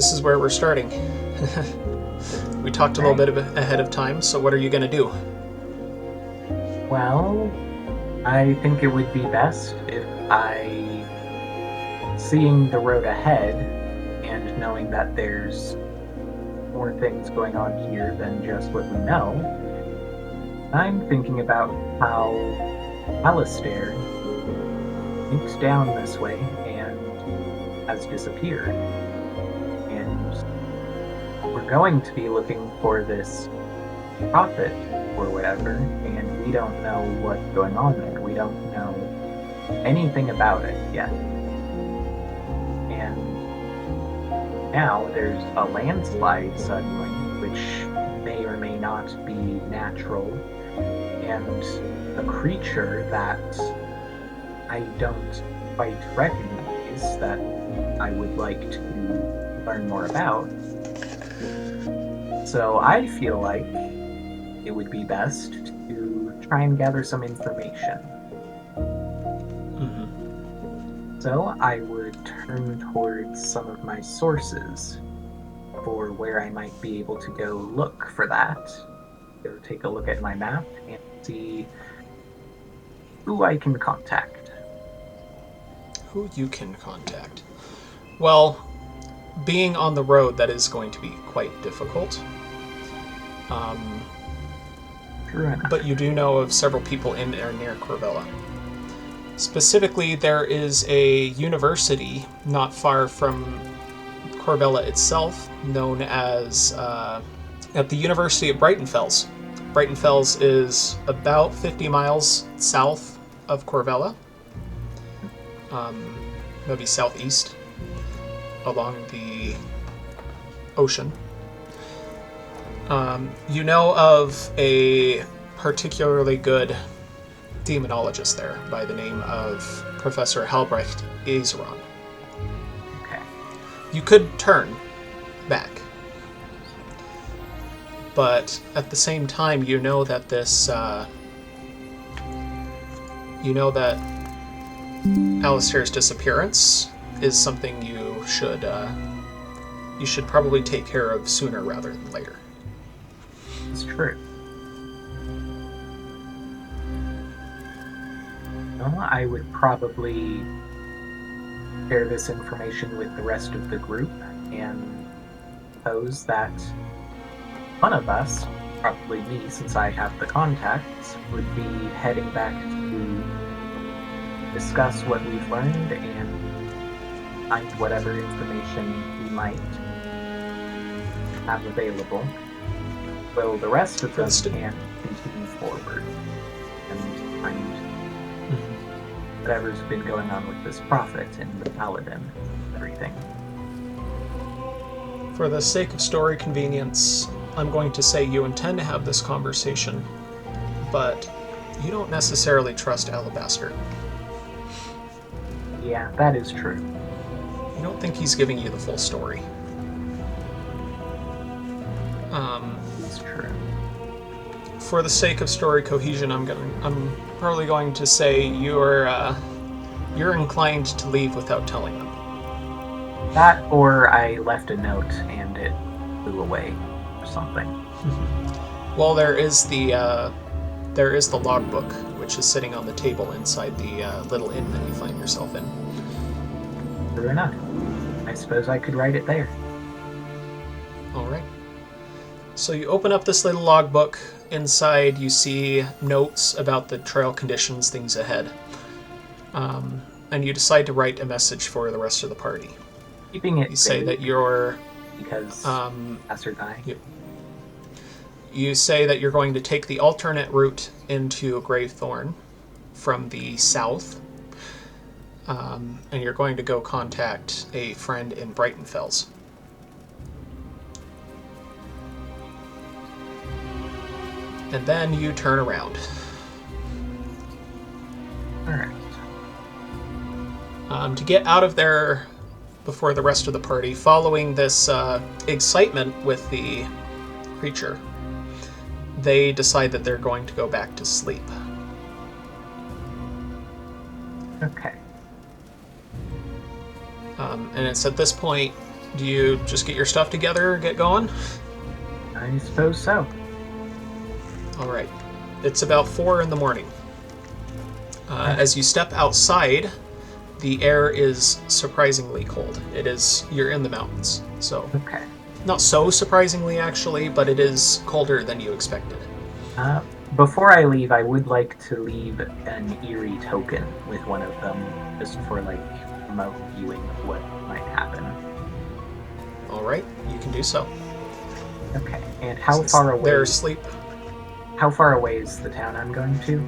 this is where we're starting. We talked a little bit ahead of time, so what are you going to do? Well, I think it would be best if seeing the road ahead and knowing that there's more things going on here than just what we know, I'm thinking about how Alistair sneaks down this way and has disappeared. And we're going to be looking for this prophet or whatever, and we don't know what's going on there. We don't know anything about it yet. And now there's a landslide suddenly, which may or may not be natural, and a creature that I don't quite recognize that I would like to learn more about. So I feel like it would be best to try and gather some information. So I would turn towards some of my sources for where I might be able to go look for that. Go take a look at my map and see who I can contact. Who you can contact? Well, being on the road, that is going to be quite difficult. But you do know of several people in or near Corvella. Specifically, there is a university not far from Corvella itself, known as at the University of Brightonfells. Brightonfells is about 50 miles south of Corvella, maybe southeast, along the ocean. You know of a particularly good demonologist there by the name of Professor Halbrecht Azeron. Okay. You could turn back, but at the same time, you know that this, Alistair's disappearance is something you should probably take care of sooner rather than later. It's true. Well, I would probably share this information with the rest of the group and suppose that one of us, probably me since I have the contacts, would be heading back to discuss what we've learned and find whatever information we might have available. Well, the rest of us can continue forward and find whatever's been going on with this prophet and the paladin and everything. For the sake of story convenience, I'm going to say you intend to have this conversation, but you don't necessarily trust Alabaster. Yeah, that is true. You don't think he's giving you the full story. It's true. For the sake of story cohesion, I'm probably going to say you're inclined to leave without telling them. That, or I left a note and it flew away or something. Well, there is the logbook, which is sitting on the table inside the little inn that you find yourself in. True enough. I suppose I could write it there. All right. So you open up this little logbook. Inside, you see notes about the trail conditions, things ahead. And you decide to write a message for the rest of the party. Keeping it You say that you're... because passerby. You say that you're going to take the alternate route into Gravethorne from the south, and you're going to go contact a friend in Brightonfells. And then you turn around. Alright. To get out of there before the rest of the party, following this excitement with the creature, they decide that they're going to go back to sleep. Okay. And it's at this point Do you just get your stuff together, get going? I suppose so. All right. It's about 4 in the morning. As you step outside, the air is surprisingly cold. You're in the mountains, so Okay. not so surprisingly actually, but it is colder than you expected. Before I leave, I would like to leave an eerie token with one of them, just for remote viewing of what might happen. All right, you can do so. Okay. And how Since far away? they're asleep. How far away is the town I'm going to?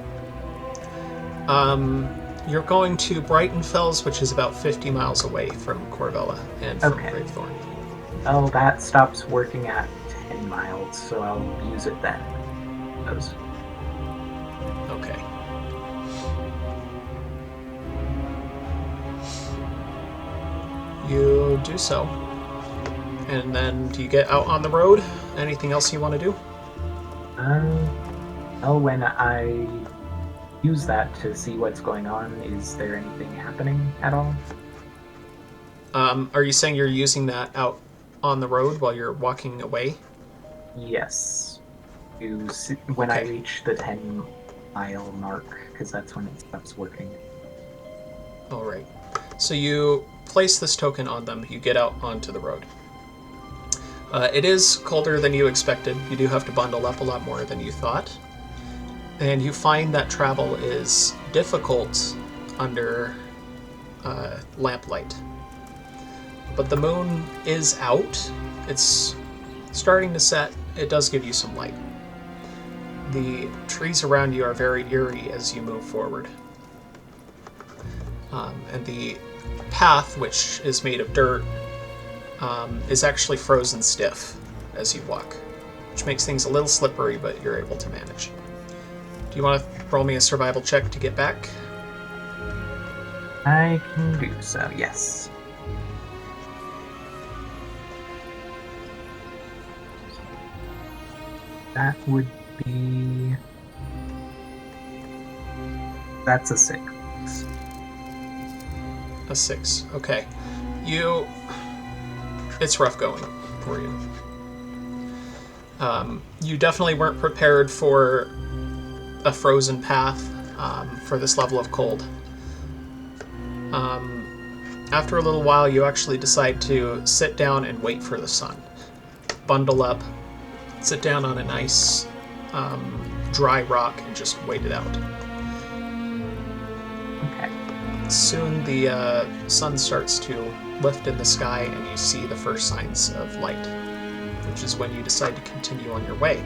You're going to Brighton Fells, which is about 50 miles away from Corvella and from Gravethorne. Oh, that stops working at 10 miles, so I'll use it then. Those. Okay. You do so. And then do you get out on the road? Anything else you want to do? Well, when I use that to see what's going on, is there anything happening at all? Are you saying you're using that out on the road while you're walking away? Yes. When I reach the 10-mile mark, because that's when it stops working. All right. So you place this token on them. You get out onto the road. It is colder than you expected. You do have to bundle up a lot more than you thought. And you find that travel is difficult under lamplight. But the moon is out. It's starting to set. It does give you some light. The trees around you are very eerie as you move forward. And the path, which is made of dirt, is actually frozen stiff as you walk, which makes things a little slippery, but you're able to manage. Do you want to roll me a survival check to get back? I can do so, yes. That would be... That's a 6. A 6. Okay. It's rough going for you. You definitely weren't prepared for a frozen path for this level of cold. After a little while, you actually decide to sit down and wait for the sun. Bundle up, sit down on a nice dry rock, and just wait it out. Okay. Soon the sun starts to lift in the sky, and you see the first signs of light, which is when you decide to continue on your way.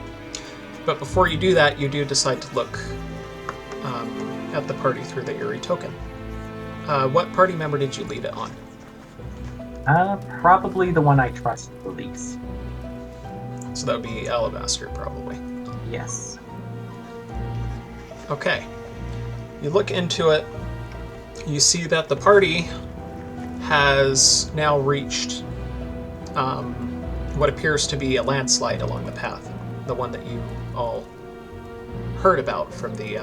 But before you do that, you do decide to look at the party through the eerie token. What party member did you lead it on? Probably the one I trust the least. So that would be Alabaster, probably. Yes. Okay. You look into it, you see that the party has now reached what appears to be a landslide along the path, the one that you all heard about from the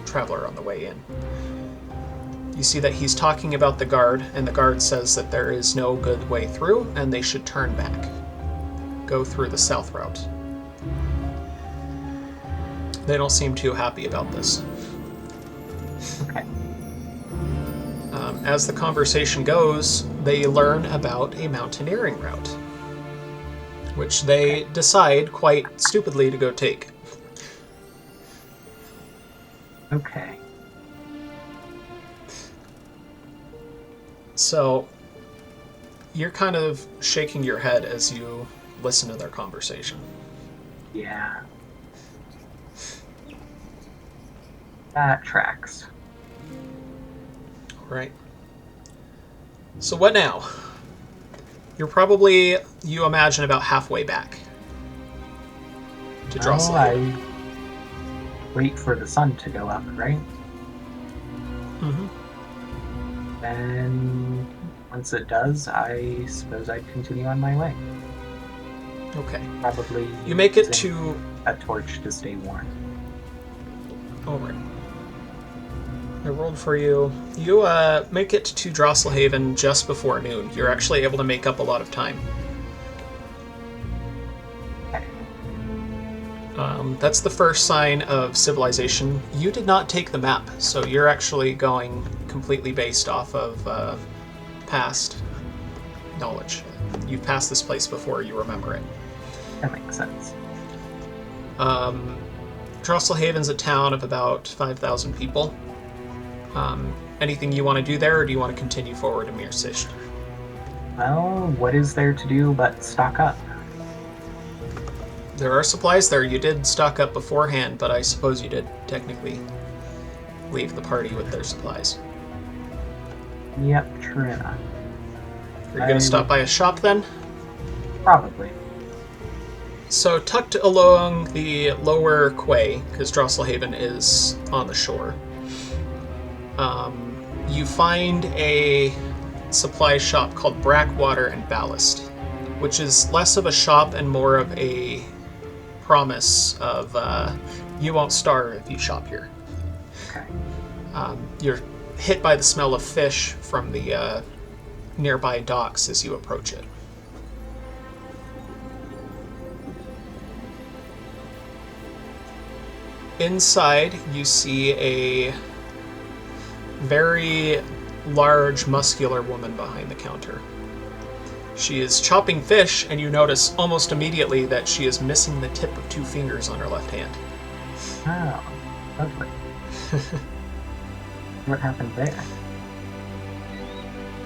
traveler on the way in. You see that he's talking about the guard, and the guard says that there is no good way through, and they should turn back. Go through the south route. They don't seem too happy about this. Okay. As the conversation goes, they learn about a mountaineering route, which they decide quite stupidly to go take. Okay. So, you're kind of shaking your head as you listen to their conversation. Yeah. That tracks. Right. So what now? You're probably, you imagine, about halfway back to Drossel. I wait for the sun to go up, right? Mm-hmm. And once it does, I suppose I'd continue on my way. Okay. Probably You make it using to... a torch to stay warm. All right. I rolled for you. You make it to Drosselhaven just before noon. You're actually able to make up a lot of time. That's the first sign of civilization. You did not take the map, so you're actually going completely based off of past knowledge. You've passed this place before, you remember it. That makes sense. Drosselhaven's a town of about 5,000 people. Anything you want to do there, or do you want to continue forward to Mirsist? Well, what is there to do but stock up? There are supplies there. You did stock up beforehand, but I suppose you did technically leave the party with their supplies. Yep, true enough. You're going to stop by a shop then? Probably. So tucked along the lower quay, because Drosselhaven is on the shore, you find a supply shop called Brackwater and Ballast, which is less of a shop and more of a promise of you won't starve if you shop here. Okay. You're hit by the smell of fish from the nearby docks as you approach it. Inside, you see a very large, muscular woman behind the counter. She is chopping fish, and you notice almost immediately that she is missing the tip of 2 fingers on her left hand. Oh, lovely. What happened there?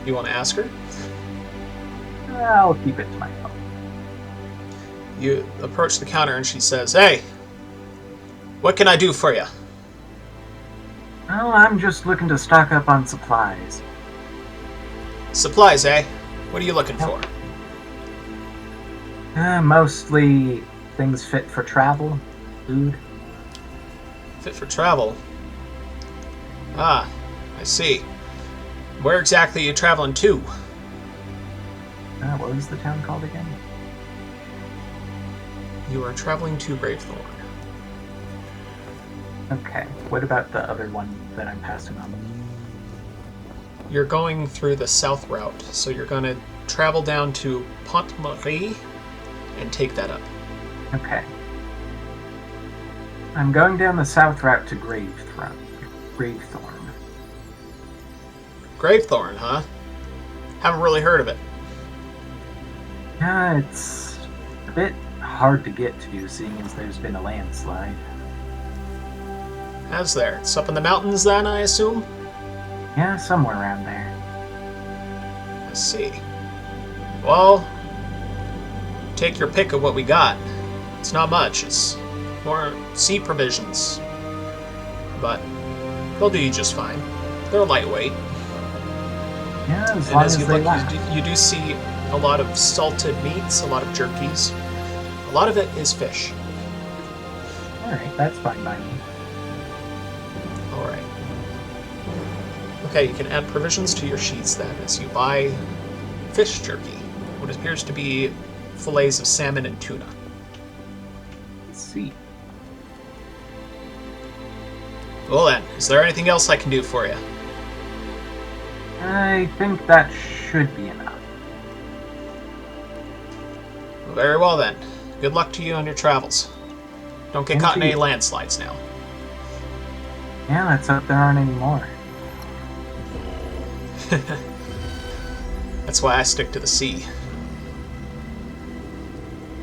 You want to ask her? I'll keep it to myself. You approach the counter, and she says, "Hey, what can I do for you?" Oh, I'm just looking to stock up on supplies. Supplies, eh? What are you looking for? Mostly things fit for travel, food. Fit for travel? Ah, I see. Where exactly are you traveling to? What was the town called again? You are traveling to Gravethorne. Okay, what about the other one that I'm passing on? You're going through the south route, so you're going to travel down to Pont-Marie and take that up. Okay. I'm going down the south route to Gravethorne. Gravethorne, huh? Haven't really heard of it. Yeah, it's a bit hard to get to, seeing as there's been a landslide. Has there? It's up in the mountains then, I assume? Yeah, somewhere around there. I see. Well, take your pick of what we got. It's not much. It's more sea provisions. But they'll do you just fine. They're lightweight. Yeah, as And long as as you they look, last. you do see a lot of salted meats, a lot of jerkies. A lot of it is fish. Alright, that's fine by me. Alright. Okay, you can add provisions to your sheets then as you buy fish jerky, what appears to be fillets of salmon and tuna. Let's see. Well then, is there anything else I can do for you? I think that should be enough. Very well then. Good luck to you on your travels. Don't get caught in any Indeed. landslides now. Yeah, let's hope there aren't any more. That's why I stick to the sea.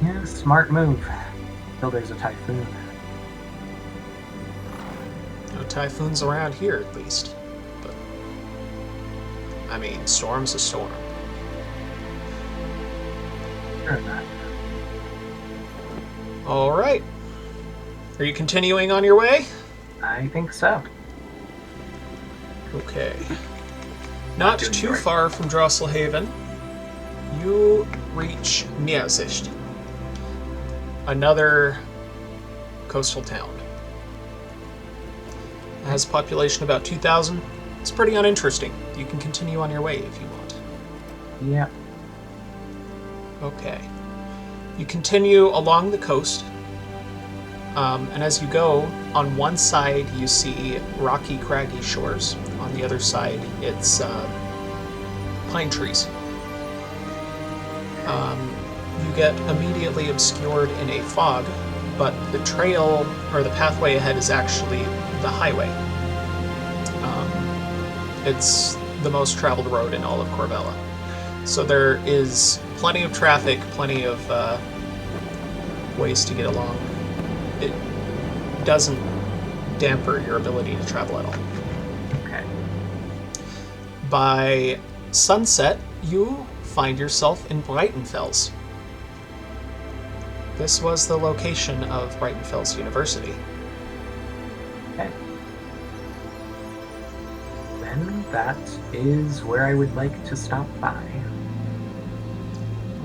Yeah, smart move. Till there's a typhoon. No typhoons around here, at least. But, I mean, storm's a storm. Sure enough. Alright. Are you continuing on your way? I think so. Okay. Not Doing too great. far from Drosselhaven, you reach Mirsist, another coastal town. It has a population about 2,000. It's pretty uninteresting. You can continue on your way if you want. Yeah. Okay. You continue along the coast, And as you go, on one side you see rocky, craggy shores. On the other side, it's pine trees. You get immediately obscured in a fog, but the trail or the pathway ahead is actually the highway. It's the most traveled road in all of Corvella. So there is plenty of traffic, plenty of ways to get along. It doesn't damper your ability to travel at all. Okay. By sunset, you find yourself in Breitenfels. This was the location of Breitenfels University. Okay. Then that is where I would like to stop by.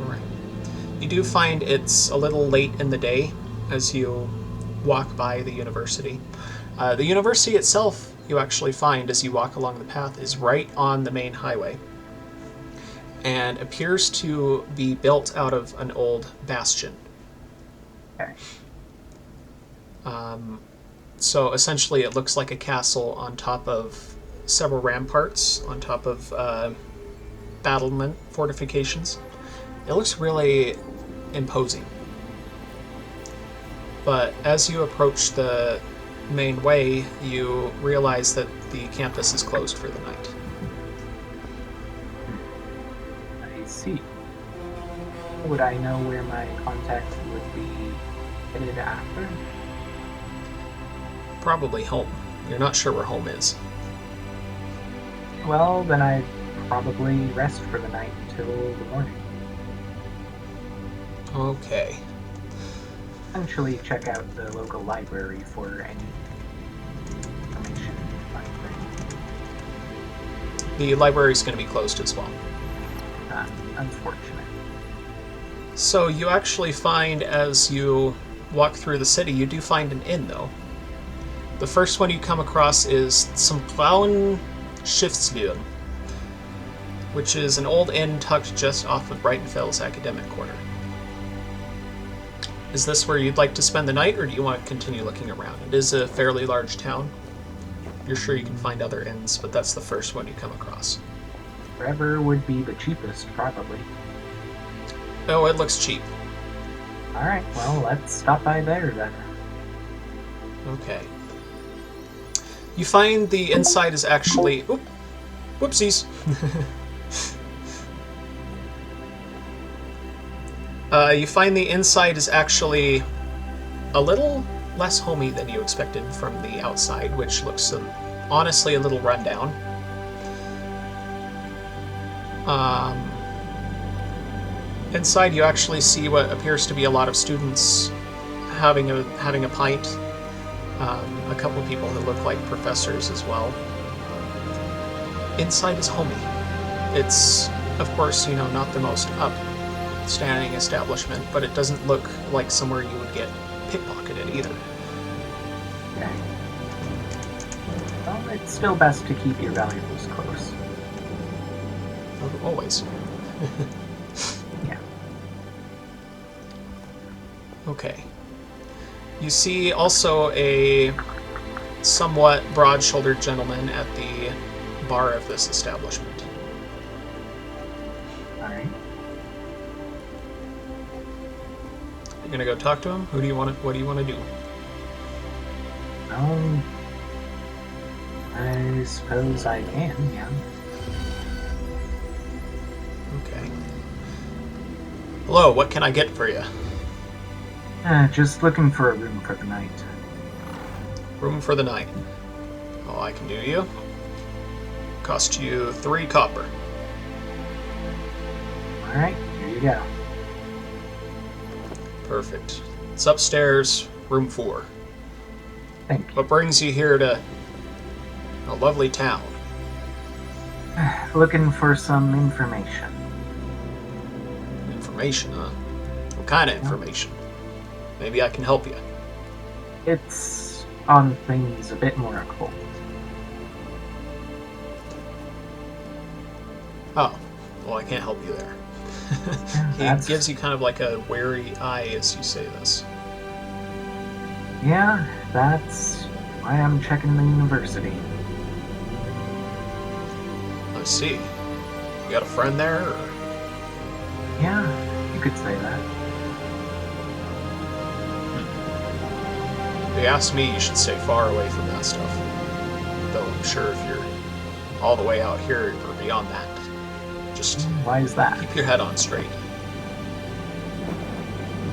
Right. You do find it's a little late in the day as you walk by the university. The university itself, you actually find as you walk along the path, is right on the main highway and appears to be built out of an old bastion. Okay. So essentially it looks like a castle on top of several ramparts, on top of battlement fortifications. It looks really imposing. But as you approach the main way, you realize that the campus is closed for the night. I see. Would I know where my contact would be headed after? Probably home. You're not sure where home is. Well, then I'd probably rest for the night until the morning. Okay. Eventually check out the local library for any information like that. The library's going to be closed as well. Unfortunate. So you actually find, as you walk through the city, you do find an inn, though. The first one you come across is Zum Blauen Schiffslüren, which is an old inn tucked just off of Breitenfels Academic Quarter. Is this where you'd like to spend the night, or do you want to continue looking around? It is a fairly large town. You're sure you can find other inns, but that's the first one you come across. Wherever would be the cheapest, probably. Oh, it looks cheap. Alright, well, let's stop by there then. Okay. You find the inside is actually... Whoopsies. You find the inside is actually a little less homey than you expected from the outside, which looks honestly a little rundown. Inside you actually see what appears to be a lot of students having a pint. A couple of people who look like professors as well. Inside is homey. It's, of course, not the most upstanding establishment, but it doesn't look like somewhere you would get pickpocketed either. Okay. Well, it's still best to keep your valuables close. Always. Yeah. Okay. You see also a somewhat broad-shouldered gentleman at the bar of this establishment. Alright. You're gonna go talk to him? What do you want to do? I suppose I can, yeah. Okay. Hello, what can I get for you? Just looking for a room for the night. Room for the night. Oh, I can do you. Cost you 3 copper. Alright, here you go. Perfect. It's upstairs, room 4. Thank you. What brings you here to a lovely town? Looking for some information. Information, huh? What kind of information? Maybe I can help you. It's on things a bit more occult. Oh, well, I can't help you there. He gives you kind of like a wary eye as you say this. Yeah, that's why I'm checking the university. I see. You got a friend there? Or... Yeah, you could say that. If you ask me, you should stay far away from that stuff. Though I'm sure if you're all the way out here or beyond that, just Why is that? keep your head on straight.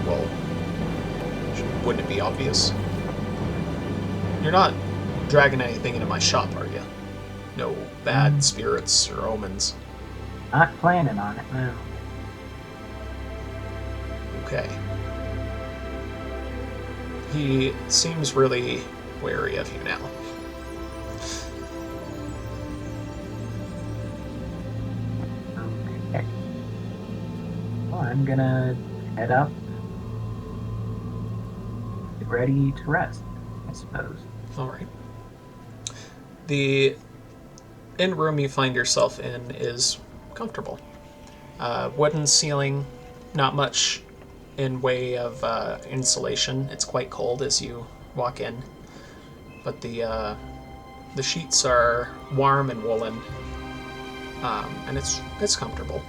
Well, wouldn't it be obvious? You're not dragging anything into my shop, are you? No bad spirits or omens. Not planning on it, no. Okay. He seems really wary of you now. Okay. Well, I'm gonna head up. Get ready to rest, I suppose. Alright. The inn room you find yourself in is comfortable. Wooden ceiling, not much in way of insulation. It's quite cold as you walk in. But the sheets are warm and woolen. And it's comfortable.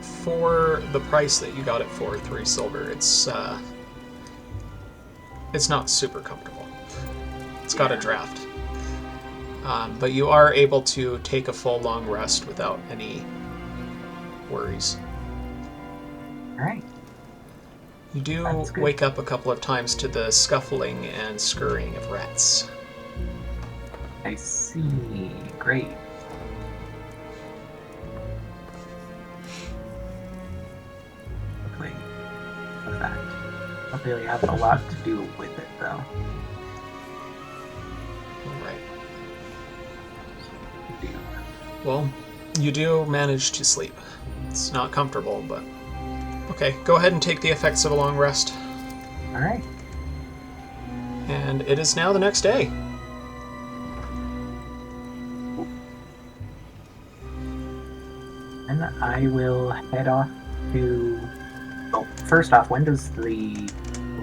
For the price that you got it for, 3 silver, it's not super comfortable. It's got a draft. But you are able to take a full long rest without any worries. Alright. You do wake up a couple of times to the scuffling and scurrying of rats. I see. Great. Wait. What's that? I don't really have a lot to do with it, though. Alright. Well, you do manage to sleep. It's not comfortable, but... Okay, go ahead and take the effects of a long rest. Alright. And it is now the next day. And I will head off to... Well, first off, when does the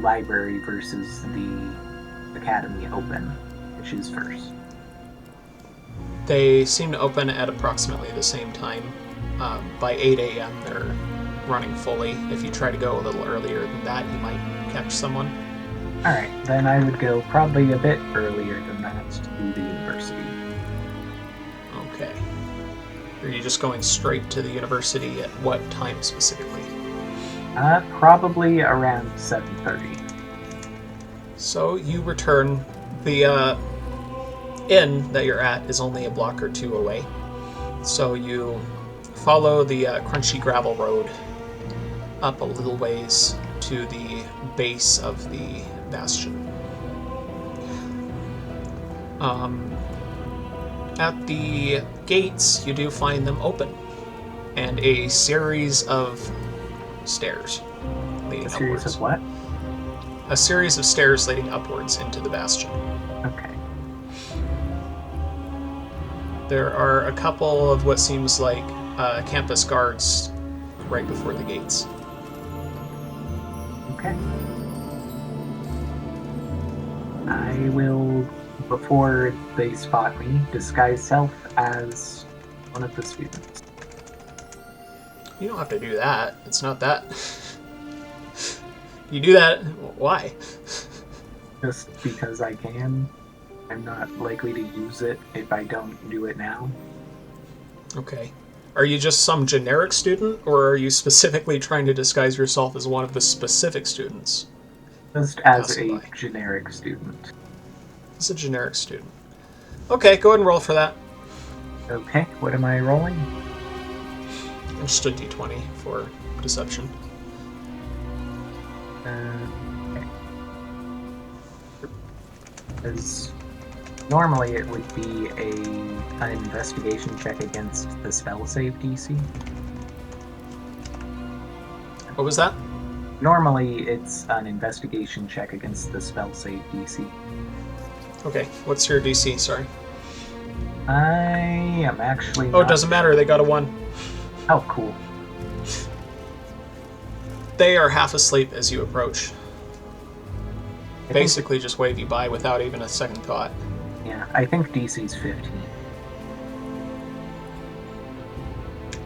library versus the academy open? Which is first? They seem to open at approximately the same time. By 8 a.m. they're running fully. If you try to go a little earlier than that, you might catch someone. Alright, then I would go probably a bit earlier than that to the university. Okay. Are you just going straight to the university at what time specifically? Probably around 7:30. So you return. The inn that you're at is only a block or two away. So you follow the crunchy gravel road up a little ways to the base of the bastion. At the gates, you do find them open, and a series of stairs leading A series upwards. of what? A series of stairs leading upwards into the bastion. Okay. There are a couple of what seems like campus guards right before the gates. Okay. I will, before they spot me, disguise self as one of the students. You don't have to do that. It's not that. You do that. Why? Just because I can. I'm not likely to use it if I don't do it now. Okay. Are you just some generic student, or are you specifically trying to disguise yourself as one of the specific students? Just as Passing a by. generic student. As a generic student. Okay, go ahead and roll for that. Okay, what am I rolling? Just a d20 for deception. Okay. Because normally it would be an investigation check against the spell save DC. What was that? Normally it's an investigation check against the spell save DC. Okay, what's your DC? Sorry. I am actually Oh, it doesn't matter. They got a 1. Oh, cool. They are half asleep as you approach. basically just wave you by without even a second thought. Yeah, I think DC's 15.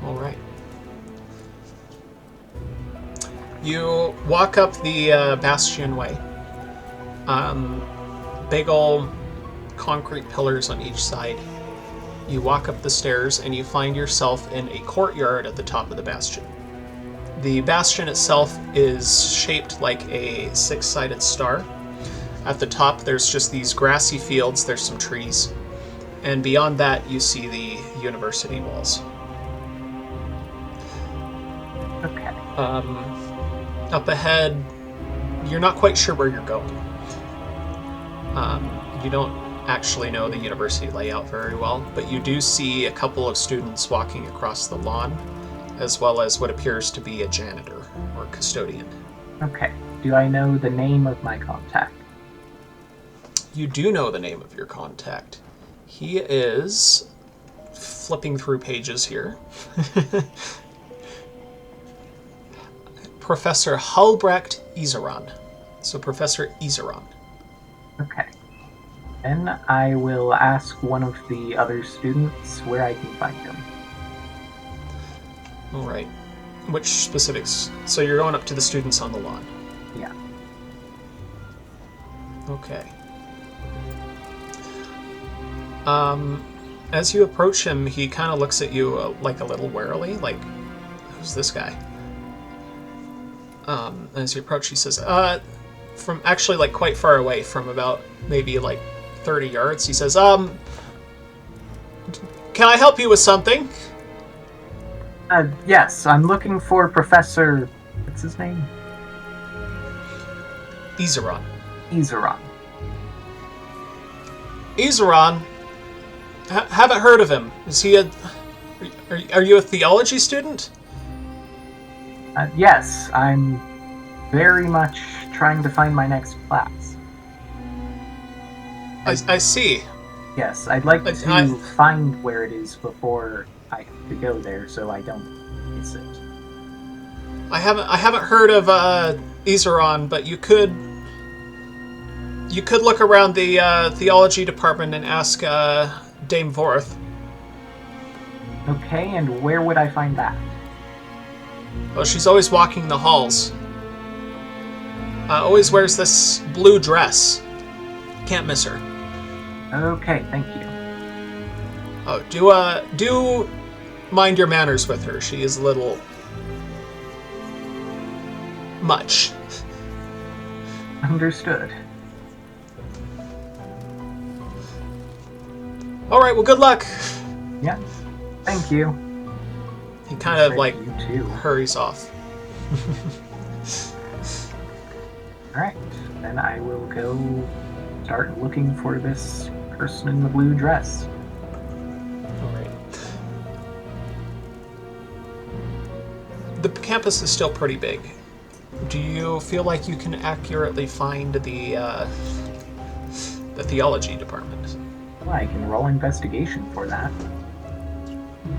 All right. You walk up the Bastion Way. Big old concrete pillars on each side. You walk up the stairs and you find yourself in a courtyard at the top of the Bastion. The Bastion itself is shaped like a six-sided star. At the top, there's just these grassy fields, there's some trees. And beyond that, you see the university walls. Okay. Up ahead, you're not quite sure where you're going. You don't actually know the university layout very well, but you do see a couple of students walking across the lawn, as well as what appears to be a janitor or custodian. Okay. Do I know the name of my contact? You do know the name of your contact. He is flipping through pages here. Professor Hulbrecht Iseron. So Professor Iseron. Okay. Then I will ask one of the other students where I can find him. All right. Which specifics? So you're going up to the students on the lawn. Yeah. Okay. As you approach him, he kind of looks at you like a little warily, like, who's this guy? As you approach, he says, from actually like quite far away, from about maybe like 30 yards, he says, can I help you with something? Yes, I'm looking for Professor... What's his name? Iseron. Iseron. Iseron? Haven't heard of him. Is he a... Are you a theology student? Yes, I'm very much trying to find my next class. I see. Yes, I'd like to find where it is before I have to go there, so I don't miss it. I haven't heard of Iseron, but you could look around the theology department and ask Dame Vorth. Okay, and where would I find that? Well, she's always walking the halls. Always wears this blue dress. Can't miss her. Okay, thank you. Oh, do mind your manners with her. She is a little much. Understood. All right, well, good luck. Yeah, thank you. He kind of like You too. hurries off. Alright, then I will go start looking for this person in the blue dress. All right. The campus is still pretty big. Do you feel like you can accurately find the theology department? Well, I can roll investigation for that.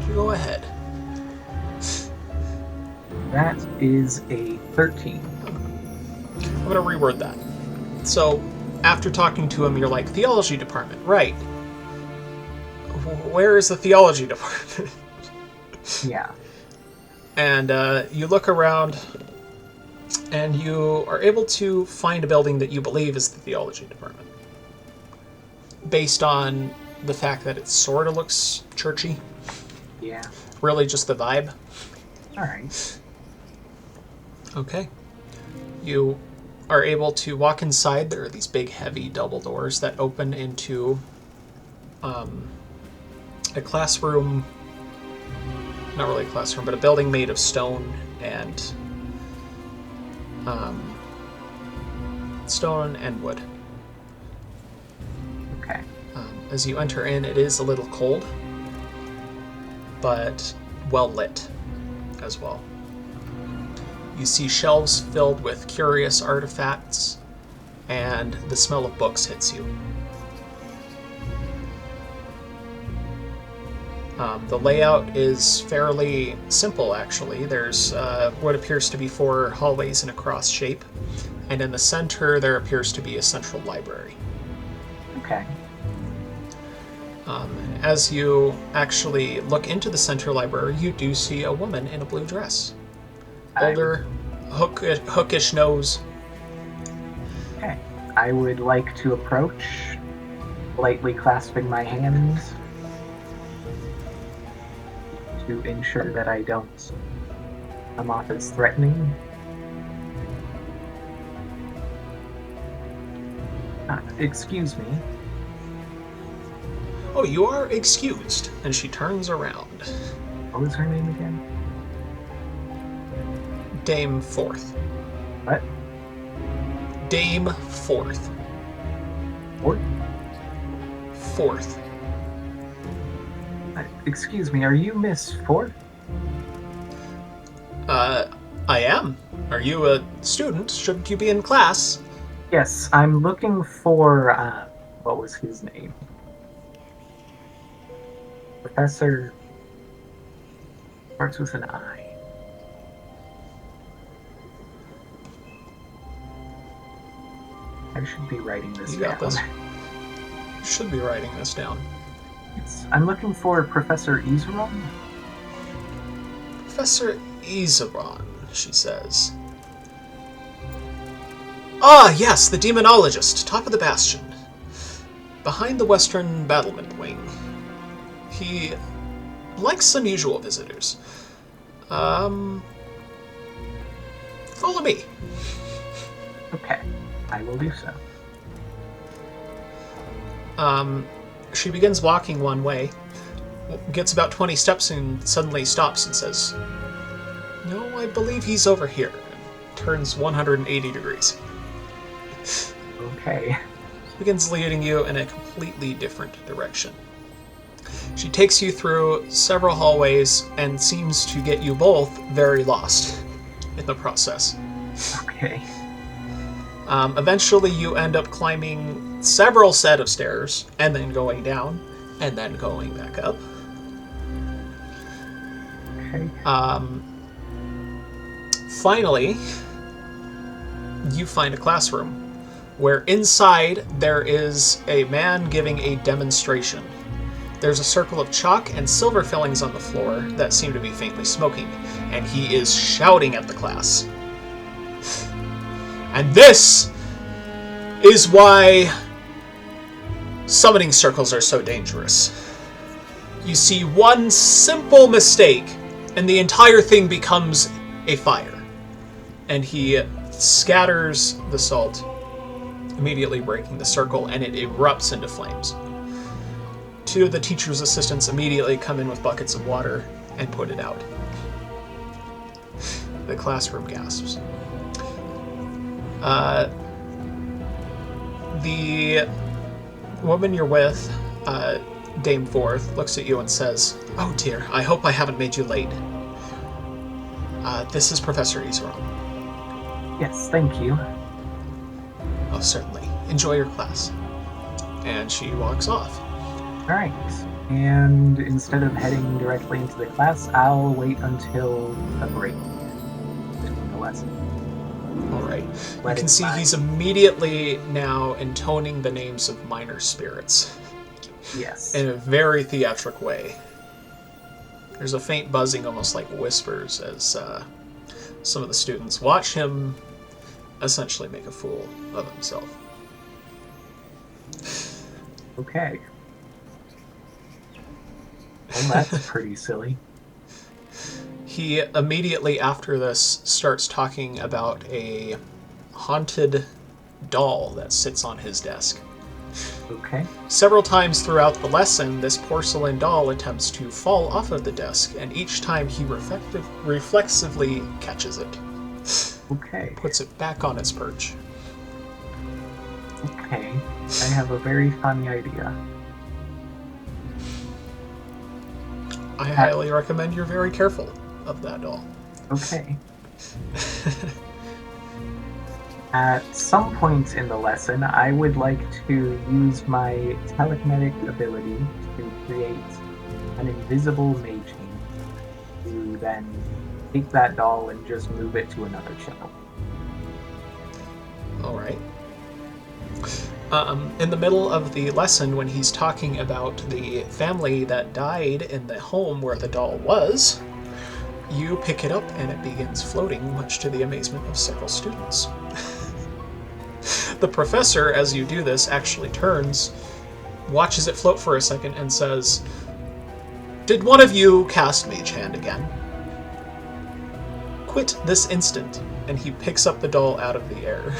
You go ahead. That is a 13. I'm going to reword that. So, after talking to him, you're like, theology department, right. Where is the theology department? Yeah. And you look around, and you are able to find a building that you believe is the theology department. Based on the fact that it sort of looks churchy. Yeah. Really just the vibe. Alright. Okay. You are able to walk inside. There are these big, heavy double doors that open into a classroom. Not really a classroom, but a building made of stone and wood. Okay. As you enter in, it is a little cold, but well lit as well. You see shelves filled with curious artifacts, and the smell of books hits you. The layout is fairly simple, actually. There's what appears to be 4 hallways in a cross shape, And in the center, there appears to be a central library. Okay. As you actually look into the central library, you do see a woman in a blue dress. Older, hookish nose. Okay. I would like to approach, lightly clasping my hands to ensure that I don't come off as threatening. Excuse me. Oh, you are excused. And she turns around. What was her name again? Dame Forth. What? Dame Forth. What? Forth. Excuse me, are you Miss Forth? I am. Are you a student? Shouldn't you be in class? Yes, I'm looking for, what was his name? Professor... starts with an I. I should be writing this You down. got this. You should be writing this down. I'm looking for Professor Iseron. Professor Iseron, she says. Ah, yes, the demonologist, top of the bastion. Behind the western battlement wing. He likes unusual visitors. Follow me. Okay, I will do so. She begins walking one way, gets about 20 steps and suddenly stops and says, "No, I believe he's over here," and turns 180 degrees. Okay. Begins leading you in a completely different direction. She takes you through several hallways and seems to get you both very lost in the process. Okay. Eventually you end up climbing several set of stairs and then going down and then going back up. Okay. Finally, you find a classroom where inside there is a man giving a demonstration. There's a circle of chalk and silver fillings on the floor that seem to be faintly smoking, and he is shouting at the class. And this is why summoning circles are so dangerous. You see one simple mistake, and the entire thing becomes a fire. And he scatters the salt, immediately breaking the circle, and it erupts into flames. Two of the teacher's assistants immediately come in with buckets of water and put it out. The classroom gasps. The woman you're with, Dame Forth, looks at you and says, "Oh dear, I hope I haven't made you late. This is Professor Iseron." Yes, thank you. "Oh, certainly. Enjoy your class." And she walks off. Alright, and instead of heading directly into the class, I'll wait until a break between the lesson. Alright. You can see he's immediately now intoning the names of minor spirits. Yes. In a very theatric way. There's a faint buzzing, almost like whispers, as some of the students watch him essentially make a fool of himself. Okay. Well, that's pretty silly. He immediately after this starts talking about a haunted doll that sits on his desk. Okay. Several times throughout the lesson, this porcelain doll attempts to fall off of the desk, and each time he reflexively catches it. Okay. Puts it back on its perch. Okay. I have a very funny idea. I highly recommend you're very careful of that doll. Okay. At some point in the lesson, I would like to use my telekinetic ability to create an invisible mage hand to then take that doll and just move it to another shelf. All right. In the middle of the lesson, when he's talking about the family that died in the home where the doll was, you pick it up and it begins floating, much to the amazement of several students. The professor, as you do this, actually turns, watches it float for a second, and says, "Did one of you cast Mage Hand again? Quit this instant." And he picks up the doll out of the air.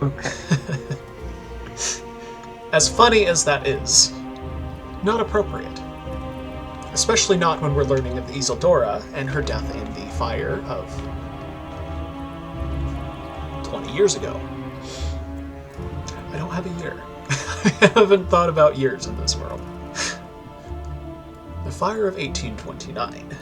Okay. As funny as that is, not appropriate. Especially not when we're learning of Isildur and her death in the fire of 20 years ago. I don't have a year. I haven't thought about years in this world. The fire of 1829.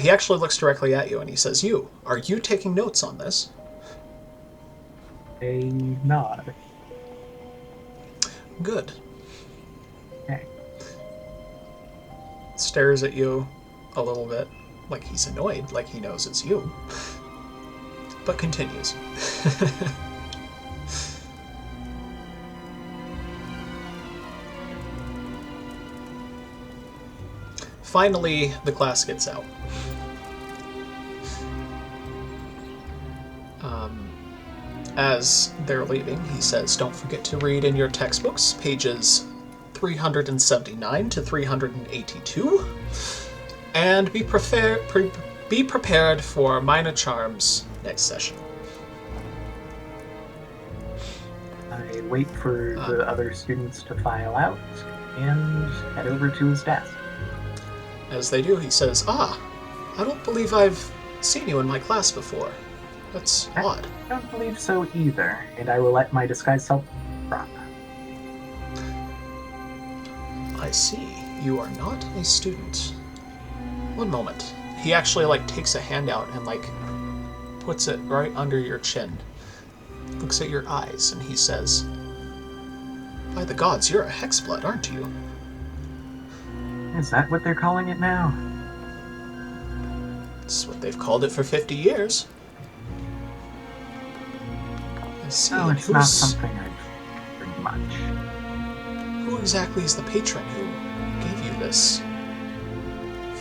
He actually looks directly at you and he says, are you taking notes on this? A nod. Good. Okay. Stares at you a little bit, like he's annoyed, like he knows it's you. But continues. Finally, the class gets out. As they're leaving, he says, don't forget to read in your textbooks, pages 379 to 382, and be prepared for minor charms next session. I wait for the other students to file out and head over to his desk. As they do, he says, I don't believe I've seen you in my class before. That's odd. I don't believe so either, and I will let my disguise self rock. I see. You are not a student. One moment. He actually, takes a hand out and, puts it right under your chin. Looks at your eyes, and he says, by the gods, you're a hexblood, aren't you? Is that what they're calling it now? It's what they've called it for 50 years. I see. Oh, it's not something I've heard much. Who exactly is the patron who gave you this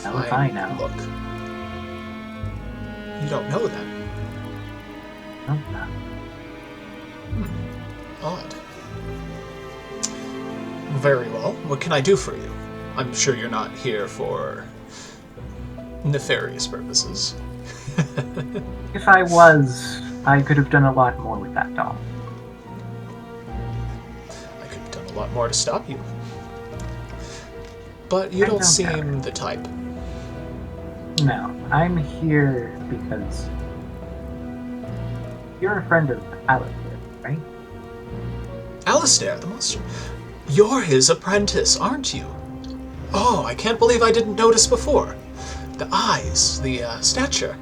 How if I know? Look. You don't know then? Don't know. Odd. Very well. What can I do for you? I'm sure you're not here for nefarious purposes. If I was, I could have done a lot more with that doll. I could have done a lot more to stop you. But you don't seem the type. No, I'm here because you're a friend of Alistair, right? Alistair, the monster. You're his apprentice, aren't you? Oh, I can't believe I didn't notice before. The eyes, the stature.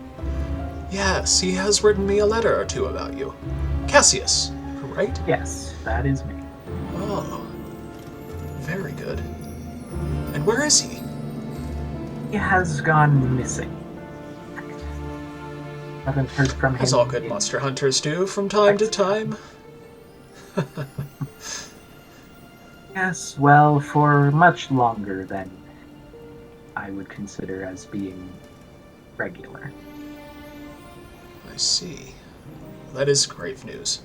Yes, he has written me a letter or two about you. Cassius, right? Yes, that is me. Oh, very good. And where is he? He has gone missing. Haven't heard from him. As all good monster hunters do from time to time. Yes, well, for much longer than I would consider as being regular. I see. That is grave news.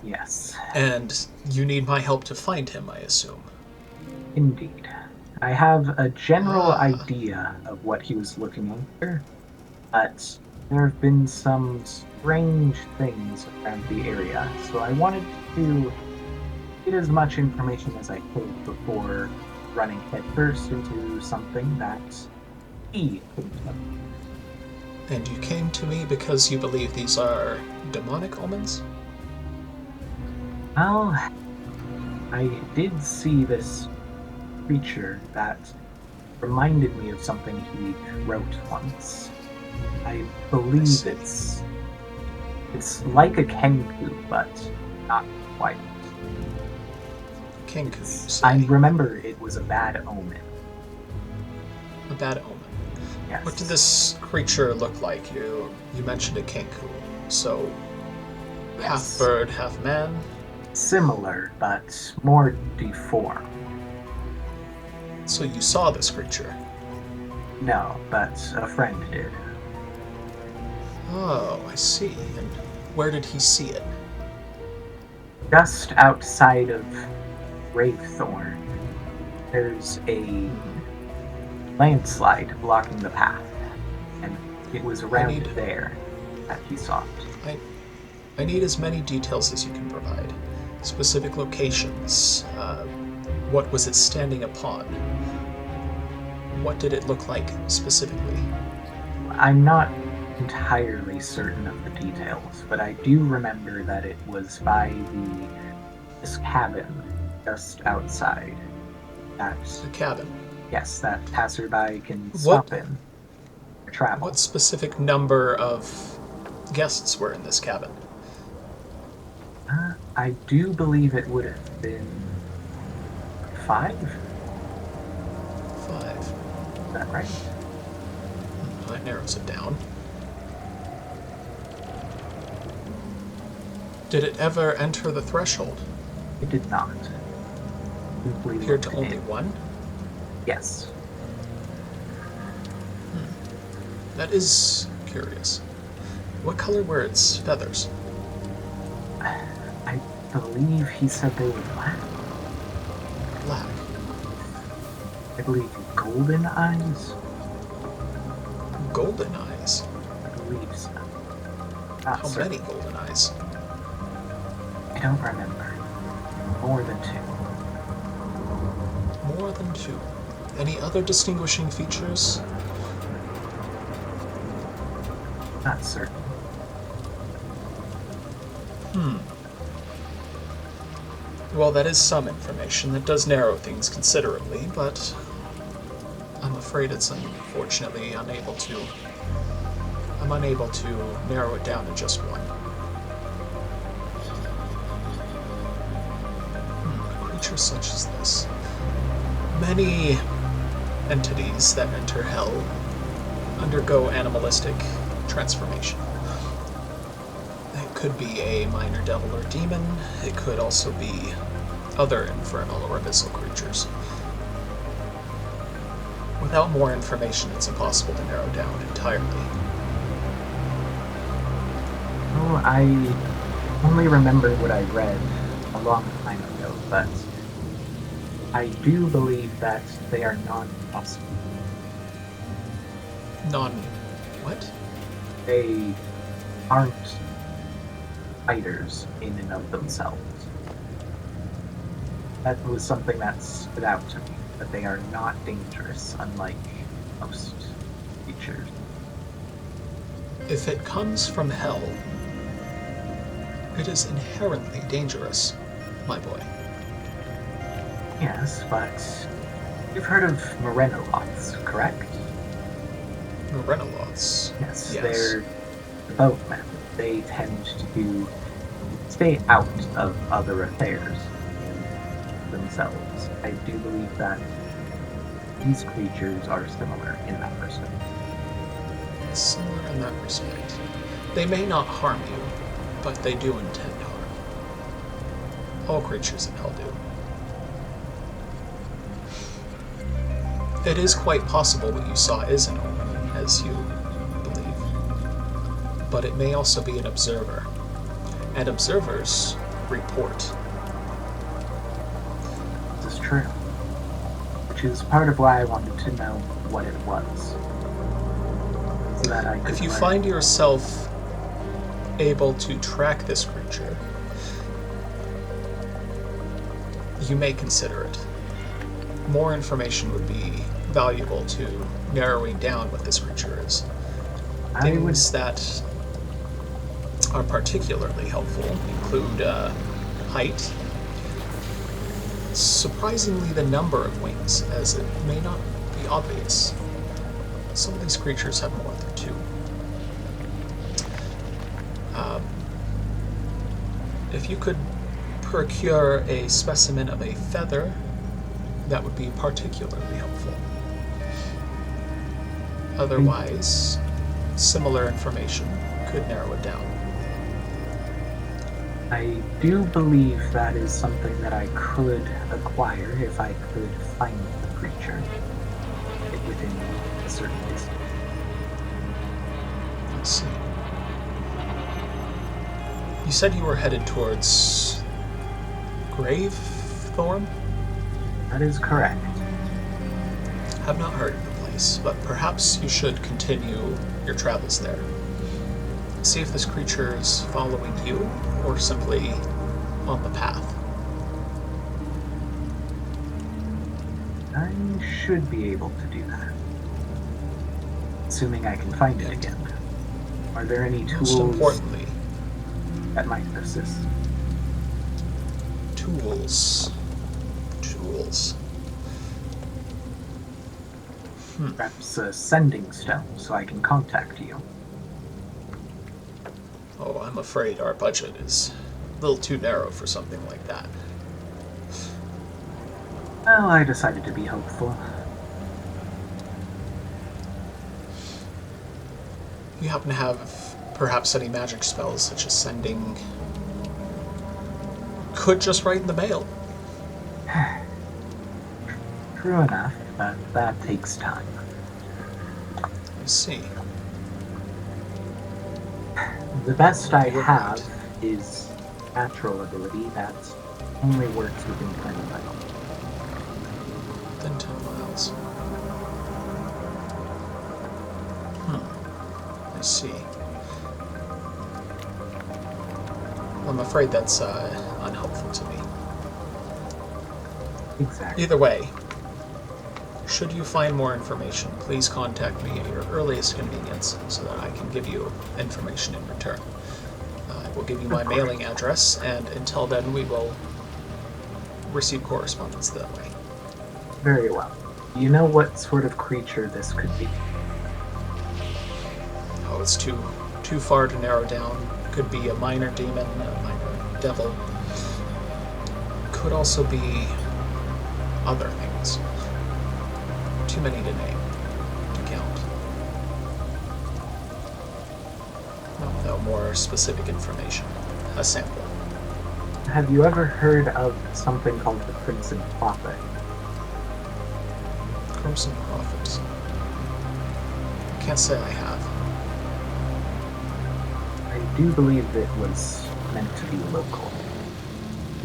Yes. And you need my help to find him, I assume. Indeed. I have a general idea of what he was looking for, but there have been some strange things around the area, so I wanted to get as much information as I could before running headfirst into something that he couldn't have. And you came to me because you believe these are demonic omens? Well, I did see this creature that reminded me of something he wrote once. I believe it's like a Kenku, but not quite. Kenku, I remember it was a bad omen. A bad omen. Yes. What did this creature look like? You mentioned a kenku, so Yes. half bird, half man. Similar, but more deformed. So you saw this creature? No, but a friend did. Oh, I see. And where did he see it? Just outside of Gravethorne, there's a landslide blocking the path, and it was around there that he saw it. I need as many details as you can provide. Specific locations. What was it standing upon? What did it look like specifically? I'm not entirely certain of the details, but I do remember that it was by this cabin just outside. The cabin. Yes, that passerby can stop in or travel. What specific number of guests were in this cabin? I do believe it would have been 5. 5. Is that right? That narrows it down. Did it ever enter the threshold? It did not. It appeared to only one? Yes. That is curious. What color were its feathers? I believe he said they were black. Black. I believe golden eyes. Golden eyes? I believe so. How many golden eyes? I don't remember. More than 2. More than 2. Any other distinguishing features? Not certain. Well, that is some information. That does narrow things considerably, but I'm afraid it's unfortunately unable to. I'm unable to narrow it down to just one. A creature such as this. Many entities that enter hell undergo animalistic transformation. It could be a minor devil or demon. It could also be other infernal or abyssal creatures. Without more information, it's impossible to narrow down entirely. Well, I only remember what I read a long time ago, but I do believe that they are non-possible. What? They aren't fighters in and of themselves. That was something that stood out to me, that they are not dangerous, unlike most creatures. If it comes from hell, it is inherently dangerous, my boy. Yes, but you've heard of Morenoloths, correct? Morenoloths? Yes, they're the boatmen. They tend to stay out of other affairs themselves. I do believe that these creatures are similar in that respect. Similar in that respect. They may not harm you, but they do intend harm. All creatures in hell do. It is quite possible what you saw is an omen, as you believe. But it may also be an observer. And observers report. This is true. Which is part of why I wanted to know what it was. So that I could If you learn. find yourself able to track this creature, you may consider it. More information would be valuable to narrowing down what this creature is. Things that are particularly helpful include height, surprisingly the number of wings, as it may not be obvious. Some of these creatures have more than 2. If you could procure a specimen of a feather, that would be particularly helpful. Otherwise, similar information could narrow it down. I do believe that is something that I could acquire if I could find the creature within a certain distance. Let's see. You said you were headed towards Gravethorne? That is correct. Have not heard of the place, but perhaps you should continue your travels there. See if this creature is following you or simply on the path. I should be able to do that. Assuming I can find it again. Are there any Most tools importantly, that might assist? tools. Perhaps a sending stone so I can contact you. Oh, I'm afraid our budget is a little too narrow for something like that. Well, I decided to be hopeful. You happen to have perhaps any magic spells such as sending? Could just write in the mail. True enough, but that takes time. I see. The best I have is natural ability that only works within 20 miles. Then 10 miles. I see. I'm afraid that's unhelpful to me. Exactly. Either way, should you find more information, please contact me at your earliest convenience so that I can give you information in return. I will give you my mailing address, and until then we will receive correspondence that way. Very well. You know what sort of creature this could be? Oh, it's too far to narrow down. Could be a minor demon, a minor devil. Could also be other things. Too many to name, to count. Not without more specific information. A sample. Have you ever heard of something called the Crimson Prophet? Crimson Prophet. Can't say I have. I do believe it was meant to be local.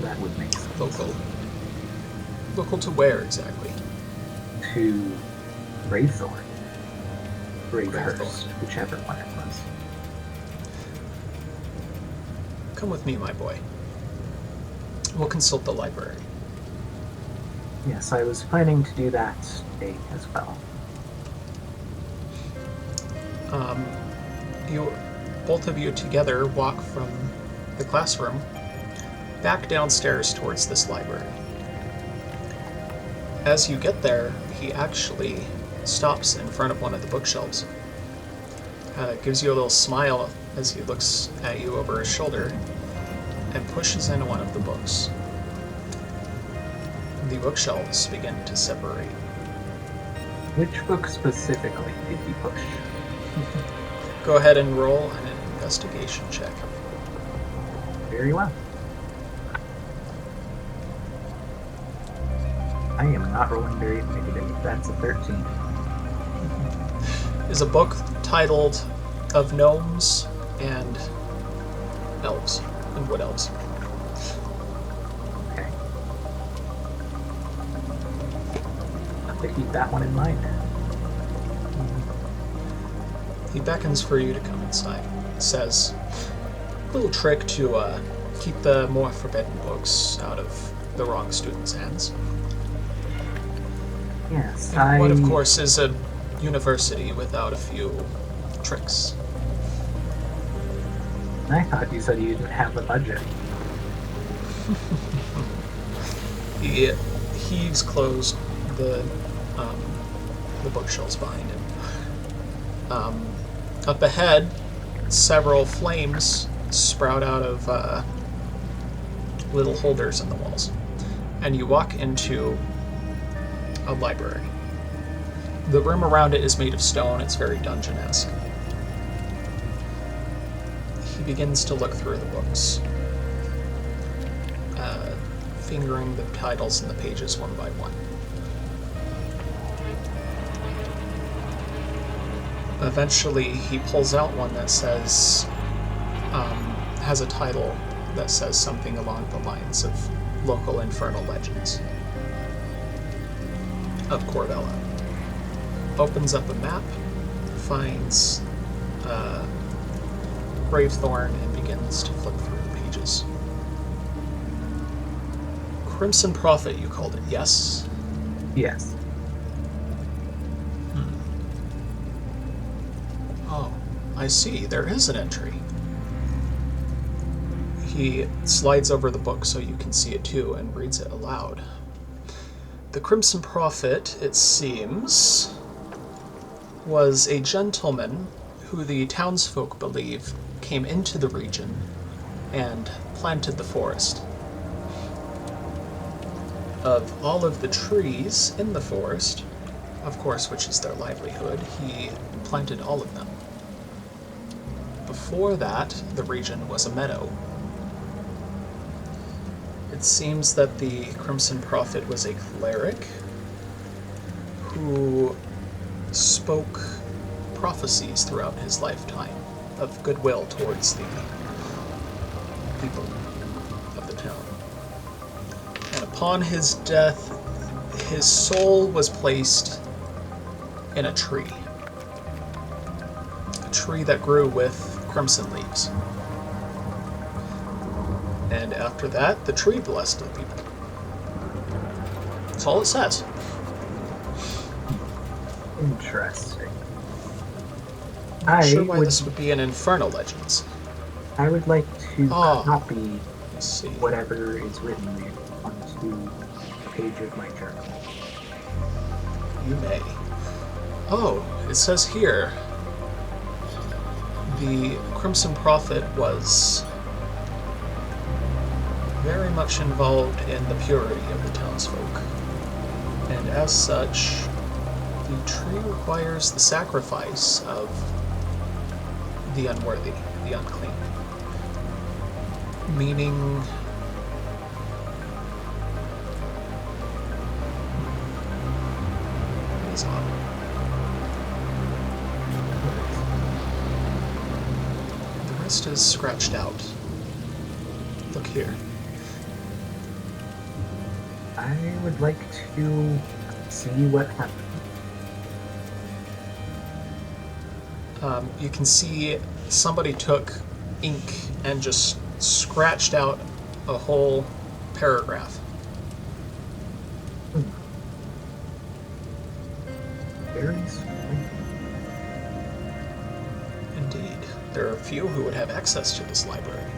That would make sense. Local. Local to where exactly? To Gravethorne. Gravehurst, Gravethorne. whichever one it was. Come with me, my boy. We'll consult the library. Yes, I was planning to do that today as well. Both of you together walk from the classroom back downstairs towards this library. As you get there, he actually stops in front of one of the bookshelves. Gives you a little smile as he looks at you over his shoulder and pushes in one of the books. The bookshelves begin to separate. Which book specifically did you push? Go ahead and roll an investigation check. Very well. I am not rolling very negative. That's a 13. Is a book titled Of Gnomes and Elves, and Wood Elves. Okay. I'll have to keep that one in mind. He beckons for you to come inside. Says, little trick to keep the more forbidden books out of the wrong students' hands. Yes, And what, of course, is a university without a few tricks. I thought you said you didn't have a budget. He heaves closed the bookshelves behind him. Up ahead, several flames sprout out of little holders in the walls, and you walk into a library. The room around it is made of stone. It's very dungeon-esque. He begins to look through the books, fingering the titles and the pages one by one. Eventually, he pulls out one that says, has a title that says something along the lines of local infernal legends of Corvella. Opens up a map, finds Gravethorne, and begins to flip through the pages. Crimson Prophet, you called it, yes? Yes. Oh, I see. There is an entry. He slides over the book so you can see it too and reads it aloud. The Crimson Prophet, it seems, was a gentleman who the townsfolk believe came into the region and planted the forest. Of all of the trees in the forest, of course, which is their livelihood, he planted all of them. Before that, the region was a meadow. It seems that the Crimson Prophet was a cleric who spoke prophecies throughout his lifetime of goodwill towards the people of the town. And upon his death, his soul was placed in a tree. A tree that grew with crimson leaves. And after that, the tree blessed the people. That's all it says. Interesting. I'm not sure why this would be an infernal legends. I would like to copy see. whatever is written there onto a page of my journal. You may. Oh, it says here, the Crimson Prophet was very much involved in the purity of the townsfolk, and as such, the tree requires the sacrifice of the unworthy, the unclean. Meaning, it is odd. The rest is scratched out. Look here. I would like to see what happened. You can see somebody took ink and just scratched out a whole paragraph. Very strange. Indeed. There are few who would have access to this library.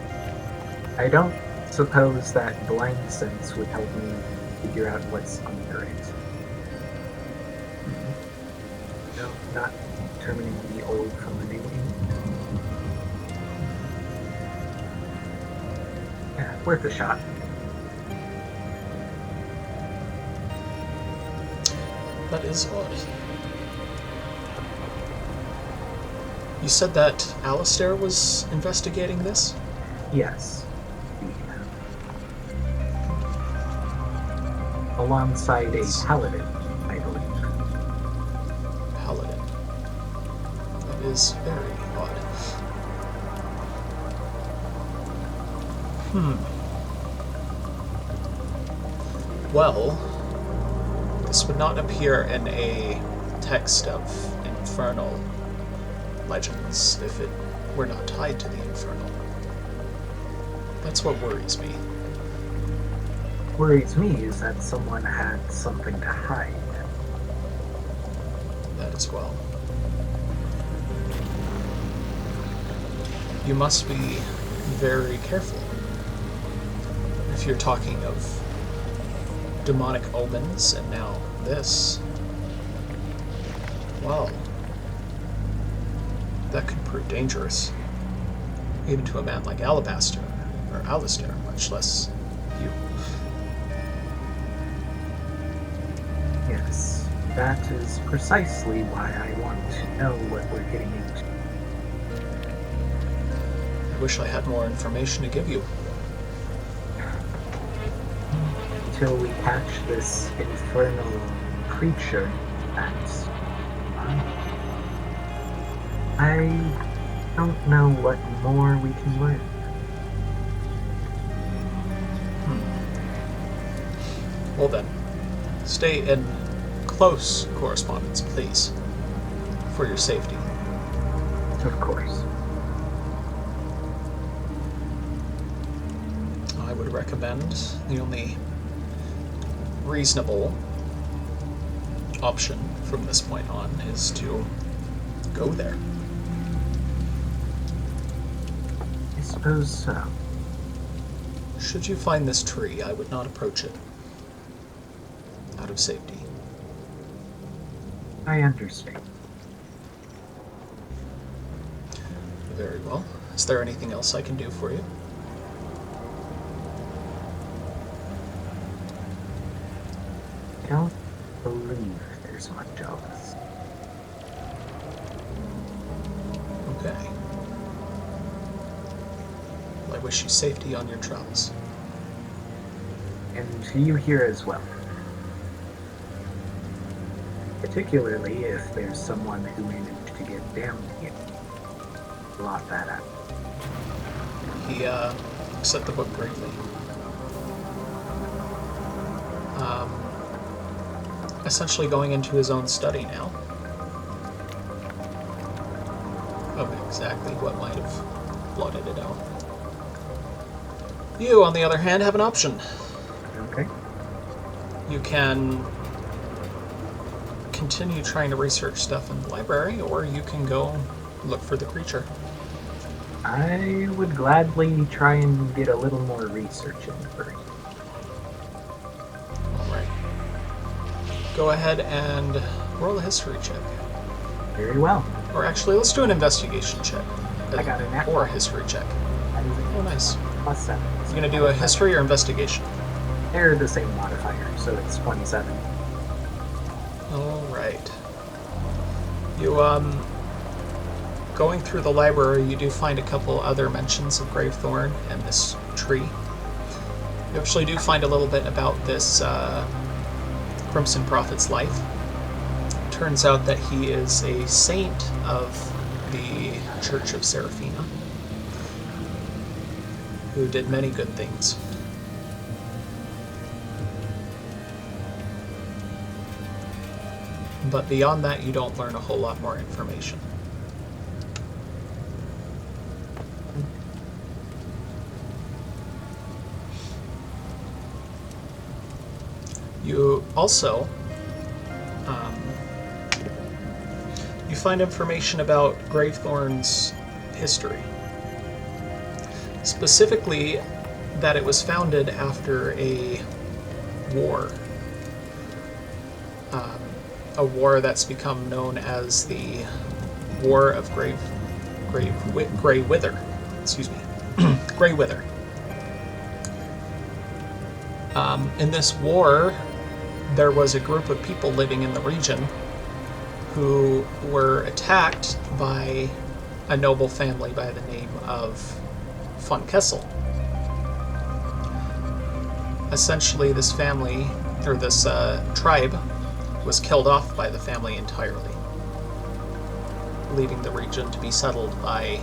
I don't suppose that blind sense would help me figure out what's under it. No, not determining the old from the new. Yeah, worth a shot. That is odd. You said that Alistair was investigating this? Yes. Alongside a paladin, I believe. Paladin. That is very odd. Well, this would not appear in a text of infernal legends if it were not tied to the infernal. That's what worries me. Worries me is that someone had something to hide. That as well. You must be very careful. If you're talking of demonic omens and now this, well, that could prove dangerous. Even to a man like Alabaster, or Alistair, much less you. Yes. That is precisely why I want to know what we're getting into. I wish I had more information to give you. Until we catch this infernal creature, that's I don't know what more we can learn. Well then, stay in close correspondence, please, for your safety. Of course. I would recommend the only reasonable option from this point on is to go there. I suppose so. Should you find this tree, I would not approach it out of safety. I understand. Very well. Is there anything else I can do for you? I don't believe there's much else. Okay. Well, I wish you safety on your travels. And to you here as well. Particularly if there's someone who managed to get down here. Blot that out. He looks at the book greatly. Essentially going into his own study now. Of exactly what might have blotted it out. You, on the other hand, have an option. Okay. You can continue trying to research stuff in the library, or you can go look for the creature. I would gladly try and get a little more research in first. Alright. Go ahead and roll a history check. Very well. Or actually, let's do an investigation check. I got a nat Or a one. history check. That is Oh, nice. +7. You gonna do a history or investigation? They're the same modifier, so it's 27. Alright. You, going through the library, you do find a couple other mentions of Gravethorne and this tree. You actually do find a little bit about this Crimson Prophet's life. Turns out that he is a saint of the Church of Seraphina, who did many good things. But beyond that, you don't learn a whole lot more information. You also you find information about Gravethorne's history. Specifically, that it was founded after a war. A war that's become known as the War of Grey Wither. Excuse me. Grey Wither. In this war, there was a group of people living in the region who were attacked by a noble family by the name of von Kessel. Essentially, this family, or this tribe, was killed off by the family entirely, leaving the region to be settled by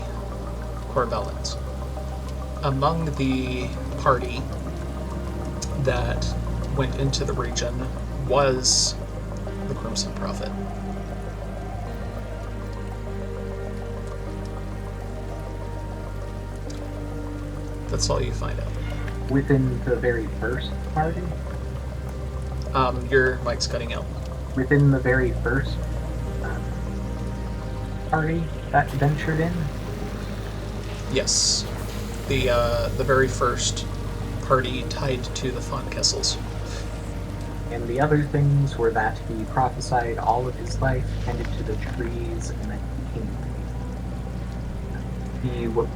Corbellans. Among the party that went into the region was the Crimson Prophet. That's all you find out. Within the very first party? Your mic's cutting out. Within the very first party that ventured in? Yes. The very first party tied to the von Kessels. And the other things were that he prophesied all of his life, tended to the trees, and then became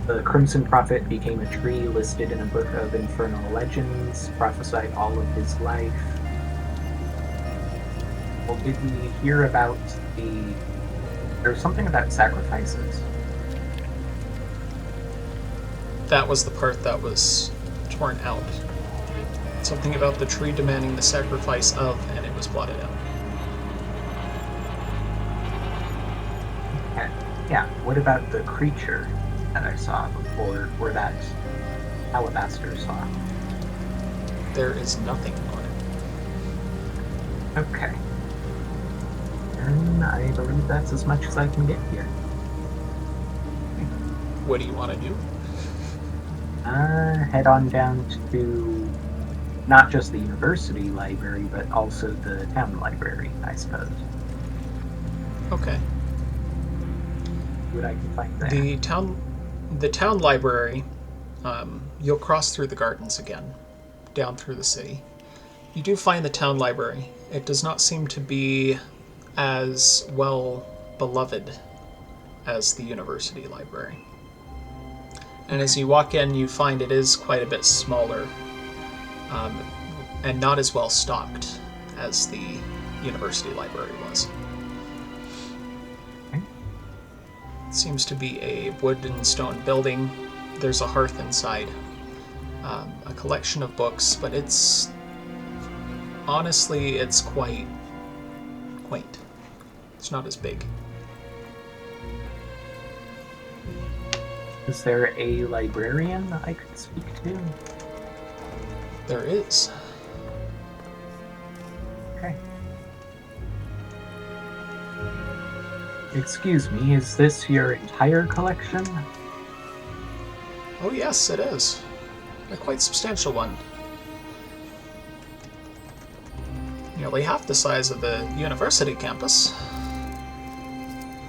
the Crimson Prophet became a tree listed in a book of infernal legends, prophesied all of his life. Well, did we hear about there's something about sacrifices? That was the part that was torn out. Something about the tree demanding the sacrifice of, and it was blotted out. Yeah, what about the creature that I saw before, or that Alabaster saw? There is nothing on it. Okay. And I believe that's as much as I can get here. What do you want to do? Head on down to not just the university library, but also the town library, I suppose. Okay. What I can find there. The town library, you'll cross through the gardens again, down through the city. You do find the town library. It does not seem to be as well beloved as the university library. And as you walk in, you find it is quite a bit smaller, and not as well stocked as the university library was. It seems to be a wood and stone building. There's a hearth inside, a collection of books, but honestly, it's quite quaint. It's not as big. Is there a librarian I could speak to? There is. Okay. Excuse me, is this your entire collection? Oh yes, it is. A quite substantial one. Nearly half the size of the university campus.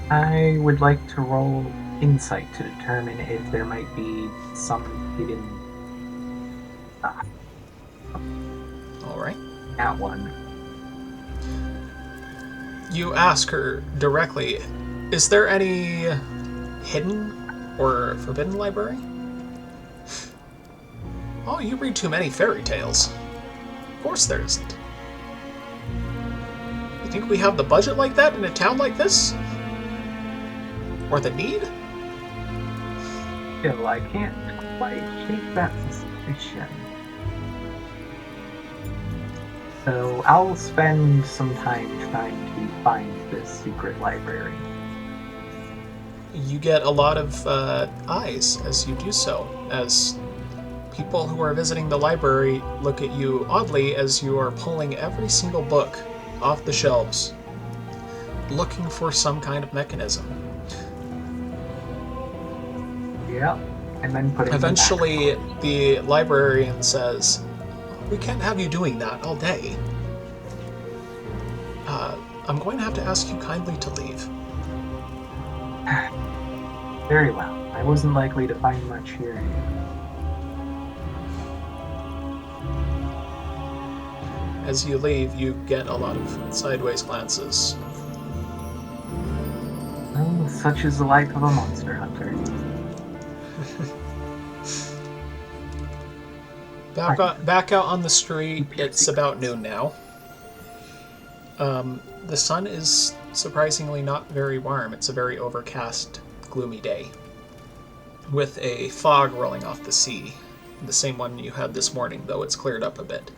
I would like to roll insight to determine if there might be some hidden stuff. Alright. That one. You ask her directly, is there any hidden or forbidden library? Oh, you read too many fairy tales. Of course there isn't. You think we have the budget like that in a town like this? Or the need? Still, I can't quite shake that suspicion. So I'll spend some time trying to find this secret library. You get a lot of eyes as you do so, as people who are visiting the library look at you oddly as you are pulling every single book off the shelves, looking for some kind of mechanism. Yeah, and then put it Eventually, the librarian says, "We can't have you doing that all day. I'm going to have to ask you kindly to leave." Very well. I wasn't likely to find much here. As you leave, you get a lot of sideways glances. Well, such is the life of a monster hunter. Back out on the street, it's about noon now. The sun is surprisingly not very warm. It's a very overcast, gloomy day, with a fog rolling off the sea. The same one you had this morning, though it's cleared up a bit.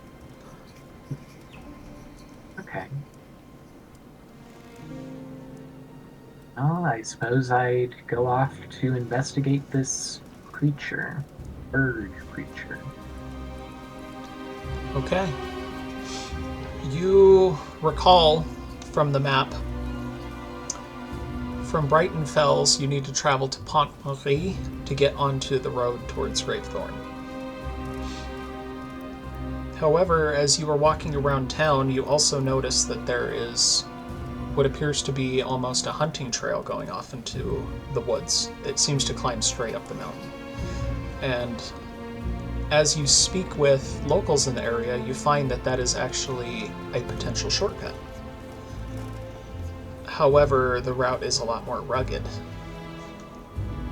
Okay. Well, I suppose I'd go off to investigate this creature. Bird creature. Okay. You recall from the map, from Brighton Fells, you need to travel to Pont-Marie to get onto the road towards Gravethorne. However, as you are walking around town, you also notice that there is what appears to be almost a hunting trail going off into the woods. It seems to climb straight up the mountain. And as you speak with locals in the area, you find that that is actually a potential shortcut. However, the route is a lot more rugged.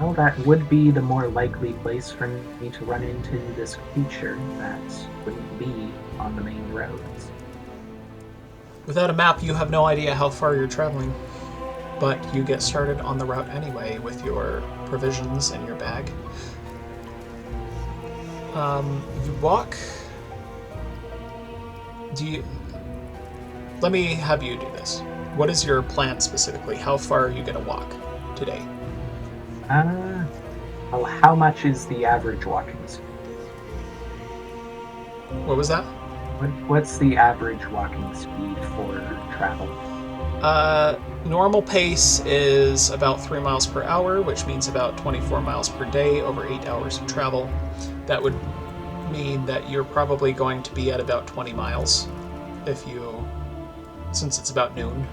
Well, that would be the more likely place for me to run into this creature that wouldn't be on the main roads. Without a map, you have no idea how far you're traveling, but you get started on the route anyway with your provisions in your bag. You walk. Let me have you do this. What is your plan specifically? How far are you going to walk today? How much is the average walking speed? What was that? What's the average walking speed for travel? Normal pace is about 3 miles per hour, which means about 24 miles per day over 8 hours of travel. That would mean that you're probably going to be at about 20 miles since it's about noon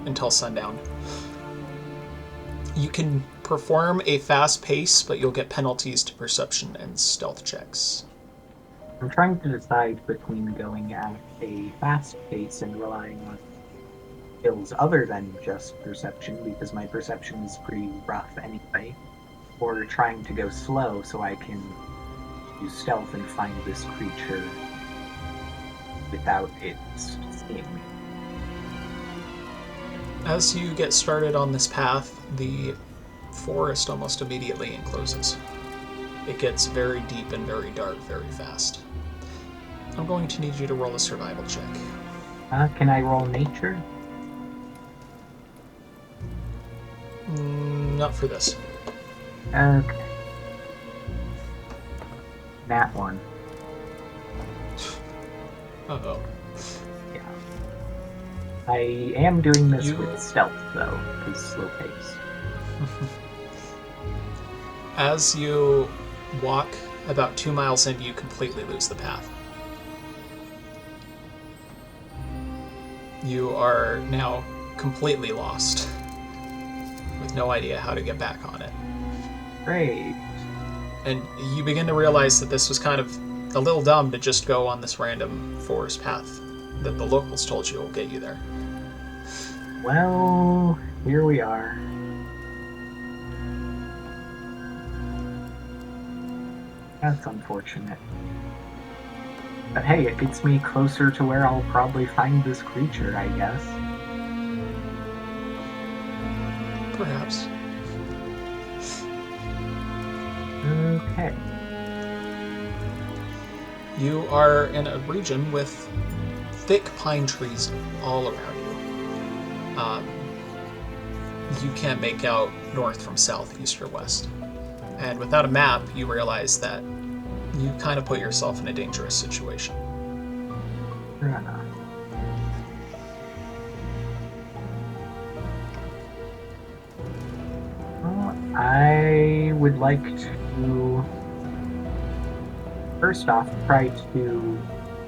until sundown. You can perform a fast pace, but you'll get penalties to perception and stealth checks. I'm trying to decide between going at a fast pace and relying on skills other than just perception, because my perception is pretty rough anyway, or trying to go slow so I can use stealth and find this creature without it seeing me. As you get started on this path, the forest almost immediately encloses. It gets very deep and very dark very fast. I'm going to need you to roll a survival check. Can I roll nature? Not for this. Okay. That one. Uh-oh. Yeah. I am doing this with stealth, though, because slow pace. As you walk about 2 miles in, you completely lose the path. You are now completely lost, with no idea how to get back on it. Great. And you begin to realize that this was kind of a little dumb to just go on this random forest path that the locals told you will get you there. Well, here we are. That's unfortunate. But hey, it gets me closer to where I'll probably find this creature, I guess. Perhaps. Okay. You are in a region with thick pine trees all around you. You can't make out north from south, east or west. And without a map, you realize that you kind of put yourself in a dangerous situation. Fair enough. Well, I would like to, first off, try to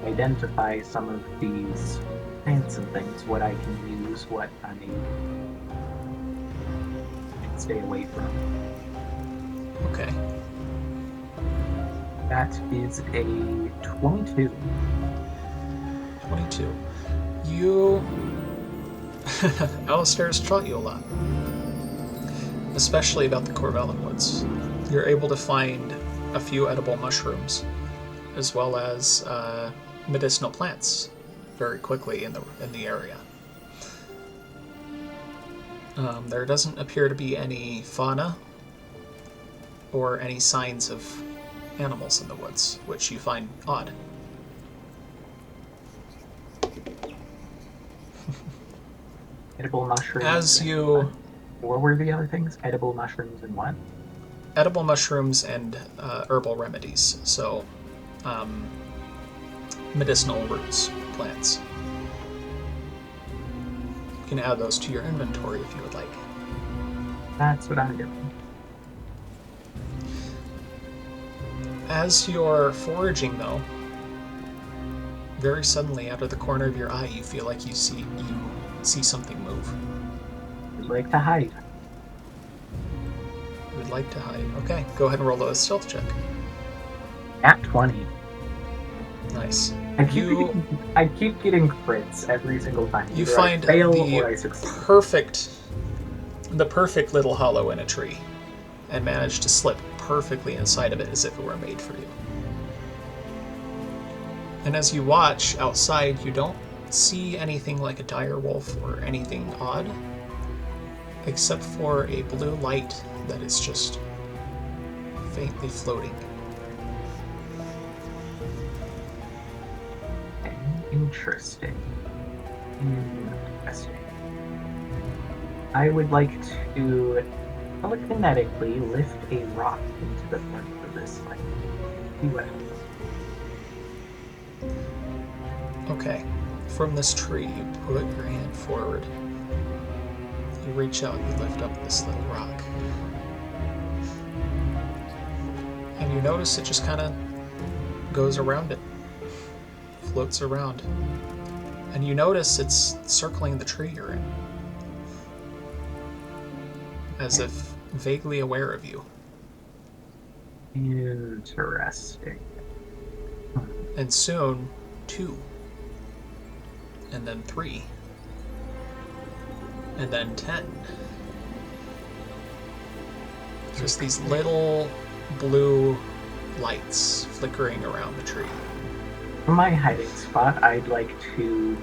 identify some of these plants and things, what I can use, what I can stay away from. Okay. That is a 22. 22. You... Alistair's taught you a lot. Especially about the Corvellan woods. You're able to find a few edible mushrooms, as well as medicinal plants very quickly in the area. There doesn't appear to be any fauna or any signs of animals in the woods, which you find odd. Edible mushrooms. As you... What were the other things? Edible mushrooms and what? Edible mushrooms and herbal remedies, so medicinal roots, plants. You can add those to your inventory if you would like. That's what I'm doing. As you're foraging, though, very suddenly, out of the corner of your eye, you feel like you see something move. I'd like to hide. You would like to hide. Okay, go ahead and roll a stealth check. At 20. Nice. I keep getting crits every single time. You Either find I fail or I the succeed. perfect little hollow in a tree, and manage to slip perfectly inside of it as if it were made for you. And as you watch outside, you don't see anything like a dire wolf or anything odd, except for a blue light that is just faintly floating. Interesting. I would like to telekinetically lift a rock into the front of this light. See what happens. Okay. From this tree, you put your hand forward. You reach out, you lift up this little rock. And you notice it just kind of goes around it. Floats around. And you notice it's circling the tree you're in. As if vaguely aware of you. Interesting. And soon, 2. And then 3. And then 10. Just these little blue lights flickering around the tree. For my hiding spot, I'd like to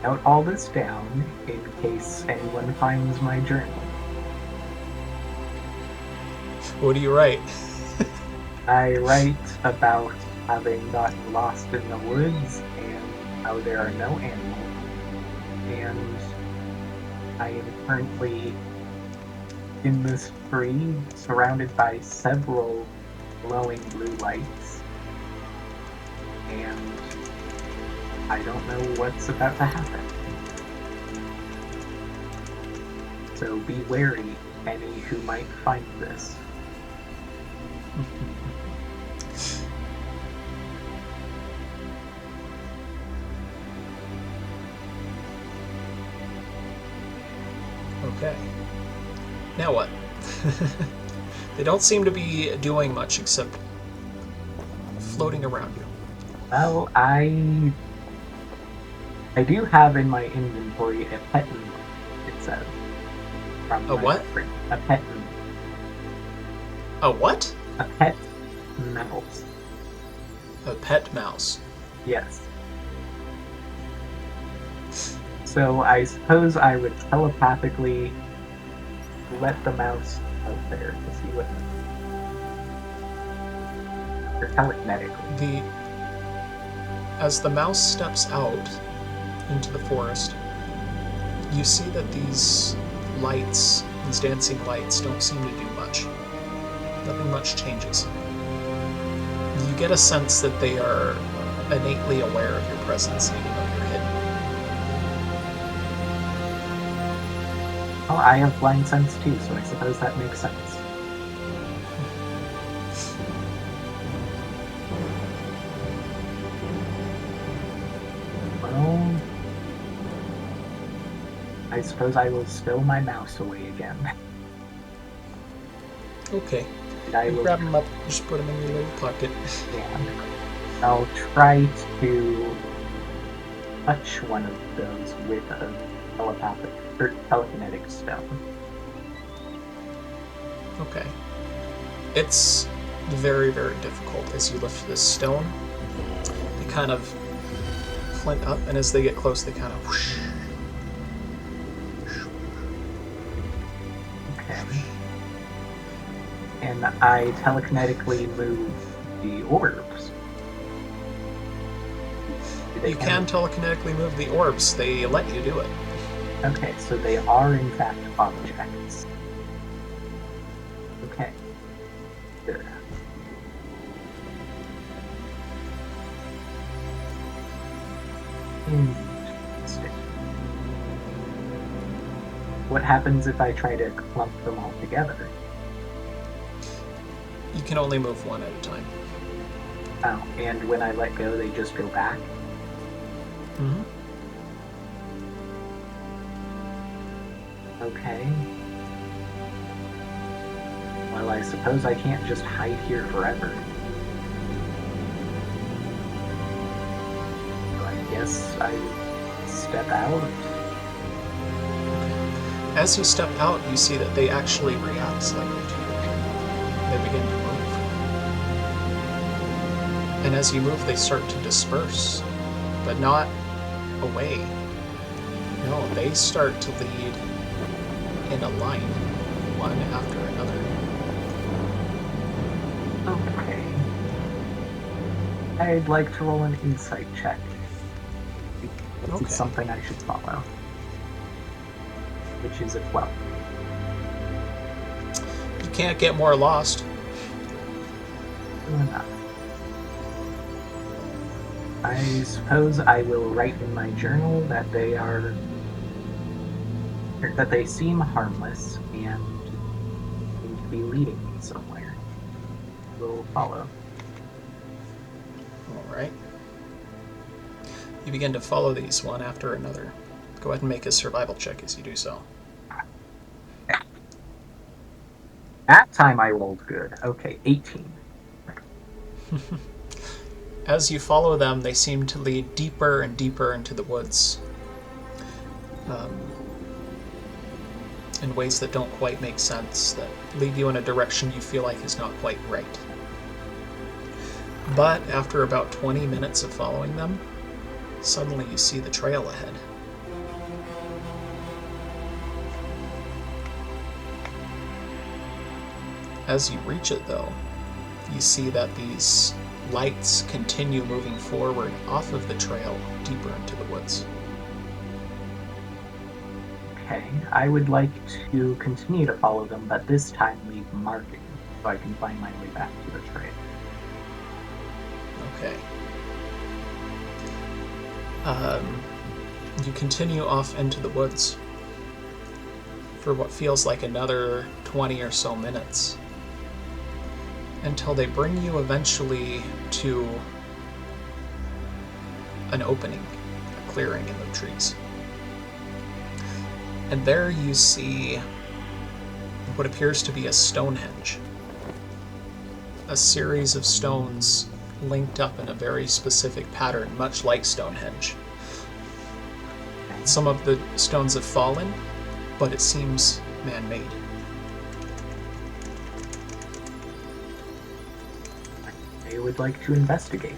note all this down in case anyone finds my journal. What do you write? I write about having gotten lost in the woods and how there are no animals. And I am currently in this tree surrounded by several glowing blue lights. And I don't know what's about to happen. So be wary, any who might find this. Okay. Now what? They don't seem to be doing much except floating around you. Well, I do have in my inventory a pet moose, it says. From A what? Friend. A pet moose. A what? A pet mouse. A pet mouse. Yes. So I suppose I would telepathically let the mouse out there to see what. Or telekinetically. As the mouse steps out into the forest, you see that these lights, these dancing lights, don't seem to do much. Nothing much changes. You get a sense that they are innately aware of your presence, even though you're hidden. Well, I have blind sense too, so I suppose that makes sense. Well, I suppose I will stow my mouse away again. Okay. I You will grab them up, just put them in your little pocket. I'll try to touch one of those with a telepathic or telekinetic stone. Okay. It's very, very difficult as you lift this stone. They kind of flint up, and as they get close, they kind of whoosh. Okay. And I telekinetically move the orbs. You can telekinetically move the orbs. They let you do it. Okay, so they are in fact objects. Okay. Good. Interesting. What happens if I try to clump them all together? You can only move one at a time. Oh, and when I let go, they just go back? Mm-hmm. Okay. Well, I suppose I can't just hide here forever. So I guess I step out. As you step out, you see that they actually react slightly to you. They begin to move. And as you move, they start to disperse, but not away. No, they start to lead in a line, one after another. Okay. I'd like to roll an insight check. Okay. It's something I should follow. Which is a 12. You can't get more lost. True enough. I suppose I will write in my journal that they seem harmless and seem to be leading me somewhere. We'll follow. Alright. You begin to follow these one after another. Go ahead and make a survival check as you do so. That time I rolled good. Okay, 18. As you follow them, they seem to lead deeper and deeper into the woods. In ways that don't quite make sense, that lead you in a direction you feel like is not quite right. But after about 20 minutes of following them, suddenly you see the trail ahead. As you reach it, though, you see that these lights continue moving forward off of the trail deeper into the woods. Okay, I would like to continue to follow them, but this time leave markings so I can find my way back to the trail. Okay. You continue off into the woods for what feels like another 20 or so minutes, until they bring you eventually to an opening, a clearing in the trees. And there you see what appears to be a Stonehenge. A series of stones linked up in a very specific pattern, much like Stonehenge. Some of the stones have fallen, but it seems man-made. I would like to investigate.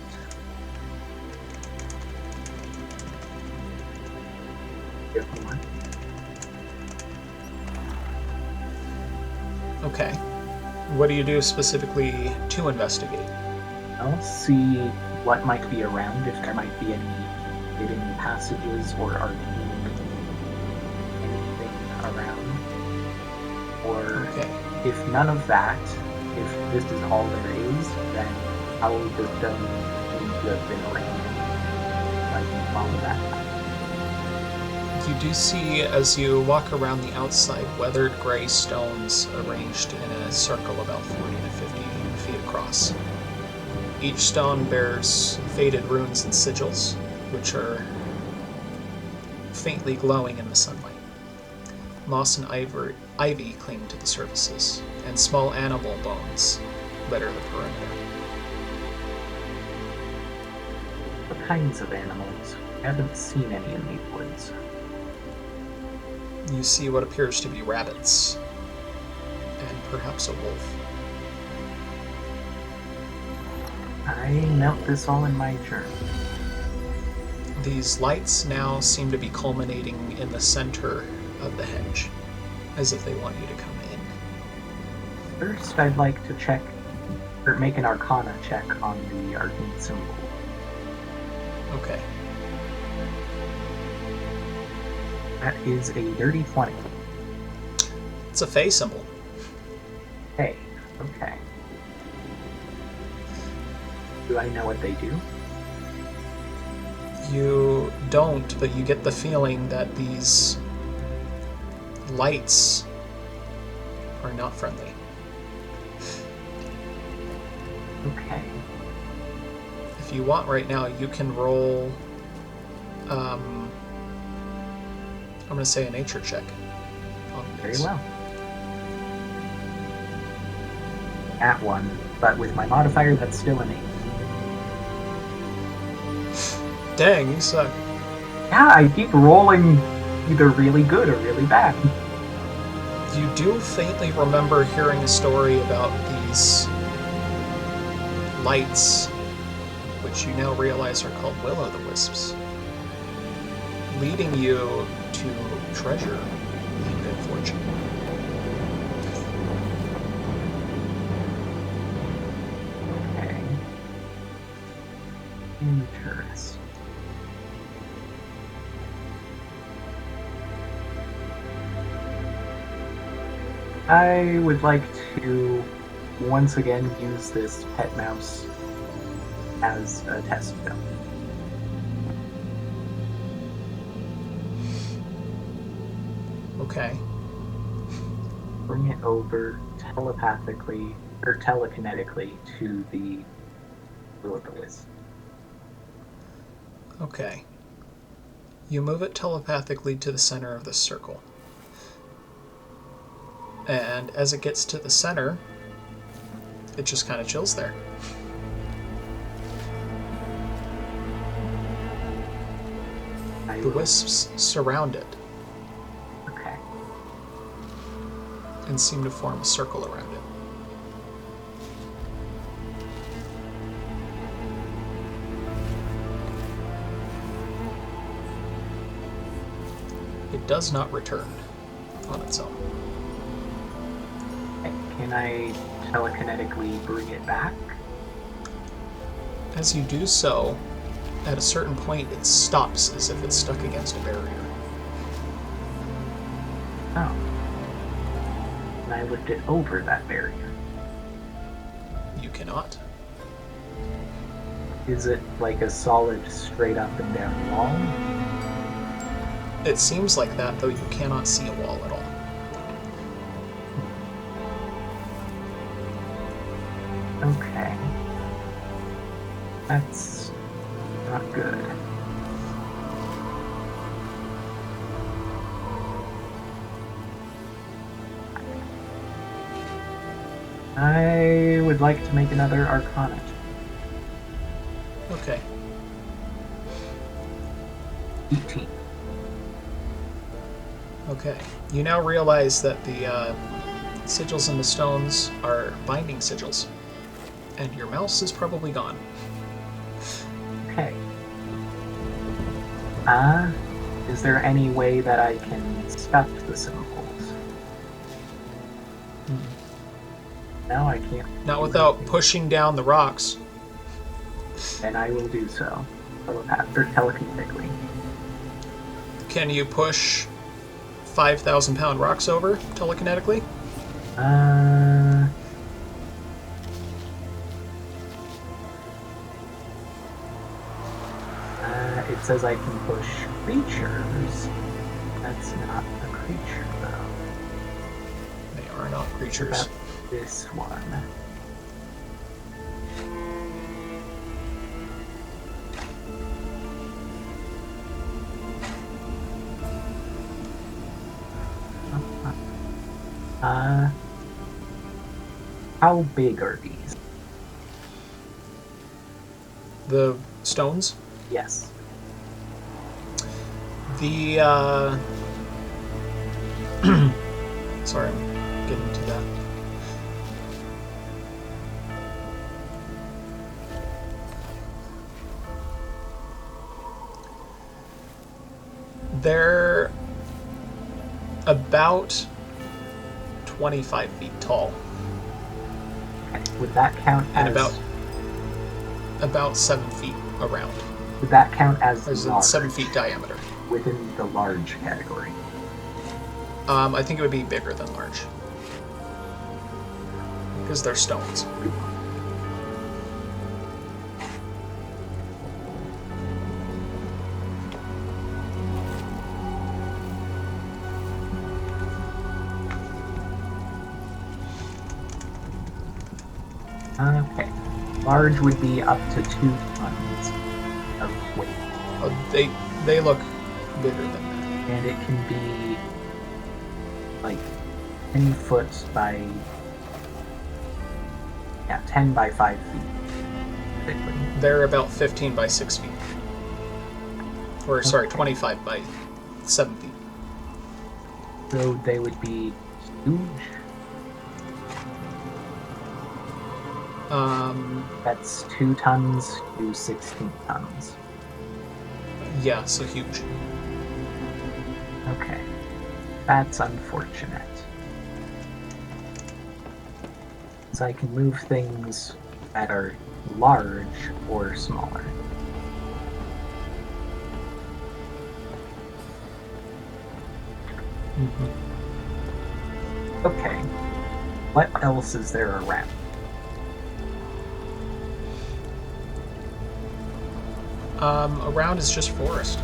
Okay. What do you do specifically to investigate? I'll see what might be around, if there might be any hidden passages or arcane anything around. Or if none of that, if this is all there is, then how will the stone seem to have been arranged? I can follow that path. You do see, as you walk around the outside, weathered gray stones arranged in a circle about 40 to 50 feet across. Each stone bears faded runes and sigils, which are faintly glowing in the sunlight. Moss and ivy cling to the surfaces, and small animal bones litter the perimeter. What kinds of animals? I haven't seen any in these woods. You see what appears to be rabbits, and perhaps a wolf. I note this all in my journal. These lights now seem to be culminating in the center of the henge, as if they want you to come in. First, I'd like to check, or make an arcana check on the arcane symbol. Okay. That is a dirty 20. It's a Fey symbol. Hey, okay. Do I know what they do? You don't, but you get the feeling that these lights are not friendly. Okay. If you want right now, you can roll, I'm going to say a nature check. Very well. At 1, but with my modifier, that's still an 8. Dang, you suck. Yeah, I keep rolling either really good or really bad. You do faintly remember hearing a story about these lights, which you now realize are called will-o'-the-wisps. leading you to treasure and good fortune. Okay. Interesting. I would like to once again use this pet mouse as a test film. Okay. Bring it over telepathically or telekinetically to the will-o-the-wisp. Okay. You move it telepathically to the center of the circle. And as it gets to the center, it just kind of chills there. The wisps surround it Okay. and seem to form a circle around it. It does not return on its own. Can I telekinetically bring it back? As you do so, at a certain point, it stops as if it's stuck against a barrier. Oh. Can I lift it over that barrier? You cannot. Is it like a solid straight up and down wall? It seems like that, though you cannot see a wall at all. Okay. That's not good. I would like to make another Arcana. Okay. 18. Okay. You now realize that the sigils in the stones are binding sigils, and your mouse is probably gone. Okay. Is there any way that I can stuff the symbols? No, I can't. Not without pushing down the rocks. And I will do so. Telekinetically. Can you push 5,000-pound rocks over telekinetically? It says I can push creatures. That's not a creature, though. They are not What creatures. about this one? How big are these? The stones? Yes. The, sorry, I'm getting to that. They're about 25 feet tall. Okay. Would that count And as... about 7 feet around. Would that count as There's large 7 feet diameter. within the large category? I think it would be bigger than large. Because they're stones. Okay. Large would be up to 2 tons of weight. They look bigger than that. And it can be like 10 foot by... Yeah, 10 by 5 feet. Typically. They're about 15 by 6 feet. Or, sorry, 25 by 7 feet. So they would be huge. That's 2 tons to 16 tons. Yeah, so huge. Okay. That's unfortunate. So I can move things that are large or smaller. Okay. What else is there around? Around is just forest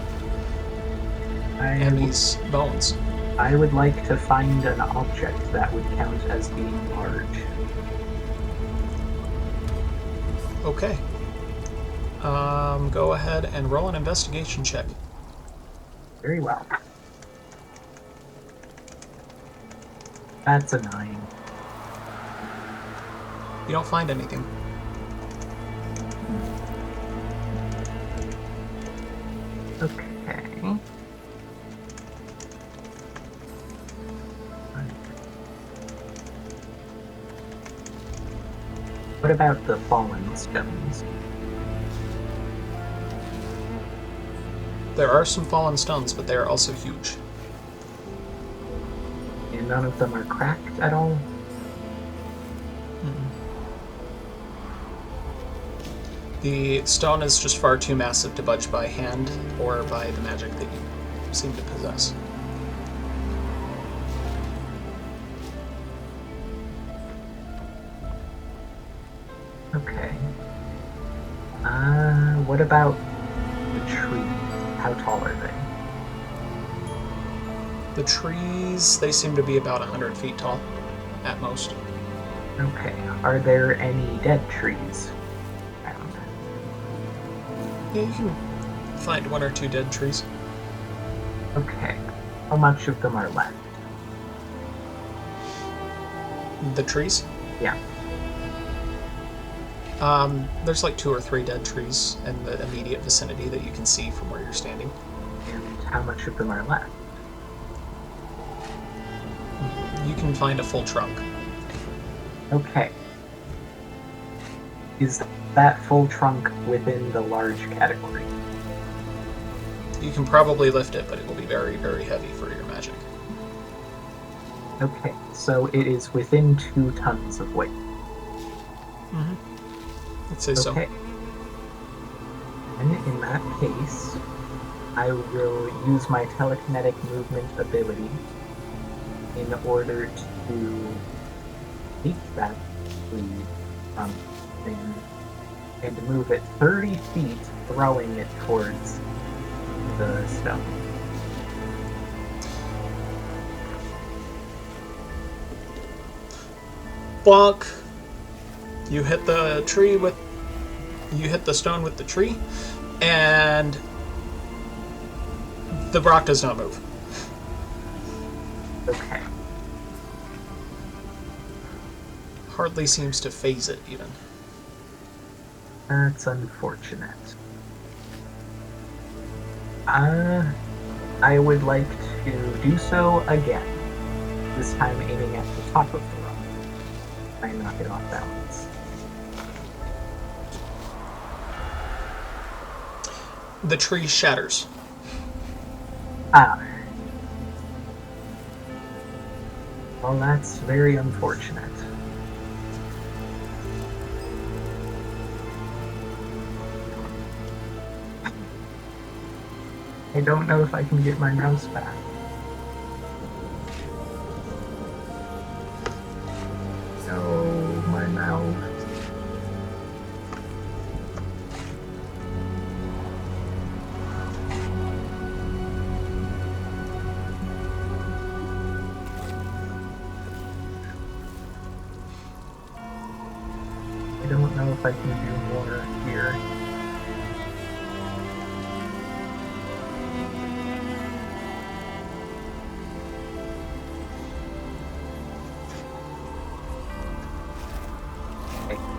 and these bones. I would like to find an object that would count as being large. Okay. Go ahead and roll an investigation check. Very well. That's a 9. You don't find anything. Okay. What about the fallen stones? There are some fallen stones, but they are also huge. And none of them are cracked at all? The stone is just far too massive to budge by hand or by the magic that you seem to possess. Okay. What about the trees? How tall are they? The trees, they seem to be about 100 feet tall, at most. Okay. Are there any dead trees around? Yeah, you can find 1 or 2 dead trees. Okay. How much of them are left? The trees? Yeah. There's like 2 or 3 dead trees in the immediate vicinity that you can see from where you're standing. And how much of them are left? You can find a full trunk. Okay. Is that full trunk within the large category? You can probably lift it, but it will be very, very heavy for your magic. Okay, so it is within 2 tons of weight. Mm-hmm. I'd say so. Okay. And in that case, I will use my telekinetic movement ability in order to take that lead from thing and move it 30 feet, throwing it towards the stone. Bonk! You hit the tree with... You hit the stone with the tree, and the rock does not move. Okay. Hardly seems to phase it, even. That's unfortunate. I would like to do so again. This time aiming at the top of the rock. Try and knock it off balance. The tree shatters. Ah. Well, that's very unfortunate. I don't know if I can get my mouse back. No, my mouse. I don't know if I can do more here.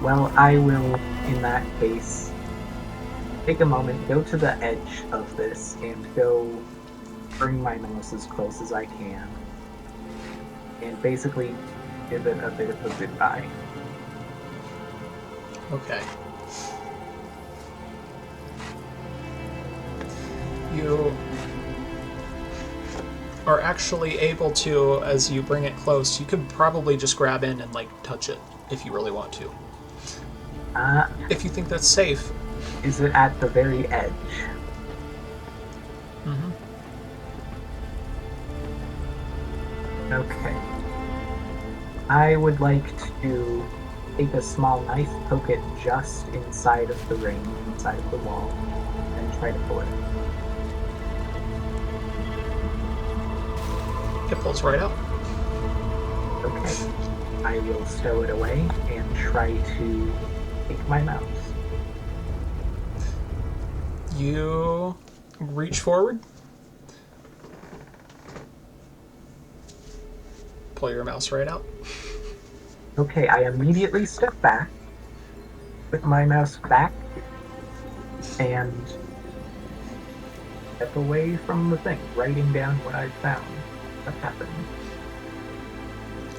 Well, I will, in that case, take a moment, go to the edge of this, and go bring my mouse as close as I can, and basically give it a bit of a goodbye. Okay. You are actually able to, as you bring it close, you could probably just grab in and, like, touch it if you really want to. If you think that's safe. Is it at the very edge? Mm-hmm. Okay. I would like to take a small knife, poke it just inside of the ring, inside of the wall, and try to pull it. It pulls right out. Okay. I will stow it away and try to take my mouse. You reach forward. Pull your mouse right out. Okay, I immediately step back, put my mouse back, and step away from the thing, writing down what I've found. What happened.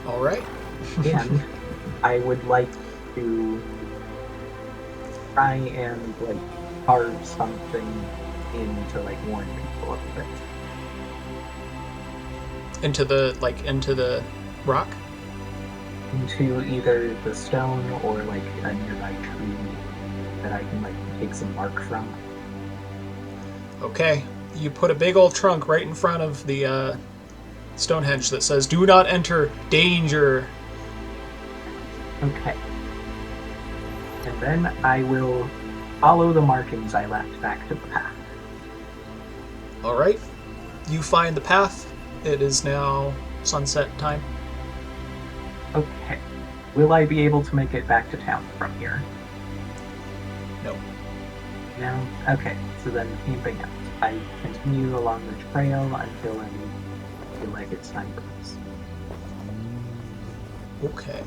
All right. And I would like to try and, like, carve something in to, like, warn people of it. Into the rock? Into either the stone or, like, a nearby tree that I can, like, take some bark from. Okay. You put a big old trunk right in front of the Stonehenge that says, "Do not enter, danger." Okay. And then I will follow the markings I left back to the path. All right. You find the path. It is now sunset time. Okay. Will I be able to make it back to town from here? No. No? Okay. So then camping out. I continue along the trail until I feel like it's time for this. Okay.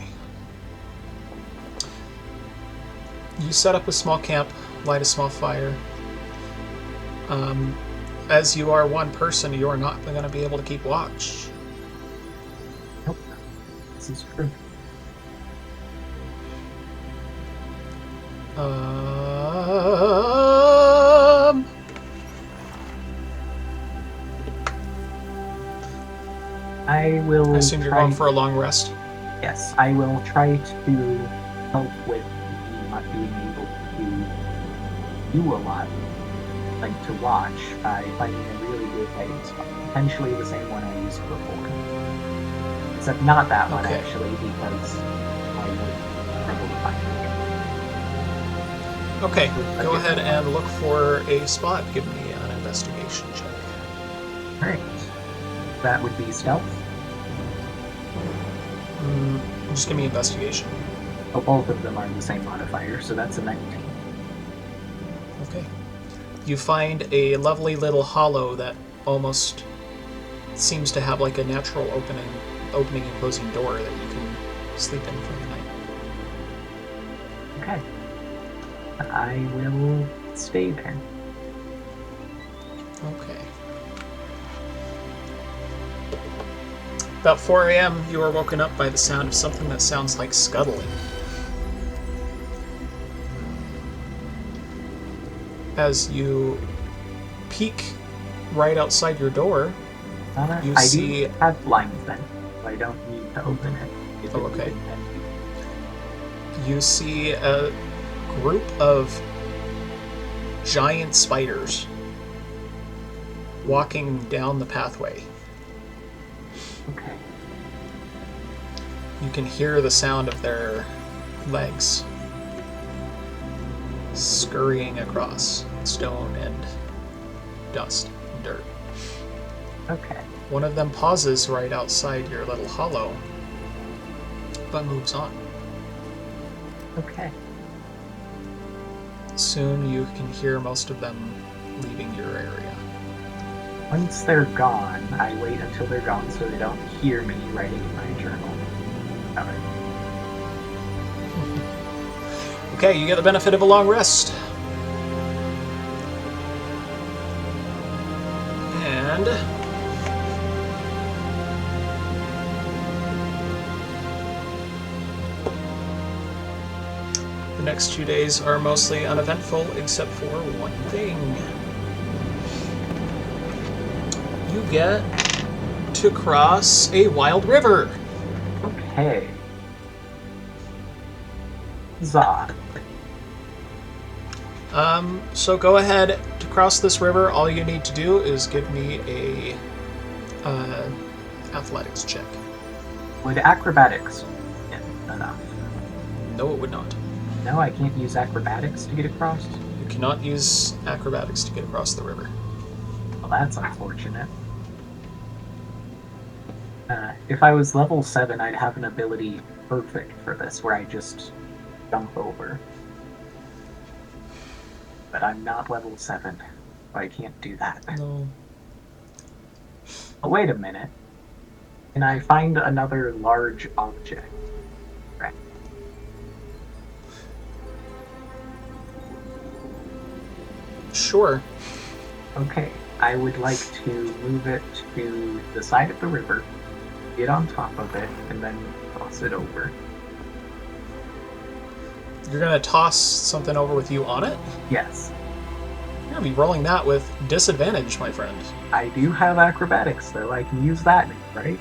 You set up a small camp, light a small fire. As you are one person, you are not going to be able to keep watch. Nope. This is true. I will. I assume you're going for a long rest. Yes, I will try to help with me not being able to do a lot, like to watch, by finding a really good hiding spot. Potentially the same one I used before. Except not that one, actually, because I would struggle to find it. Okay, go ahead and look for a spot. Give me an investigation check. Alright. That would be stealth. Just give me investigation. Oh, both of them are the same modifier, so that's a 19. Okay. You find a lovely little hollow that almost seems to have like a natural opening and closing door that you can sleep in for the night. Okay. I will stay there. Okay. About 4 a.m., you are woken up by the sound of something that sounds like scuttling. As you peek right outside your door, you see... do have blinds then, so I don't need to open it. Oh, okay. You see a group of giant spiders walking down the pathway. Okay. You can hear the sound of their legs scurrying across stone and dust and dirt. Okay. One of them pauses right outside your little hollow, but moves on. Okay. Soon you can hear most of them leaving your area. Once they're gone, I wait until they're gone so they don't hear me writing in my journal. Alright. Okay, you get the benefit of a long rest. And the next 2 days are mostly uneventful except for one thing. You get to cross a wild river. Okay. Huzzah. So go ahead to cross this river. All you need to do is give me a athletics check. Would acrobatics be enough? No, it would not. No, I can't use acrobatics to get across? You cannot use acrobatics to get across the river. Well, that's unfortunate. If I was level 7, I'd have an ability perfect for this, where I just jump over. But I'm not level 7, so I can't do that. No. Oh, wait a minute. Can I find another large object? Right. Sure. Okay, I would like to move it to the side of the river, get on top of it, and then toss it over. You're going to toss something over with you on it? Yes. You're going to be rolling that with disadvantage, my friend. I do have acrobatics, though. I can use that, right?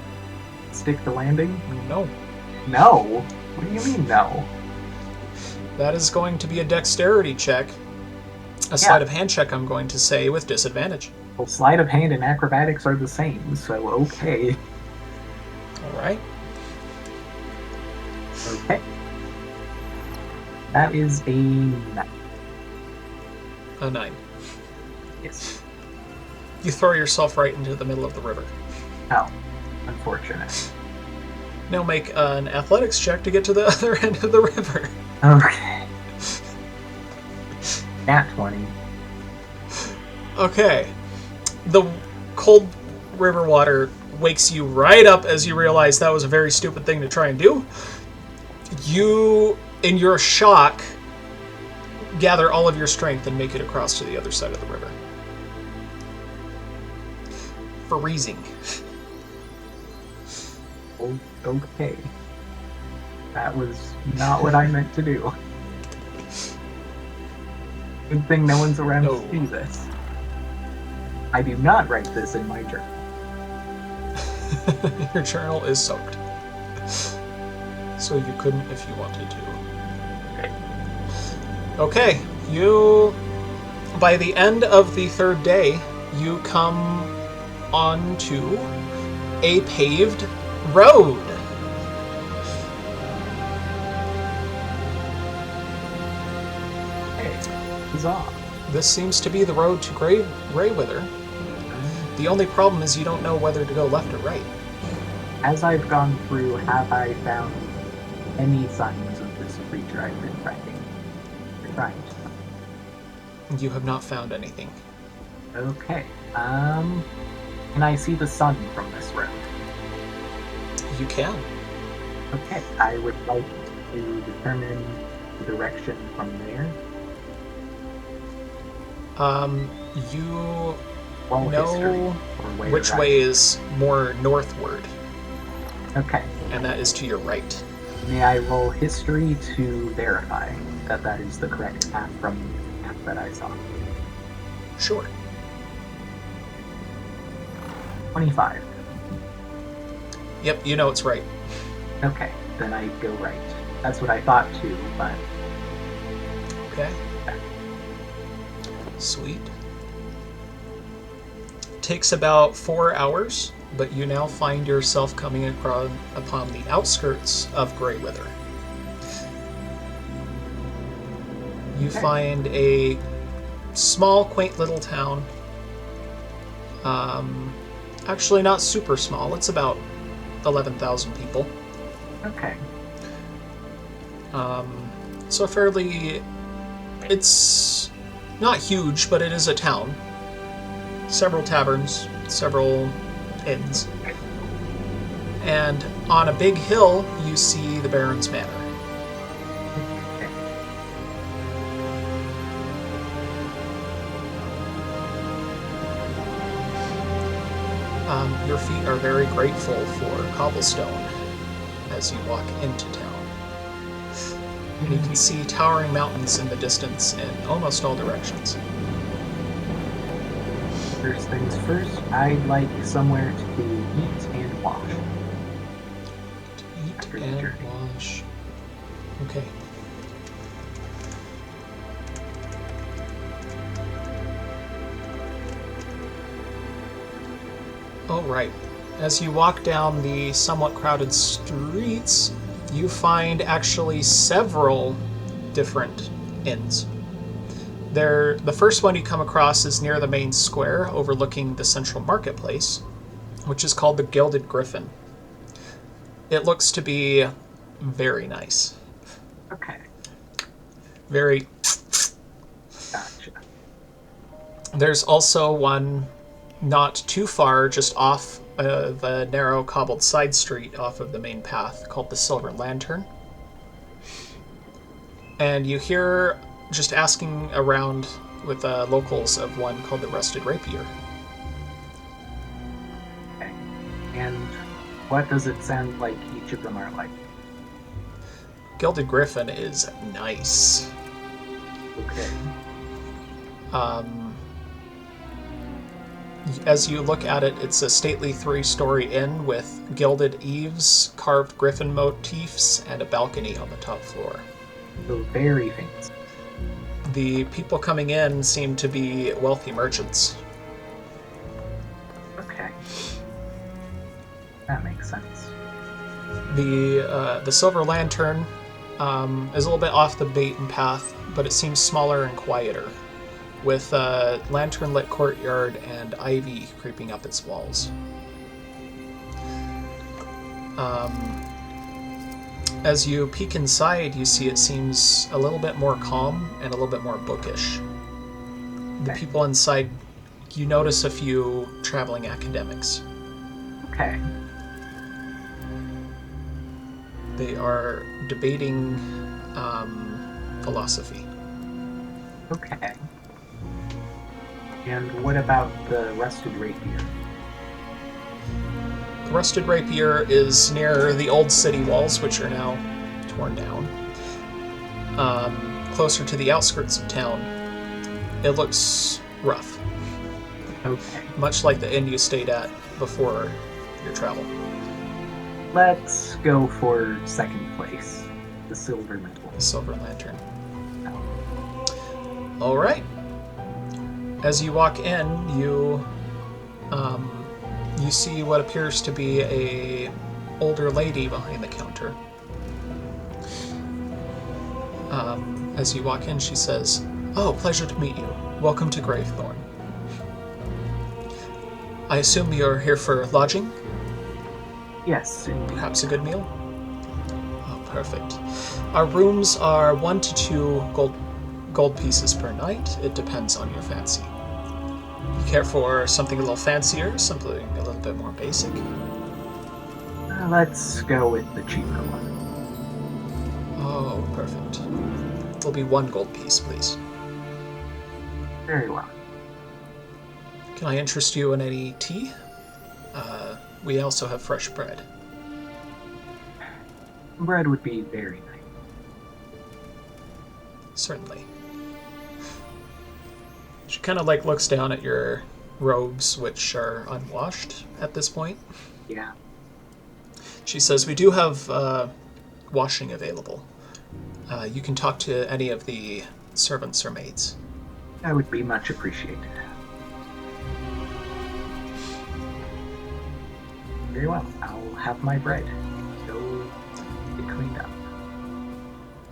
Stick the landing? No. No? What do you mean, no? That is going to be a dexterity check. A sleight of hand check, I'm going to say, with disadvantage. Well, sleight of hand and acrobatics are the same, so okay. Alright. Okay. That is a 9. A 9. Yes. You throw yourself right into the middle of the river. Oh, unfortunate. Now make an athletics check to get to the other end of the river. Okay. Nat 20. Okay. The cold river water wakes you right up as you realize that was a very stupid thing to try and do. You, in your shock, gather all of your strength and make it across to the other side of the river. Freezing. Oh, okay. That was not what I meant to do. Good thing no one's around to see this. I do not write this in my journal. Your journal is soaked. So you couldn't if you wanted to. Okay, you... By the end of the third day, you come onto a paved road. Huzzah. This seems to be the road to Greywither. The only problem is you don't know whether to go left or right. As I've gone through, have I found any signs of this creature I've been tracking? You have not found anything. Okay. Can I see the sun from this road? You can. Okay. I would like to determine the direction from there. You Well, know which way is more northward. Okay. And that is to your right. May I roll history to verify that that is the correct path from the path that I saw? Sure. 25. Yep, you know it's right. Okay, then I go right. That's what I thought too, but... Okay. Sweet. Takes about 4 hours, but you now find yourself coming upon the outskirts of Greywither. You find a small, quaint little town. Actually, not super small. It's about 11,000 people. Okay. So fairly... It's not huge, but it is a town. Several taverns, several inns. And on a big hill, you see the Baron's Manor. Your feet are very grateful for cobblestone as you walk into town. And you can see towering mountains in the distance in almost all directions. First things first, I'd like somewhere to eat and journey. wash. Okay. All right. As you walk down the somewhat crowded streets, you find actually several different inns. The first one you come across is near the main square overlooking the central marketplace, which is called the Gilded Griffin. It looks to be very nice. Okay. Very. Gotcha. There's also one not too far, just off of a narrow cobbled side street off of the main path, called the Silver Lantern. And you hear, just asking around with locals, of one called the Rusted Rapier. Okay. And what does it sound like each of them are like? Gilded Griffin is nice. Okay. As you look at it, it's a stately 3-story inn with gilded eaves, carved griffin motifs, and a balcony on the top floor. So very fancy. The people coming in seem to be wealthy merchants. Okay. That makes sense. The Silver Lantern is a little bit off the beaten path, but it seems smaller and quieter, with a lantern-lit courtyard and ivy creeping up its walls. As you peek inside, you see it seems a little bit more calm and a little bit more bookish. The Okay. people inside, you notice a few traveling academics. Okay. They are debating philosophy. Okay. And what about the Rusted Rapier? The Rusted Rapier is near the old city walls, which are now torn down. Closer to the outskirts of town. It looks rough, Okay. much like the inn you stayed at before your travel. Let's go for second place. The Silver Lantern. The Silver Lantern. All right. As you walk in, you see what appears to be a older lady behind the counter. As you walk in, she says, "Oh, pleasure to meet you. Welcome to Gravethorne. I assume you're here for lodging? Yes, indeed. Perhaps a good meal? Oh, perfect. Our rooms are 1 to 2 gold pieces per night. It depends on your fancy. You care for something a little fancier, something a little bit more basic? Let's go with the cheaper one. Oh, perfect. It'll be 1 gold piece, please. Very well. Can I interest you in any tea? We also have fresh bread. Bread would be very nice. Certainly. She kind of looks down at your robes, which are unwashed at this point. Yeah. She says, "We do have washing available. You can talk to any of the servants or maids." That would be much appreciated. Very well. I'll have my bread. Go get cleaned up.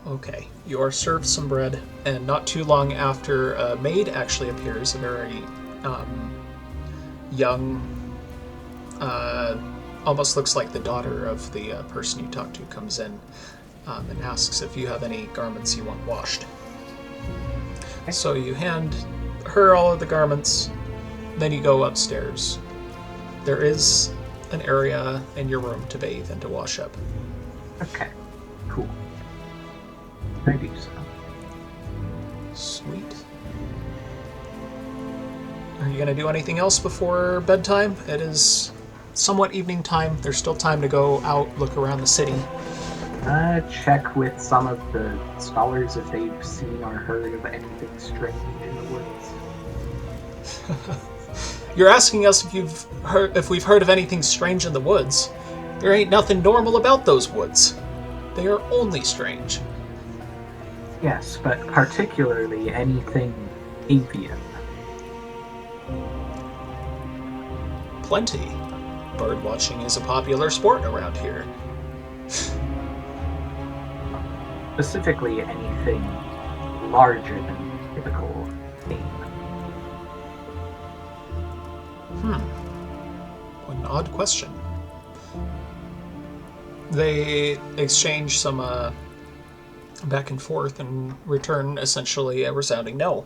Okay, you are served some bread, and not too long after, a maid actually appears, a very young, almost looks like the daughter of the person you talked to, comes in and asks if you have any garments you want washed. Okay. So you hand her all of the garments, then you go upstairs. There is an area in your room to bathe and to wash up. Okay. Cool. I do so. Sweet. Are you going to do anything else before bedtime? It is somewhat evening time. There's still time to go out, look around the city. Check with some of the scholars if they've seen or heard of anything strange in the woods. You're asking us if we've heard of anything strange in the woods. There ain't nothing normal about those woods. They are only strange. Yes, but particularly anything avian. Plenty. Birdwatching is a popular sport around here. Specifically anything larger than typical game. What an odd question. They exchange some back and forth and return essentially a resounding no.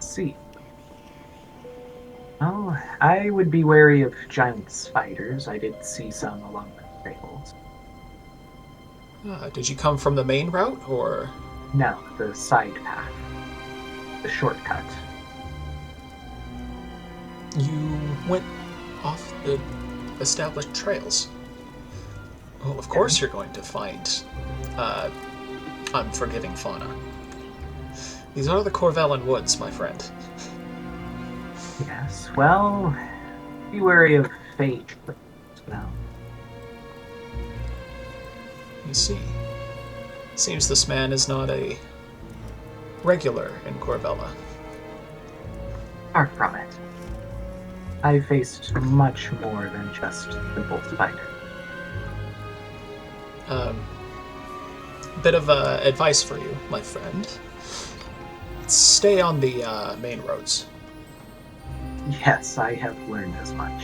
See. Oh, I would be wary of giant spiders. I did see some along the trails. Did you come from the main route, or? No, the side path. The shortcut. You went off the established trails. Well, of course you're going to find unforgiving fauna. These are the Corvellan woods, my friend. Yes, well, be wary of fate as well. You see. Seems this man is not a regular in Corvella. Far from it. I faced much more than just simple spider. Bit of advice for you, my friend. Stay on the main roads. Yes, I have learned as much.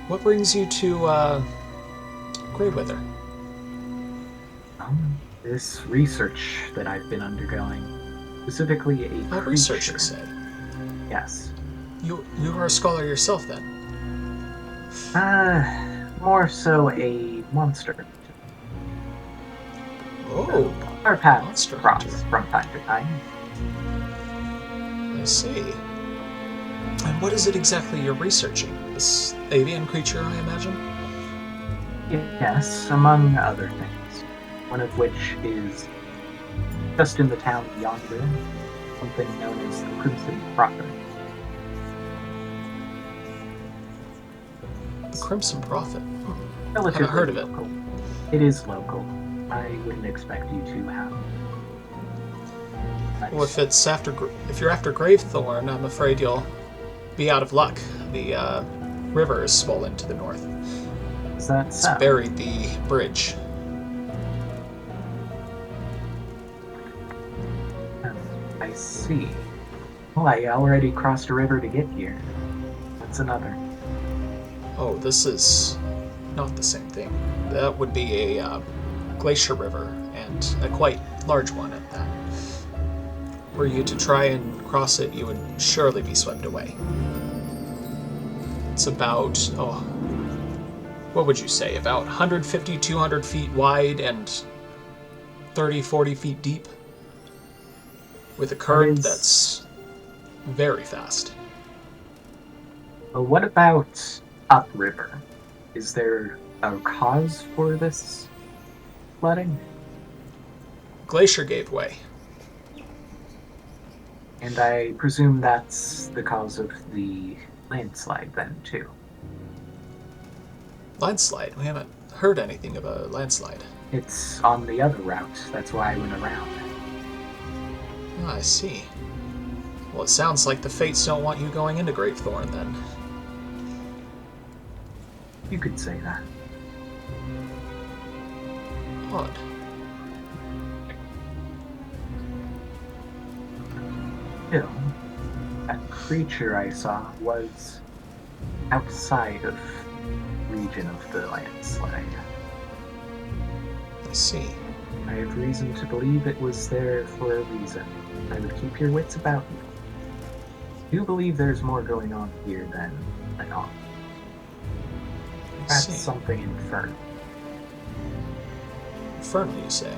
What brings you to Greywither? This research that I've been undergoing, specifically a creature. Research, you say? Yes. You are a scholar yourself, then? More so a monster. Oh, our paths monster cross hunter. from time to time. I see. And what is it exactly you're researching? This avian creature, I imagine? Yes, among other things. One of which is just in the town yonder, something known as the Crimson Prophet. The Crimson Prophet. Relatively Haven't heard of it. local. It is local. I wouldn't expect you to have. Well, if you're after Gravethorne, I'm afraid you'll be out of luck. The river is swollen to the north. Is that It's so? buried the bridge. I see. Well, I already crossed a river to get here. What's another? Oh, this is not the same thing. That would be a glacier river, and a quite large one at that. Were you to try and cross it, you would surely be swept away. It's about, what would you say, about 150, 200 feet wide and 30, 40 feet deep, with a current that's very fast. Well, what about upriver? Is there a cause for this flooding? Glacier gave way. And I presume that's the cause of the landslide then, too. Landslide? We haven't heard anything of a landslide. It's on the other route, that's why I went around. Ah, I see. Well, it sounds like the fates don't want you going into Gravethorne, then. You could say that. Odd. Still, that creature I saw was outside of the region of the landslide. I see. I have reason to believe it was there for a reason. I would keep your wits about you. I do believe there's more going on here than I thought. I That's see. something infernal. Infernal, you say?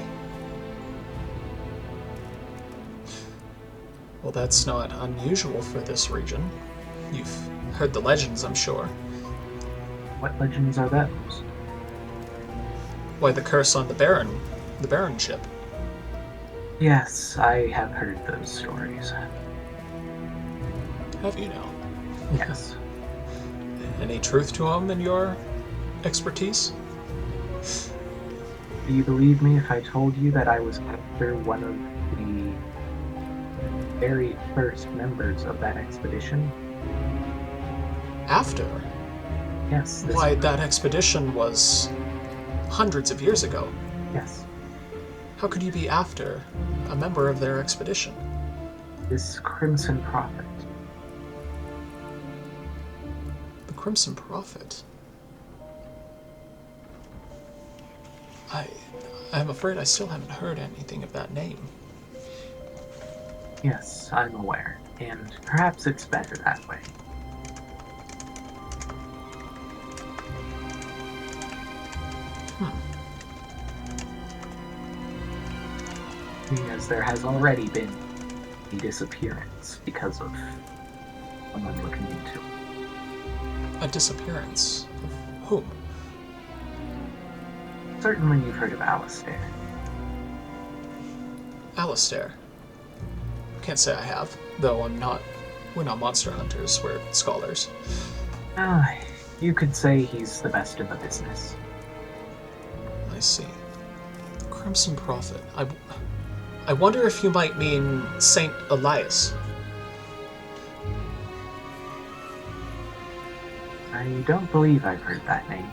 Well, that's not unusual for this region. You've heard the legends, I'm sure. What legends are those? Why, the curse on the Baron ship. Yes, I have heard those stories. Have you now? Yes. Any truth to them in your expertise? Do you believe me if I told you that I was after one of the very first members of that expedition? After? Yes. Why, that expedition was hundreds of years ago. Yes. How could you be after a member of their expedition? This Crimson Prophet. The Crimson Prophet? I'm afraid I still haven't heard anything of that name. Yes, I'm aware. And perhaps it's better that way. Because there has already been a disappearance because of someone looking into it. A disappearance? Of whom? Certainly you've heard of Alistair. Alistair. Can't say I have, though we're not monster hunters, we're scholars. You could say he's the best in the business. I see. Crimson Prophet. I wonder if you might mean Saint Elias. I don't believe I've heard that name.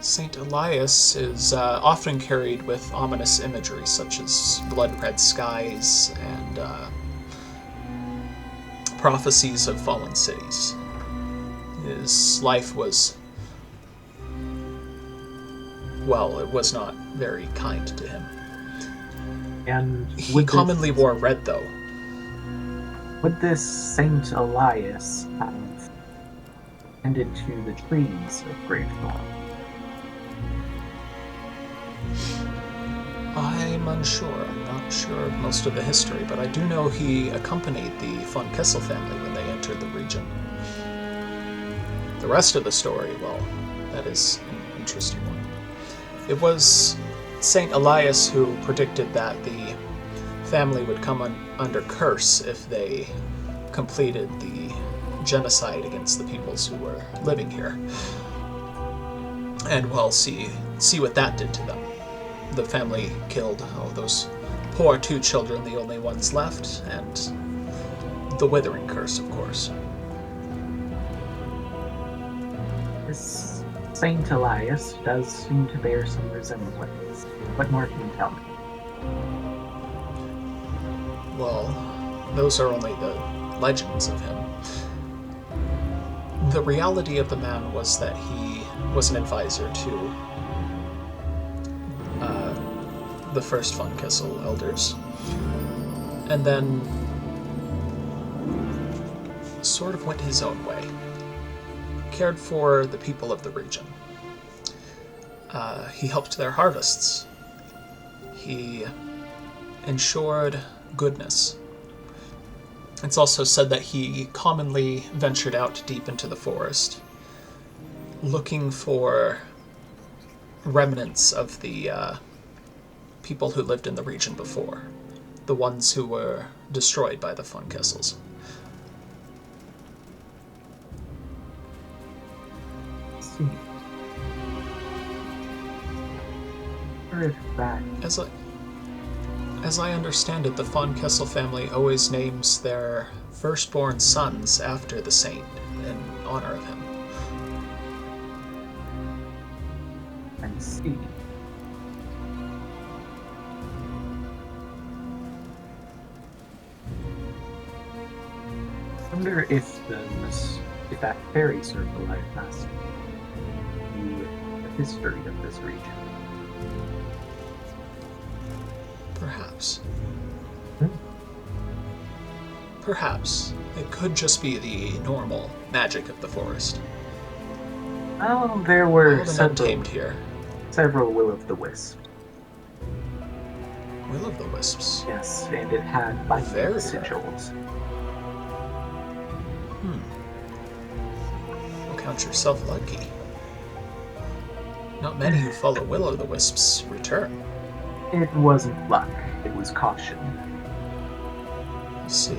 Saint Elias is often carried with ominous imagery, such as blood-red skies and prophecies of fallen cities. His life was, well, it was not very kind to him. And he commonly wore red, though. Would this Saint Elias have tended to the trees of Gravethorne? I'm unsure. I'm not sure of most of the history, but I do know he accompanied the von Kessel family when they entered the region. The rest of the story, well, that is an interesting one. It was Saint Elias who predicted that the family would come under curse if they completed the genocide against the peoples who were living here. And well, see what that did to them. The family killed those poor 2 children, the only ones left, and the withering curse, of course. This Saint Elias does seem to bear some resemblance. What more can you tell me? Well, those are only the legends of him. The reality of the man was that he was an advisor to the first von Kessel elders, and then sort of went his own way. Cared for the people of the region. He helped their harvests. He ensured goodness. It's also said that he commonly ventured out deep into the forest, looking for remnants of the people who lived in the region before, the ones who were destroyed by the von Kessels. See. Or if that... As I understand it, the von Kessel family always names their firstborn sons after the saint in honor of him. I see. I wonder if that fairy circle I've passed the history of this region. Perhaps. Perhaps. It could just be the normal magic of the forest. Oh, there were untamed here. Several will-o'-the-wisps. Will-o'-the-wisps? Yes, and it had binding sigils. Well, count yourself lucky. Not many who follow will-o'-the-wisps return. It wasn't luck, it was caution. I see.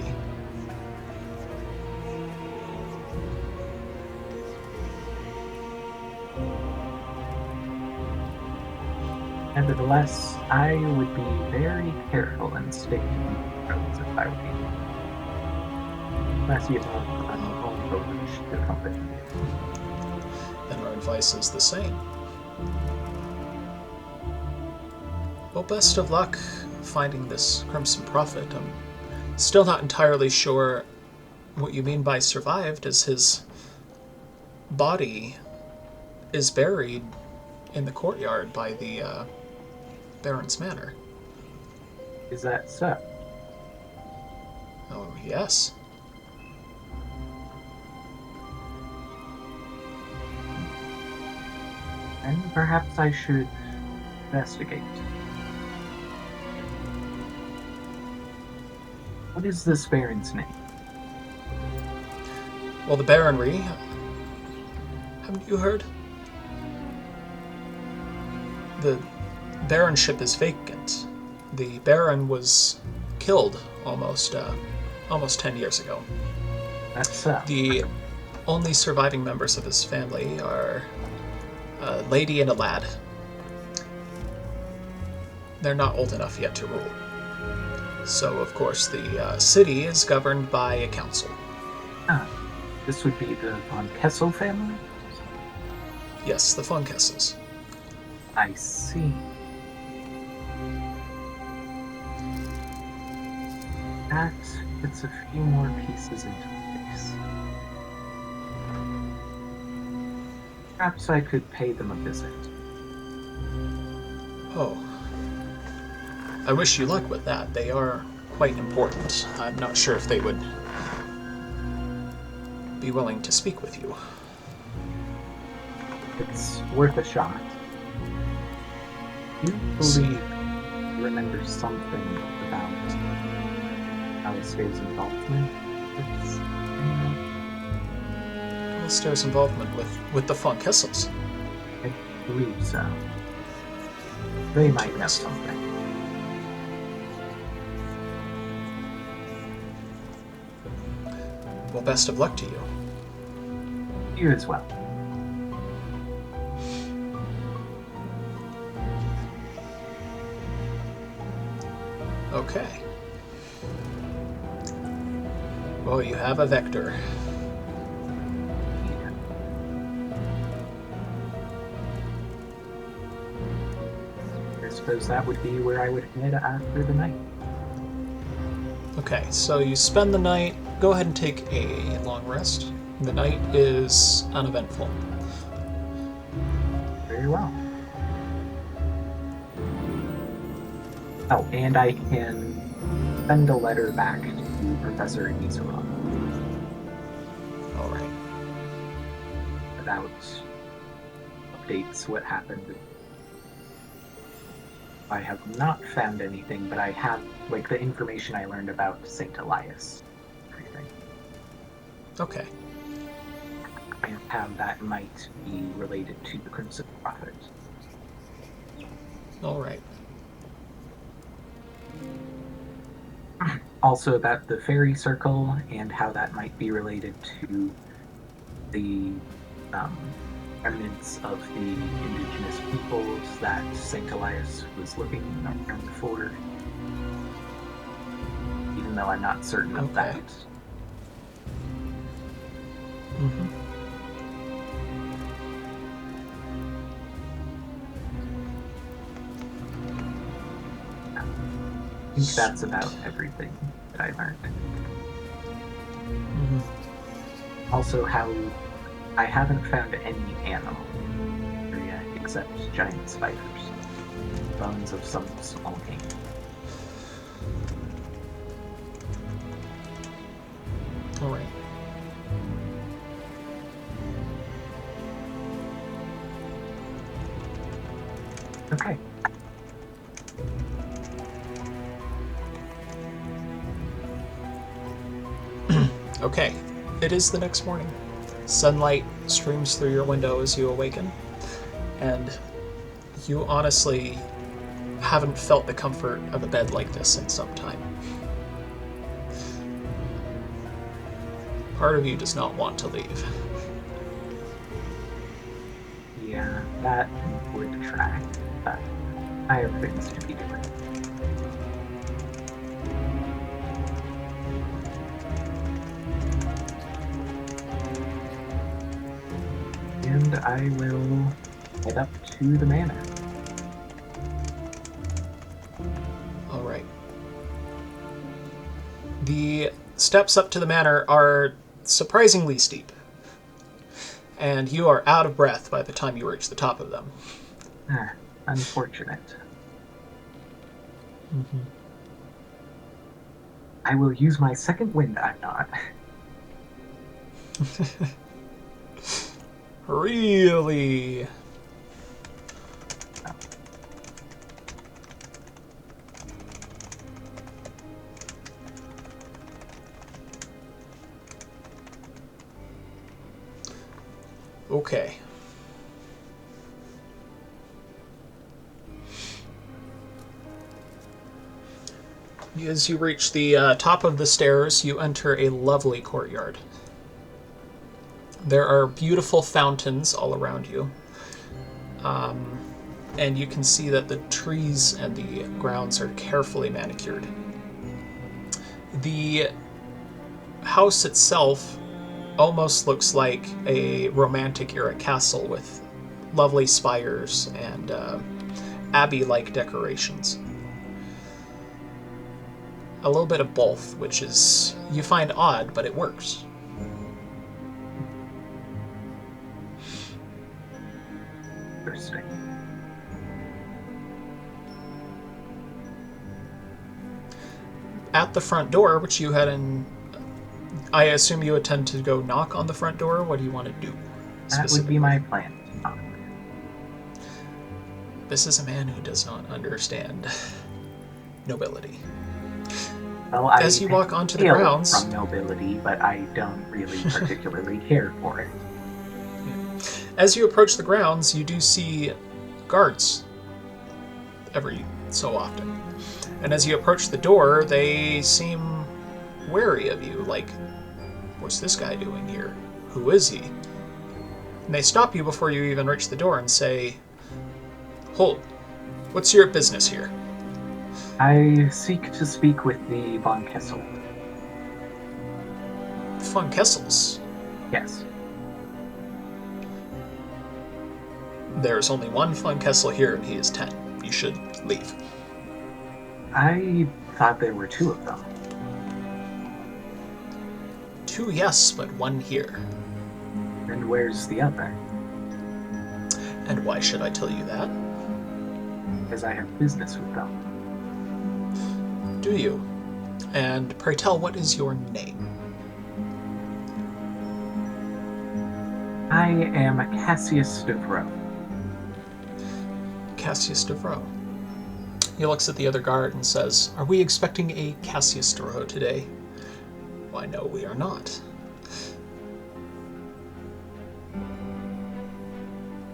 Nevertheless, I would be very careful and stick to the roads if I were you. Unless you know I'm on village to accompany you. And our advice is the same. Well, best of luck finding this Crimson Prophet. I'm still not entirely sure what you mean by survived, as his body is buried in the courtyard by the Baron's Manor. Is that so? Oh, yes. Then perhaps I should investigate. What is this Baron's name? Well, the Baronry... Haven't you heard? The Baronship is vacant. The Baron was killed almost 10 years ago. That's so. The only surviving members of his family are a lady and a lad. They're not old enough yet to rule. So, of course, the city is governed by a council. Ah, this would be the von Kessel family? Yes, the von Kessels. I see. That puts a few more pieces into place. Perhaps I could pay them a visit. Oh. I wish you luck with that. They are quite important. I'm not sure if they would be willing to speak with you. It's worth a shot. You believe you remember something about Alistair's involvement with Alistair's involvement with the von Kessels. I believe so. They might know something. Well, best of luck to you. You as well. Okay. Well, you have a vector. I suppose that would be where I would head after the night. Okay, so you spend the night. Go ahead and take a long rest. The night is uneventful. Very well. Oh, and I can send a letter back to Professor Inisora All right. about updates what happened. I have not found anything, but I have, like, the information I learned about St. Elias. Everything. Okay. And how that might be related to the Crimson Prophet. All right. Also about the fairy circle and how that might be related to the remnants of the indigenous peoples that St. Elias was looking around for. Even though I'm not certain of that. Mm-hmm. I think that's about everything that I learned. Mm-hmm. Also, how I haven't found any animal yet except giant spiders. Bones of some small game. All right. Okay. Okay. It is the next morning. Sunlight streams through your window as you awaken, and you honestly haven't felt the comfort of a bed like this in some time. Part of you does not want to leave. Yeah, that would track. But I have things to be doing. And I will head up to the manor. All right. The steps up to the manor are surprisingly steep, and you are out of breath by the time you reach the top of them. Unfortunate. Mm-hmm. I will use my second wind, I'm not. Really? Okay. As you reach the top of the stairs, you enter a lovely courtyard. There are beautiful fountains all around you. And you can see that the trees and the grounds are carefully manicured. The house itself almost looks like a romantic era castle with lovely spires and abbey-like decorations. A little bit of both, which is you find odd, but it works. Interesting. At the front door, which you had I assume you intend to go knock on the front door? What do you want to do? That would be my plan. This is a man who does not understand nobility. Well, as you walk onto the grounds, from nobility, but I don't really particularly care for it. As you approach the grounds, you do see guards every so often. And as you approach the door, they seem wary of you, like, what's this guy doing here? Who is he? And they stop you before you even reach the door and say, hold, what's your business here? I seek to speak with the Von Kessel. Von Kessels? Yes. There's only one Von Kessel here, and he is 10. You should leave. I thought there were 2 of them. 2, yes, but 1 here. And where's the other? And why should I tell you that? Because I have business with them. Do you? And pray tell, what is your name? I am Cassius DeVroe. Cassius DeVroe. He looks at the other guard and says, are we expecting a Cassius DeVroe today? Why, no, we are not.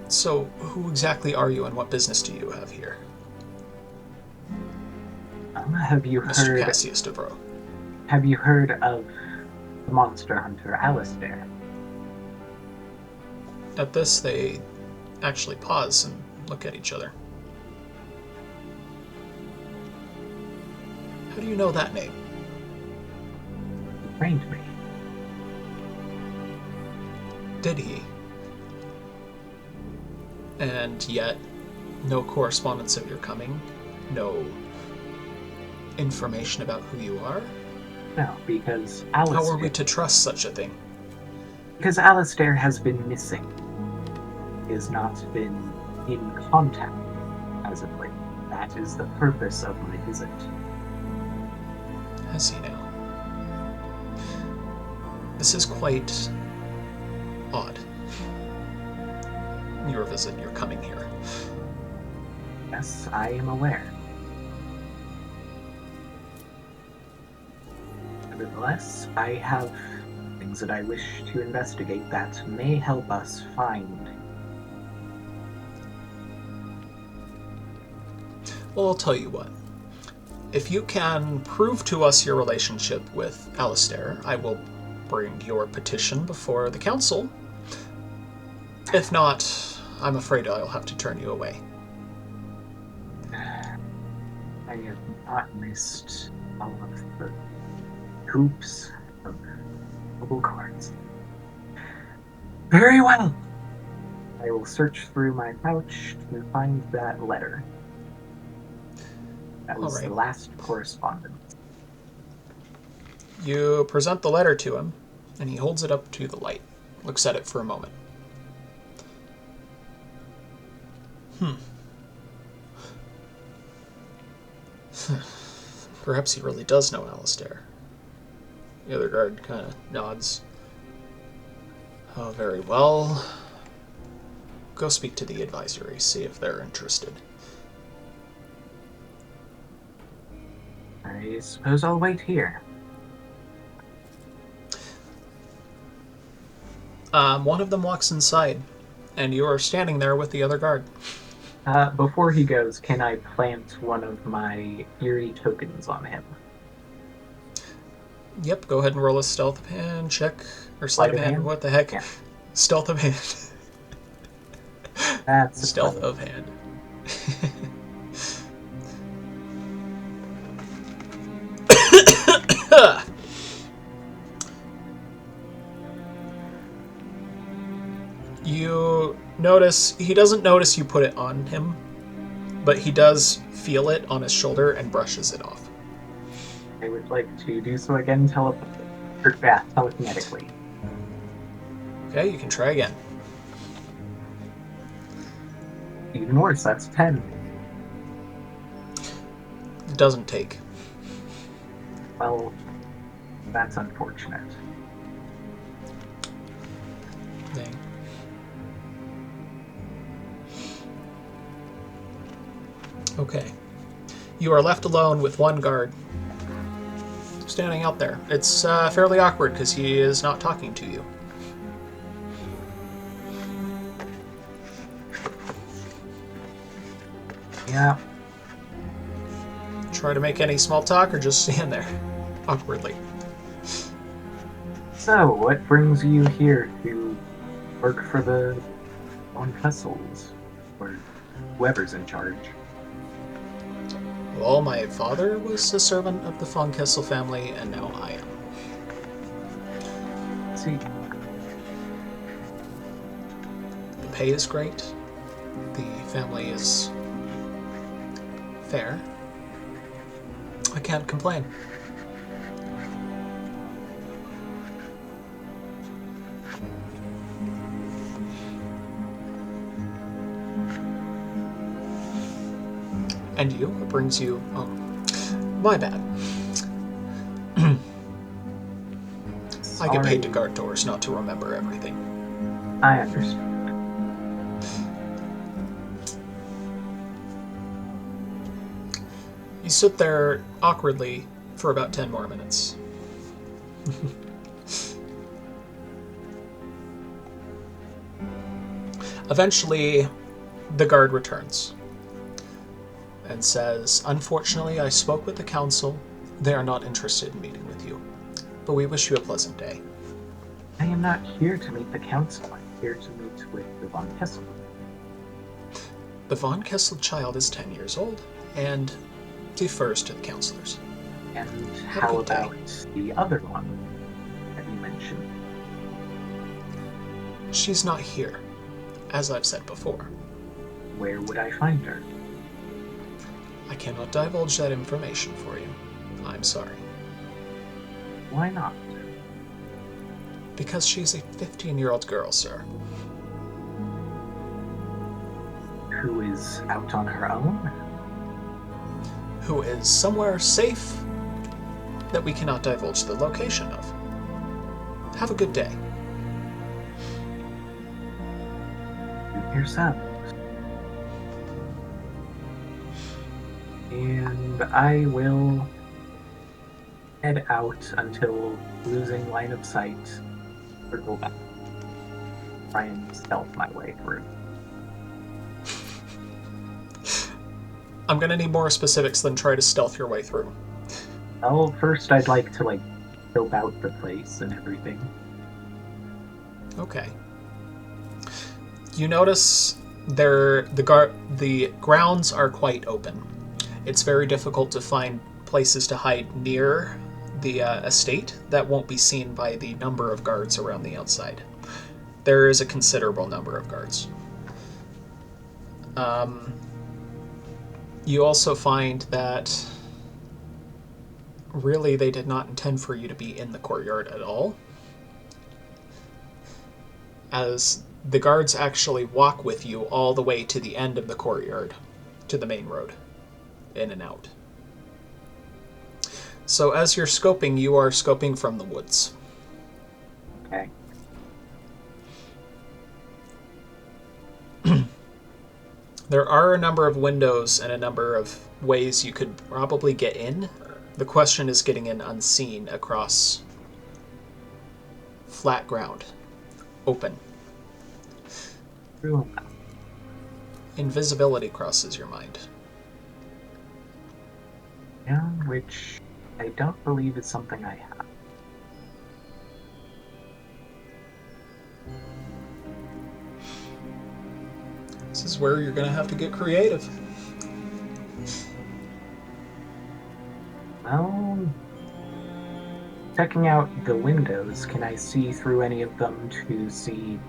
So, who exactly are you and what business do you have here? Have you Mr. heard... Cassius DeVroe. Have you heard of the monster hunter Alistair? At this, they actually pause and look at each other. How do you know that name? He trained me. Did he? And yet, no correspondence of your coming? No information about who you are? No, because Alistair... How are we to trust such a thing? Because Alistair has been missing. He has not been in contact as of late. That is the purpose of my visit. Has he now? This is quite odd. Your visit, your coming here. Yes, I am aware. Nevertheless, I have things that I wish to investigate that may help us find. Well, I'll tell you what. If you can prove to us your relationship with Alistair, I will bring your petition before the council. If not, I'm afraid I'll have to turn you away. have not missed all of the hoops of bubble cards. Very well. I will search through my pouch to find that letter. That was the last correspondence. You present the letter to him, and he holds it up to the light. Looks at it for a moment. Perhaps he really does know Alistair. The other guard kind of nods. Oh, very well. Go speak to the advisory, see if they're interested. I suppose I'll wait here. One of them walks inside, and you are standing there with the other guard. Before he goes, can I plant one of my eerie tokens on him? Yep, go ahead and roll a stealth of hand check. Or sleight of hand, what the heck? Yeah. Stealth of hand. That's stealth of hand. You notice, he doesn't notice you put it on him, but he does feel it on his shoulder and brushes it off. I would like to do so again telekinetically. Okay, you can try again. Even worse, that's 10. It doesn't take. Well, that's unfortunate. Dang. Okay. You are left alone with one guard standing out there. It's fairly awkward because he is not talking to you. Yeah. Try to make any small talk or just stand there awkwardly. So, what brings you here to work for the Von Kessels? Or whoever's in charge? Well, my father was a servant of the von Kessel family, and now I am. See. The pay is great. The family is fair. I can't complain. And you? It brings you... Oh, my bad. I get paid to guard doors, not to remember everything. I understand. You sit there awkwardly for about 10 more minutes. Eventually, the guard returns and says, "Unfortunately, I spoke with the council. They are not interested in meeting with you, but we wish you a pleasant day." I am not here to meet the council. I'm here to meet with the Von Kessel. The Von Kessel child is 10 years old and defers to the counselors. And how about the other one that you mentioned? She's not here, as I've said before. Where would I find her? I cannot divulge that information for you. I'm sorry. Why not? Because she's a 15-year-old girl, sir. Who is out on her own? Who is somewhere safe that we cannot divulge the location of. Have a good day. Suit yourselves. And I will head out until losing line of sight, circle back. Try and stealth my way through. I'm gonna need more specifics than try to stealth your way through. Well, first I'd like to, scope out the place and everything. Okay. You notice the grounds are quite open. it's very difficult to find places to hide near the estate that won't be seen by the number of guards around the outside. There is a considerable number of guards. You also find that really they did not intend for you to be in the courtyard at all, as the guards actually walk with you all the way to the end of the courtyard, to the main road, in and out. So as you're scoping, you are scoping from the woods. Okay. There are a number of windows and a number of ways you could probably get in. The question is getting in unseen across flat ground. Open. True. Invisibility crosses your mind. Yeah, which I don't believe is something I have. This is where you're going to have to get creative. Well, checking out the windows, can I see through any of them to see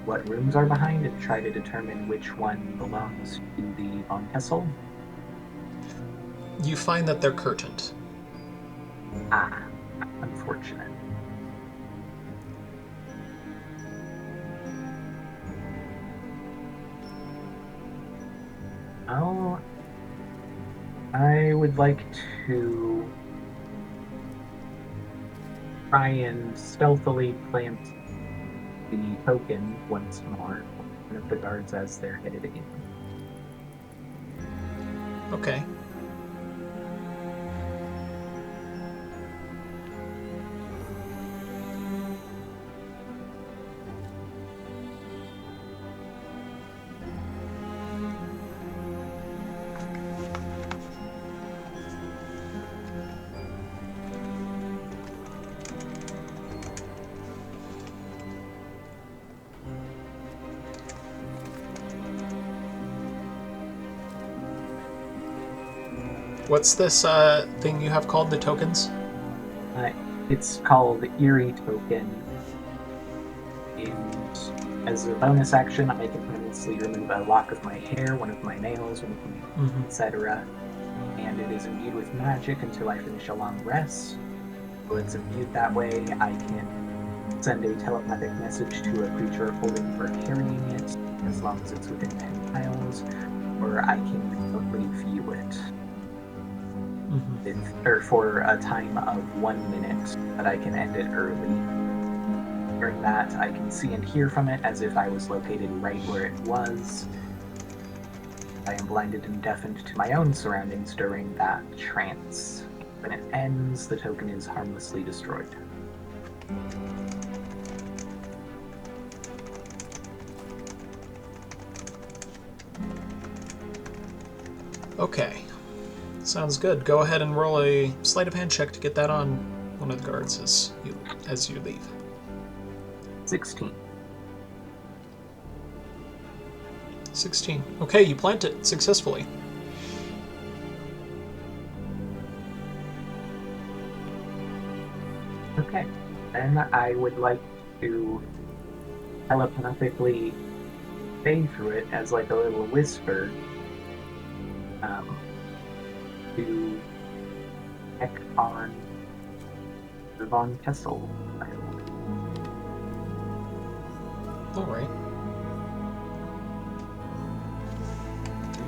what rooms are behind and try to determine which one belongs to the Von Kessel? You find that they're curtained. Ah, unfortunate. Oh, I would like to try and stealthily plant the token once more on one of the guards as they're headed in. Okay. What's this thing you have called the tokens? It's called Eerie Token, and as a bonus action, I can permanently remove a lock of my hair, one of my nails, one of my etc. And it is imbued with magic until I finish a long rest. So it's imbued that way. I can send a telepathic message to a creature holding or carrying it, as long as it's within 10 miles, or I can remotely view it. Or for a time of 1 minute, but I can end it early. During that, I can see and hear from it as if I was located right where it was. I am blinded and deafened to my own surroundings during that trance. When it ends, the token is harmlessly destroyed. Okay. Sounds good. Go ahead and roll a sleight of hand check to get that on one of the guards as you leave. 16. 16. Okay, you plant it successfully. Okay. Then I would like to telepathically say through it as like a little whisper to check on the Von Kessel file. Alright.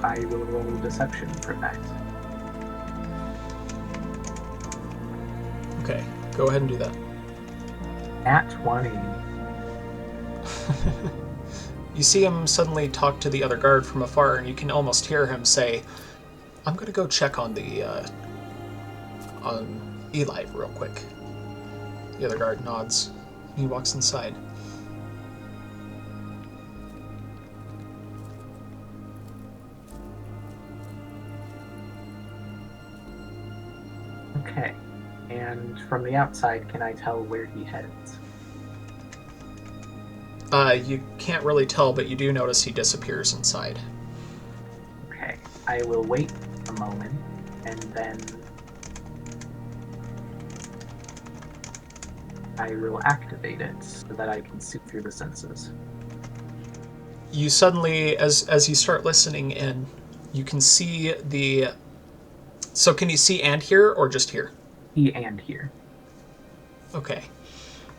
I will roll deception for that. Okay, go ahead and do that. Nat 20. You see him suddenly talk to the other guard from afar, and you can almost hear him say, I'm gonna go check on on Eli real quick. The other guard nods. He walks inside. Okay. And from the outside, can I tell where he heads? You can't really tell, but you do notice he disappears inside. Okay. I will wait a moment, and then I will activate it so that I can see through the senses. You suddenly, as you start listening in, you can see the... So can you see and hear, or just hear? See and hear. Okay.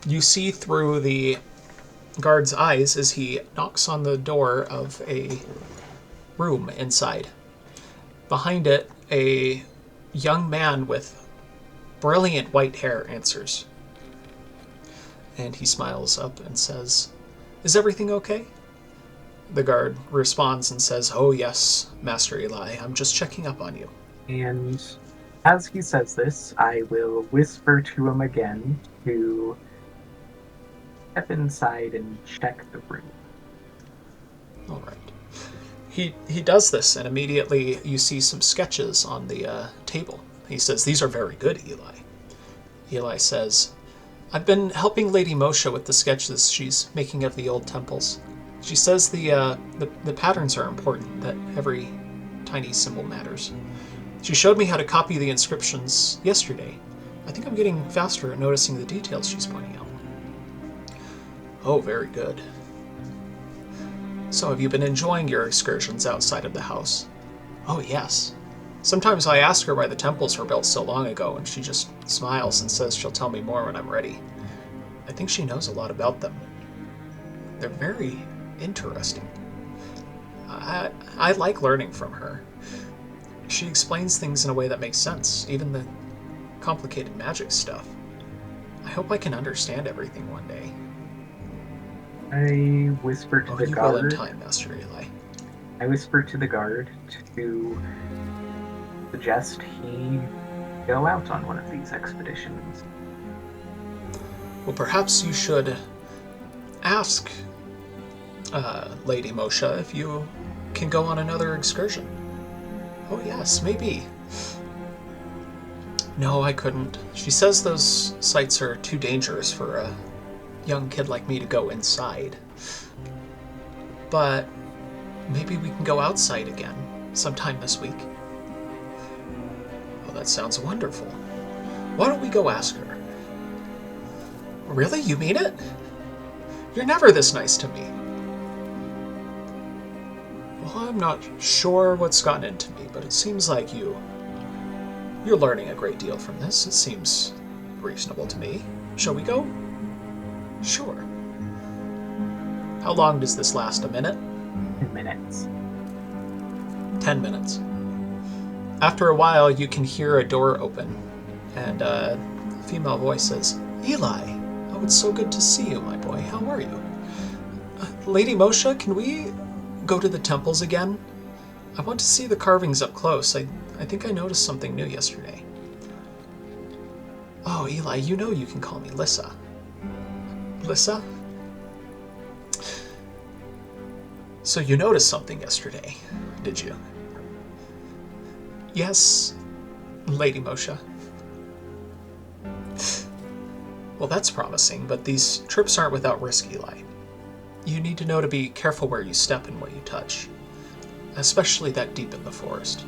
You see through the guard's eyes as he knocks on the door of a room inside. Behind it, a young man with brilliant white hair answers. And he smiles up and says, "Is everything okay?" The guard responds and says, "Oh yes, Master Eli, I'm just checking up on you." And as he says this, I will whisper to him again to step inside and check the room. All right. He does this, and immediately you see some sketches on the table. He says, "These are very good, Eli." Eli says, "I've been helping Lady Moshe with the sketches she's making of the old temples. She says the patterns are important, that every tiny symbol matters. She showed me how to copy the inscriptions yesterday. I think I'm getting faster at noticing the details she's pointing out." "Oh, very good. So have you been enjoying your excursions outside of the house?" "Oh, yes. Sometimes I ask her why the temples were built so long ago, and she just smiles and says she'll tell me more when I'm ready. I think she knows a lot about them. They're very interesting. I like learning from her. She explains things in a way that makes sense, even the complicated magic stuff. I hope I can understand everything one day." I whisper to the You guard. will in time, Master Eli. I whisper to the guard to suggest he go out on one of these expeditions. Well, perhaps you should ask Lady Moshe if you can go on another excursion. "Oh, yes, maybe." "No, I couldn't. She says those sites are too dangerous for a young kid like me to go inside. But maybe we can go outside again sometime this week." "Oh, that sounds wonderful. Why don't we go ask her?" "Really? You mean it? You're never this nice to me." "Well, I'm not sure what's gotten into me, but it seems like you're learning a great deal from this. It seems reasonable to me. Shall we go?" "Sure. How long does this last? A minute?" 10 minutes. 10 minutes. After a while, you can hear a door open, and a female voice says, "Eli, oh, it's so good to see you, my boy. How are you? Lady Moshe, can we go to the temples again? I want to see the carvings up close. I think I noticed something new yesterday." "Oh, Eli, you know you can call me Lissa." "Lissa? So you noticed something yesterday, did you?" "Yes, Lady Moshe." "Well, that's promising, but these trips aren't without risk, Eli. You need to know to be careful where you step and what you touch, especially that deep in the forest."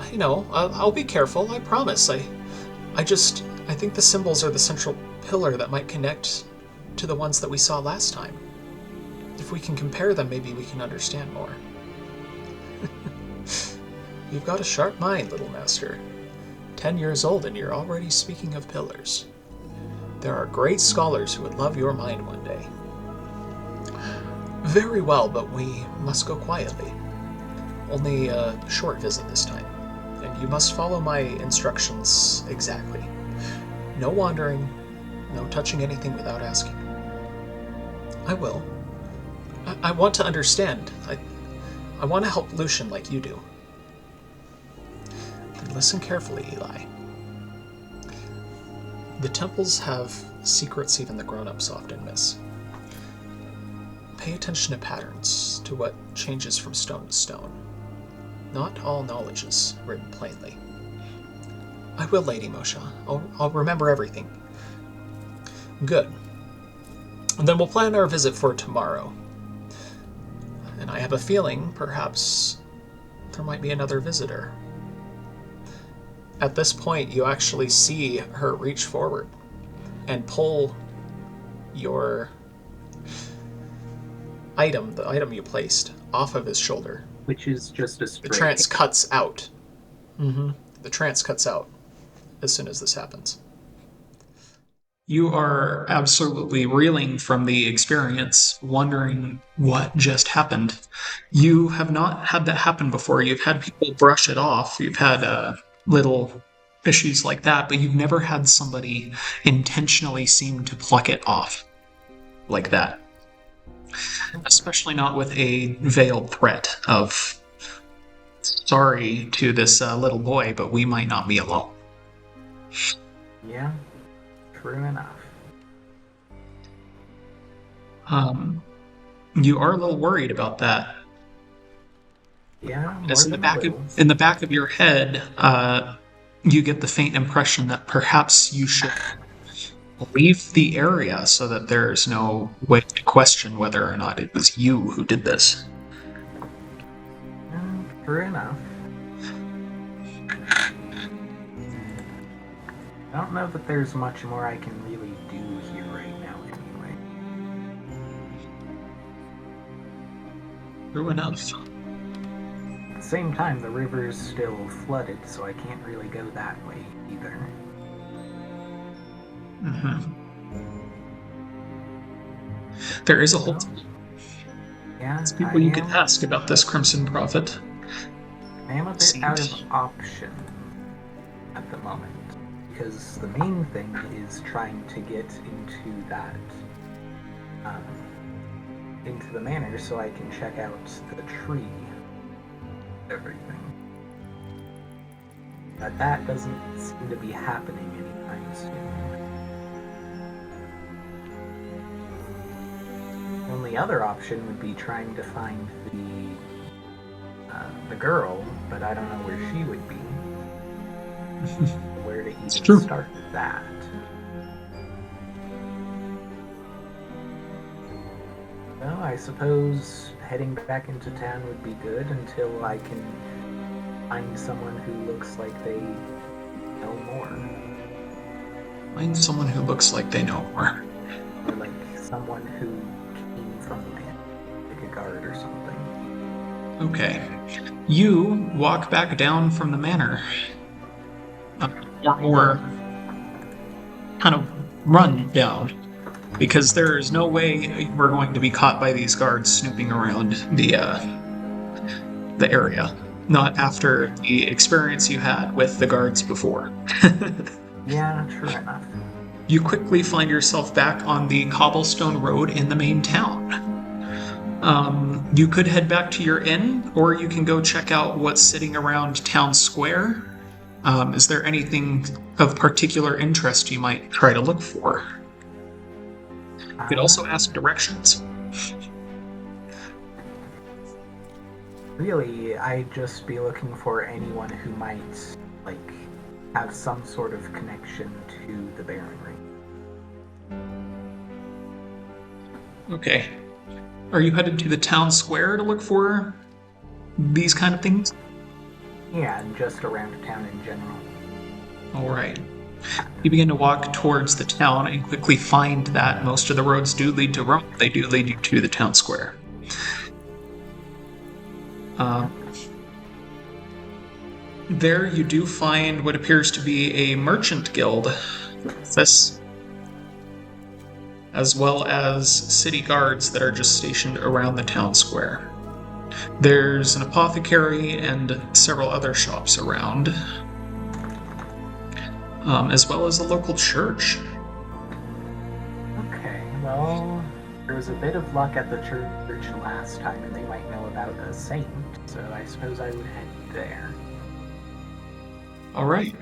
"I know. I'll be careful, I promise. I think the symbols are the central pillar that might connect to the ones that we saw last time. If we can compare them, maybe we can understand more." "You've got a sharp mind, little master. 10 years old and you're already speaking of pillars. There are great scholars who would love your mind one day." "Very well, but we must go quietly. Only a short visit this time, and you must follow my instructions exactly. No wandering, no touching anything without asking." "I will. I want to understand. I want to help Lucian like you do." "Then listen carefully, Eli. The temples have secrets even the grown-ups often miss. Pay attention to patterns, to what changes from stone to stone. Not all knowledge is written plainly." "I will, Lady Moshe. I'll remember everything." "Good. And then we'll plan our visit for tomorrow. And I have a feeling, perhaps, there might be another visitor. At this point, you actually see her reach forward and pull your item, the item you placed, off of his shoulder. Which is just a straight... The trance cuts out. The trance cuts out as soon as this happens. You are absolutely reeling from the experience, wondering what just happened. You have not had that happen before. You've had people brush it off. You've had little issues like that, but you've never had somebody intentionally seem to pluck it off like that. Especially not with a veiled threat of, sorry to this little boy, but we might not be alone. Yeah. True enough. You are a little worried about that. Yeah, As in the back of your head, you get the faint impression that perhaps you should leave the area so that there's no way to question whether or not it was you who did this. True enough. I don't know that there's much more I can really do here right now, anyway. True enough. At the same time, the river's still flooded, so I can't really go that way either. There is a whole... Yeah, There's people you could ask about this Crimson Prophet. I am a bit out of option at the moment. Because the main thing is trying to get into that, into the manor so I can check out the tree, everything. But that doesn't seem to be happening anytime soon. The only other option would be trying to find the girl, but I don't know where she would be. Where to even start that. Well, I suppose heading back into town would be good until I can find someone who looks like they know more. Find someone who looks like they know more. Or like someone who came from the man, like a guard or something. Okay. You walk back down from the manor. Or kind of run down, because there is no way we're going to be caught by these guards snooping around the area. Not after the experience you had with the guards before. Yeah, true enough. You quickly find yourself back on the cobblestone road in the main town. You could head back to your inn, or you can go check out what's sitting around town square. Is there anything of particular interest you might try to look for? You could also ask directions. Really, I'd just be looking for anyone who might, like, have some sort of connection to the Baronry. Okay. Are you headed to the town square to look for these kind of things? Yeah, and just around town in general. Alright. You begin to walk towards the town and quickly find that most of the roads do lead to Rome. They do lead you to the town square. There you do find what appears to be a merchant guild office, as well as city guards that are just stationed around the town square. There's an apothecary and several other shops around, as well as a local church. Okay, well, there was a bit of luck at the church last time, and they might know about a saint, so I suppose I would head there. Alright.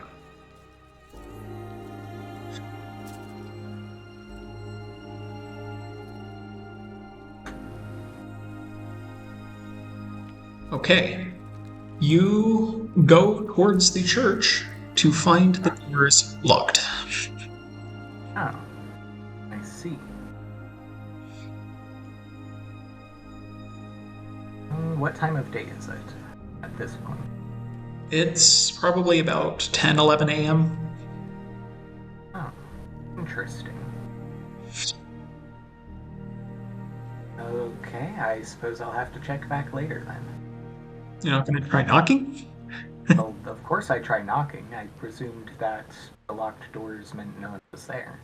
Okay. You go towards the church to find the doors locked. Oh, I see. What time of day is it at at this point? It's probably about 10, 11 a.m. Oh, interesting. Okay, I suppose I'll have to check back later then. You're not going to try knocking? Well, of course I try knocking. I presumed that the locked doors meant no one was there.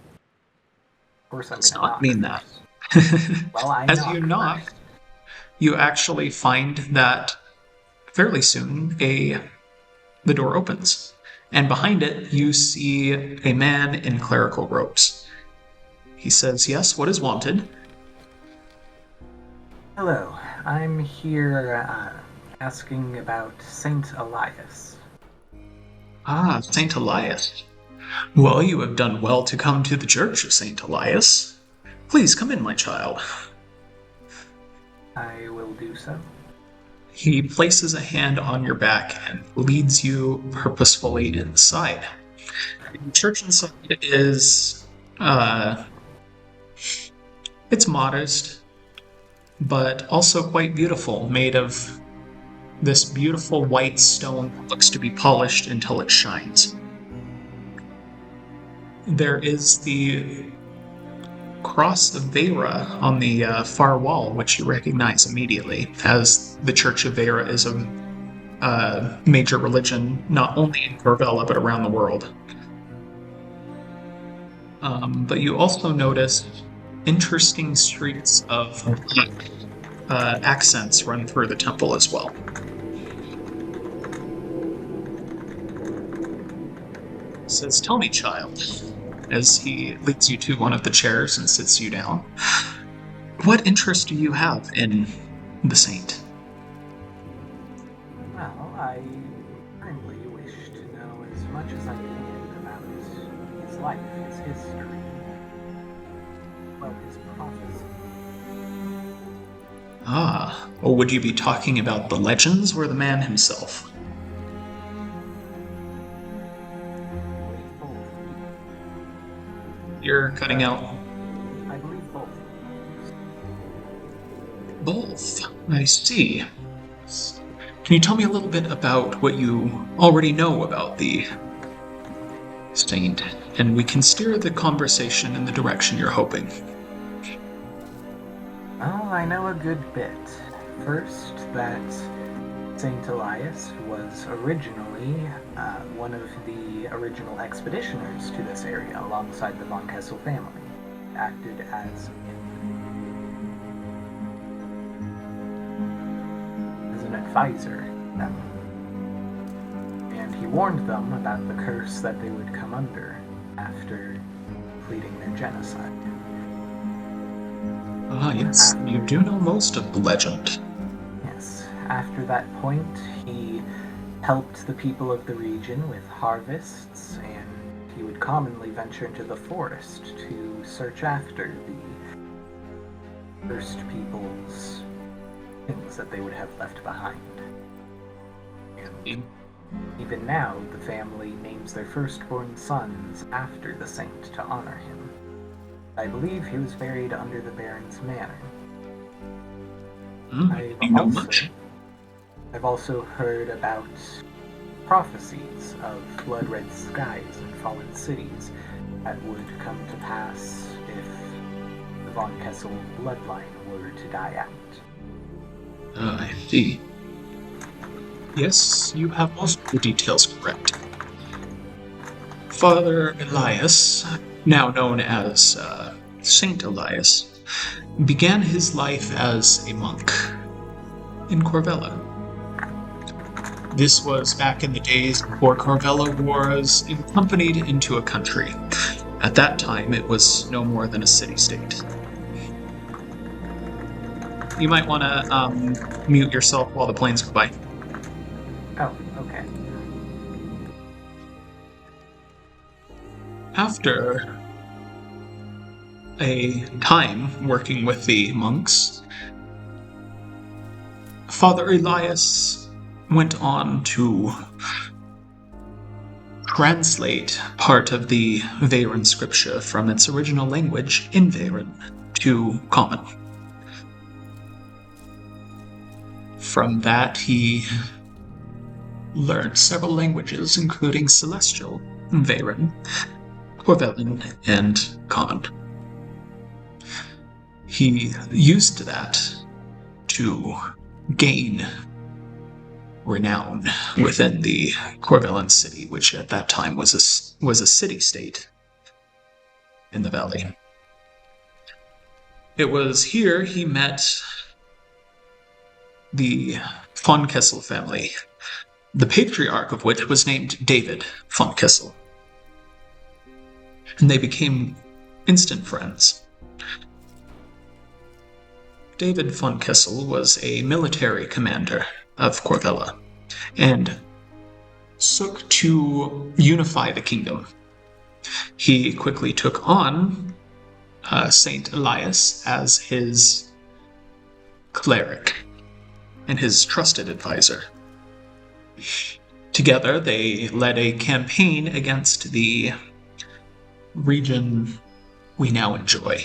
Of course I'm Does going to not knock mean first. that. Well, I As knock you knock, first. you actually find that fairly soon the door opens, and behind it you see a man in clerical robes. He says, "Yes, what is wanted?" Hello, I'm here asking about Saint Elias. Ah, Saint Elias. Well, you have done well to come to the Church of Saint Elias. Please come in, my child. I will do so. He places a hand on your back and leads you purposefully inside. The church inside is, it's modest, but also quite beautiful, made of this beautiful white stone that looks to be polished until it shines. There is the cross of Vera on the far wall, which you recognize immediately, as the Church of Vera is a major religion, not only in Corvella, but around the world. But you also notice interesting streaks of accents run through the temple as well. He says, "Tell me, child," as he leads you to one of the chairs and sits you down. "What interest do you have in the saint?" Well, I currently wish to know as much as I can about his life, his history, well, his prophecy. Ah, well, would you be talking about the legends or the man himself? You're cutting out. I believe both. Both. I see. Can you tell me a little bit about what you already know about the saint, and we can steer the conversation in the direction you're hoping? Well, I know a good bit. First, that Saint Elias was originally one of the original expeditioners to this area alongside the von Kessel family. Acted as an advisor to them. And he warned them about the curse that they would come under after completing their genocide. Ah, yes, you do know most of the legend. Yes, after that point, he helped the people of the region with harvests, and he would commonly venture into the forest to search after the first people's things that they would have left behind. And even now, the family names their firstborn sons after the saint to honor him. I believe he was buried under the Baron's manor. I've also heard about prophecies of blood-red skies and fallen cities that would come to pass if the von Kessel bloodline were to die out. I see. Yes, you have most of the details correct. Father Elias, now known as Saint Elias, began his life as a monk in Corvella. This was back in the days before Corvella was accompanied into a country. At that time, it was no more than a city-state. You might want to mute yourself while the planes go by. Oh, okay. After a time working with the monks, Father Elias went on to translate part of the Veyran scripture from its original language in Veyran to Common. From that, he learned several languages, including Celestial, Veyron, Corvellan, and Common. He used that to gain renown within the Corvellan city, which at that time was a city-state in the valley. It was here he met the von Kessel family, the patriarch of which was named David von Kessel. And they became instant friends. David von Kessel was a military commander of Corvella and sought to unify the kingdom. He quickly took on Saint Elias as his cleric and his trusted advisor. Together, they led a campaign against the region we now enjoy.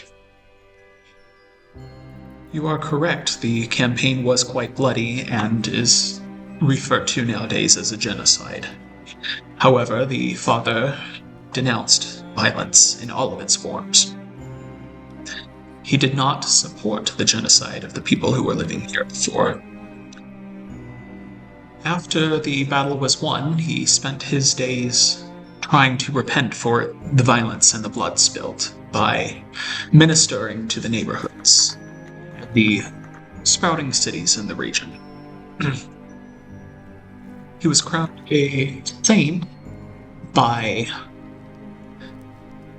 You are correct, the campaign was quite bloody and is referred to nowadays as a genocide. However, the father denounced violence in all of its forms. He did not support the genocide of the people who were living here before. After the battle was won, he spent his days trying to repent for the violence and the blood spilled by ministering to the neighborhoods, the sprouting cities in the region. He was crowned a saint by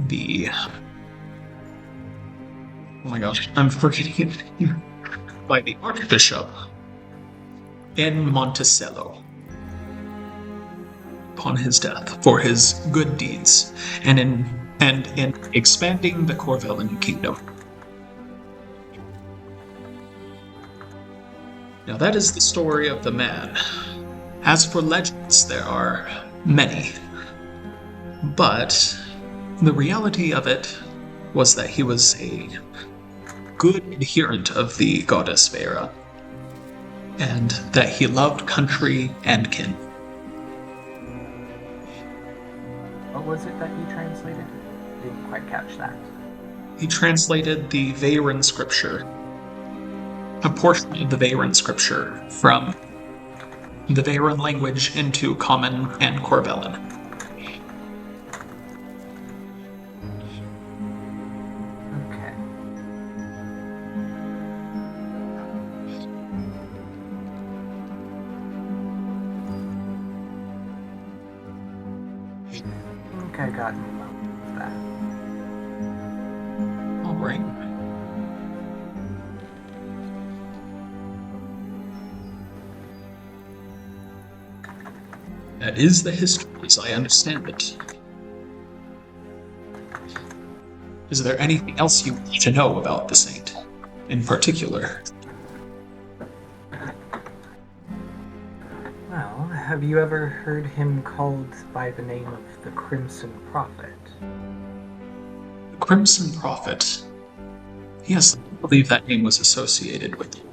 the... Oh my gosh, I'm forgetting it. By the Archbishop in Monticello upon his death for his good deeds and in expanding the Corvellan kingdom. Now that is the story of the man. As for legends, there are many, but the reality of it was that he was a good adherent of the goddess Vera, and that he loved country and kin. What was it that he translated? Didn't quite catch that. He translated the Veyron scripture, a portion of the Veyron scripture, from the Veyron language into Common and Corvellan. Okay. I think I got most of that. All right. That is the history as I understand it. Is there anything else you want to know about the saint in particular? Well, have you ever heard him called by the name of the Crimson Prophet? The Crimson Prophet. Yes, I believe that name was associated with him.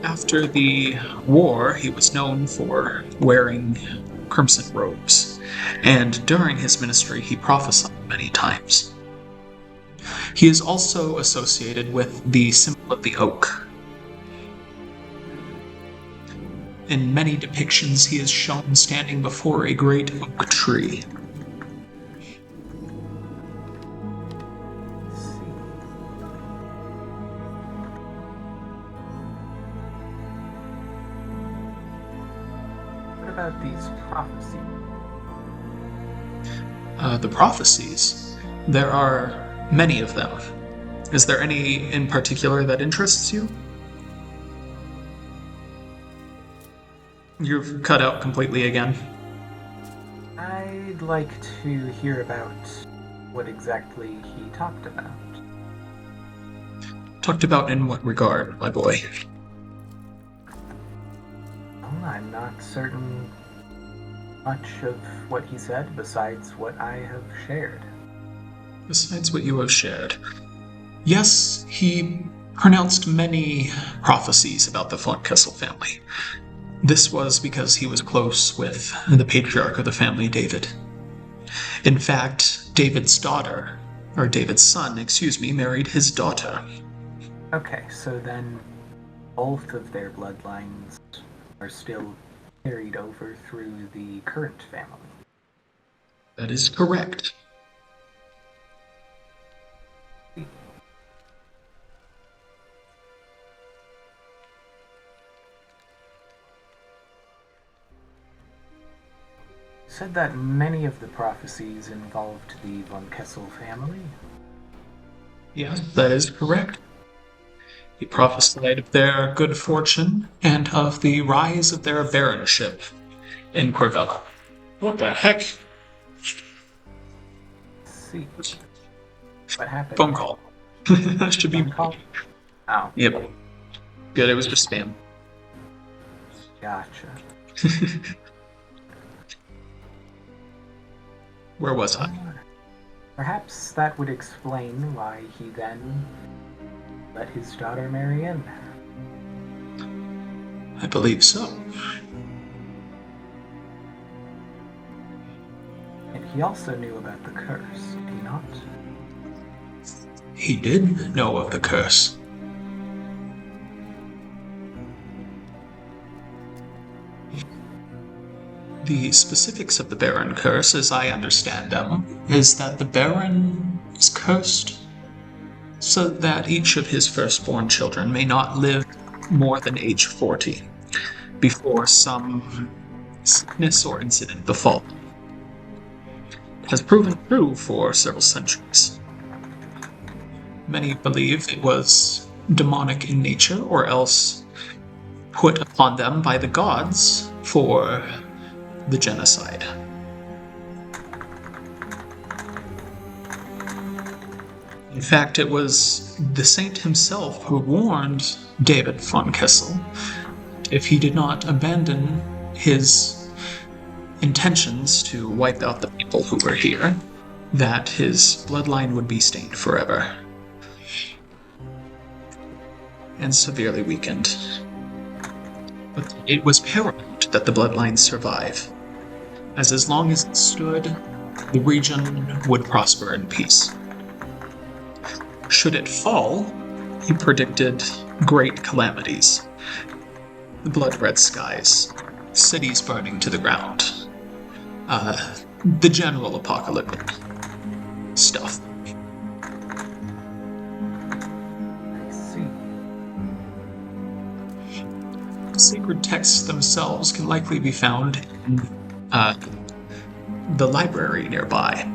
After the war, he was known for wearing crimson robes, and during his ministry he prophesied many times. He is also associated with the symbol of the oak. In many depictions he is shown standing before a great oak tree. About these prophecies? The prophecies. There are many of them. Is there any in particular that interests you? You've cut out completely again. I'd like to hear about what exactly he talked about. Talked about in what regard, my boy? I'm not certain much of what he said besides what I have shared. Besides what you have shared. Yes, he pronounced many prophecies about the von Kessel family. This was because he was close with the patriarch of the family, David. In fact, David's son, married his daughter. Okay, so then both of their bloodlines are still carried over through the current family. That is correct. Said that many of the prophecies involved the von Kessel family. Yes, that is correct. He prophesied of their good fortune and of the rise of their baronship in Corvella. What the heck? See. What happened? Phone call. That should be. Phone call? Oh. Yep. Good, it was just spam. Gotcha. Where was I? Perhaps that would explain why he then let his daughter marry in. I believe so. And he also knew about the curse, did he not? He did know of the curse. The specifics of the Baron curse, as I understand them, is that the Baron is cursed so that each of his firstborn children may not live more than age 40 before some sickness or incident befall them. It has proven true for several centuries. Many believe it was demonic in nature, or else put upon them by the gods for the genocide. In fact, it was the saint himself who warned David von Kessel if he did not abandon his intentions to wipe out the people who were here, that his bloodline would be stained forever and severely weakened. But it was paramount that the bloodline survive, as long as it stood, the region would prosper in peace. Should it fall, he predicted great calamities. The blood-red skies, cities burning to the ground, the general apocalyptic stuff. I see. The sacred texts themselves can likely be found in the library nearby.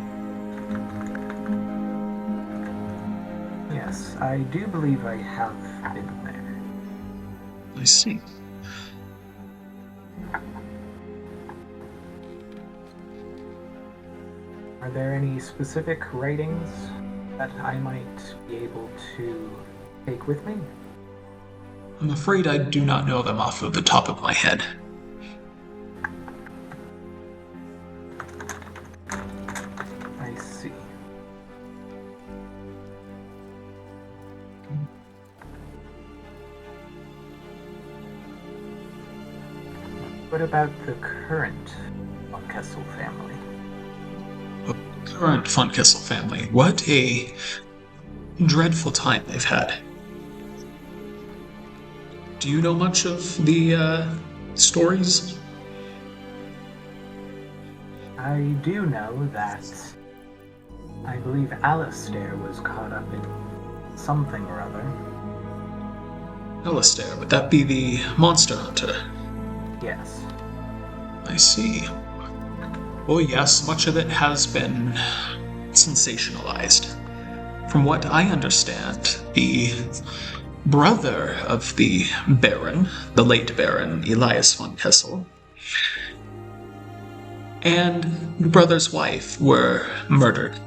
Yes, I do believe I have been there. I see. Are there any specific writings that I might be able to take with me? I'm afraid I do not know them off of the top of my head. I see. What about the current von Kessel family? The current von Kessel family. What a dreadful time they've had. Do you know much of the stories? I do know that I believe Alistair was caught up in something or other. Alistair, would that be the monster hunter? Yes. I see. Oh yes, much of it has been sensationalized. From what I understand, the brother of the Baron, the late Baron Elias von Kessel, and the brother's wife were murdered.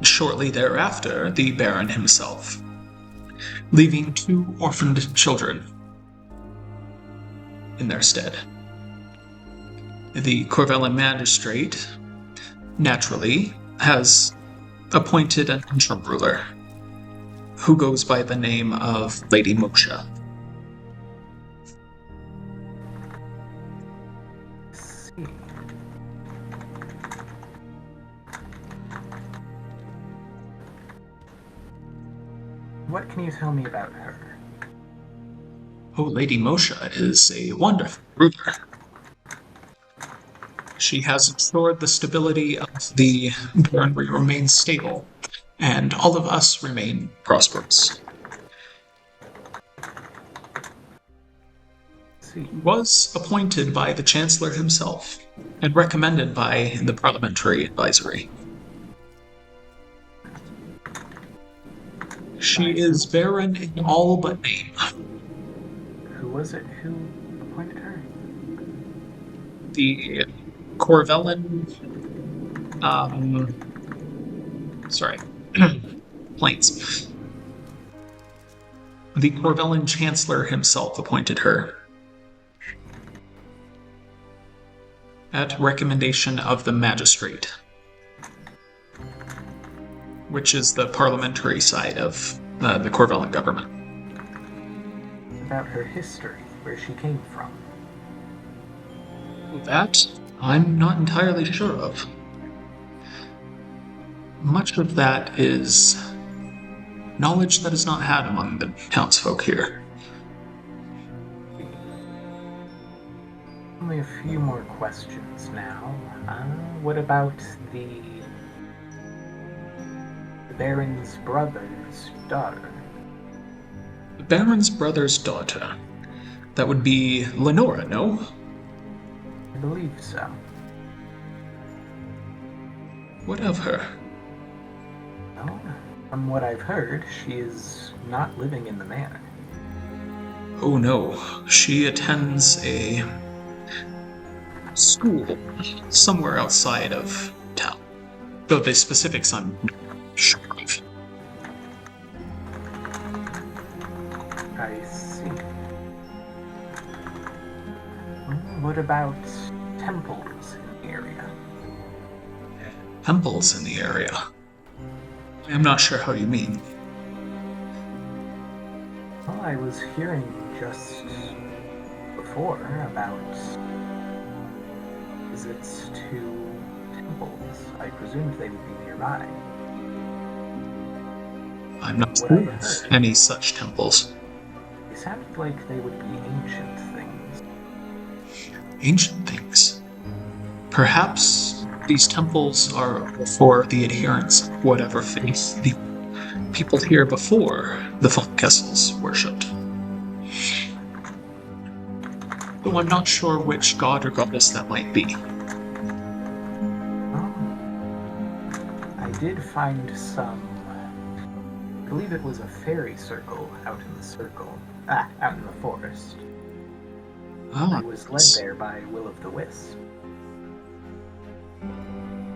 Shortly thereafter, the Baron himself, leaving 2 orphaned children in their stead. The Corvellan magistrate, naturally, has appointed an interim ruler who goes by the name of Lady Moshe. What can you tell me about her? Oh, Lady Mosha is a wonderful ruler. She has ensured the stability of the Baronry remains stable, and all of us remain prosperous. See. Was appointed by the Chancellor himself, and recommended by the Parliamentary Advisory. She is barren in all but name. Who was it who appointed her? The Corvellan, Plains. The Corvellan Chancellor himself appointed her. At recommendation of the Magistrate, which is the parliamentary side of the Corvellan government. About her history, where she came from. That I'm not entirely sure of. Much of that is knowledge that is not had among the townsfolk here. Only a few more questions now. What about the Baron's brother's daughter? The Baron's brother's daughter. That would be Lenora, no? I believe so. What of her? Well, from what I've heard, she is not living in the manor. Oh no, she attends a school somewhere outside of town. Though the specifics I'm not sure of. I see. What about temples in the area? Temples in the area? I'm not sure how you mean. Well, I was hearing just before about visits to temples. I presumed they would be nearby. I'm not aware of any such temples. They sounded like they would be ancient things. Ancient things? Perhaps these temples are for the adherents of whatever faith the people here before the Von Kessels worshipped. Though I'm not sure which god or goddess that might be. Well, I did find some. I believe it was a fairy circle out in the forest. I was led there by Will of the Wisp.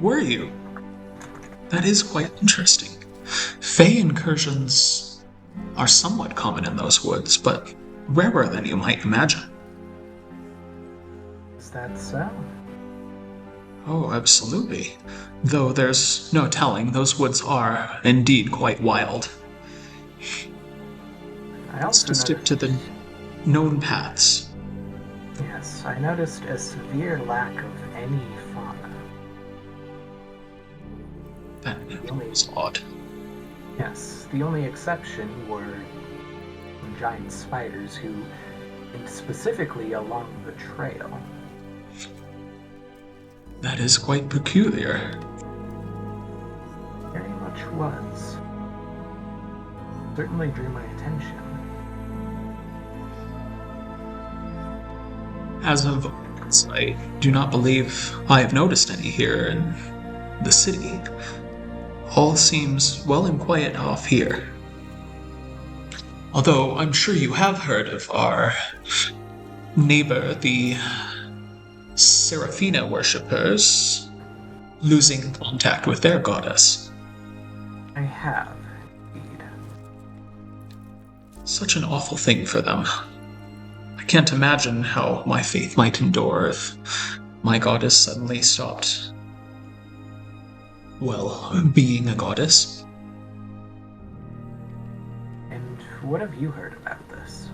Were you? That is quite interesting. Fey incursions are somewhat common in those woods, but rarer than you might imagine. Is that so? Oh, absolutely. Though there's no telling, those woods are indeed quite wild. I also to stick to the known paths. Yes, I noticed a severe lack of any fauna. That was odd. Yes, the only exception were some giant spiders who lived specifically along the trail. That is quite peculiar. Very much was. Certainly drew my attention. As of I do not believe I have noticed any here in the city. All seems well and quiet off here. Although I'm sure you have heard of our neighbor, the Seraphina worshippers, losing contact with their goddess. I have, indeed. Such an awful thing for them. I can't imagine how my faith might endure if my goddess suddenly stopped, being a goddess. And what have you heard about this?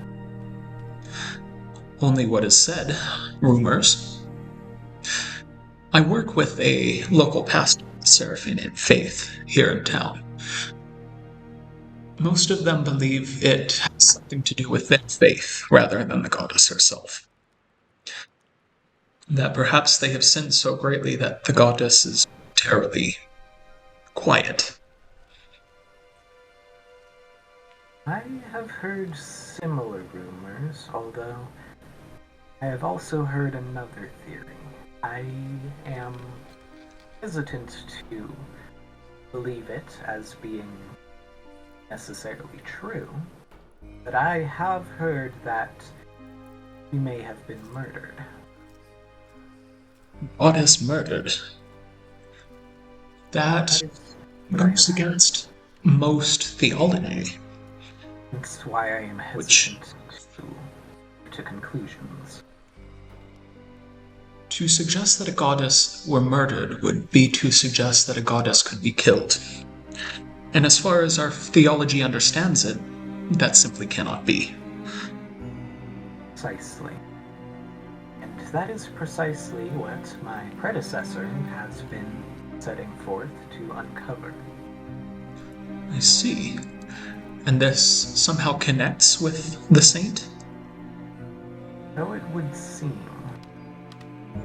Only what is said. Rumors. I work with a local pastor of Seraphine faith here in town. Most of them believe it has something to do with their faith rather than the goddess herself. That perhaps they have sinned so greatly that the goddess is terribly quiet. I have heard similar rumors, although I have also heard another theory. I am hesitant to believe it as being necessarily true, but I have heard that he may have been murdered. Goddess murdered. That goes against most theology. That's why I am hesitant to conclusions. To suggest that a goddess were murdered would be to suggest that a goddess could be killed. And as far as our theology understands it, that simply cannot be. Precisely. And that is precisely what my predecessor has been setting forth to uncover. I see. And this somehow connects with the saint? So it would seem.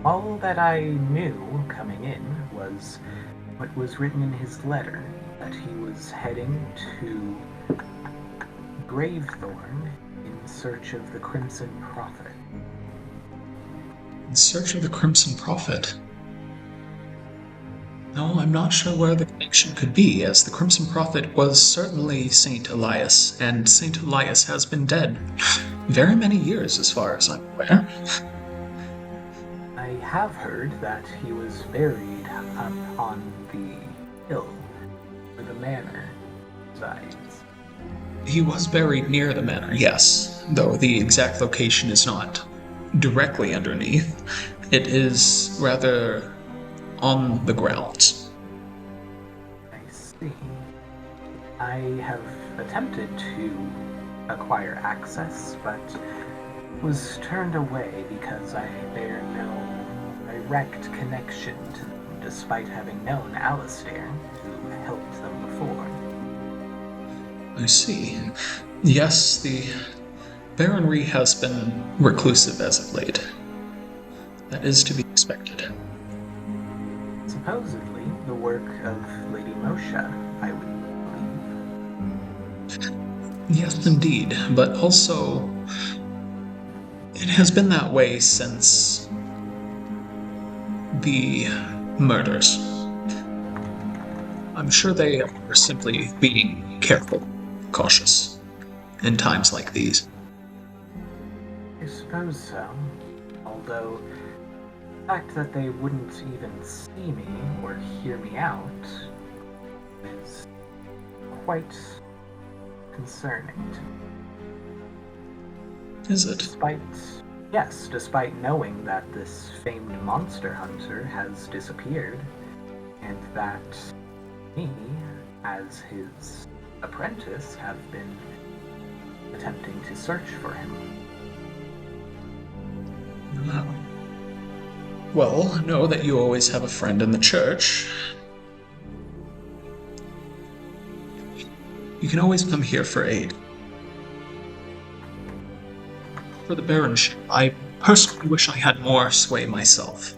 All that I knew coming in was what was written in his letter, that he was heading to Gravethorne in search of the Crimson Prophet. In search of the Crimson Prophet? No, I'm not sure where the connection could be, as the Crimson Prophet was certainly Saint Elias, and Saint Elias has been dead very many years as far as I'm aware. I have heard that he was buried up on the hill where the manor resides. He was buried near the manor, yes, though the exact location is not directly underneath. It is rather on the grounds. I see. I have attempted to acquire access, but was turned away because I bear no direct connection to them, despite having known Alistair, who helped them before. I see. Yes, the Baronry has been reclusive as of late. That is to be expected. Supposedly the work of Lady Moshe, I would believe. Yes, indeed, but also it has been that way since the murders. I'm sure they are simply being careful, cautious, in times like these. I suppose so, although the fact that they wouldn't even see me or hear me out is quite concerning to me. Is it? Despite knowing that this famed monster hunter has disappeared, and that me, as his apprentice, have been attempting to search for him. Well, know that you always have a friend in the church. You can always come here for aid. For the baronship, I personally wish I had more sway myself.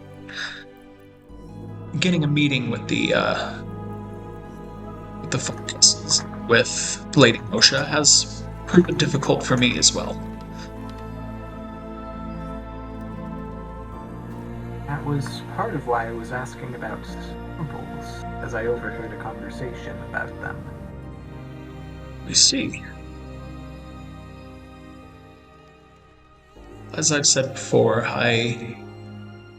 Getting a meeting with the focuses with Lady Moshe has proven difficult for me as well. That was part of why I was asking about temples, as I overheard a conversation about them. I see. As I've said before, I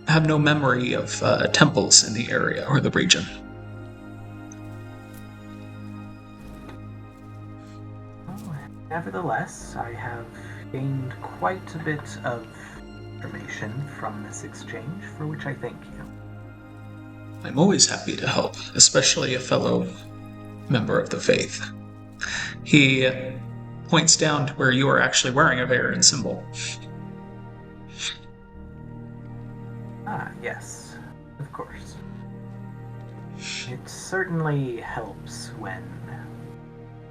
have no memory of temples in the area or the region. Nevertheless, I have gained quite a bit of information from this exchange, for which I thank you. I'm always happy to help, especially a fellow member of the faith. He points down to where you are actually wearing a Varian symbol. Ah, yes, of course. It certainly helps when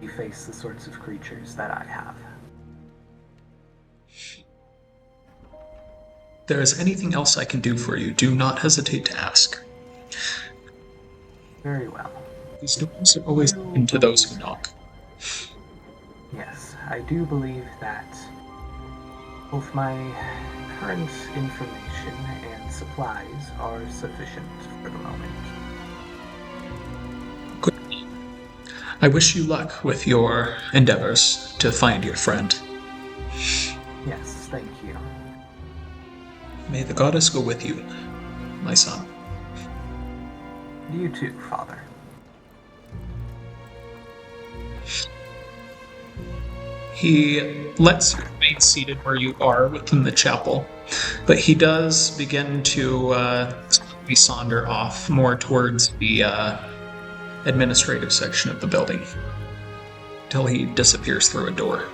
you face the sorts of creatures that I have. If there is anything else I can do for you, do not hesitate to ask. Very well. These doors are always open to those who knock. Yes, I do believe that both my current information and supplies are sufficient for the moment. Good. I wish you luck with your endeavors to find your friend. Yes, thank you. May the goddess go with you, my son. You too, Father. He lets you remain seated where you are within the chapel, but he does begin to saunter off more towards the administrative section of the building, till he disappears through a door.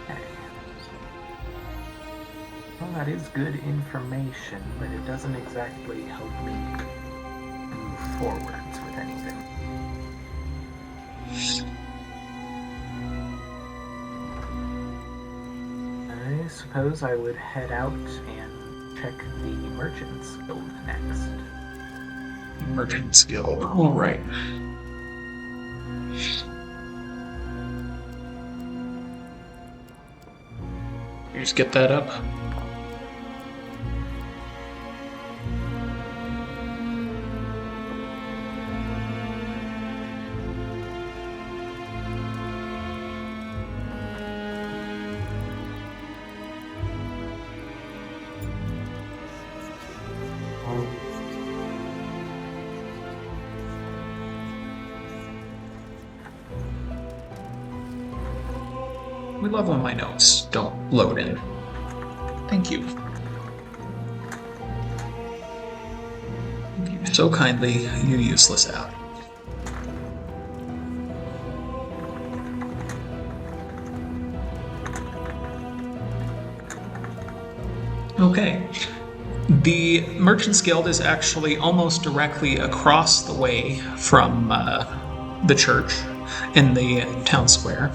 Okay. Well, that is good information, but it doesn't exactly help me move forwards with anything. I suppose I would head out and check the Merchants Guild next. Merchants Guild. All right. You just get that up. We love when my notes don't load in. Thank you. Thank you so kindly, you useless app. Okay. The Merchants Guild is actually almost directly across the way from the church in the town square.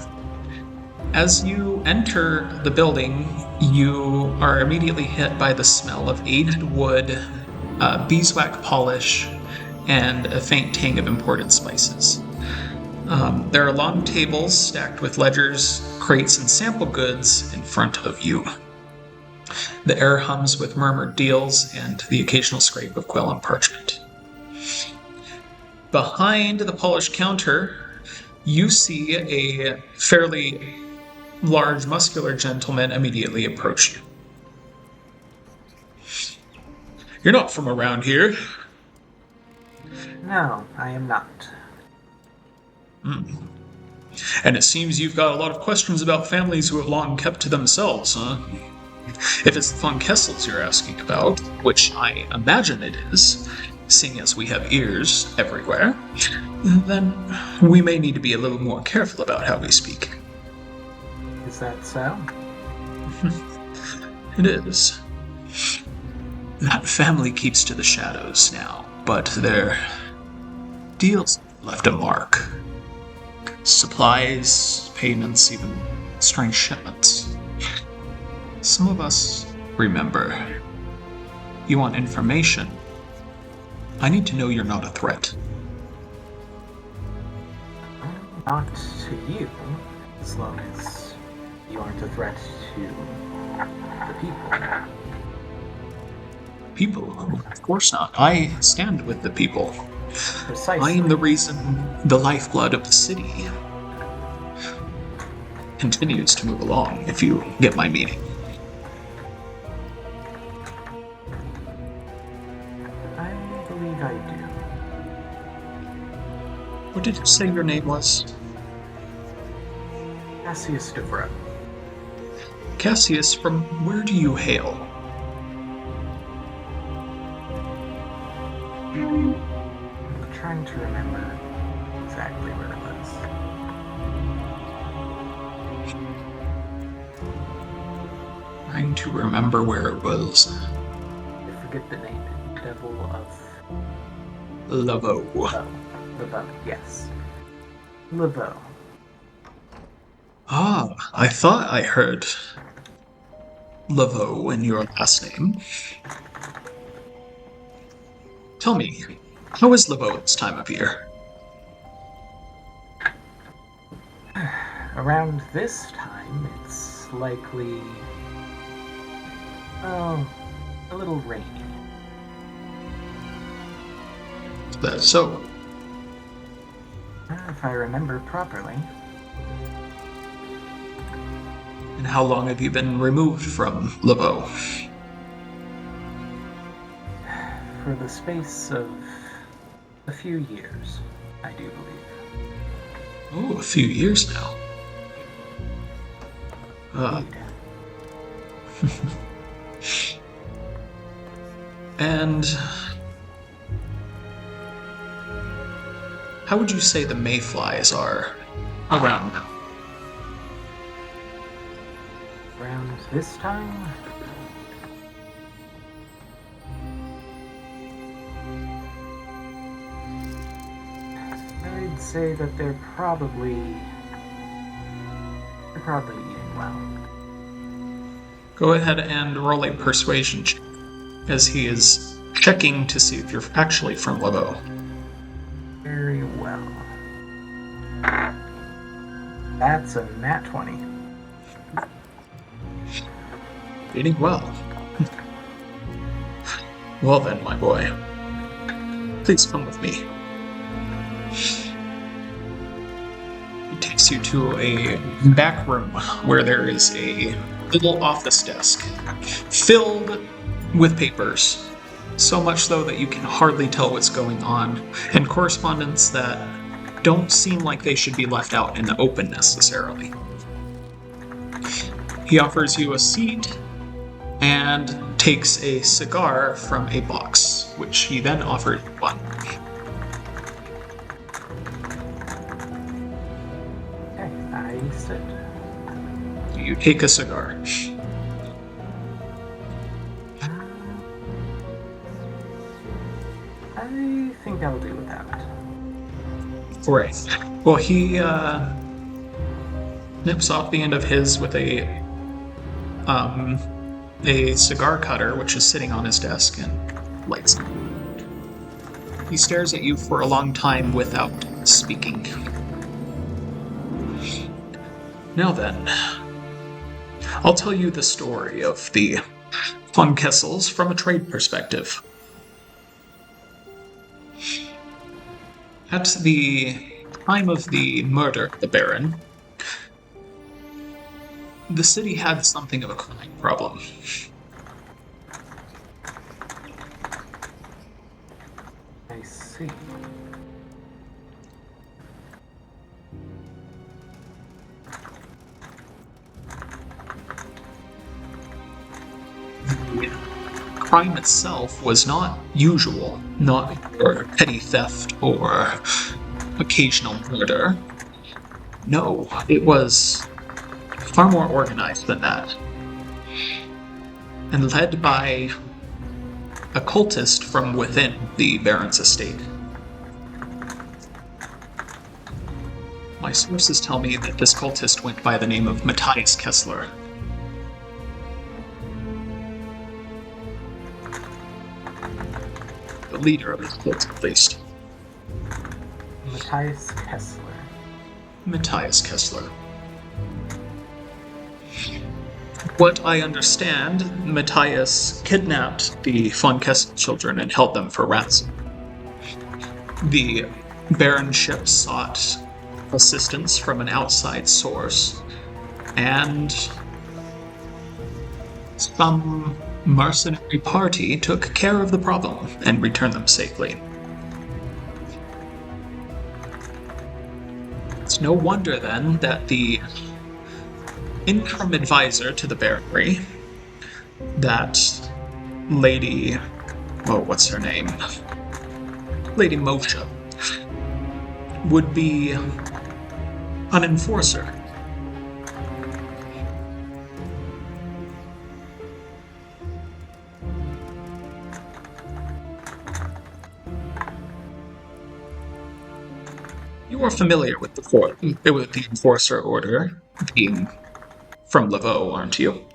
As you enter the building, you are immediately hit by the smell of aged wood, beeswax polish, and a faint tang of imported spices. There are long tables stacked with ledgers, crates, and sample goods in front of you. The air hums with murmured deals and the occasional scrape of quill and parchment. Behind the polished counter, you see a fairly large, muscular gentleman immediately approach you. You're not from around here. No, I am not. And it seems you've got a lot of questions about families who have long kept to themselves, huh? If it's the Von Kessels you're asking about, which I imagine it is, seeing as we have ears everywhere, then we may need to be a little more careful about how we speak. Is that so? It is. That family keeps to the shadows now, but their deals left a mark. Supplies, payments, even strange shipments. Some of us remember. You want information? I need to know you're not a threat. Not to you, as long as you aren't a threat to the people. People? Of course not. I stand with the people. Precisely. I am the reason the lifeblood of the city continues to move along, if you get my meaning. I believe I do. What did you say your name was? Cassius DeVroe. Cassius, from where do you hail? I'm trying to remember exactly where it was. Trying to remember where it was. I forget the name. Devil of... Lavo. Oh, the boat, yes. Laveau. Ah, I thought I heard Laveau in your last name. Tell me, how is Laveau this time of year? Around this time, it's likely, oh, a little rainy. Is that so? If I remember properly. And how long have you been removed from Laveau? For the space of a few years, I do believe. Oh, a few years now. Indeed. And how would you say the mayflies are around now? Around this time? I'd say that they're probably eating well. Go ahead and roll a persuasion check, as he is checking to see if you're actually from Laveau. Very well. That's a nat 20. Eating well. Well then, my boy. Please come with me. He takes you to a back room where there is a little office desk filled with papers. So much so that you can hardly tell what's going on, and correspondence that don't seem like they should be left out in the open necessarily. He offers you a seat and takes a cigar from a box, which he then offered one. Okay, I sit. You take a cigar. I think I'll do without. Great. Well, he nips off the end of his with a cigar cutter, which is sitting on his desk, and lights it. He stares at you for a long time without speaking. Now then, I'll tell you the story of the von Kessels from a trade perspective. At the time of the murder of the Baron, the city had something of a crime problem. I see. The crime itself was not usual, not for petty theft or occasional murder. No, it was far more organized than that, and led by a cultist from within the Baron's estate. My sources tell me that this cultist went by the name of Matthias Kessler. The leader of his cult, at least. Matthias Kessler. Matthias Kessler. What I understand, Matthias kidnapped the von Kessel children and held them for ransom. The baronship sought assistance from an outside source, and some mercenary party took care of the problem and returned them safely. It's no wonder then that the interim advisor to the baronry, that Lady, what's her name? Lady Moshe, would be an enforcer. You are familiar with the Enforcer Order, being from Laveau, aren't you?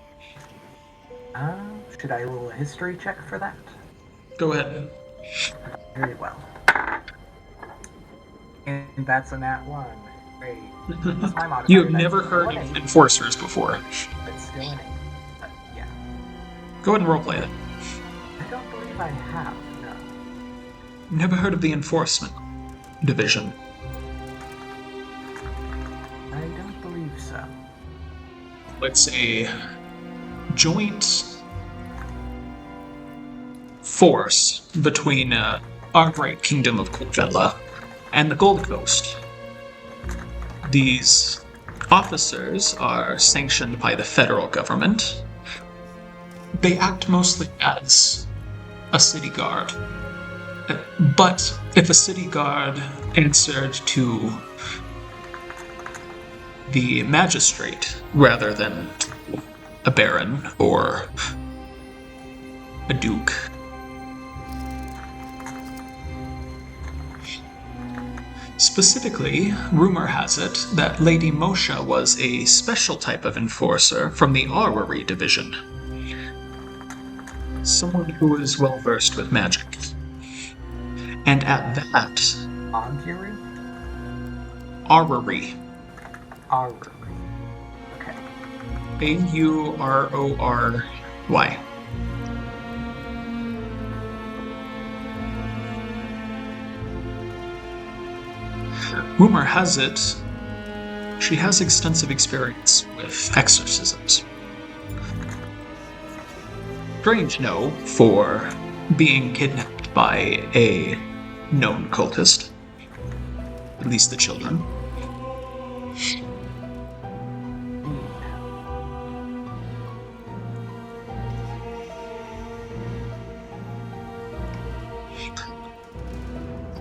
Should I roll a history check for that? Go ahead. Very well. And that's a nat 1. Great. That's my modifier. You have That's never still heard an of 8. Enforcers before. It's still an 8. But yeah. Go ahead and roleplay it. I don't believe I have, no. Never heard of the Enforcement Division. I don't believe so. It's a joint force between our great kingdom of Corvella and the Gold Coast. These officers are sanctioned by the federal government. They act mostly as a city guard. But if a city guard answered to the magistrate rather than a baron or a duke, specifically, rumor has it that Lady Mosha was a special type of enforcer from the Orrery division. Someone who is well versed with magic. And at that, Auguri? Orrery. Auguri. Okay. Aurory. Rumor has it, she has extensive experience with exorcisms. Strange, no, for being kidnapped by a known cultist. At least the children.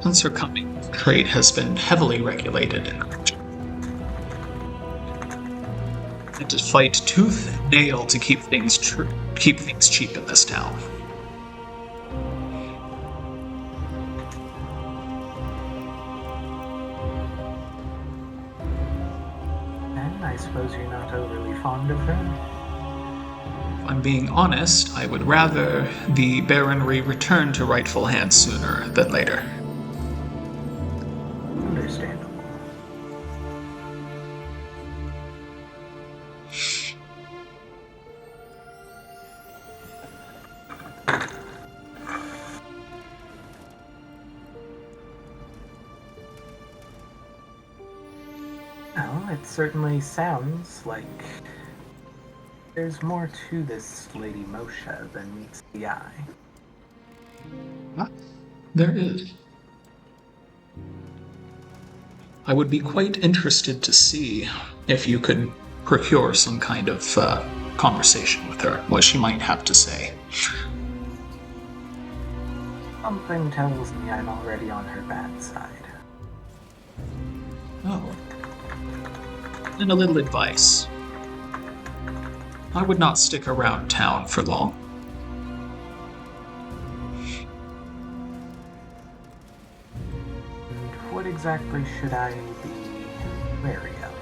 Since her coming, trade has been heavily regulated in the region. And to fight tooth and nail to keep things cheap in this town. And I suppose you're not overly fond of her? If I'm being honest, I would rather the baronry return to rightful hands sooner than later. Understandable. Well, it certainly sounds like there's more to this Lady Mosha than meets the eye. There is. I would be quite interested to see if you could procure some kind of conversation with her, what she might have to say. Something tells me I'm already on her bad side. Oh. And a little advice. I would not stick around town for long. And what exactly should I be wary of?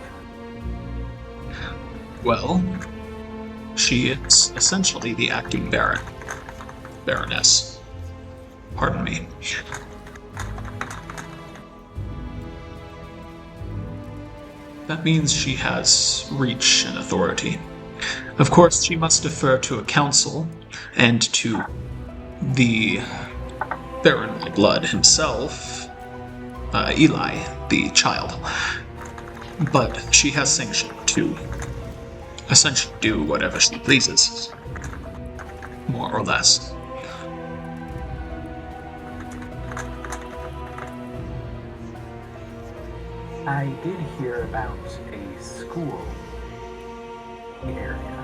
Well, she is essentially the acting baroness. Pardon me. That means she has reach and authority. Of course, she must defer to a council and to the Baron of Blood himself, Eli, the child. But she has sanction to essentially do whatever she pleases, more or less. I did hear about a school in the area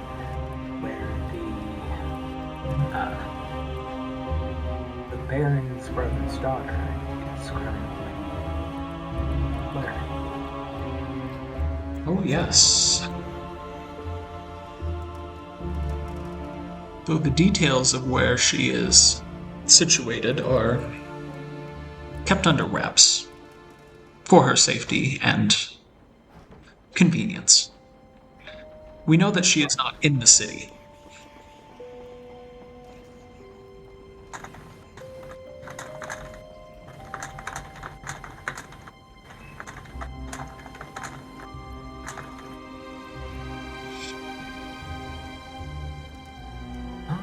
where the Baron's brother's daughter is currently learning. Oh, yes. Though the details of where she is situated are kept under wraps for her safety and convenience. We know that she is not in the city.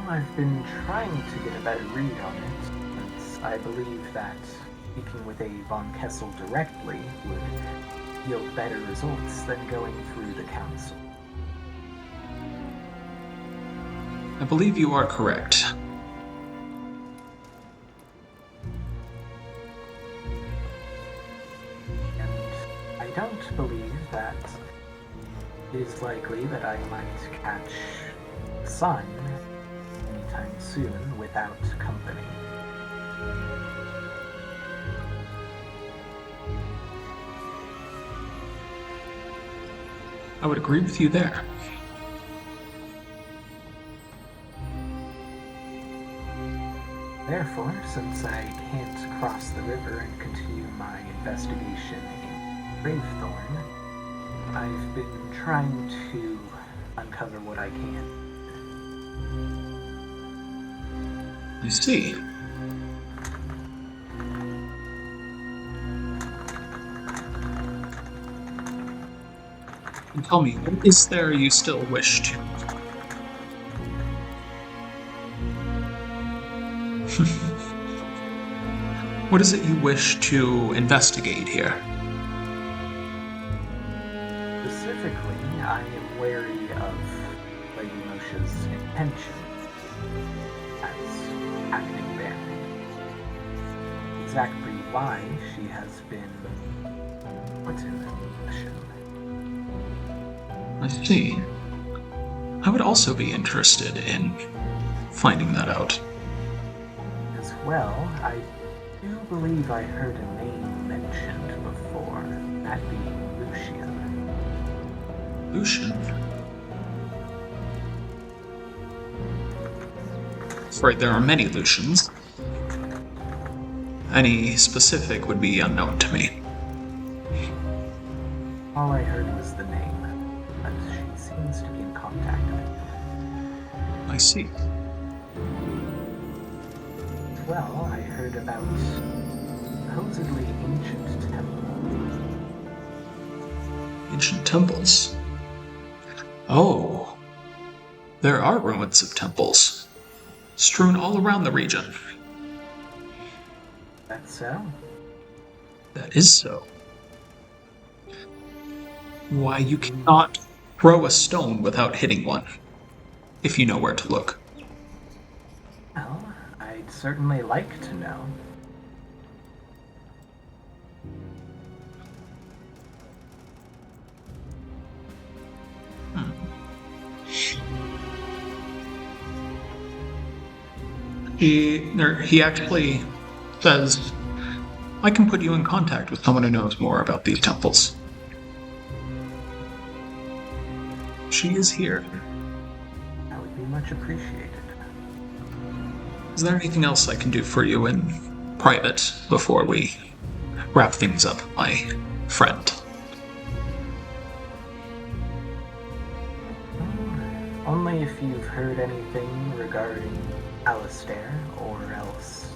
I've been trying to get a better read on it, since I believe that speaking with a Von Kessel directly would yield better results than going through the council. I believe you are correct. And I don't believe that it is likely that I might catch the sun anytime soon without company. I would agree with you there. Therefore, since I can't cross the river and continue my investigation in Gravethorne, I've been trying to uncover what I can. I see. And tell me, what is there you still wish to? What is it you wish to investigate here? Specifically, I am wary of Lady Moshe's intention as acting there. Exactly why she has been put in that position. I see. I would also be interested in finding that out. As well, I do believe I heard a name mentioned before, that being Lucian. Lucian? Afraid there are many Lucians. Any specific would be unknown to me. All I heard was the name, but she seems to be in contact with him. I see. Well, I heard about supposedly ancient temples. Ancient temples? Oh. There are ruins of temples, strewn all around the region. That's so? That is so. Why, you cannot throw a stone without hitting one, if you know where to look. Well, I'd certainly like to know. He actually says, I can put you in contact with someone who knows more about these temples. She is here. That would be much appreciated. Is there anything else I can do for you in private before we wrap things up, my friend? Only if you've heard anything regarding Alistair, or else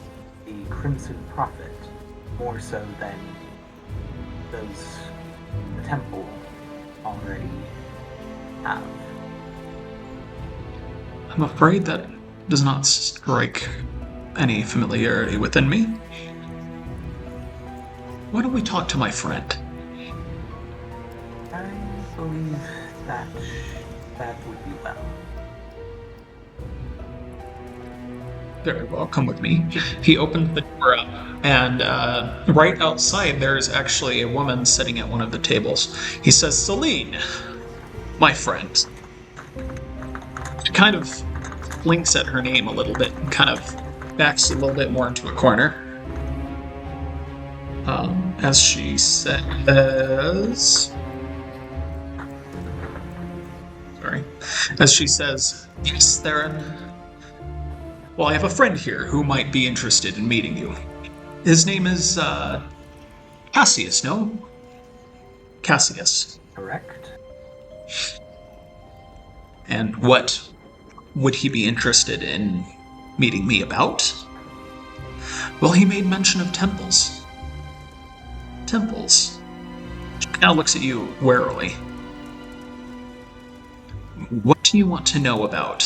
the Crimson Prophet, more so than those the temple already have. I'm afraid that does not strike any familiarity within me. Why don't we talk to my friend? I believe that would be well. Very well, come with me. He opens the door up, and right outside there's actually a woman sitting at one of the tables. He says, Celine, my friend. She kind of blinks at her name a little bit and kind of backs a little bit more into a corner. As she says... Sorry. As she says, yes, Theron. Well, I have a friend here who might be interested in meeting you. His name is, Cassius, no? Cassius. Correct? And what would he be interested in meeting me about? Well, he made mention of temples. Temples. She now looks at you warily. What do you want to know about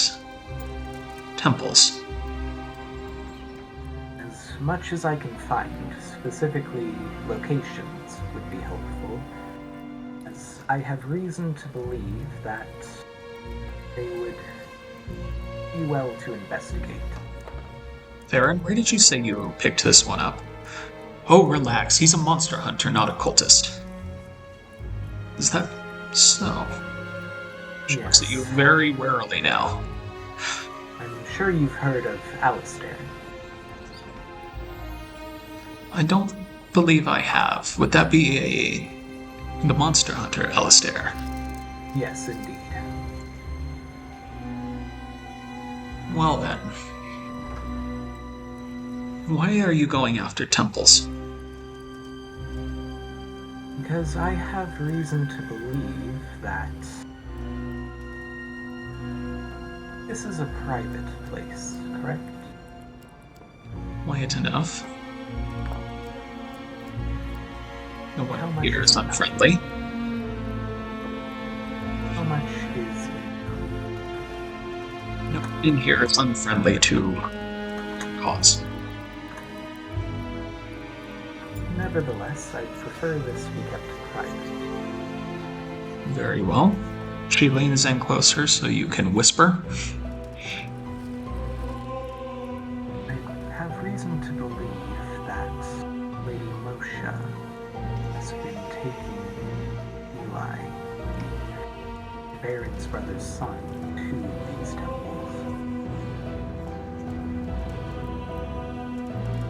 temples? As much as I can find, specifically locations would be helpful, as I have reason to believe that they would be well to investigate. Theron, where did you say you picked this one up? Oh, relax. He's a monster hunter, not a cultist. Is that so? She looks at you very warily now. I'm sure you've heard of Alistair. I don't believe I have. Would that be the monster hunter, Alistair? Yes, indeed. Well then. Why are you going after temples? Because I have reason to believe that this is a private place, correct? Quiet enough. No How one much here is is unfriendly. How much is No one in here is unfriendly to cause. Nevertheless, I prefer this be kept private. Very well. She leans in closer so you can whisper. I have reason to believe that Lady Moshe has been taking Eli, the Baron's brother's son, to these temples.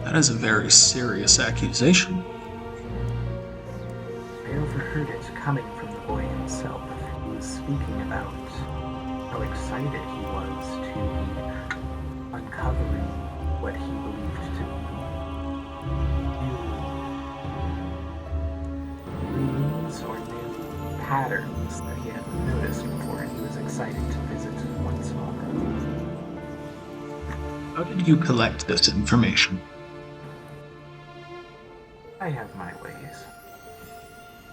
That is a very serious accusation. I overheard it coming from the boy himself. He was speaking about how excited he was to be uncovering what he believed to be new runes or new patterns that he hadn't noticed before, and he was excited to visit once more. How did you collect this information? I have my ways.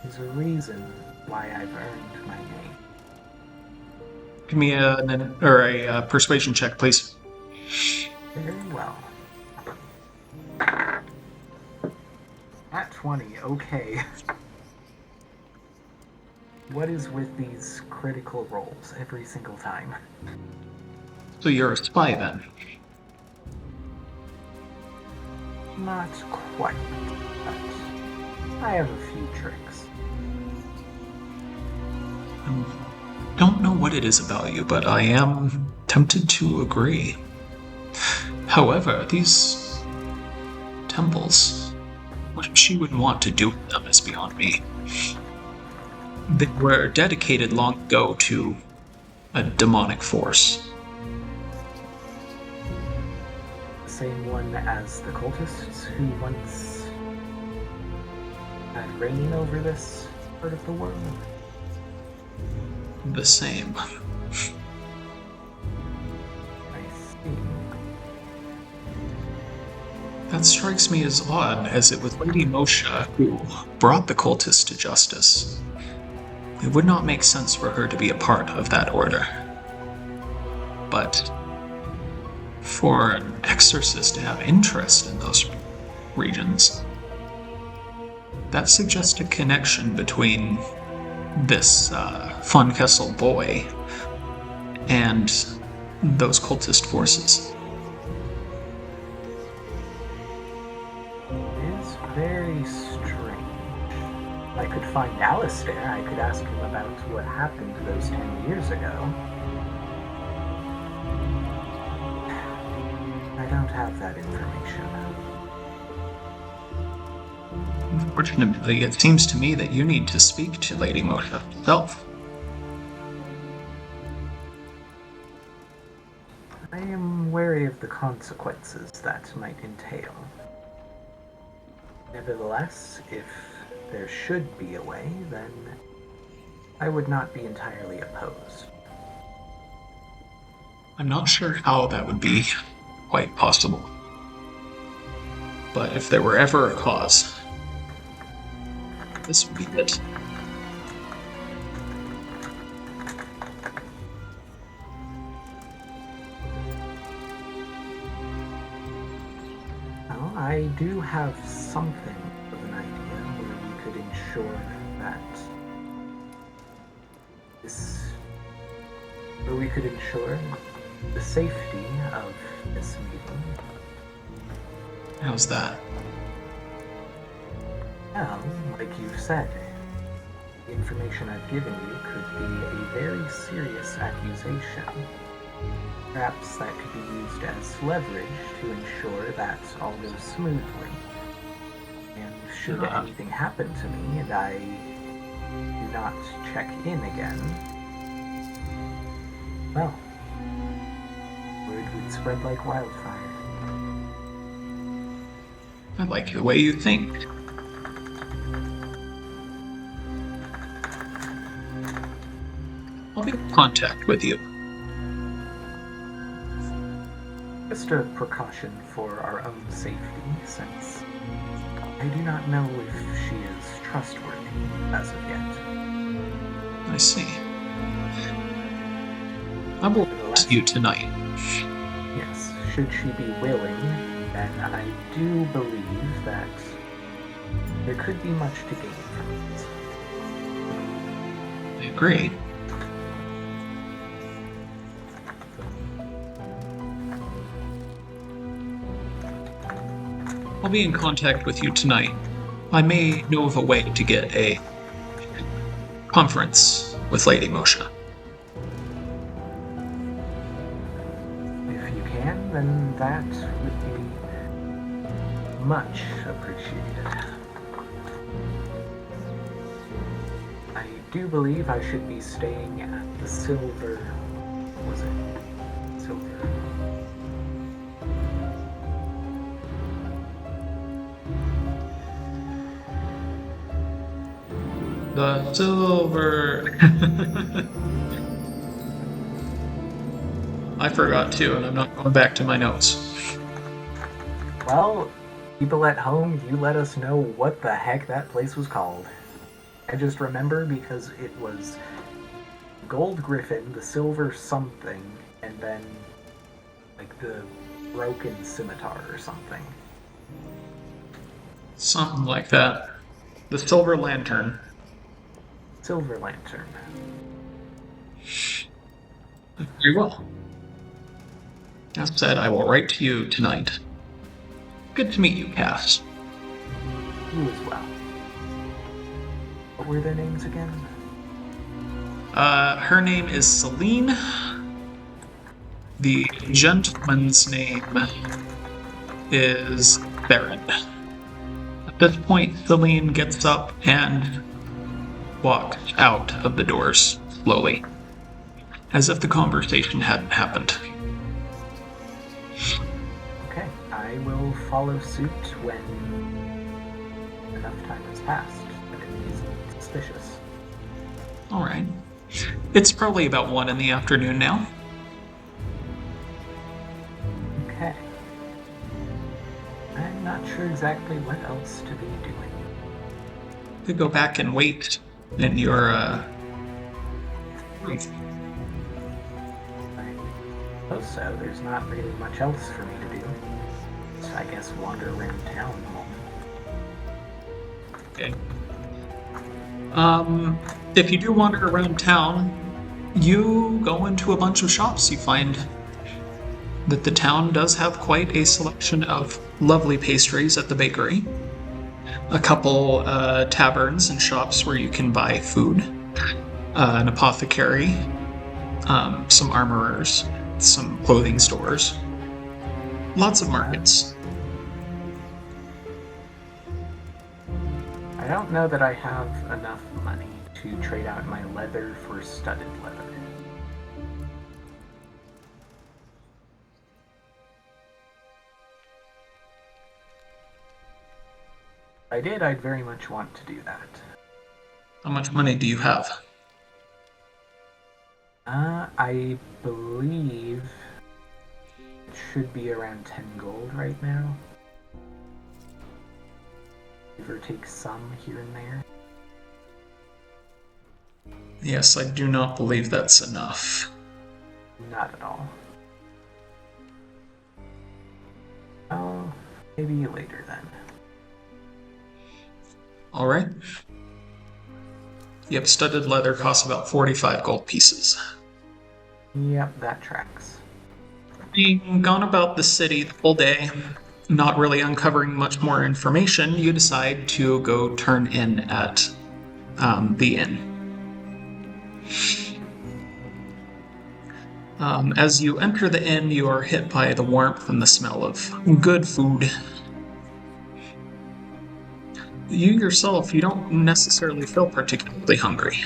There's a reason why I've earned my name. Give me a persuasion check, please. Very well. At 20, okay. What is with these critical rolls every single time? So you're a spy then? Not quite, but I have a few tricks. I don't know what it is about you, but I am tempted to agree. However, these temples, what she would want to do with them is beyond me. They were dedicated long ago to a demonic force. The same one as the cultists who once had reign over this part of the world. The same. I see. That strikes me as odd, as it was Lady Moshe who brought the cultists to justice. It would not make sense for her to be a part of that order. But for an exorcist to have interest in those regions, that suggests a connection between this Von boy and those cultist forces. It is very strange. If I could find Alistair, I could ask him about what happened those 10 years ago. I don't have that information. Unfortunately, it seems to me that you need to speak to Lady Moshe herself. I am wary of the consequences that might entail. Nevertheless, if there should be a way, then I would not be entirely opposed. I'm not sure how that would be quite possible. But if there were ever a cause, this would be it. Well, I do have something of an idea where we could ensure that we could ensure the safety of this meeting. How's that? Well, like you've said, the information I've given you could be a very serious accusation. Perhaps that could be used as leverage to ensure that all goes smoothly. And should anything happen to me and I do not check in again, well, word would spread like wildfire. I like the way you think. I'll be in contact with you. Just a precaution for our own safety, since I do not know if she is trustworthy as of yet. I see. I will see you tonight. Yes, should she be willing, then I do believe that there could be much to gain from it. I agree. I'll be in contact with you tonight. I may know of a way to get a conference with Lady Moshe. If you can, then that would be much appreciated. I do believe I should be staying at the Silver... What was it? Silver... The silver... I forgot too, and I'm not going back to my notes. Well, people at home, you let us know what the heck that place was called. I just remember because it was Gold Griffin, the Silver something, and then like the Broken Scimitar or something. Something like that. The Silver Lantern. Silver Lantern. Very well. As said, I will write to you tonight. Good to meet you, Cass. You as well. What were their names again? Her name is Celine. The gentleman's name is Baron. At this point, Celine gets up and walks out of the doors slowly, as if the conversation hadn't happened. Okay, I will follow suit when enough time has passed, but it isn't suspicious. Alright. It's probably about 1 in the afternoon now. Okay. I'm not sure exactly what else to be doing. Could go back and wait in your, I suppose so. There's not really much else for me to do. So I guess wander around town a moment. Okay. If you do wander around town, you go into a bunch of shops. You find that the town does have quite a selection of lovely pastries at the bakery. A couple taverns and shops where you can buy food. An apothecary. Some armorers. Some clothing stores. Lots of markets. I don't know that I have enough money to trade out my leather for studded leather. If I did, I'd very much want to do that. How much money do you have? I believe it should be around 10 gold right now. Give or take some here and there. Yes, I do not believe that's enough. Not at all. Oh, maybe later then. Alright. Yep, studded leather costs about 45 gold pieces. Yep, that tracks. Being gone about the city the whole day, not really uncovering much more information, you decide to go turn in at the inn. As you enter the inn, you are hit by the warmth and the smell of good food. You yourself, you don't necessarily feel particularly hungry.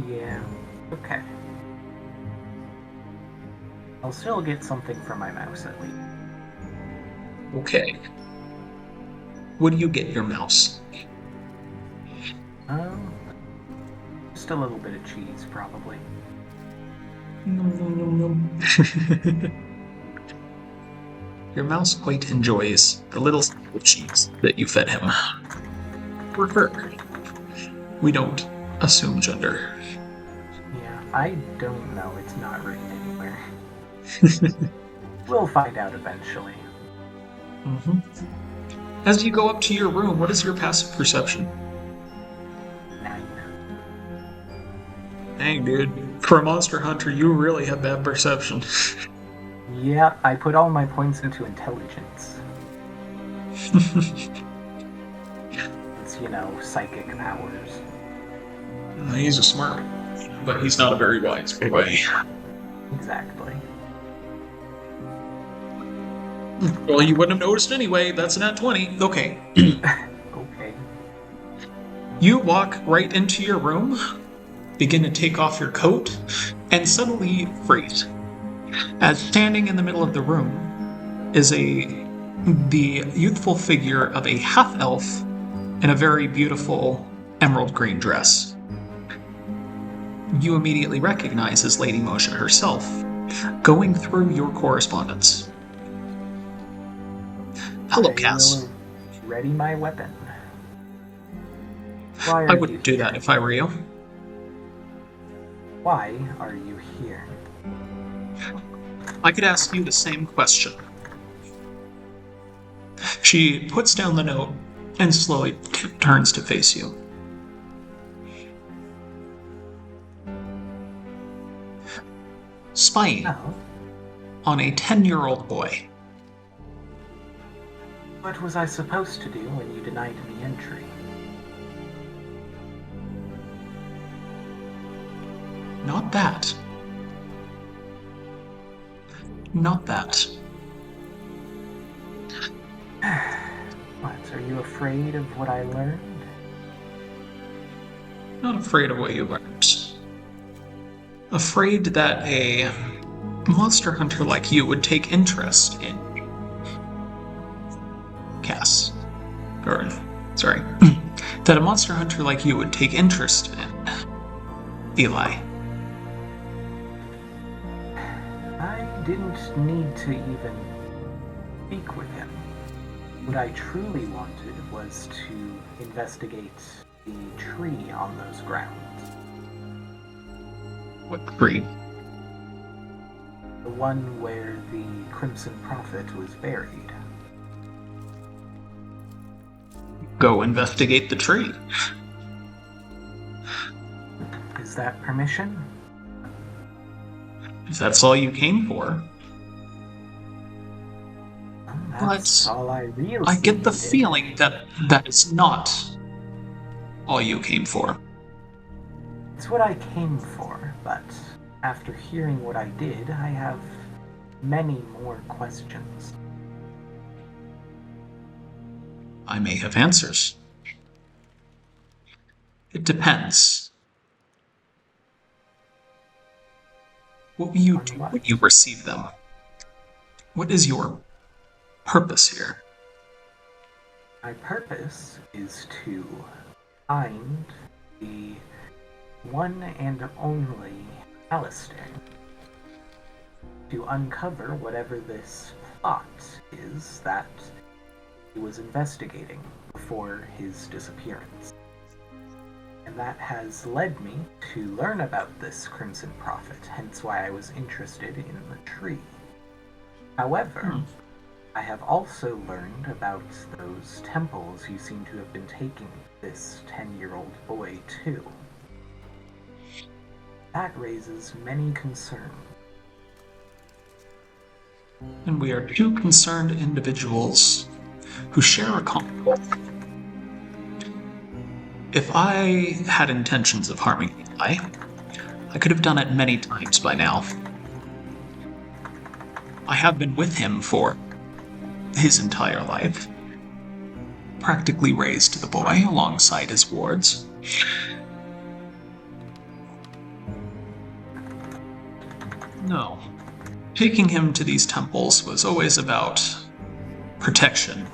Yeah, okay. I'll still get something for my mouse at least. Okay. What do you get your mouse? Just a little bit of cheese, probably. Nom, nom, nom, nom. Your mouse quite enjoys the little scoop of cheese that you fed him. For her. We don't assume gender. Yeah, I don't know. It's not written anywhere. We'll find out eventually. Mm-hmm. As you go up to your room, what is your passive perception? 9. Dang, dude. For a monster hunter, you really have bad perception. Yeah, I put all my points into intelligence. It's, psychic powers. He's a smart, but he's not a very wise boy. Exactly. Well, you wouldn't have noticed anyway. That's an at 20. Okay. Okay. You walk right into your room, begin to take off your coat, and suddenly freeze. As standing in the middle of the room is the youthful figure of a half-elf in a very beautiful emerald green dress. You immediately recognize as Lady Moshe herself, going through your correspondence. Hello, Cass. Ready my weapon. I wouldn't do that if I were you. Why are you here? I could ask you the same question. She puts down the note and slowly turns to face you. Spying on a 10-year-old boy. What was I supposed to do when you denied me entry? Not that. Not that. What, are you afraid of what I learned? Not afraid of what you learned. Afraid that a monster hunter like you would take interest in Cass. Or, sorry. That a monster hunter like you would take interest in Eli. I didn't need to even speak with him. What I truly wanted was to investigate the tree on those grounds. What tree? The one where the Crimson Prophet was buried. Go investigate the tree. Is that permission? If that's all you came for. That's all I really I get the needed. feeling that that is not all you came for. It's what I came for, but after hearing what I did, I have many more questions. I may have answers. It depends. What will you do when you receive them? What is your purpose here? My purpose is to find the one and only Alistair. To uncover whatever this plot is that he was investigating before his disappearance. And that has led me to learn about this Crimson Prophet, hence why I was interested in the tree. However, I have also learned about those temples you seem to have been taking this 10-year-old boy to. That raises many concerns. And we are two concerned individuals who share a common goal. If I had intentions of harming Eli, I could have done it many times by now. I have been with him for his entire life, practically raised the boy alongside his wards. No. Taking him to these temples was always about protection,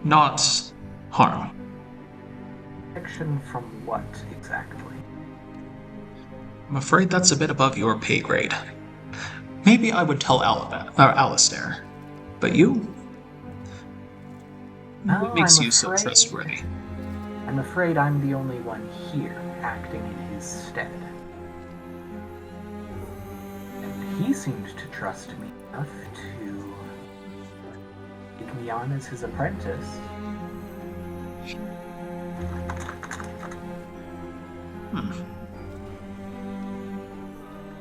not harm. Protection from what exactly? I'm afraid that's a bit above your pay grade. Maybe I would tell Alistair, but you? What makes you so trustworthy? I'm afraid I'm the only one here acting in his stead. And he seemed to trust me enough to take me on as his apprentice.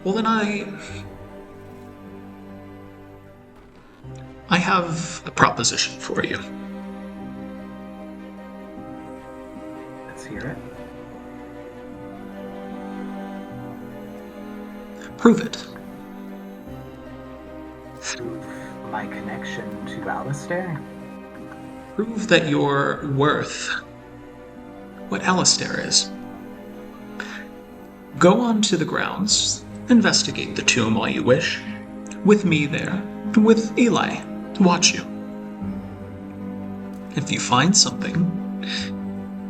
Well, then I have a proposition for you. Let's hear it. Prove it. Prove my connection to Alistair? Prove that you're worth what Alistair is. Go on to the grounds, investigate the tomb all you wish, with me there, with Eli, to watch you. If you find something,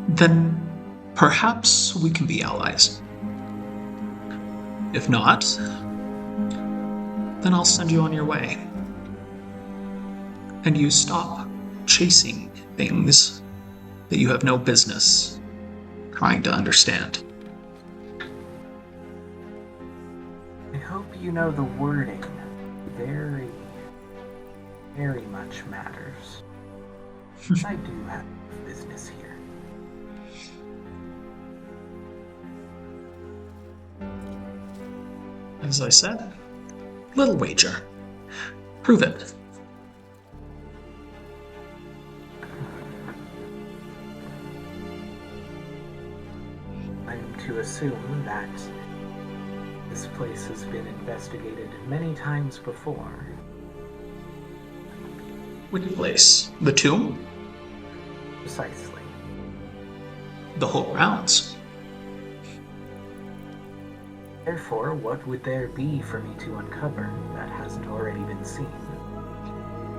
then perhaps we can be allies. If not, then I'll send you on your way. And you stop chasing things that you have no business trying to understand. I hope you know the wording very, very much matters. I do have business here. As I said, little wager. Prove it. I'm to assume that this place has been investigated many times before. Which place? The tomb? Precisely. The whole grounds. Therefore, what would there be for me to uncover that hasn't already been seen?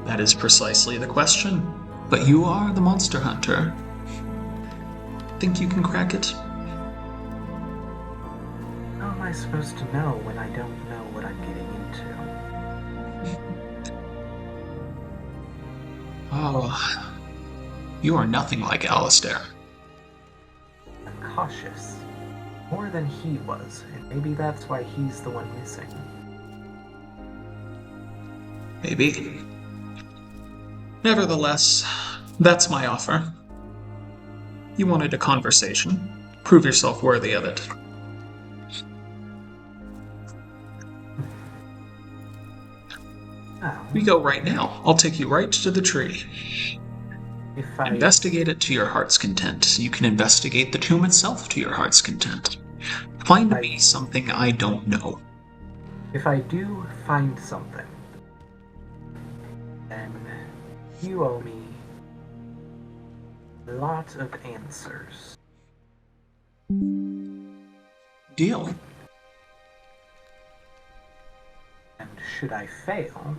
That is precisely the question. But you are the monster hunter. Think you can crack it? How am I supposed to know when I don't know what I'm getting into? Oh, you are nothing like Alistair. I'm cautious. More than he was, and maybe that's why he's the one missing. Maybe. Nevertheless, that's my offer. You wanted a conversation. Prove yourself worthy of it. Oh, We go right now. I'll take you right to the tree. if I Investigate it to your heart's content. You can investigate the tomb itself to your heart's content. Find me something I don't know. If I do find something, then you owe me a lot of answers. Deal. And should I fail,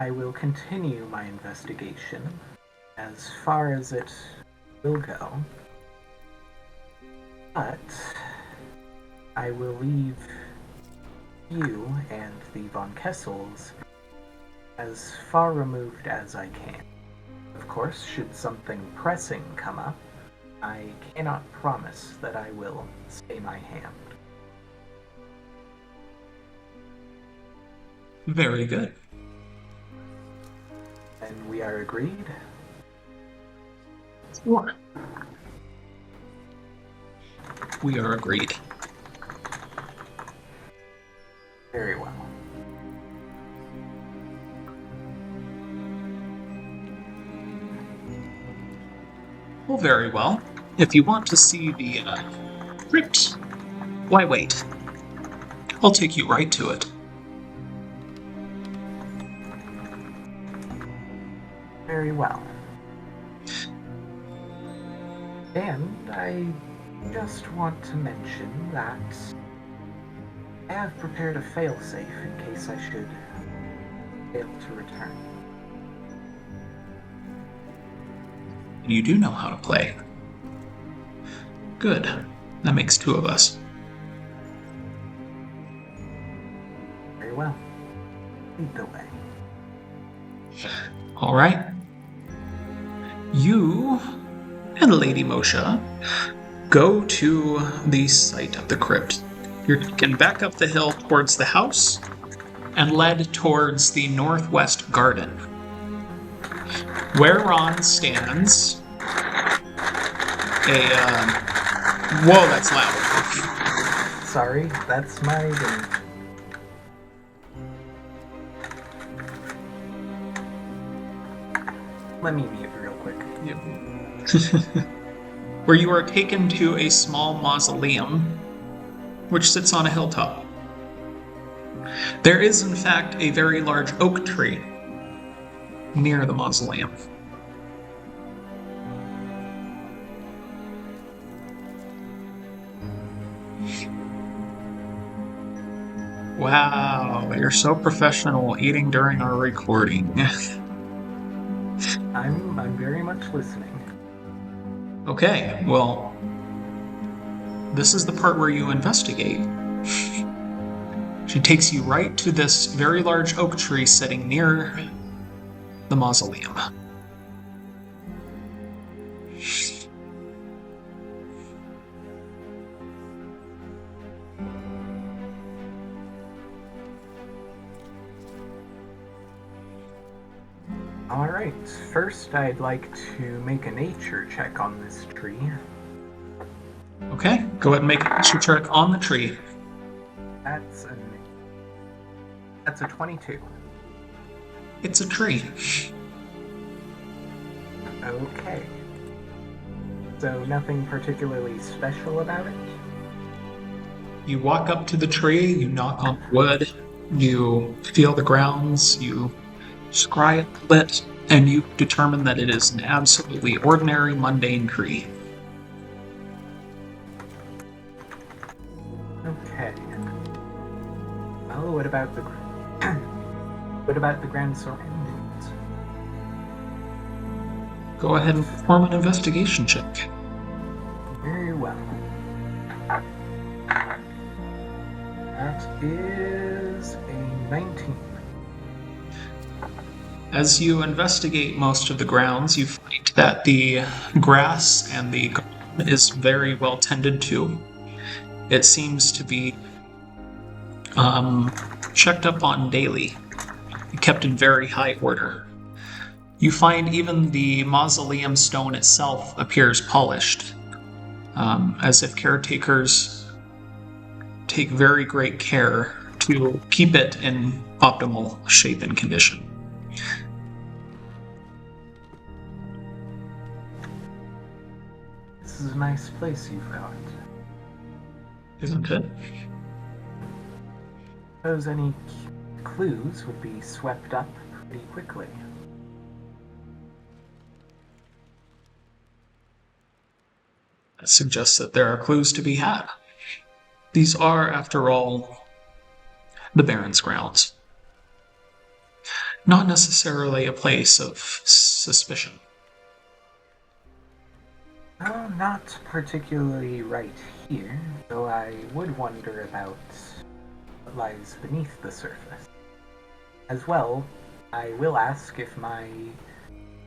I will continue my investigation as far as it will go, but I will leave you and the Von Kessels as far removed as I can. Of course, should something pressing come up, I cannot promise that I will stay my hand. Very good. And we are agreed? Sure. We are agreed. Very well. Well, very well. If you want to see the crypt, why wait? I'll take you right to it. Very well. And I just want to mention that I have prepared a failsafe in case I should fail to return. You do know how to play. Good. That makes two of us. Very well. Lead the way. All right. You and Lady Moshe go to the site of the crypt. You're taken back up the hill towards the house and led towards the northwest garden, whereon stands a... whoa, that's loud. Sorry, that's my ring. Let me mute real quick. Where you are taken to a small mausoleum, which sits on a hilltop. There is, in fact, a very large oak tree near the mausoleum. Wow, you're so professional eating during our recording. I'm very much listening. Okay, well, this is the part where you investigate. She takes you right to this very large oak tree sitting near the mausoleum. Alright, first I'd like to make a nature check on this tree. Okay, go ahead and make a nature check on the tree. That's a 22. It's a tree. Okay. So nothing particularly special about it? You walk up to the tree, you knock on the wood, you feel the grounds, you scry it a bit, and you determine that it is an absolutely ordinary, mundane tree. Okay. Well, what about the grand surroundings? Go ahead and perform an investigation check. Very well. That is a 19. As you investigate most of the grounds, you find that the grass and the garden is very well tended to. It seems to be checked up on daily, kept in very high order. You find even the mausoleum stone itself appears polished, as if caretakers take very great care to keep it in optimal shape and condition. This is a nice place you've got. Isn't it? Suppose any clues would be swept up pretty quickly. That suggests that there are clues to be had. These are, after all, the Baron's grounds. not necessarily a place of suspicion. Oh, not particularly right here, though I would wonder about what lies beneath the surface. As well, I will ask if my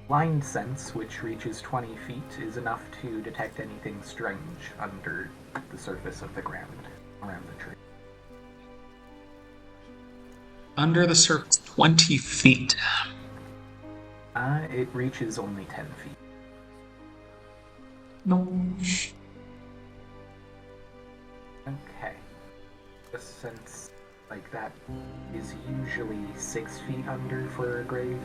blind sense, which reaches 20 feet, is enough to detect anything strange under the surface of the ground around the tree. Under the surface, 20 feet. It reaches only 10 feet. No. Okay. Just since, like, that is usually 6 feet under for a grave,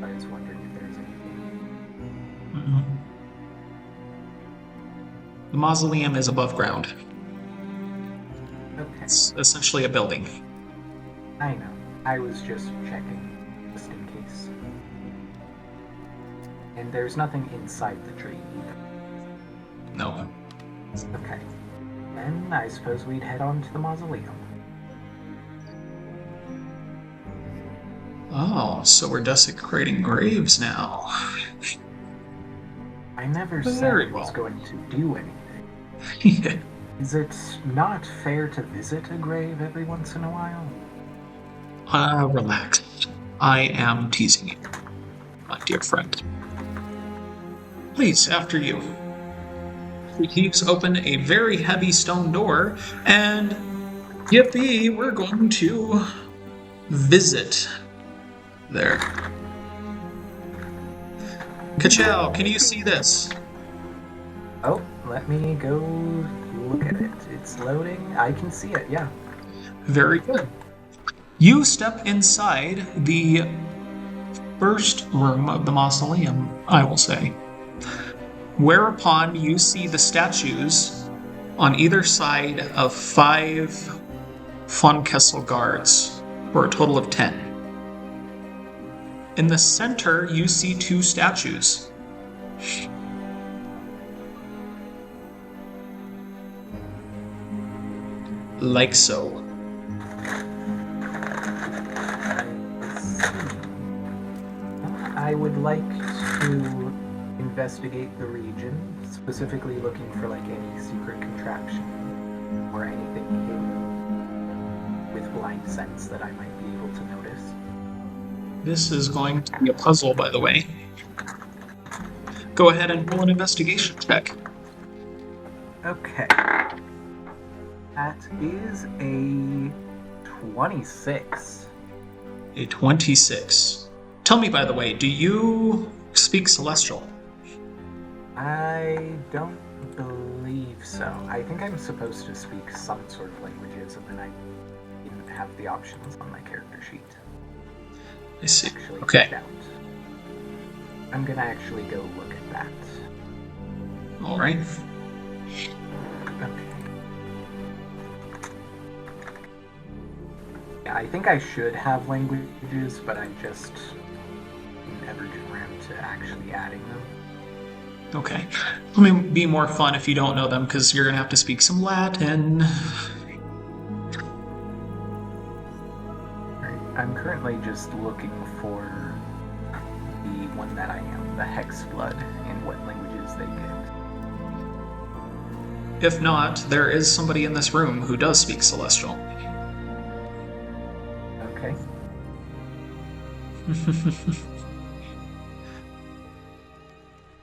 I was wondering if there's anything. Mm-mm. The mausoleum is above ground. Okay. It's essentially a building. I know. I was just checking, just in case. And there's nothing inside the tree either. No. Okay. Then I suppose we'd head on to the mausoleum. Oh, so we're desecrating graves now. I never said Very I was well. going to do anything. Is it not fair to visit a grave every once in a while? Relax. I am teasing you, my dear friend. Please, after you. He keeps open a very heavy stone door, and yippee, we're going to visit there. Ka-chow, can you see this? Oh, let me go look at it. It's loading. I can see it, yeah. Very good. You step inside the first room of the mausoleum, I will say. Whereupon you see the statues on either side of 5 von Kessel guards, for a total of 10. In the center, you see 2 statues. Like so. I would like to investigate the region, specifically looking for like any secret contraption or anything hidden with blind sense that I might be able to notice. This is going to be a puzzle, by the way. Go ahead and roll an investigation check. Okay. That is a 26. A 26. Tell me, by the way, do you speak Celestial? I don't believe so. I think I'm supposed to speak some sort of languages, and then I didn't have the options on my character sheet. I see. Actually, Okay. out. I'm gonna actually go look at that. All right. Okay. Yeah, I think I should have languages, but I just never get around to actually adding them. Okay. I mean, be more fun if you don't know them, because you're going to have to speak some Latin. I'm currently just looking for the one that I am, the Hex Blood, and what languages they get. If not, there is somebody in this room who does speak Celestial. Okay.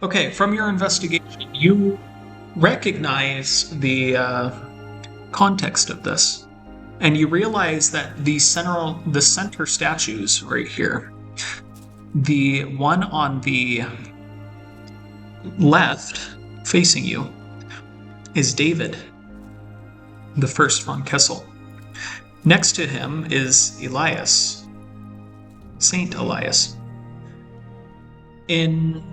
Okay, from your investigation, you recognize the context of this, and you realize that the center statues right here, the one on the left facing you is David, the first von Kessel. Next to him is Elias, Saint Elias. In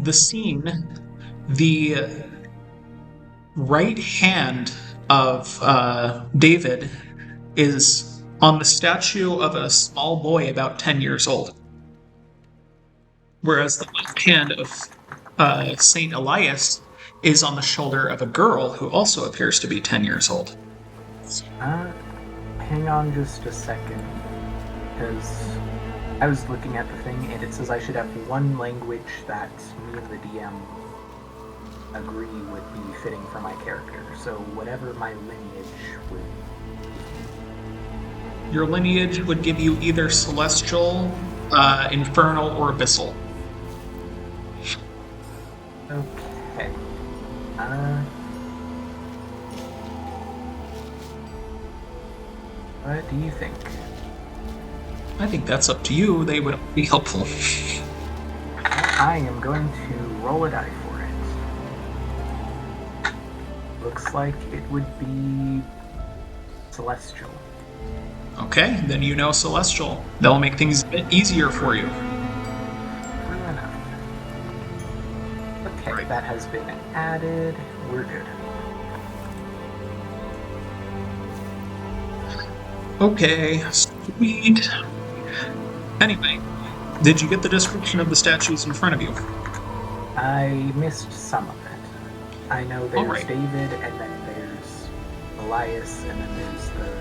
the scene, the right hand of David is on the statue of a small boy about 10 years old, whereas the left hand of Saint Elias is on the shoulder of a girl who also appears to be 10 years old. Hang on just a second. Because I was looking at the thing, and it says I should have one language that me and the DM agree would be fitting for my character. So whatever my lineage would. Your lineage would give you either celestial, infernal, or abyssal. Okay. What do you think? I think that's up to you. They would be helpful. I am going to roll a die for it. Looks like it would be celestial. Okay, then you know celestial. That'll make things a bit easier for you. True enough. Okay, Right. that has been added. We're good. Okay, sweet. Anyway, did you get the description of the statues in front of you? I missed some of it. I know there's Alright. David, and then there's Elias, and then there's the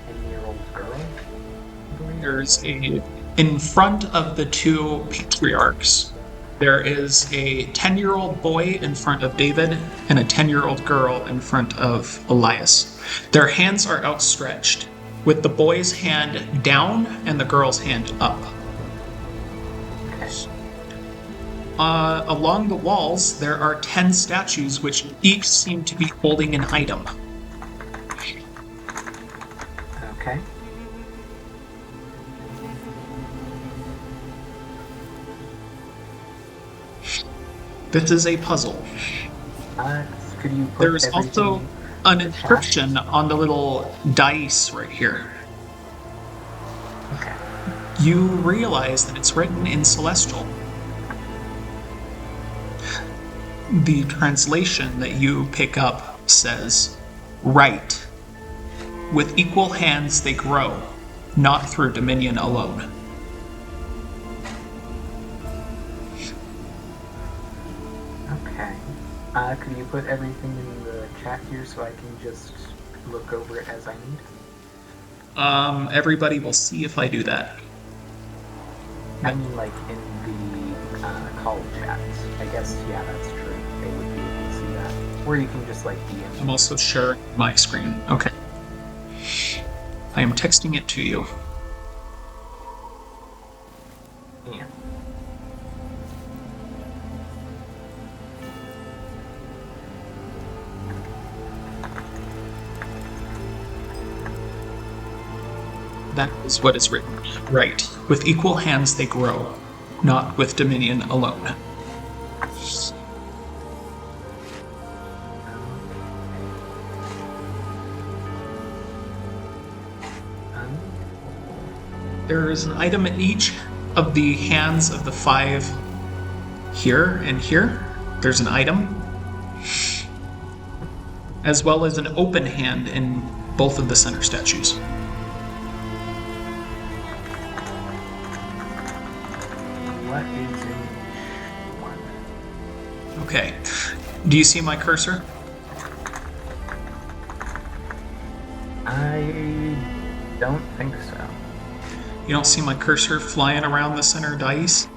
10-year-old girl, I believe. There's in front of the two patriarchs, there is a 10-year-old boy in front of David and a 10-year-old girl in front of Elias. Their hands are outstretched, with the boy's hand down and the girl's hand up. Okay. Along the walls, there are 10 statues which each seem to be holding an item. Okay. This is a puzzle. Could you put There's everything... also an inscription on the little dice right here. Okay. You realize that it's written in Celestial. The translation that you pick up says, "Right. With equal hands they grow, not through dominion alone." Okay. Could you put everything in the chat here so I can just look over it as I need? Everybody will see if I do that. I mean, like, in the call chats. I guess, yeah, that's true. They would be able to see that. Or you can just, like, DM. I'm also sharing my screen. Okay. I am texting it to you. Yeah. That is what is written. Right. With equal hands they grow, not with dominion alone. There is an item in each of the hands of the 5 here and here. There's an item, as well as an open hand in both of the center statues. What is in each one? Okay. Do you see my cursor? I don't think so. You don't see my cursor flying around the center dice?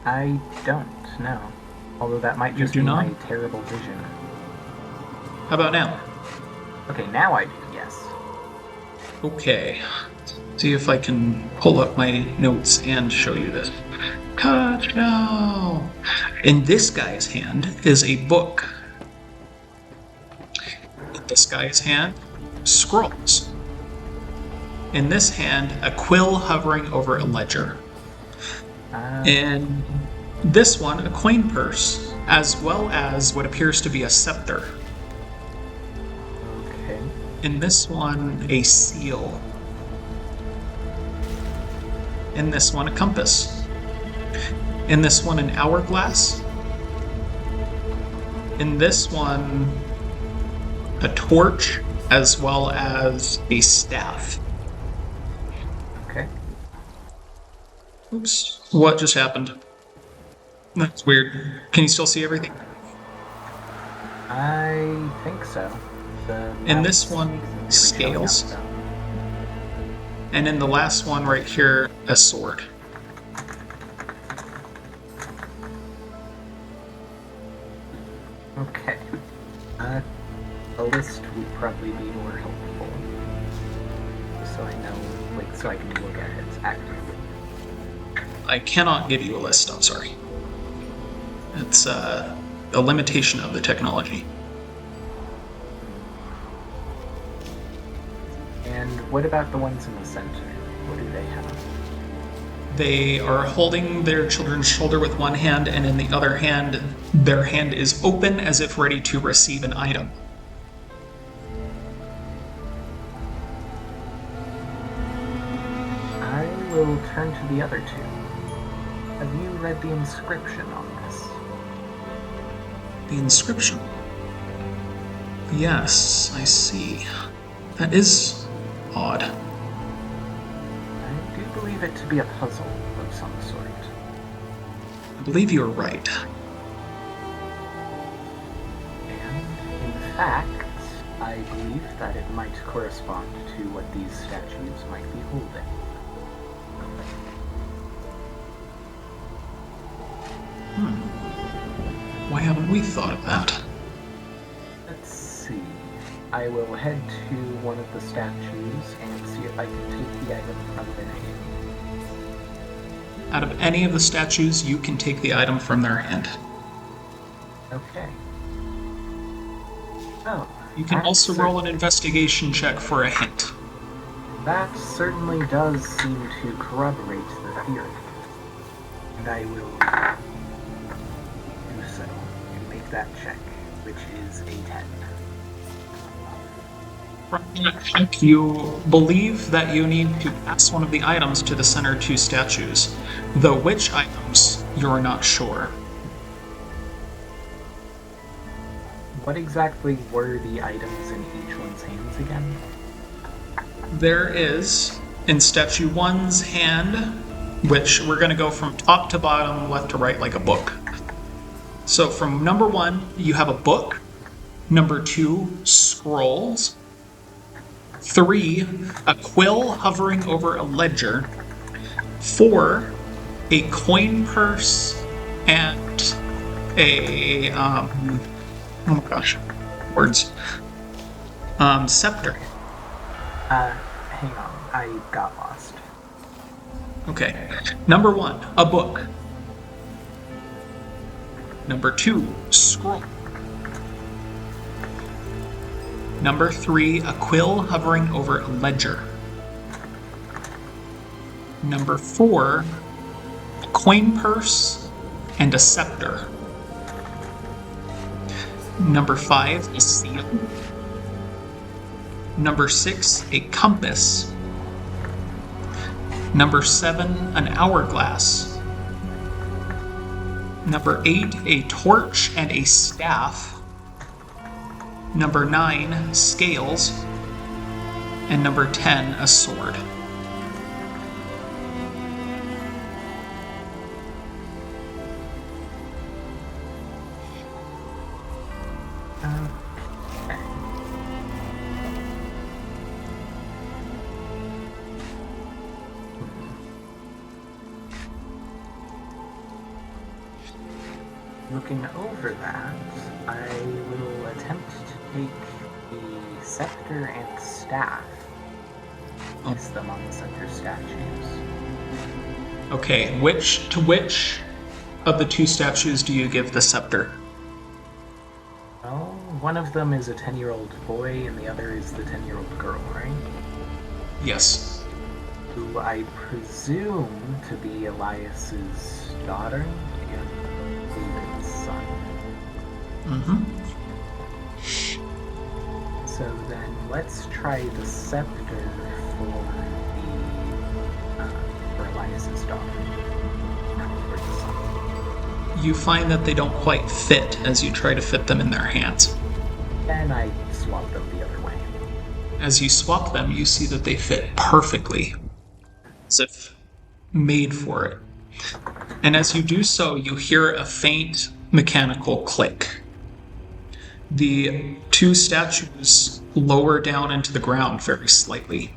I don't, no. Although that might You just do be not? my terrible vision. How about now? Okay, now I do, yes. Okay. See if I can pull up my notes and show you this. Ka-chow! In this guy's hand is a book. In this guy's hand, scrolls. In this hand, a quill hovering over a ledger. In this one, a coin purse, as well as what appears to be a scepter. Okay. In this one, a seal. In this one, a compass. In this one, an hourglass. In this one, a torch, as well as a staff. Okay. Oops. What just happened? That's weird. Can you still see everything? I think so. The And mouse this one, isn't really showing up, scales. so. And in the last one right here, a sword. Okay. A list would probably be more helpful. So I know, so I can look at it actively. I cannot give you a list, I'm sorry. It's a limitation of the technology. And what about the ones in the center? What do they have? They are holding their children's shoulder with one hand, and in the other hand, their hand is open as if ready to receive an item. I will turn to the other two. Have you read the inscription on this? The inscription? Yes, I see. That is odd. I do believe it to be a puzzle of some sort. I believe you're right. And, in fact, I believe that it might correspond to what these statues might be holding. Why haven't we thought of that? Let's see. I will head to one of the statues and see if I can take the item from their hand. Out of any of the statues, you can take the item from their hand. Okay. Oh. You can also roll an investigation check for a hint. That certainly does seem to corroborate the theory. And I will do so and make that check, which is a 10. You believe that you need to pass one of the items to the center two statues, though which items you're not sure. What exactly were the items in each one's hands again? There is, in statue 1's hand, which we're going to go from top to bottom, left to right, like a book. So from number 1, you have a book. Number 2, scrolls. 3, a quill hovering over a ledger. 4, a coin purse and a oh my gosh, words. Scepter. Hang on, I got lost. Okay. Number 1, a book. Number 2, scroll. Number 3, a quill hovering over a ledger. Number 4, a coin purse and a scepter. Number 5, a seal. Number 6, a compass. Number 7, an hourglass. Number 8, a torch and a staff. Number 9, scales. And number 10, a sword. Looking over that, I will attempt to take the scepter and staff, place them on the center statues. Okay, which of the two statues do you give the scepter? Well, one of them is a 10-year-old boy and the other is the 10-year-old girl, right? Yes. Who I presume to be Elias's daughter and David's son. Mm-hmm. So then let's try the scepter for Elias's daughter. For the son. You find that they don't quite fit as you try to fit them in their hands. Then I swap them the other way. As you swap them, you see that they fit perfectly, as if made for it. And as you do so, you hear a faint mechanical click. The two statues lower down into the ground very slightly.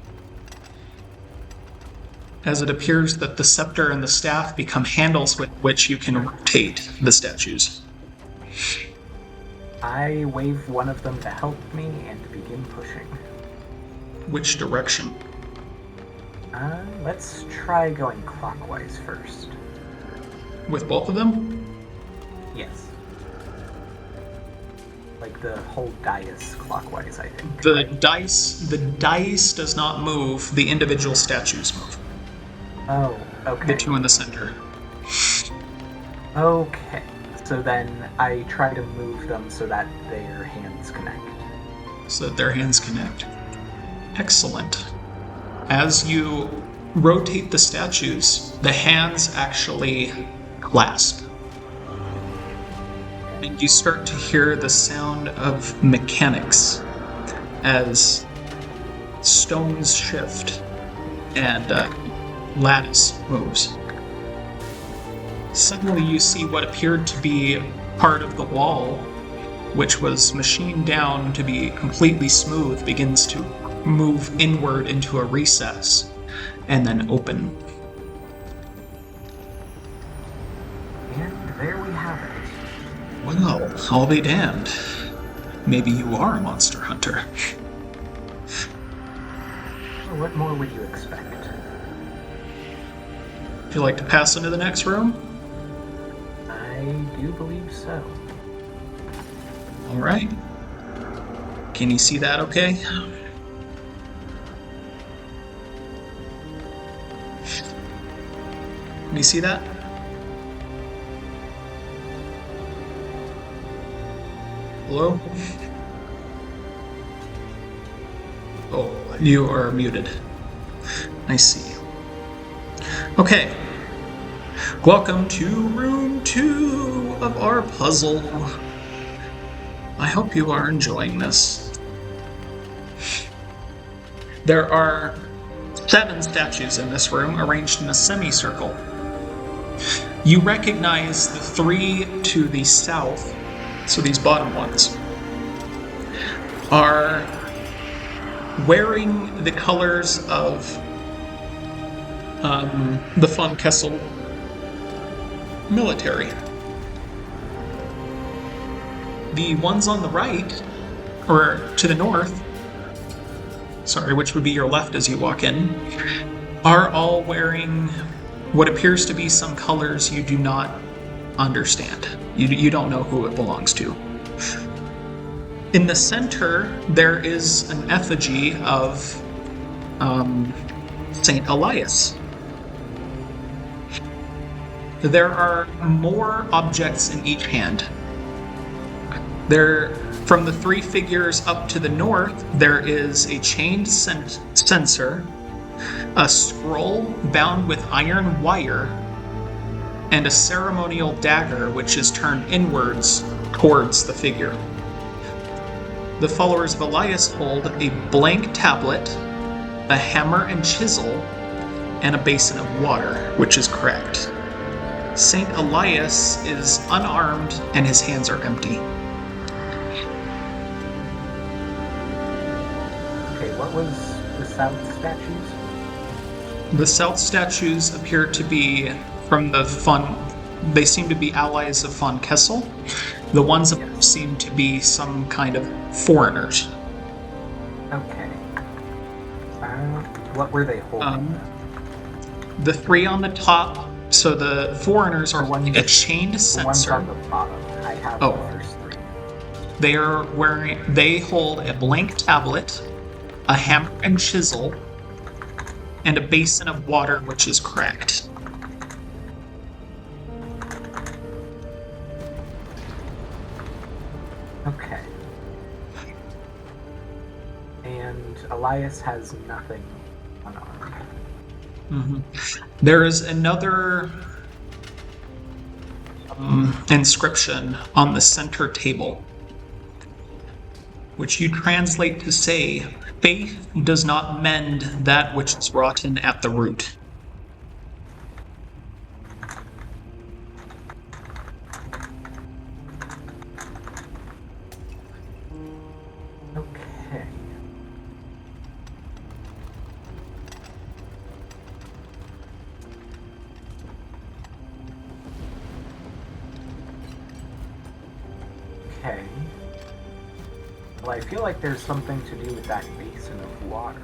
as it appears that the scepter and the staff become handles with which you can rotate the statues. I wave one of them to help me and begin pushing. Which direction? Let's try going clockwise first. With both of them? Yes. Like the whole dais clockwise, I think. The dice does not move, the individual statues move. Oh, okay. The two in the center. Okay. So then I try to move them so that their hands connect. So that their hands connect. Excellent. As you rotate the statues, the hands actually clasp. And you start to hear the sound of mechanics as stones shift and lattice moves. Suddenly you see what appeared to be part of the wall, which was machined down to be completely smooth, begins to move inward into a recess and then open. And there we have it. Well, I'll be damned. Maybe you are a monster hunter. Well, what more would you expect? Would you like to pass into the next room? I do believe so. All right. Can you see that okay? Can you see that? Hello? Oh, you are muted. I see. Okay. Welcome to room 2 of our puzzle. I hope you are enjoying this. There are 7 statues in this room arranged in a semicircle. You recognize the 3 to the south, so these bottom ones, are wearing the colors of the von Kessel military. The ones on the right, or to the north, sorry, which would be your left as you walk in, are all wearing what appears to be some colors you do not understand. You don't know who it belongs to. In the center, there is an effigy of Saint Elias. There are more objects in each hand. From the 3 figures up to the north, there is a chained censer, a scroll bound with iron wire, and a ceremonial dagger which is turned inwards towards the figure. The followers of Elias hold a blank tablet, a hammer and chisel, and a basin of water, which is correct. Saint Elias is unarmed and his hands are empty. Okay, what was the south statues? The south statues appear to be from they seem to be allies of von Kessel. The ones above seem to be some kind of foreigners. Okay. What were they holding? The 3 on the top, so the foreigners are holding a chained censer. The ones on the bottom. I have the first 3. They hold a blank tablet, a hammer and chisel, and a basin of water, which is correct. Okay. And Elias has nothing unarmed. Mm-hmm. There is another inscription on the center table, which you translate to say, "Faith does not mend that which is rotten at the root." Okay. Okay. Well, I feel like there's something to do with that basin of water.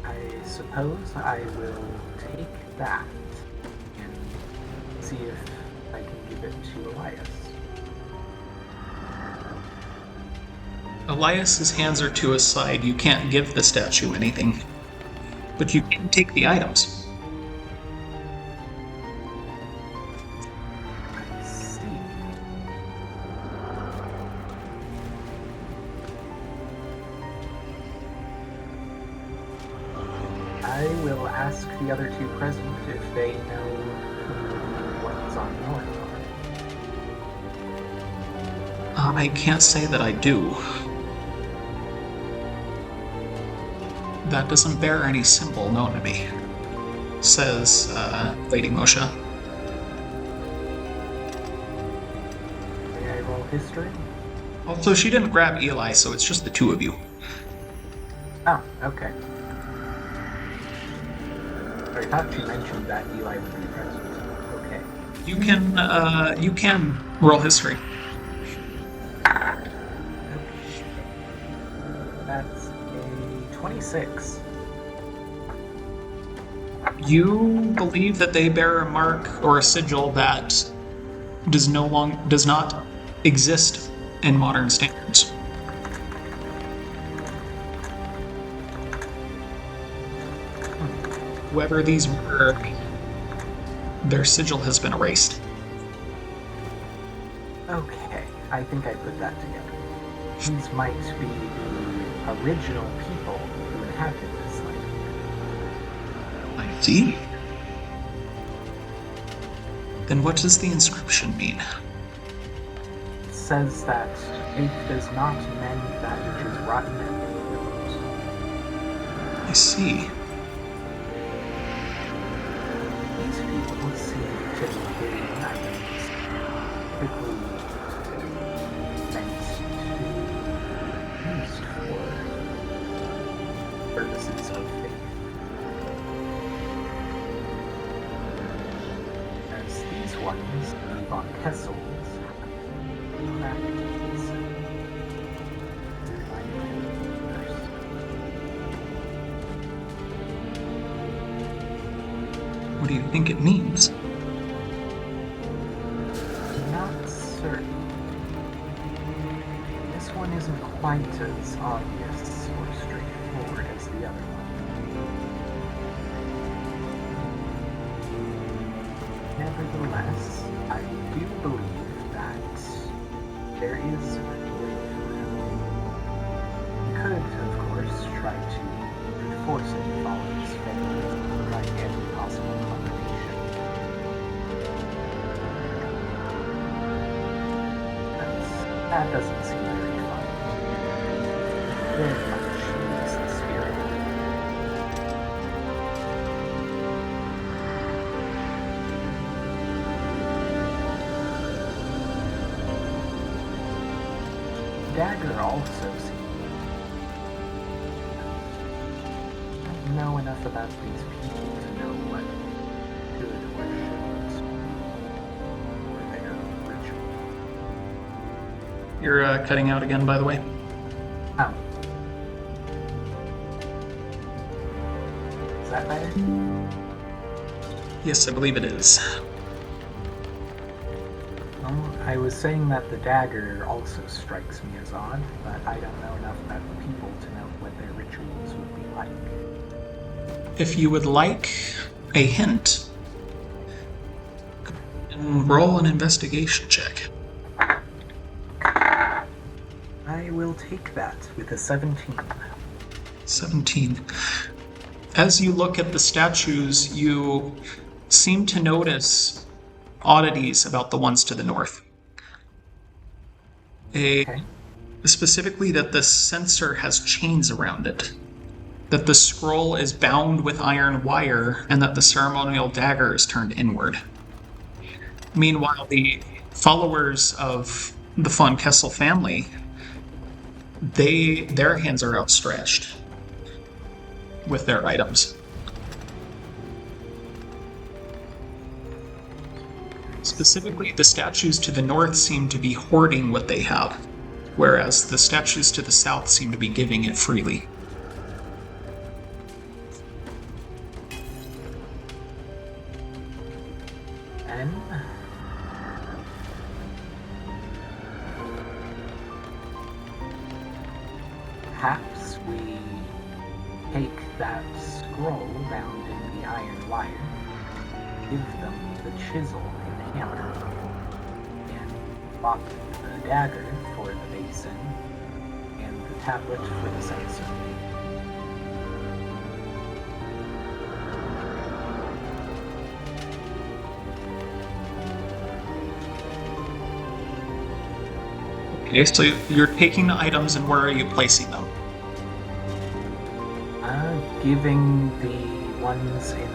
I suppose I will take that and see if I can give it to Elias. Elias's hands are to his side. You can't give the statue anything, but you can take the items. I see. I will ask the other two present if they know what's on North. I can't say that I do. That doesn't bear any symbol known to me, says Lady Moshe. May I roll history? Also, she didn't grab Eli, so it's just the two of you. Oh, okay. I thought she mentioned that Eli would be present. Okay. You can roll history. That's a 26. You believe that they bear a mark or a sigil that does not exist in modern standards. Whoever these were, their sigil has been erased. Okay, I think I put that together. These might be the original people who inhabited this land. I see. Then what does the inscription mean? It says that faith does not mend that which is rotten and ruined. I see. These people seem to be carrying items quickly meant to be used for purposes of faith. As these ones, the Von Kessels, cracked keys. What do you think it means? Not certain. This one isn't quite as obvious or straightforward as the other one. Nevertheless, I do believe that there is a way for him. He could, of course, try to force it to follow his fate, like any possible combination. That doesn't seem very fun. Very much is the spirit. Dagger also seems. I don't know enough about these people to know what good or shouldn't be for their ritual. You're cutting out again, by the way. Oh. Is that better? Yes, I believe it is. Well, I was saying that the dagger also strikes me as odd, but I don't know enough about the people to know what their rituals would be like. If you would like a hint, roll an investigation check. I will take that with a 17. 17. As you look at the statues, you seem to notice oddities about the ones to the north. Okay. Specifically that the censer has chains around it, that the scroll is bound with iron wire, and that the ceremonial dagger is turned inward. Meanwhile, the followers of the Von Kessel family, their hands are outstretched with their items. Specifically, the statues to the north seem to be hoarding what they have, whereas the statues to the south seem to be giving it freely. And perhaps we take that scroll bound in the iron wire, give them the chisel and hammer, and swap the dagger for the basin, and the tablet for the censer. Okay, so you're taking the items, and where are you placing them? Giving the ones in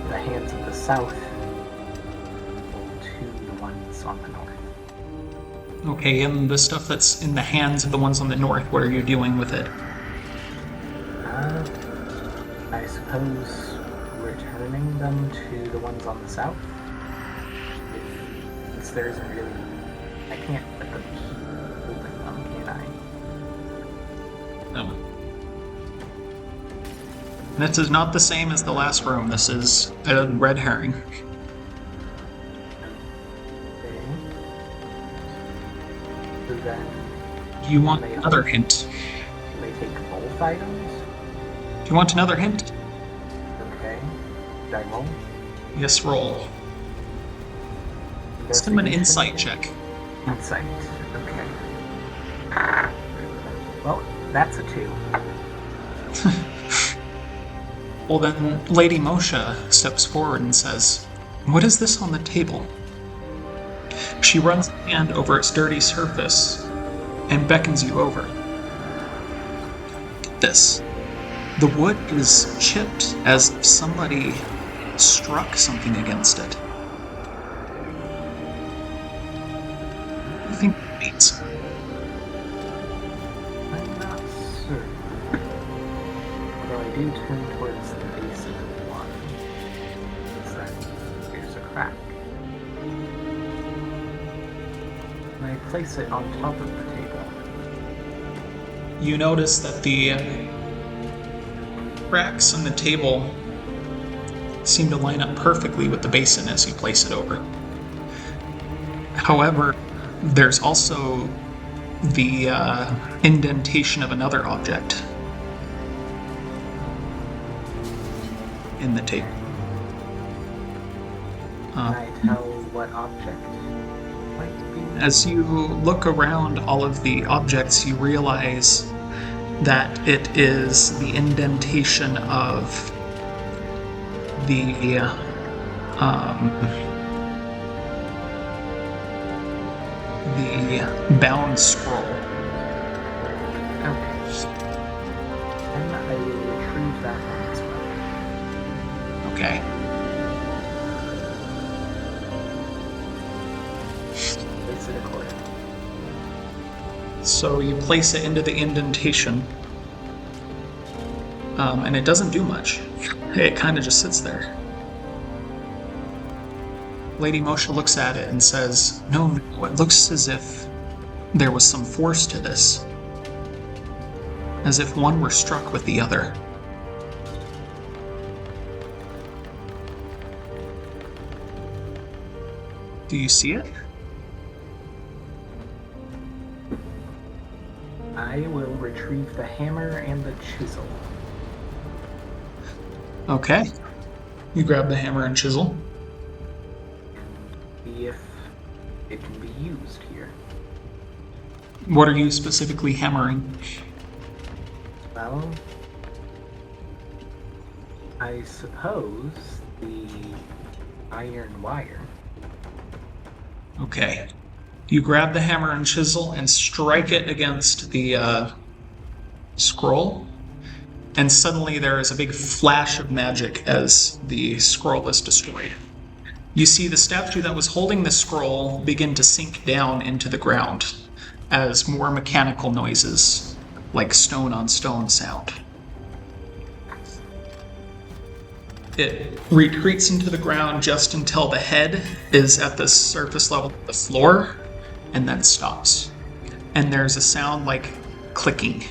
the hands of the south to the ones on the north. Okay, and the stuff that's in the hands of the ones on the north, what are you doing with it? I suppose returning them to the ones on the south. Since there isn't really... I can't let them keep holding them, can I? No. This is not the same as the last room. This is a red herring. Okay. So then... Do you want another hint? Do they take both items? Do you want another hint? Okay. Did I roll? Yes, roll. Let's give him an insight check. Insight. Okay. Well, that's a 2. Well, then Lady Moshe steps forward and says, "What is this on the table?" She runs a hand over its dirty surface and beckons you over. This. The wood is chipped as if somebody struck something against it. What do you think it means? I'm not certain. Although I do turn towards the base of the one. Is that there's a crack. And I place it on top of the table. You notice that the cracks on the table seem to line up perfectly with the basin as you place it over. However, there's also the indentation of another object in the table. Can I tell what object might be? As you look around all of the objects, you realize that it is the indentation of the bound scroll. Okay. And I will retrieve that one as well. Okay. Place it accordingly. So you place it into the indentation, and it doesn't do much. It kind of just sits there. Lady Moshe looks at it and says, no, it looks as if there was some force to this. As if one were struck with the other. Do you see it? I will retrieve the hammer and the chisel. Okay. You grab the hammer and chisel. See if it can be used here. What are you specifically hammering? Well, I suppose the iron wire. Okay. You grab the hammer and chisel and strike it against the scroll, and suddenly there is a big flash of magic as the scroll is destroyed. You see the statue that was holding the scroll begin to sink down into the ground as more mechanical noises, like stone on stone, sound. It retreats into the ground just until the head is at the surface level of the floor, and then stops. And there's a sound like clicking.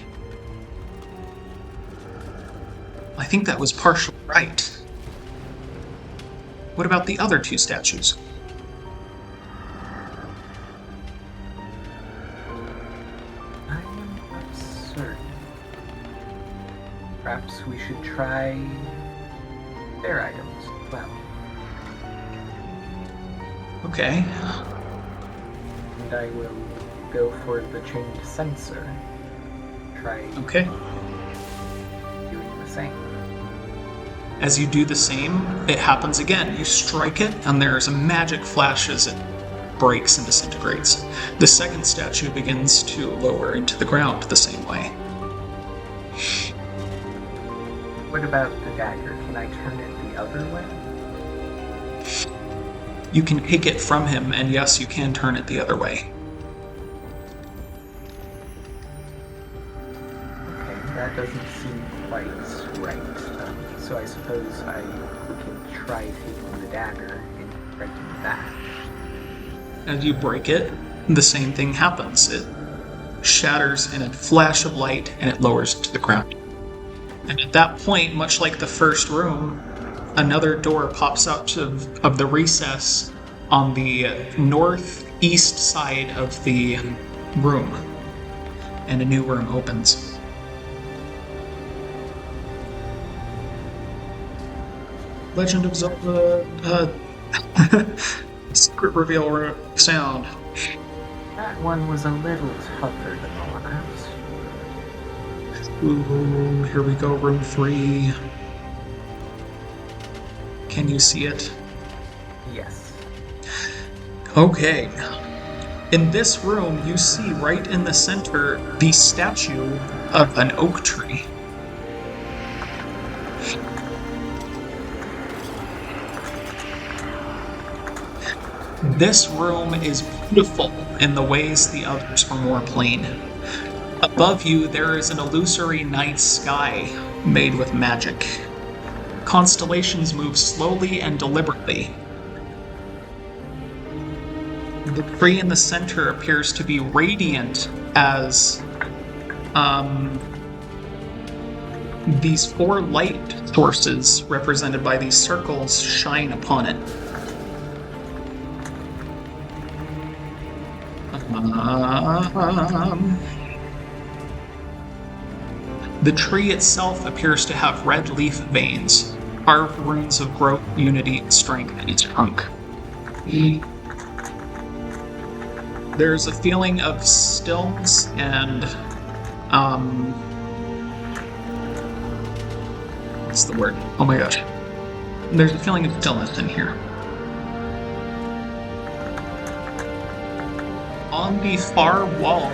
I think that was partially right. What about the other two statues? I'm not certain. Perhaps we should try their items as well. Okay. And I will go for the chained sensor. Try Okay. doing the same. As you do the same, it happens again. You strike it, and there's a magic flash as it breaks and disintegrates. The second statue begins to lower into the ground the same way. What about the dagger? Can I turn it the other way? You can take it from him, and yes, you can turn it the other way. Okay, that doesn't seem quite right. So I suppose I can try taking the dagger and breaking that. As you break it, the same thing happens. It shatters in a flash of light, and it lowers to the ground. And at that point, much like the first room, another door pops out of the recess on the northeast side of the room, and a new room opens. Legend of Zelda secret reveal sound. That one was a little tougher than the last. Ooh, here we go, room 3. Can you see it? Yes. Okay. In this room, you see right in the center the statue of an oak tree. This room is beautiful in the ways the others were more plain. Above you, there is an illusory night sky made with magic. Constellations move slowly and deliberately. The tree in the center appears to be radiant as these 4 light sources represented by these circles shine upon it. The tree itself appears to have red leaf veins, carved runes of growth, unity, and strength in its trunk. There's a feeling of stillness and what's the word? Oh my gosh. There's a feeling of stillness in here. On the far wall,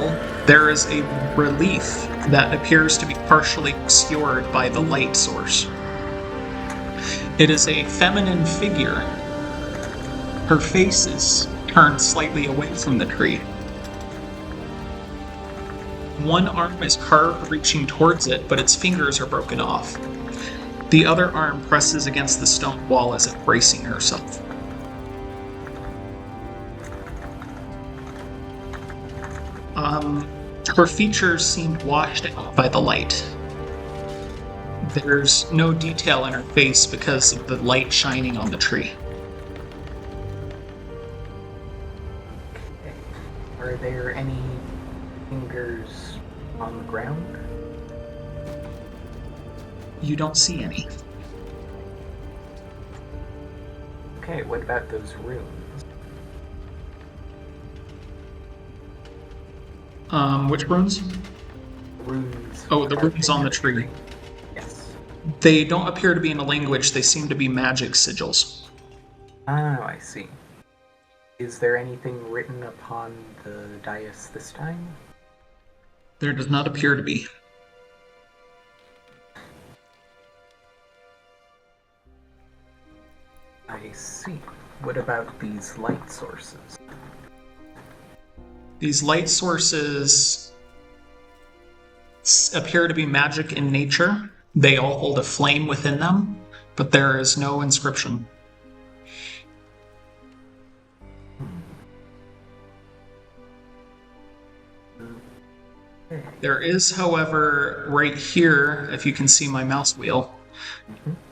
there is a relief that appears to be partially obscured by the light source. It is a feminine figure. Her face is turned slightly away from the tree. One arm is carved reaching towards it, but its fingers are broken off. The other arm presses against the stone wall as if bracing herself. Her features seemed washed out by the light. There's no detail in her face because of the light shining on the tree. Okay. Are there any fingers on the ground? You don't see any. Okay, what about those runes? Which runes? Runes. Oh, the runes on the tree. Yes. They don't appear to be in a language, they seem to be magic sigils. Oh, I see. Is there anything written upon the dais this time? There does not appear to be. I see. What about these light sources? These light sources appear to be magic in nature. They all hold a flame within them, but there is no inscription. There is, however, right here, if you can see my mouse wheel,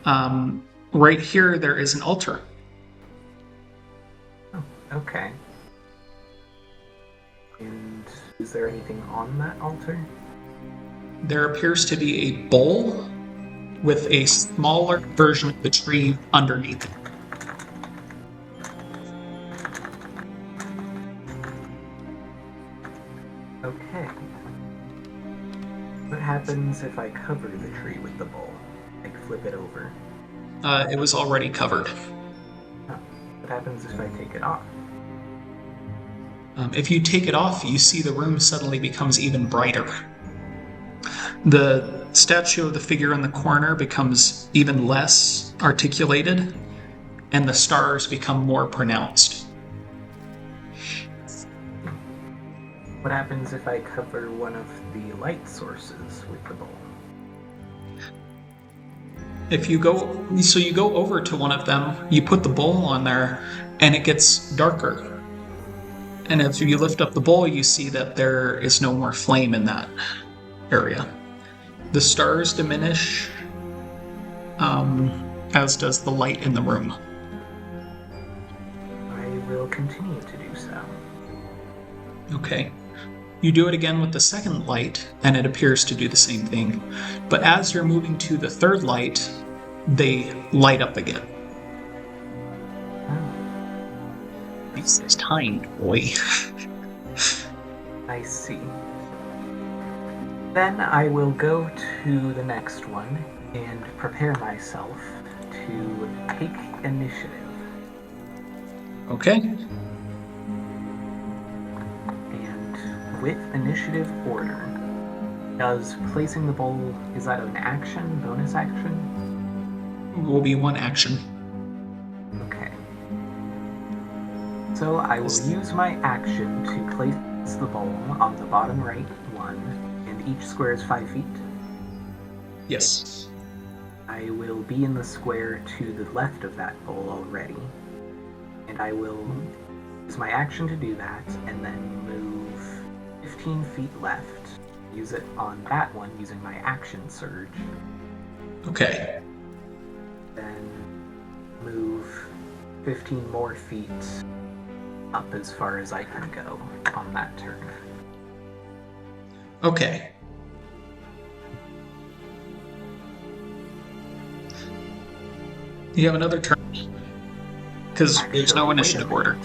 right here there is an altar. Oh, okay. And is there anything on that altar? There appears to be a bowl with a smaller version of the tree underneath it. Okay. What happens if I cover the tree with the bowl? Like flip it over? It was already covered. Oh. What happens if I take it off? If you take it off, you see the room suddenly becomes even brighter. The statue of the figure in the corner becomes even less articulated, and the stars become more pronounced. What happens if I cover one of the light sources with the bowl? If you go, so you go over to one of them, you put the bowl on there, and it gets darker. And if you lift up the bowl, you see that there is no more flame in that area. The stars diminish, as does the light in the room. I will continue to do so. Okay. You do it again with the second light, and it appears to do the same thing. But as you're moving to the third light, they light up again. Oh. This is time, boy. I see. Then I will go to the next one and prepare myself to take initiative. Okay. And with initiative order, does placing the bowl, is that an action, bonus action? Will be one action. Okay. So I will use my action to place the bowl on the bottom right one, and each square is 5 feet. Yes. I will be in the square to the left of that bowl already, and I will use my action to do that, and then move 15 feet left. Use it on that one using my action surge. Okay. Then move 15 more feet up as far as I can go on that turn. Okay. You have another turn. Because there's no initiative order.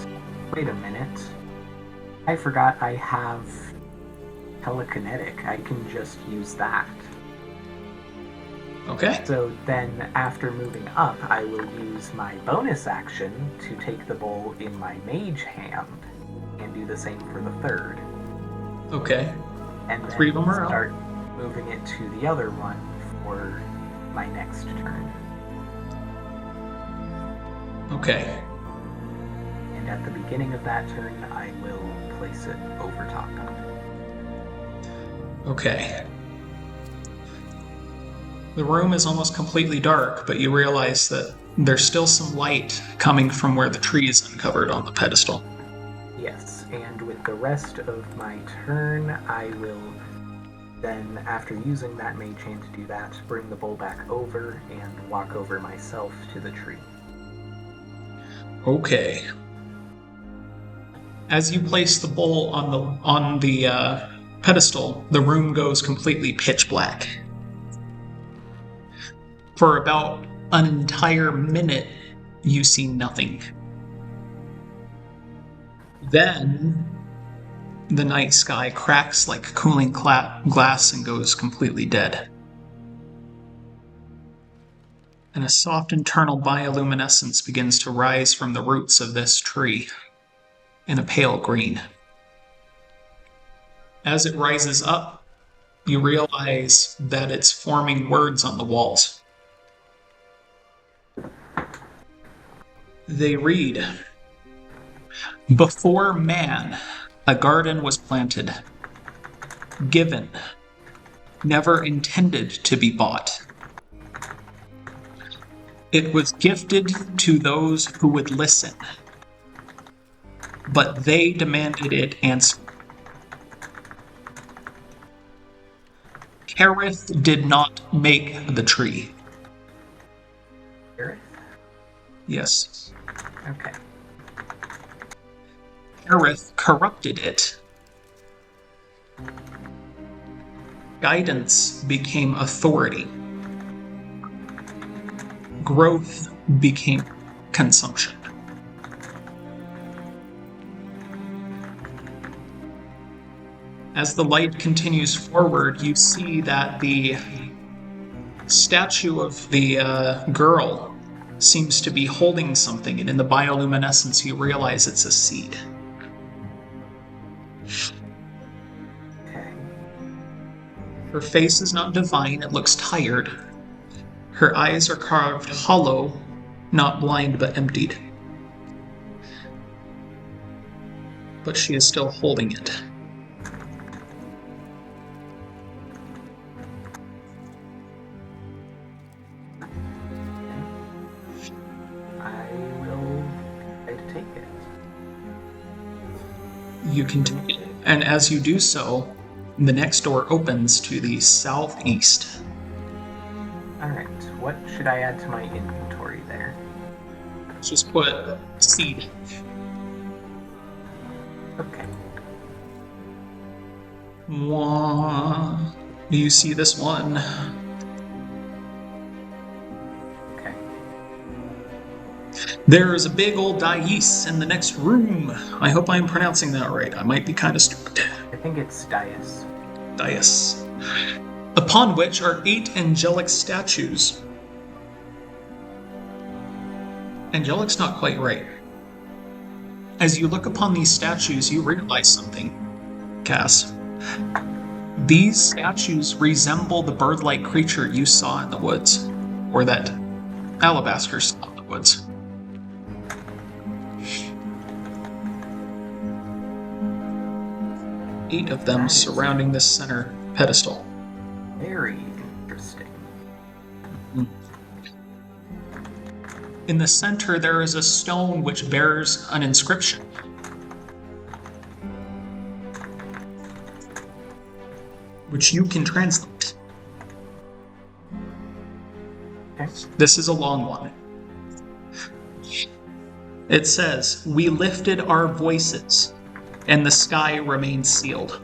Wait a minute. I forgot I have telekinetic. I can just use that. Okay. So then, after moving up, I will use my bonus action to take the bowl in my mage hand and do the same for the third. Okay. And then 3 of them are up. start moving it to the other one for my next turn. Okay. And at the beginning of that turn, I will place it over top of it. Okay. The room is almost completely dark, but you realize that there's still some light coming from where the tree is uncovered on the pedestal. Yes, and with the rest of my turn, I will then, after using that mage hand to do that, bring the bowl back over and walk over myself to the tree. Okay. As you place the bowl on the pedestal, the room goes completely pitch black. For about an entire minute, you see nothing. Then, the night sky cracks like cooling glass and goes completely dead. And a soft internal bioluminescence begins to rise from the roots of this tree in a pale green. As it rises up, you realize that it's forming words on the walls. They read, "Before man, a garden was planted, given, never intended to be bought. It was gifted to those who would listen, but they demanded it answered. Kareth did not make the tree. Gareth? Yes. Okay. Kareth corrupted it. Guidance became authority. Growth became consumption. As the light continues forward, you see that the statue of the girl seems to be holding something, and in the bioluminescence you realize it's a seed. Okay. Her face is not divine, it looks tired. Her eyes are carved hollow, not blind but emptied. But she is still holding it. I will try to take it. You can take it, and as you do so, the next door opens to the southeast. Alright, what should I add to my inventory there? Just put seed. Okay. Do you see this one? Okay. There is a big old dais in the next room. I hope I'm pronouncing that right. I might be kind of stupid. I think it's Dais. Dais. Upon which are 8 angelic statues. Angelic's not quite right. As you look upon these statues, you realize something, Cass. These statues resemble the bird-like creature you saw in the woods, or that Alabaster saw in the woods. Eight of them surrounding this center pedestal. Very interesting. In the center, there is a stone which bears an inscription. Which you can translate. Okay. This is a long one. It says, "We lifted our voices, and the sky remained sealed.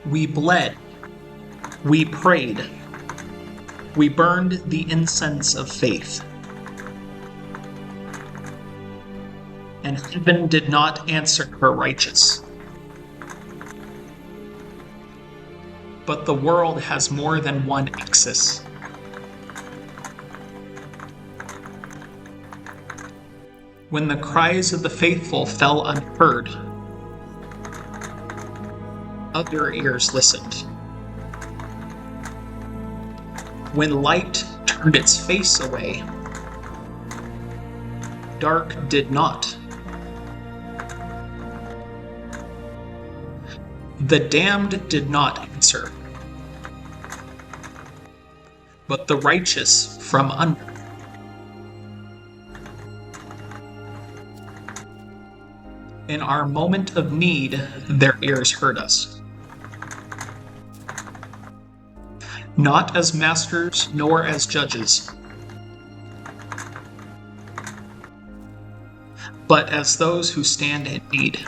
We bled. We prayed. We burned the incense of faith. And heaven did not answer her righteous. But the world has more than one axis. When the cries of the faithful fell unheard, other ears listened. When light turned its face away, dark did not. The damned did not answer, but the righteous from under. In our moment of need, their ears heard us. Not as masters, nor as judges, but as those who stand in need.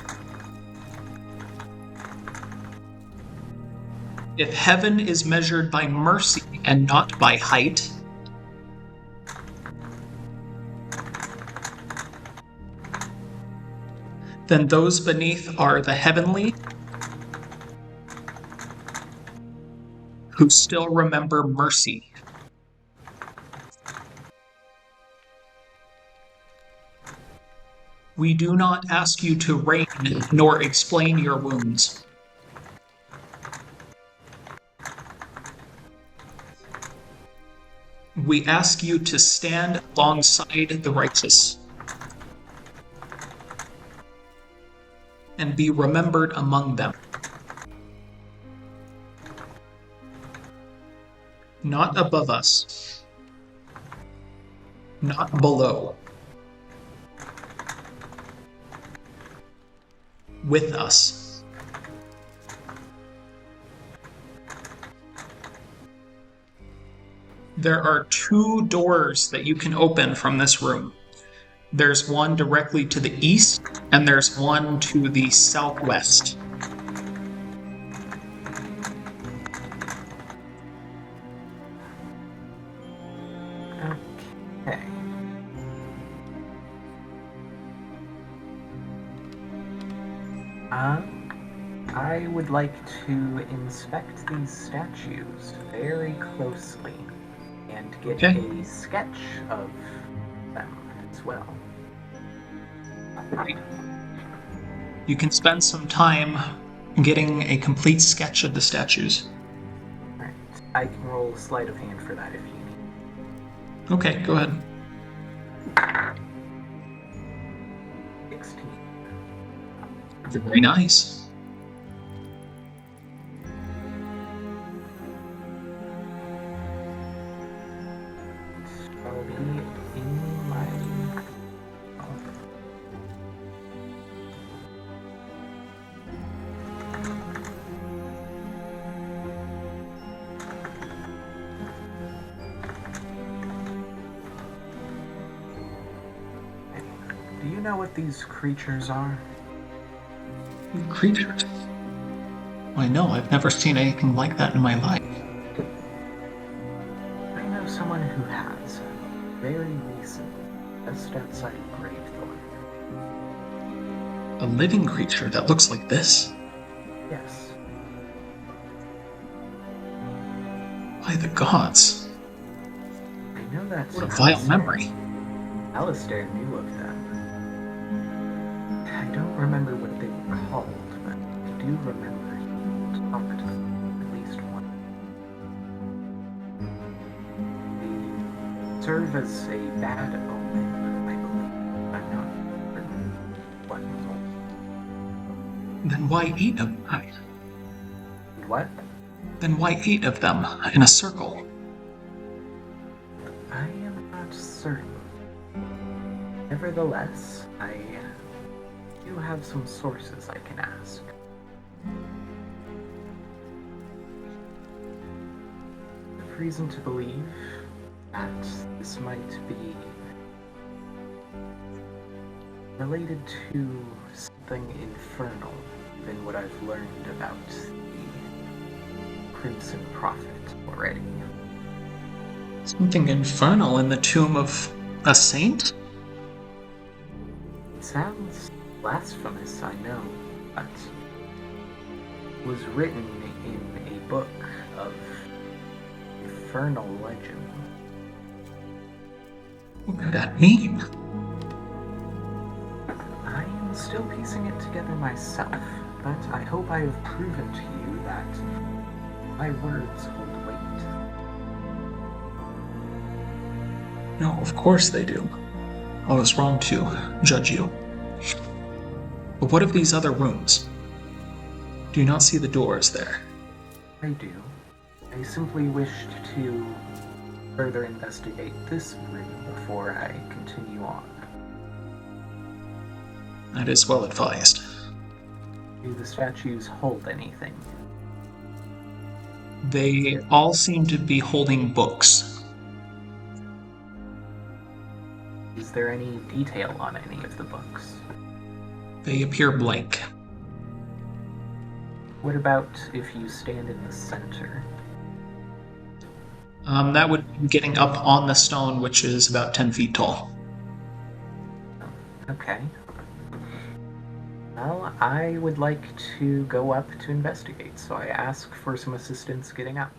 If heaven is measured by mercy and not by height, then those beneath are the heavenly, who still remember mercy. We do not ask you to reign nor explain your wounds. We ask you to stand alongside the righteous and be remembered among them. Not above us. Not below. With us. There are 2 doors that you can open from this room. There's one directly to the east, and there's one to the southwest. Okay. I would like to inspect these statues very closely and get a sketch of them as well. You can spend some time getting a complete sketch of the statues. Alright. I can roll a sleight of hand for that if you need. Okay, go ahead. 16. Very nice. I'll be in my... Do you know what these creatures are? Creatures? Why no, I've never seen anything like that in my life. I know someone who has, very recently, just outside Gravethorne. A living creature that looks like this? Yes. By the gods. I know that. What a vile memory. Alistair knew of them. I don't remember what they were called, but I do remember he talked to them at least once. They serve as a bad omen, I believe. I'm not certain what result. Then why 8 of them? What? Then why 8 of them in a circle? I am not certain. Nevertheless, I do have some sources I can ask. I have reason to believe that this might be related to something infernal than what I've learned about the Crimson Prophet already. Something infernal in the tomb of a saint? It sounds blasphemous, I know, but it was written in a book of infernal legend. What could that mean? I am still piecing it together myself, but I hope I have proven to you that my words hold weight. No, of course they do. I was wrong to judge you. But what of these other rooms? Do you not see the doors there? I do. I simply wished to further investigate this room before I continue on. That is well advised. Do the statues hold anything? They all seem to be holding books. Is there any detail on any of the books? They appear blank. What about if you stand in the center? That would be getting up on the stone, which is about 10 feet tall. Okay. Well, I would like to go up to investigate, so I ask for some assistance getting up.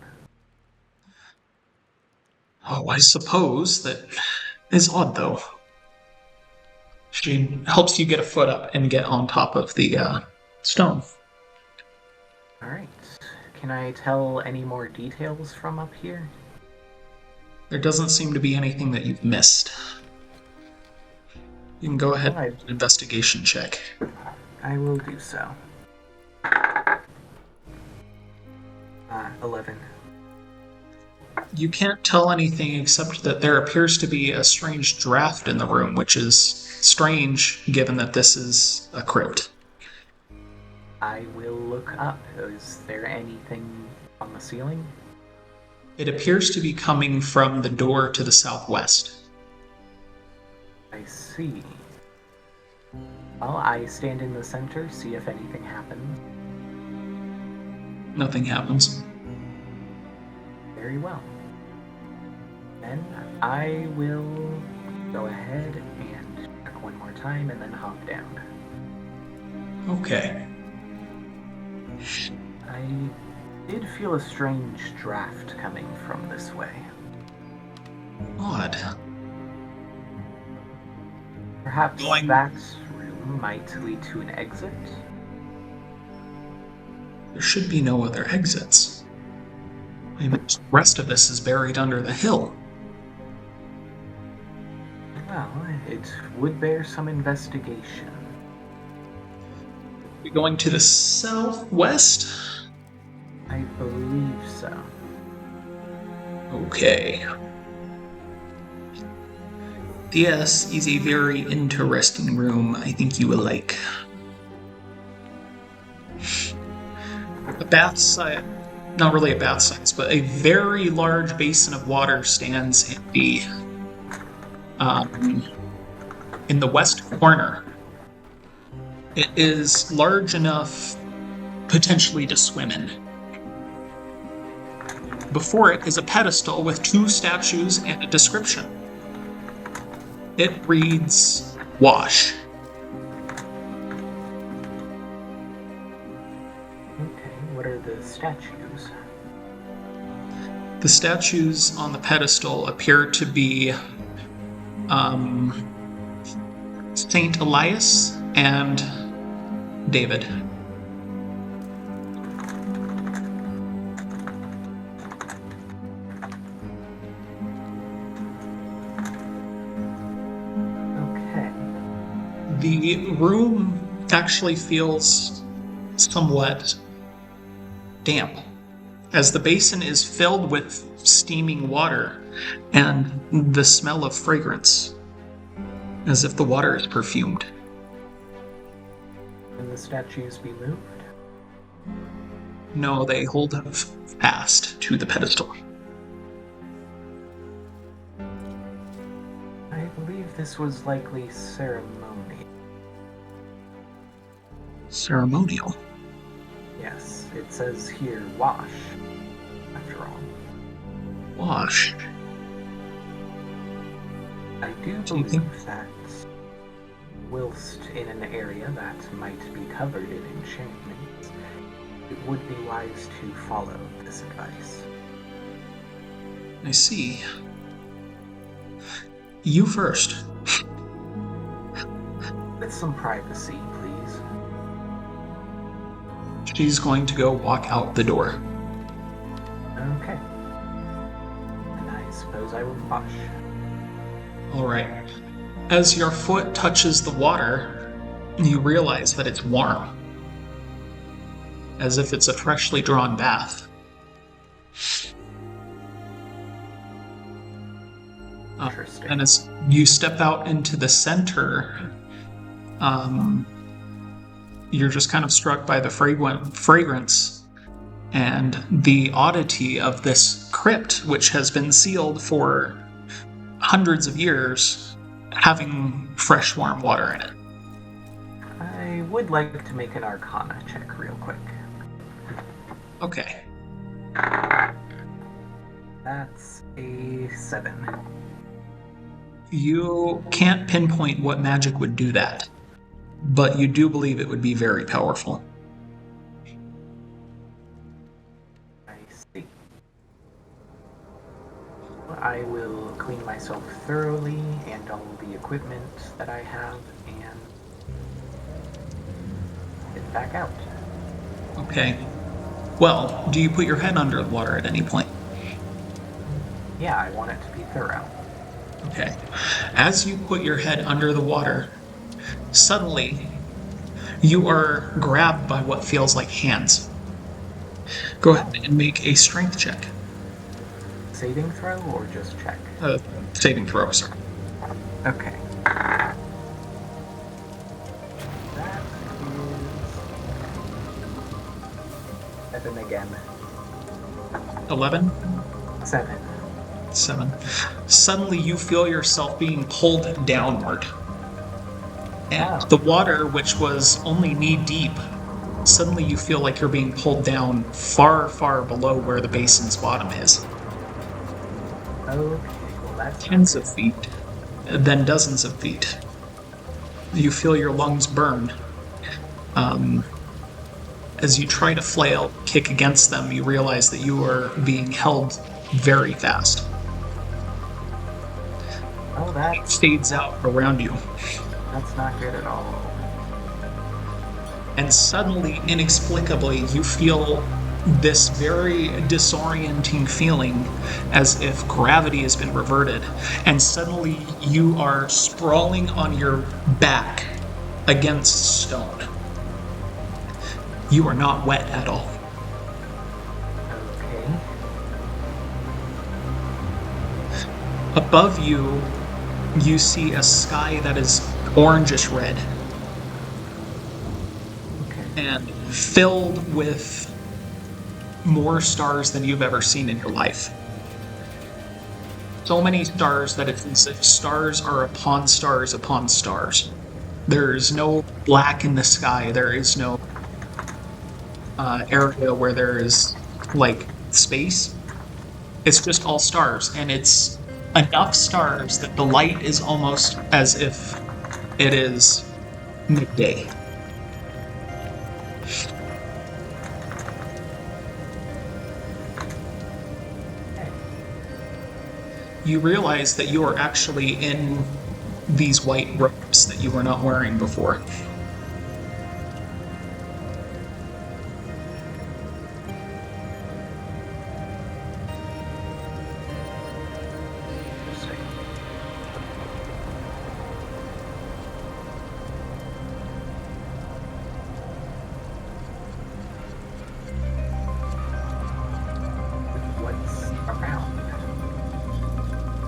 Oh, I suppose that is odd, though. She helps you get a foot up and get on top of the stone. Alright. Can I tell any more details from up here? There doesn't seem to be anything that you've missed. You can go ahead Well, and do an investigation check. I will do so. 11. You can't tell anything except that there appears to be a strange draft in the room, which is strange given that this is a crypt. I will look up. Is there anything on the ceiling? It appears to be coming from the door to the southwest. I see. Well, I stand in the center, see if anything happens. Nothing happens. Very well. Then I will go ahead and check one more time and then hop down. Okay. I did feel a strange draft coming from this way. Odd. Perhaps Going- that room might lead to an exit? There should be no other exits. I mean, the rest of this is buried under the hill. Well, it would bear some investigation. We going to the southwest? I believe so. Okay. This is a very interesting room. I think you will like. A bath size, not really a bath size, but a very large basin of water stands in the west corner. It is large enough potentially to swim in. Before it is a pedestal with 2 statues and a description. It reads, "Wash." Okay, what are the statues? The statues on the pedestal appear to be Saint Elias and David. Okay. The room actually feels somewhat damp, as the basin is filled with steaming water and the smell of fragrance, as if the water is perfumed. Can the statues be moved? No, they hold fast to the pedestal. I believe this was likely ceremonial. Ceremonial. Yes, it says here, wash, after all. Wash. I do Do you think- believe that whilst in an area that might be covered in enchantments, it would be wise to follow this advice. I see. You first. With some privacy, please. She's going to go walk out the door. Okay. And I suppose I will wash. Alright. As your foot touches the water, you realize that it's warm. As if it's a freshly drawn bath. Interesting. And as you step out into the center, you're just kind of struck by the fragrance and the oddity of this crypt, which has been sealed for hundreds of years, having fresh, warm water in it. I would like to make an Arcana check real quick. Okay. That's a 7. You can't pinpoint what magic would do that, but you do believe it would be very powerful. I see. I will clean myself thoroughly and all the equipment that I have and get back out. Okay. Well, do you put your head under the water at any point? Yeah, I want it to be thorough. Okay. As you put your head under the water, suddenly you are grabbed by what feels like hands. Go ahead and make a strength check. saving throw or just check? Saving throws. Okay. That is 7 again. 11? 7. 7. Suddenly you feel yourself being pulled downward. And the water, which was only knee-deep, suddenly you feel like you're being pulled down far, far below where the basin's bottom is. Okay, well that's... Tens of feet, then dozens of feet. You feel your lungs burn. As you try to flail, kick against them, you realize that you are being held very fast. Oh, It fades out around you. That's not good at all. And suddenly, inexplicably, you feel this very disorienting feeling as if gravity has been reverted. And suddenly, you are sprawling on your back against stone. You are not wet at all. Okay. Above you, you see a sky that is orangish red and filled with more stars than you've ever seen in your life. So many stars that it's as if stars are upon stars upon stars. There's no black in the sky. There is no area where there is like space. It's just all stars, and it's enough stars that the light is almost as if it is midday. You realize that you are actually in these white robes that you were not wearing before.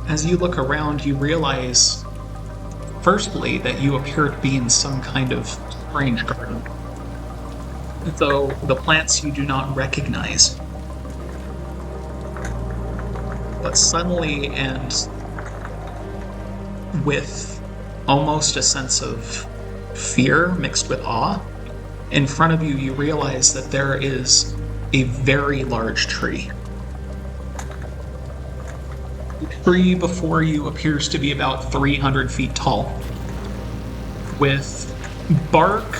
As you look around, you realize, firstly, that you appear to be in some kind of strange garden, though the plants you do not recognize. But suddenly, and with almost a sense of fear mixed with awe, in front of you, you realize that there is a very large tree. The tree before you appears to be about 300 feet tall, with bark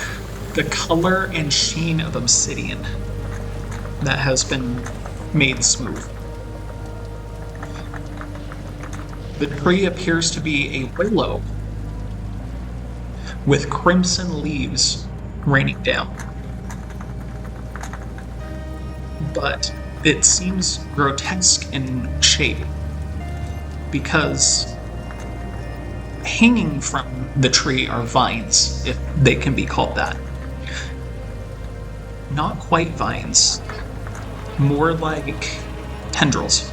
the color and sheen of obsidian that has been made smooth. The tree appears to be a willow with crimson leaves raining down. But it seems grotesque in shape, because hanging from the tree are vines, if they can be called that. Not quite vines, more like tendrils.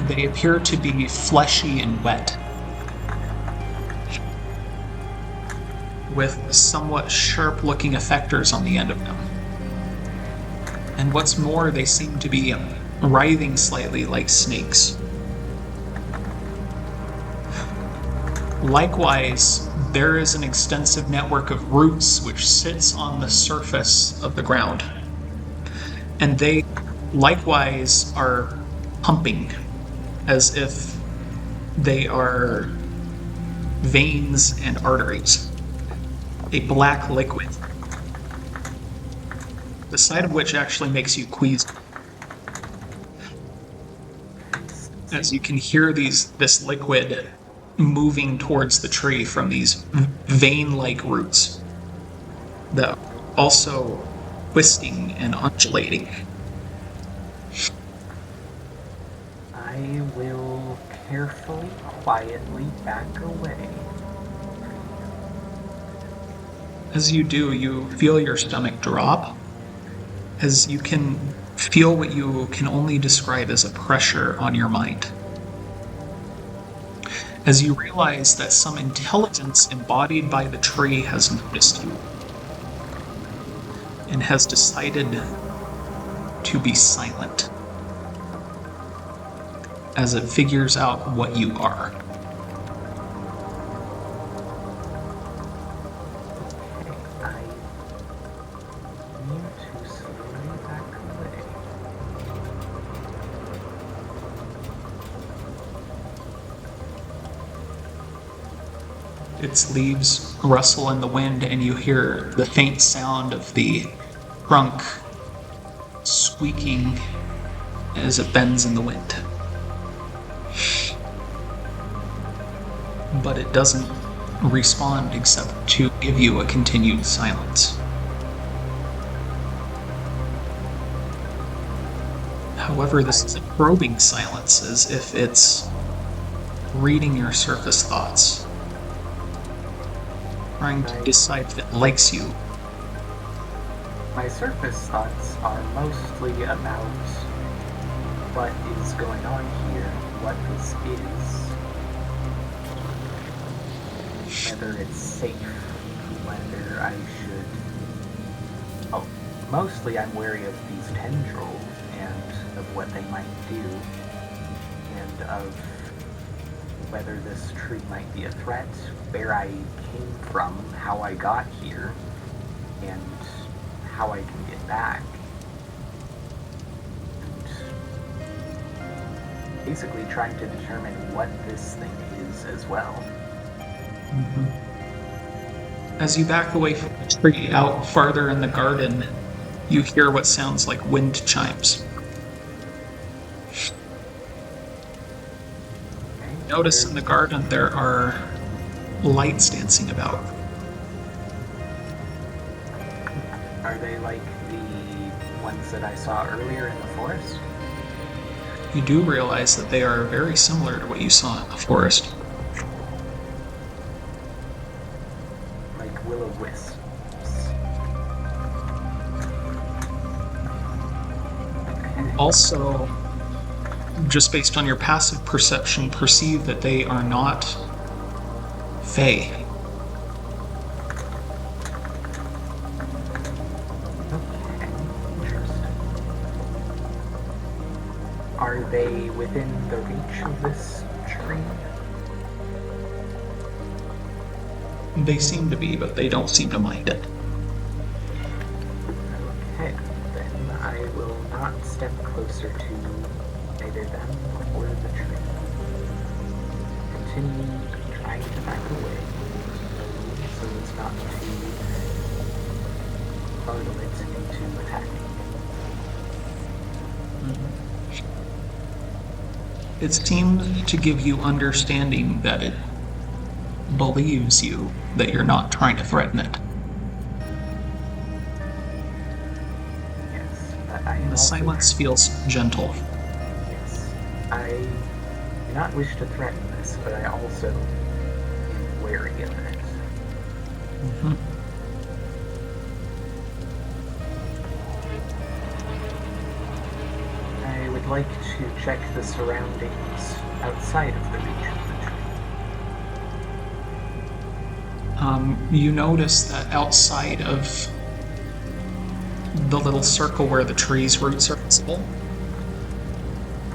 They appear to be fleshy and wet, with somewhat sharp-looking effectors on the end of them. And what's more, they seem to be writhing slightly like snakes. Likewise, there is an extensive network of roots which sits on the surface of the ground. And they likewise are pumping, as if they are veins and arteries. A black liquid, the sight of which actually makes you queasy, as you can hear this liquid moving towards the tree from these vein-like roots that are also twisting and undulating. I will carefully, quietly back away. As you do, you feel your stomach drop, as you can feel what you can only describe as a pressure on your mind. As you realize that some intelligence embodied by the tree has noticed you and has decided to be silent as it figures out what you are. I need to slowly back away. Its leaves rustle in the wind, and you hear the faint sound of the trunk squeaking as it bends in the wind. But it doesn't respond except to give you a continued silence. However, this is a probing silence, as if it's reading your surface thoughts, trying to decide if it likes you. My surface thoughts are mostly about what is going on here, what this is, whether it's safe, whether I should... Oh, mostly I'm wary of these tendrils and of what they might do, and of whether this tree might be a threat, where I came from, how I got here, and how I can get back. And basically trying to determine what this thing is as well. Mm-hmm. As you back away from the tree, out farther in the garden, you hear what sounds like wind chimes. Notice in the garden there are lights dancing about. Are they like the ones that I saw earlier in the forest? You do realize that they are very similar to what you saw in the forest. Like will-o-wisps. Also, just based on your passive perception, perceive that they are not Fae. Okay, interesting. Are they within the reach of this tree? They seem to be, but they don't seem to mind it. Okay, then I will not step closer to either them or the tree. Continue trying to back away, so as not to startle it into attacking. It seems to give you understanding that it believes you, that you're not trying to threaten it. Yes, but I The also... silence feels gentle. Yes, I do not wish to threaten this, but I also am wary of it. Mm-hmm. I would like to check the surroundings outside of the reach of the tree. You notice that outside of the little circle where the tree's roots are visible,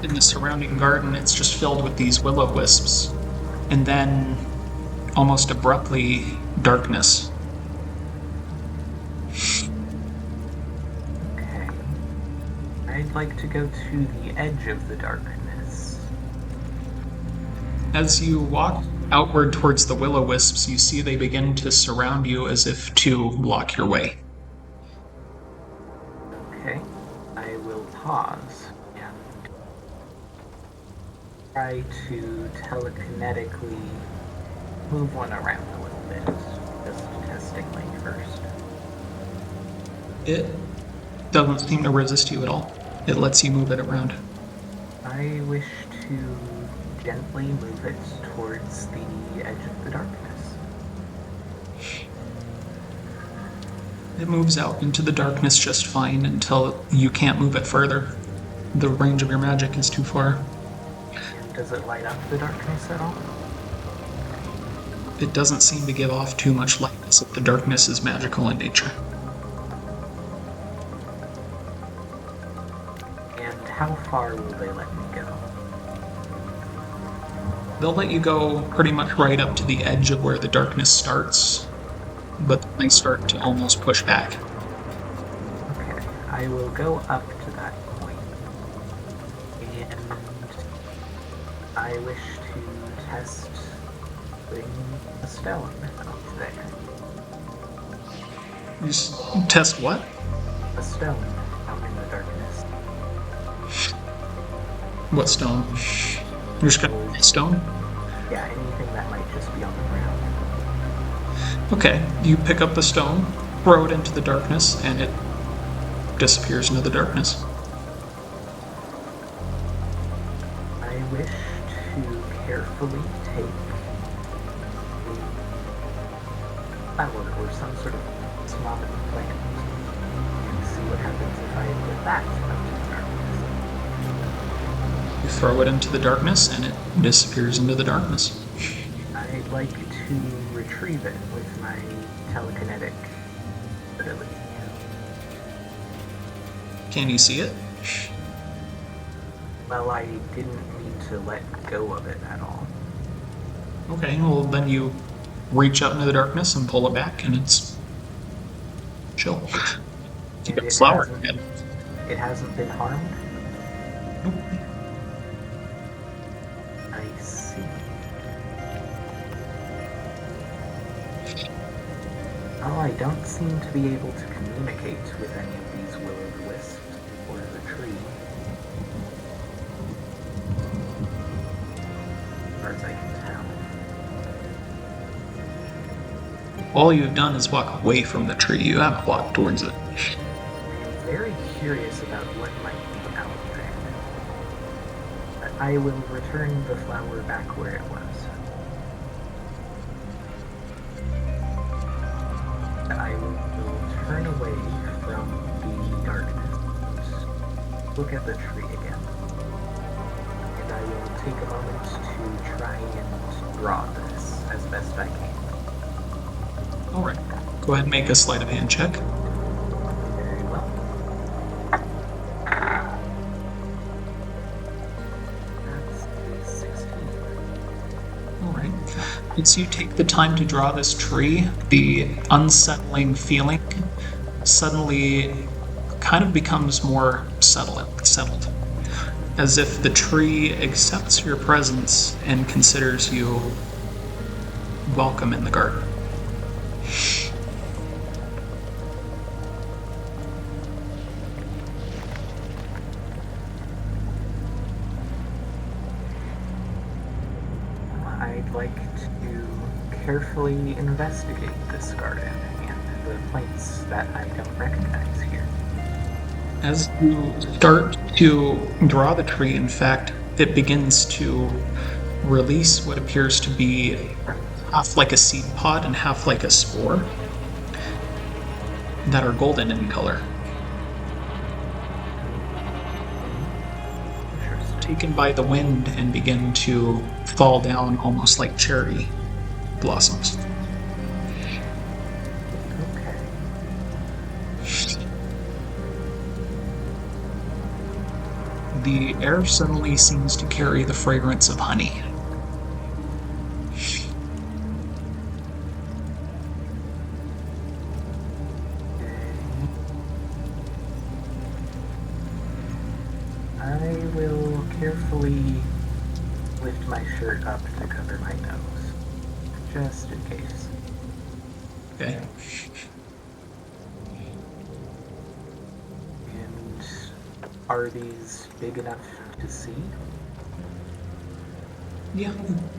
in the surrounding garden, it's just filled with these will-o-wisps, and then almost abruptly, darkness. Okay. I'd like to go to the edge of the darkness. As you walk outward towards the will-o-wisps, you see they begin to surround you as if to block your way. Okay. I will pause and try to telekinetically move one around a little bit. Just testingly first. It doesn't seem to resist you at all. It lets you move it around. I wish to gently move it towards the edge of the darkness. It moves out into the darkness just fine until you can't move it further. The range of your magic is too far. And does it light up the darkness at all? It doesn't seem to give off too much light, as if the darkness is magical in nature. And how far will they let me go? They'll let you go pretty much right up to the edge of where the darkness starts, but they start to almost push back. Okay, I will go up to that point, and I wish to test putting a stone out there. You test what? A stone out in the darkness. What stone? You're just gonna roll stone? Yeah, anything that might just be on the ground. Okay, you pick up the stone, throw it into the darkness, and it disappears into the darkness. I wish to carefully take a flower or some sort of small plant and see what happens if I put that out in the darkness. You throw it into the darkness, and it disappears into the darkness. I'd like to retrieve it with my telekinetic ability. Can you see it? Well, I didn't need to let go of it at all. Okay, well then you reach out into the darkness and pull it back, and it's chill. You got a flower again. It hasn't been harmed? Nope. I see. Oh, I don't seem to be able to communicate with any of these will-o'-the-wisps or the tree. As far as I can tell. All you've done is walk away from the tree. You haven't walked towards it. I'm very curious about what might be out there. But I will return the flower back where it was. I will turn away from the darkness, look at the tree again, and I will take a moment to try and draw this as best I can. Alright. Go ahead and make a sleight of hand check. Very well. That's a 16. Alright. As you take the time to draw this tree, the unsettling feeling suddenly kind of becomes more settled. As if the tree accepts your presence and considers you welcome in the garden. I'd like to carefully investigate this garden and the plants that I don't recognize here. As you start to draw the tree, in fact, it begins to release what appears to be half like a seed pod and half like a spore that are golden in color. Interesting. Taken by the wind and begin to fall down almost like cherry blossoms. Okay. The air suddenly seems to carry the fragrance of honey. I will carefully lift my shirt up to cover my nose, just in case. Okay. And are these big enough to see? Yeah,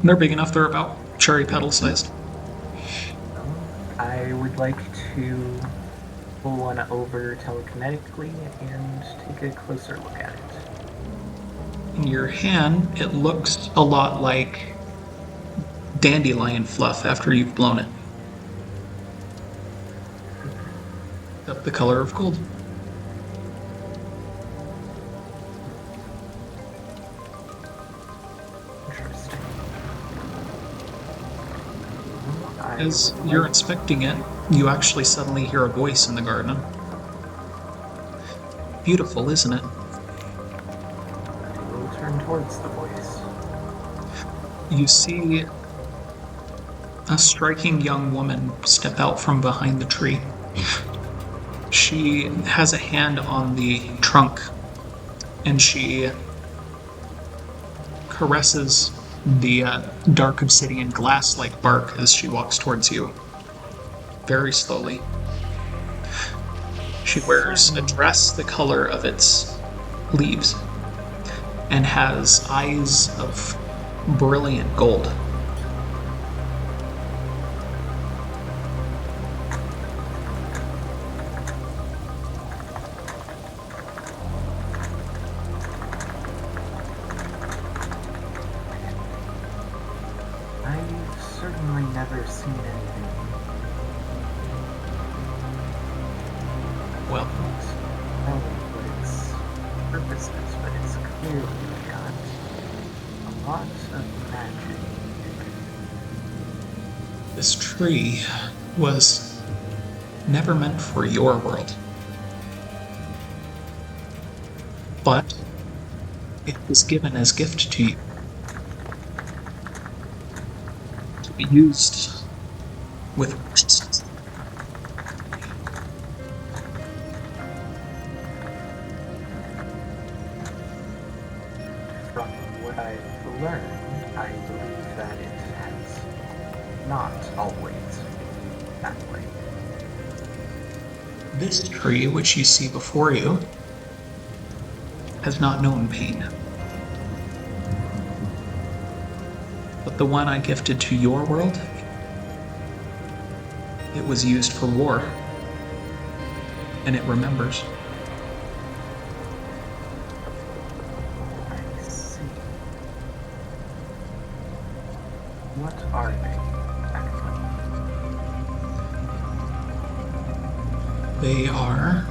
they're big enough. They're about cherry petal sized. I would like to pull one over telekinetically and take a closer look at it. In your hand, it looks a lot like dandelion fluff after you've blown it. the color of gold. Interesting. As you're inspecting it, you actually suddenly hear a voice in the garden. Beautiful, isn't it? I will turn towards the voice. You see a striking young woman step out from behind the tree. She has a hand on the trunk, and she caresses the dark obsidian glass-like bark as she walks towards you, very slowly. She wears a dress the color of its leaves, and has eyes of brilliant gold. I've certainly never seen anything. Well, Know what its purpose is, but it's clearly got a lot of magic. this tree was never meant for your world. But it was given as gift to you, to be used with righteousness. From what I've learned, I believe that it has not always been that way. This tree, which you see before you, has not known pain. But the one I gifted to your world, it was used for war, and it remembers. I see. What are they, actually? They are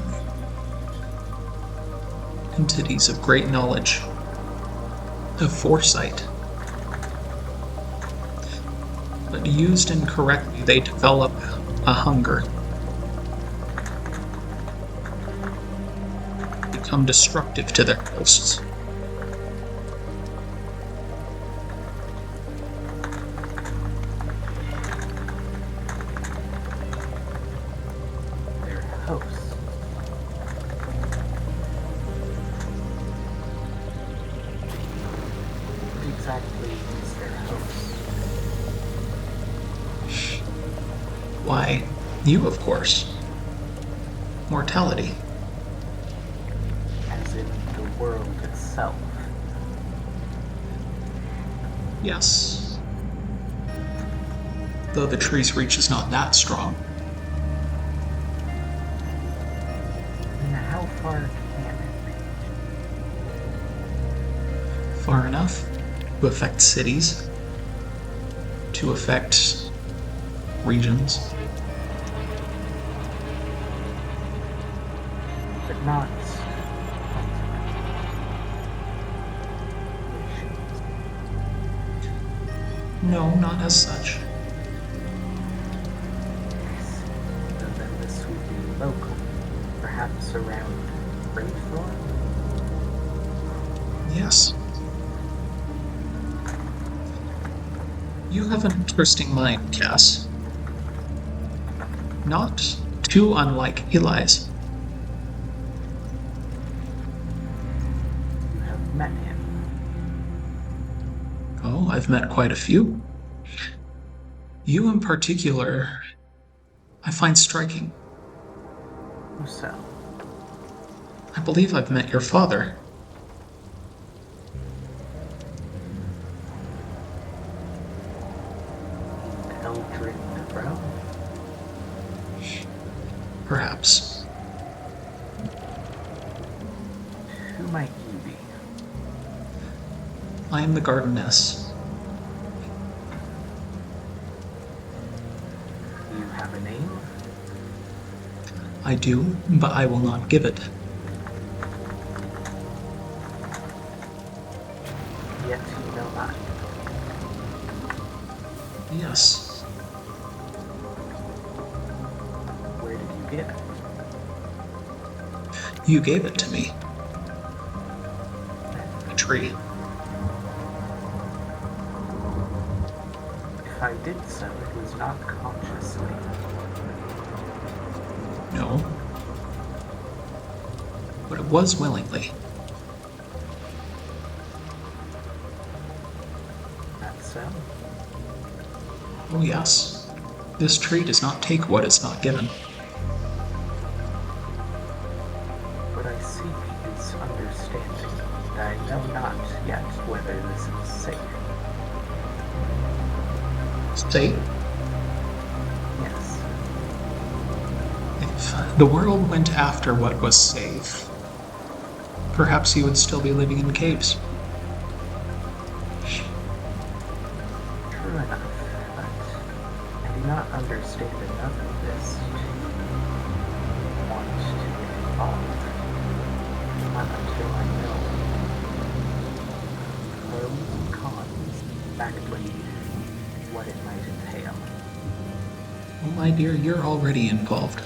entities of great knowledge, of foresight. But used incorrectly, they develop a hunger, become destructive to their hosts. Their hosts. What exactly is their host? Why, you, of course. Mortality. As in the world itself. Yes. Though the tree's reach is not that strong. And how far can it Far enough to affect cities, to affect regions. be? But not nations. No, not as such. So then this would be local, perhaps around Gravethorne? Yes. You have an interesting mind, Cass. Not too unlike Eli's. You have met him. Oh, I've met quite a few. You in particular, I find striking. Who so? I believe I've met your father. Eldred Crow? Perhaps. Who might you be? I am the gardeness. Do you have a name? I do, but I will not give it. Yet you know mine. Yes. Where did you get it? You gave it to me. A tree. If I did so, it was not consciously. No. But it was willingly. That's so. Oh yes. This tree does not take what is not given. What I seek is understanding, and I know not yet whether this is safe. Safe? Yes. If the world went after what was safe, perhaps he would still be living in caves. True enough, but I do not understand enough of this to want to get involved. Not until I know pros and cons, exactly what it might entail. Oh my dear, you're already involved.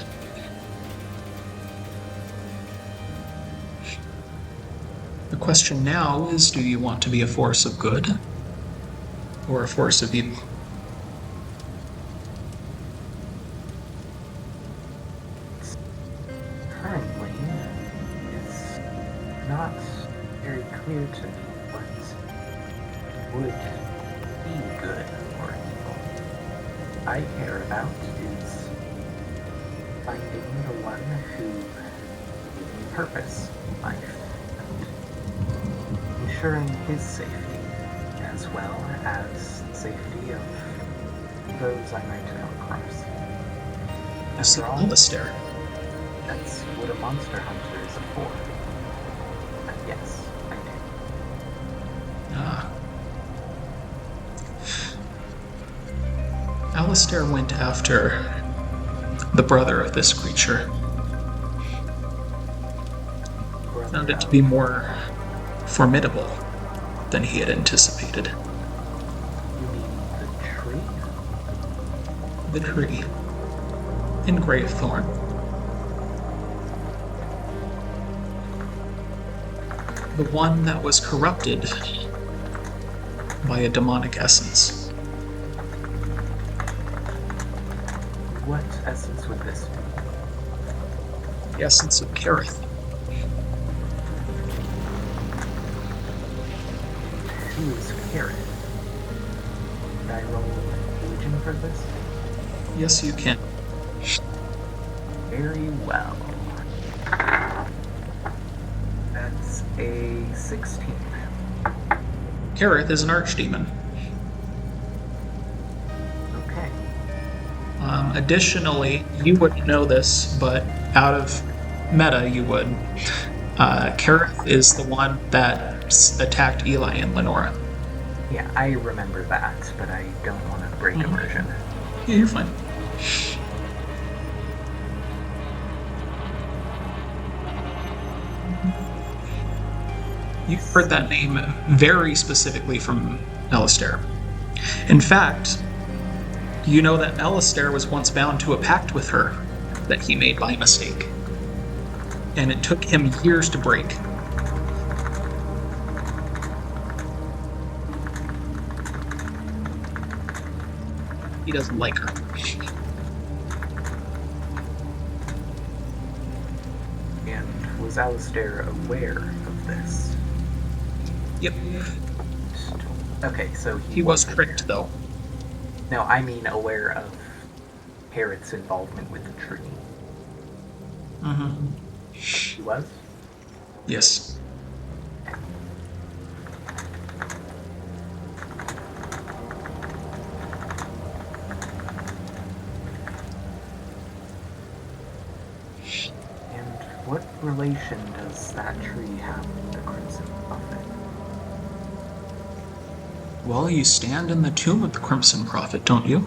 The question now is, do you want to be a force of good or a force of evil? Currently, it's not very clear to me what would be good or evil. I care about is finding the one who gave me purpose, life, and ensuring his safety, as well as the safety of those I might come across. You see After all, Alistair. that's what a monster hunter is for. And yes, I do. Ah. Alistair went after the brother of this creature. Found it to be more formidable than he had anticipated. You mean the tree? The tree in Gravethorne. The one that was corrupted by a demonic essence. What essence would this be? The essence of Kareth. Who is Carrot? Did I roll religion for this? Yes, you can. Very well. That's a 16. Kareth is an archdemon. Okay. Additionally, you wouldn't know this, but out of meta, you would. Kareth is the one that attacked Eli and Lenora. Yeah, I remember that, but I don't want to break immersion. Yeah, you're fine. You've heard that name very specifically from Alistair. In fact, you know that Alistair was once bound to a pact with her that he made by mistake. And it took him years to break. He doesn't like her. And was Alistair aware of this? Yep. Okay, so He was tricked, though. No, I mean aware of Parrot's involvement with the tree. Mm-hmm. He was? Yes. And what relation does that tree have with the Crimson Prophet? Well, you stand in the tomb of the Crimson Prophet, don't you?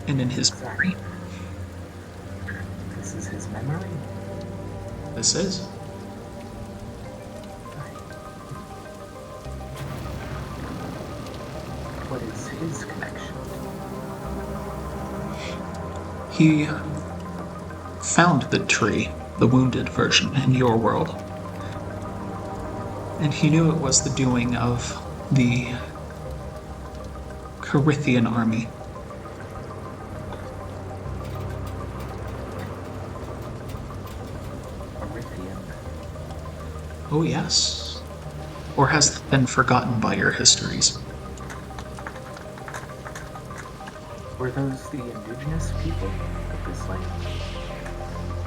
And in his memory. This is his memory. Am I right? This is. What is his connection? He found the tree, the wounded version, in your world. And he knew it was the doing of the Carithian army. Carithian? Oh, yes. Or has been forgotten by your histories. Were those the indigenous people of this land?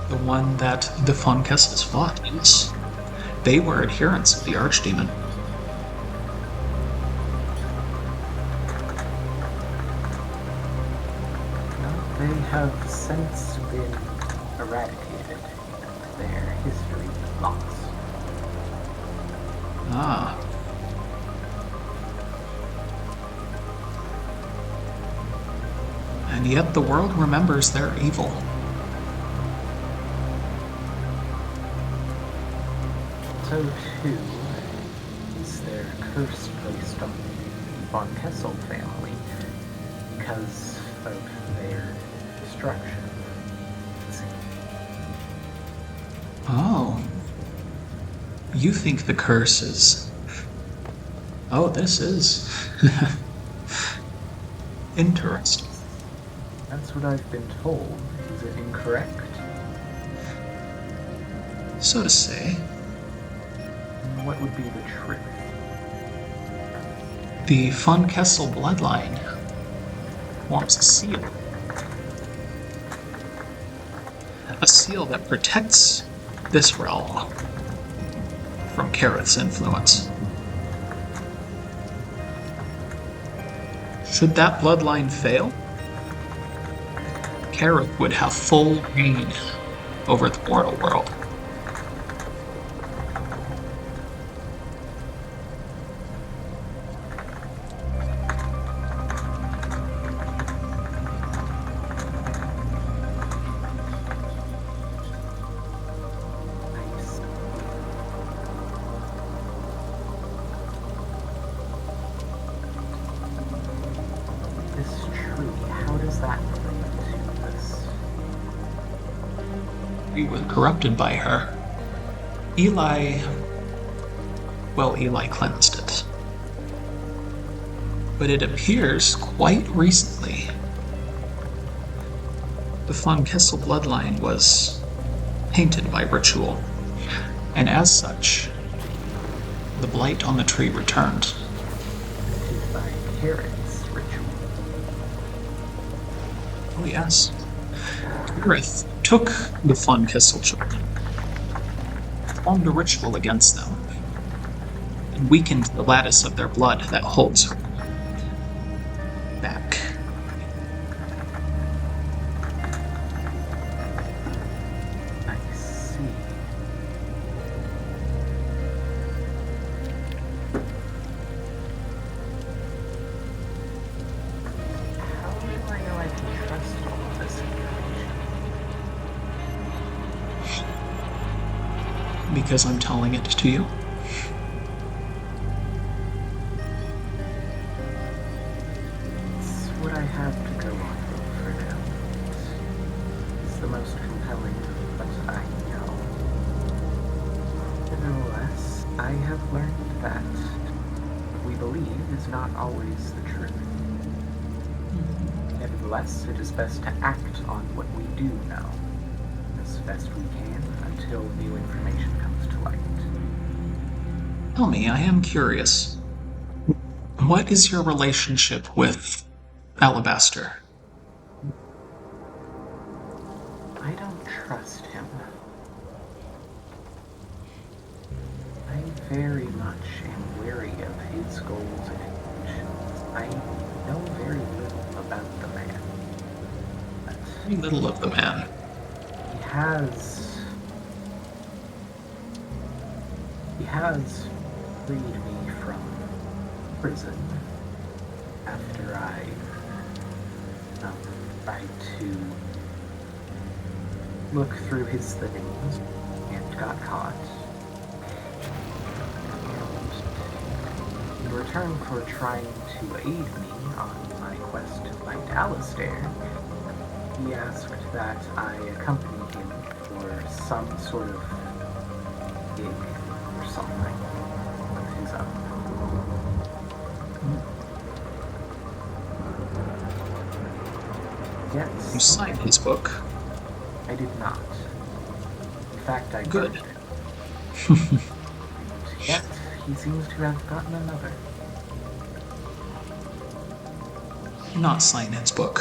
The one that the Von Kessels fought, yes. They were adherents of the Archdemon. No, they have since been eradicated and their history lost. Ah. And yet the world remembers their evil. So too is their curse placed on the Von Kessel family because of their destruction. Oh. You think the curse is... Oh, this is... interesting. That's what I've been told. Is it incorrect? So to say. What would be the truth? The Von Kessel bloodline forms a seal. A seal that protects this realm from Kareth's influence. Should that bloodline fail, Kareth would have full reign over the mortal world. This tree, how does that play into this? We were corrupted by her. Eli cleansed it. But it appears quite recently the Von Kessel bloodline was tainted by ritual, and as such, the blight on the tree returned. Tainted by Kareth's ritual. Oh yes. Kareth took the Von Kessel children, formed a ritual against them, and weakened the lattice of their blood that holds her back. I see. How do I know I can trust all of this information? Because I'm telling it to you. It's what I have to go off of for now. It's the most compelling of what I know. Nevertheless, I have learned that what we believe is not always the truth. Nevertheless, it is best to act on what we do know, as best we can, until new information comes to light. Tell me, I am curious. What is your relationship with Alabaster? I don't trust him. I very much am wary of his goals and intentions. I know very little about the man. But Very little of the man. he has freed me from prison after I tried to look through his things and got caught. And in return for trying to aid me on my quest to find Alistair, he asked that I accompany him for some sort of gig or something of his own. Yes. You signed his book. I did not. In fact, I Good. burned it. Yet, he seems to have gotten another. Not sign his book.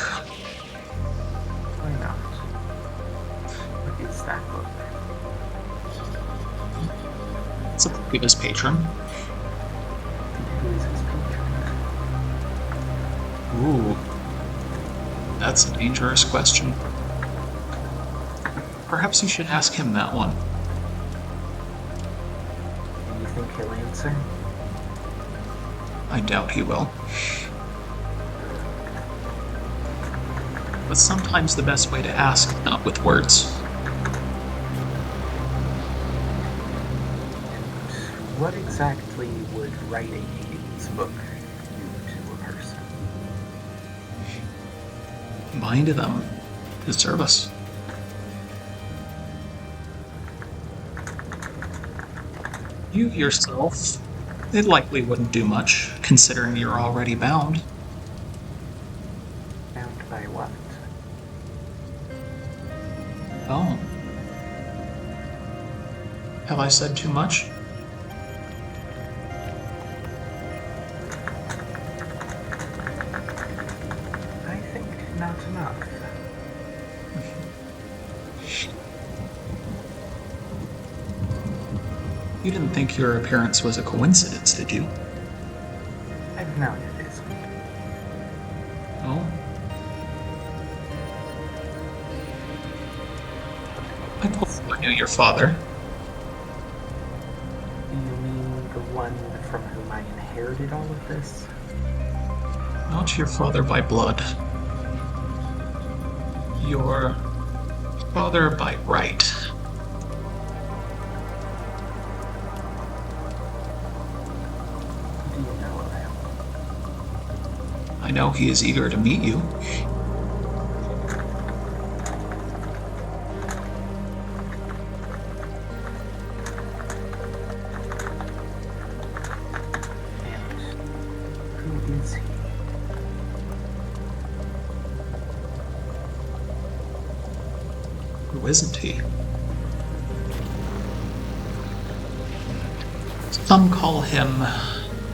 Why not? What is that book? It's a book of his patron. And who is his patron? Ooh. That's a dangerous question. Perhaps you should ask him that one. And you think he'll answer? I doubt he will. But sometimes the best way to ask, not with words. What exactly would writing Hades' book do to a person? Bind them to service. You yourself, it likely wouldn't do much, considering you're already bound. Bound by what? Oh. Have I said too much? I think not enough. You didn't think your appearance was a coincidence, did you? I've known it isn't. Oh? I thought I knew your father. Do you mean the one from whom I inherited all of this? Not your father by blood. Your father by right. Do you know of him? I know he is eager to meet you. And who is he? Who isn't he? Some call him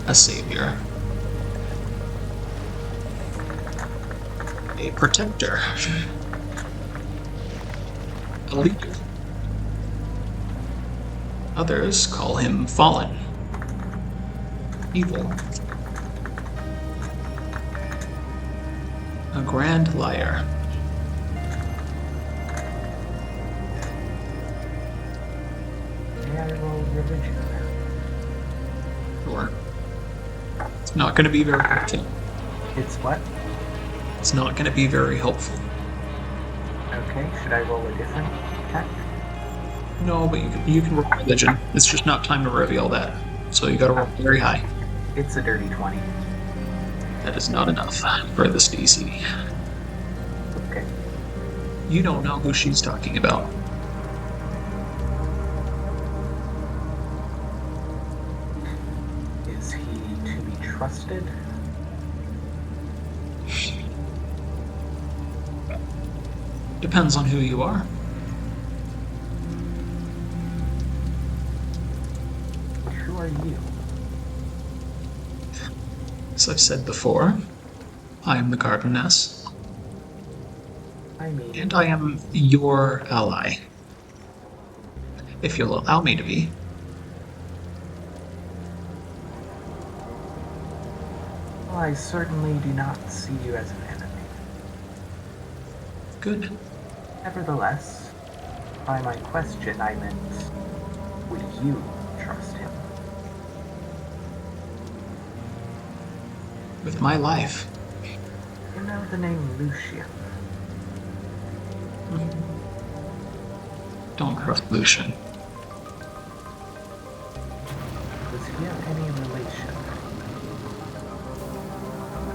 a savior. A protector. A leader. Others call him fallen. Evil. A grand liar. May I roll religion? Sure. It's not going to be very helpful. It's what? It's not going to be very helpful. Okay, should I roll a different attack? No, but you can roll religion. It's just not time to reveal that. So you gotta roll very high. It's a dirty 20. That is not enough for this DC. Okay. You don't know who she's talking about. Is he to be trusted? Depends on who you are. Who are you? As I've said before, I am the Gardeness, I mean, and I am your ally. If you'll allow me to be. well, I certainly do not see you as an enemy. Good. Nevertheless, by my question, I meant, would you trust him? With my life. You know the name Lucian. Don't trust Lucian. Does he have any relation?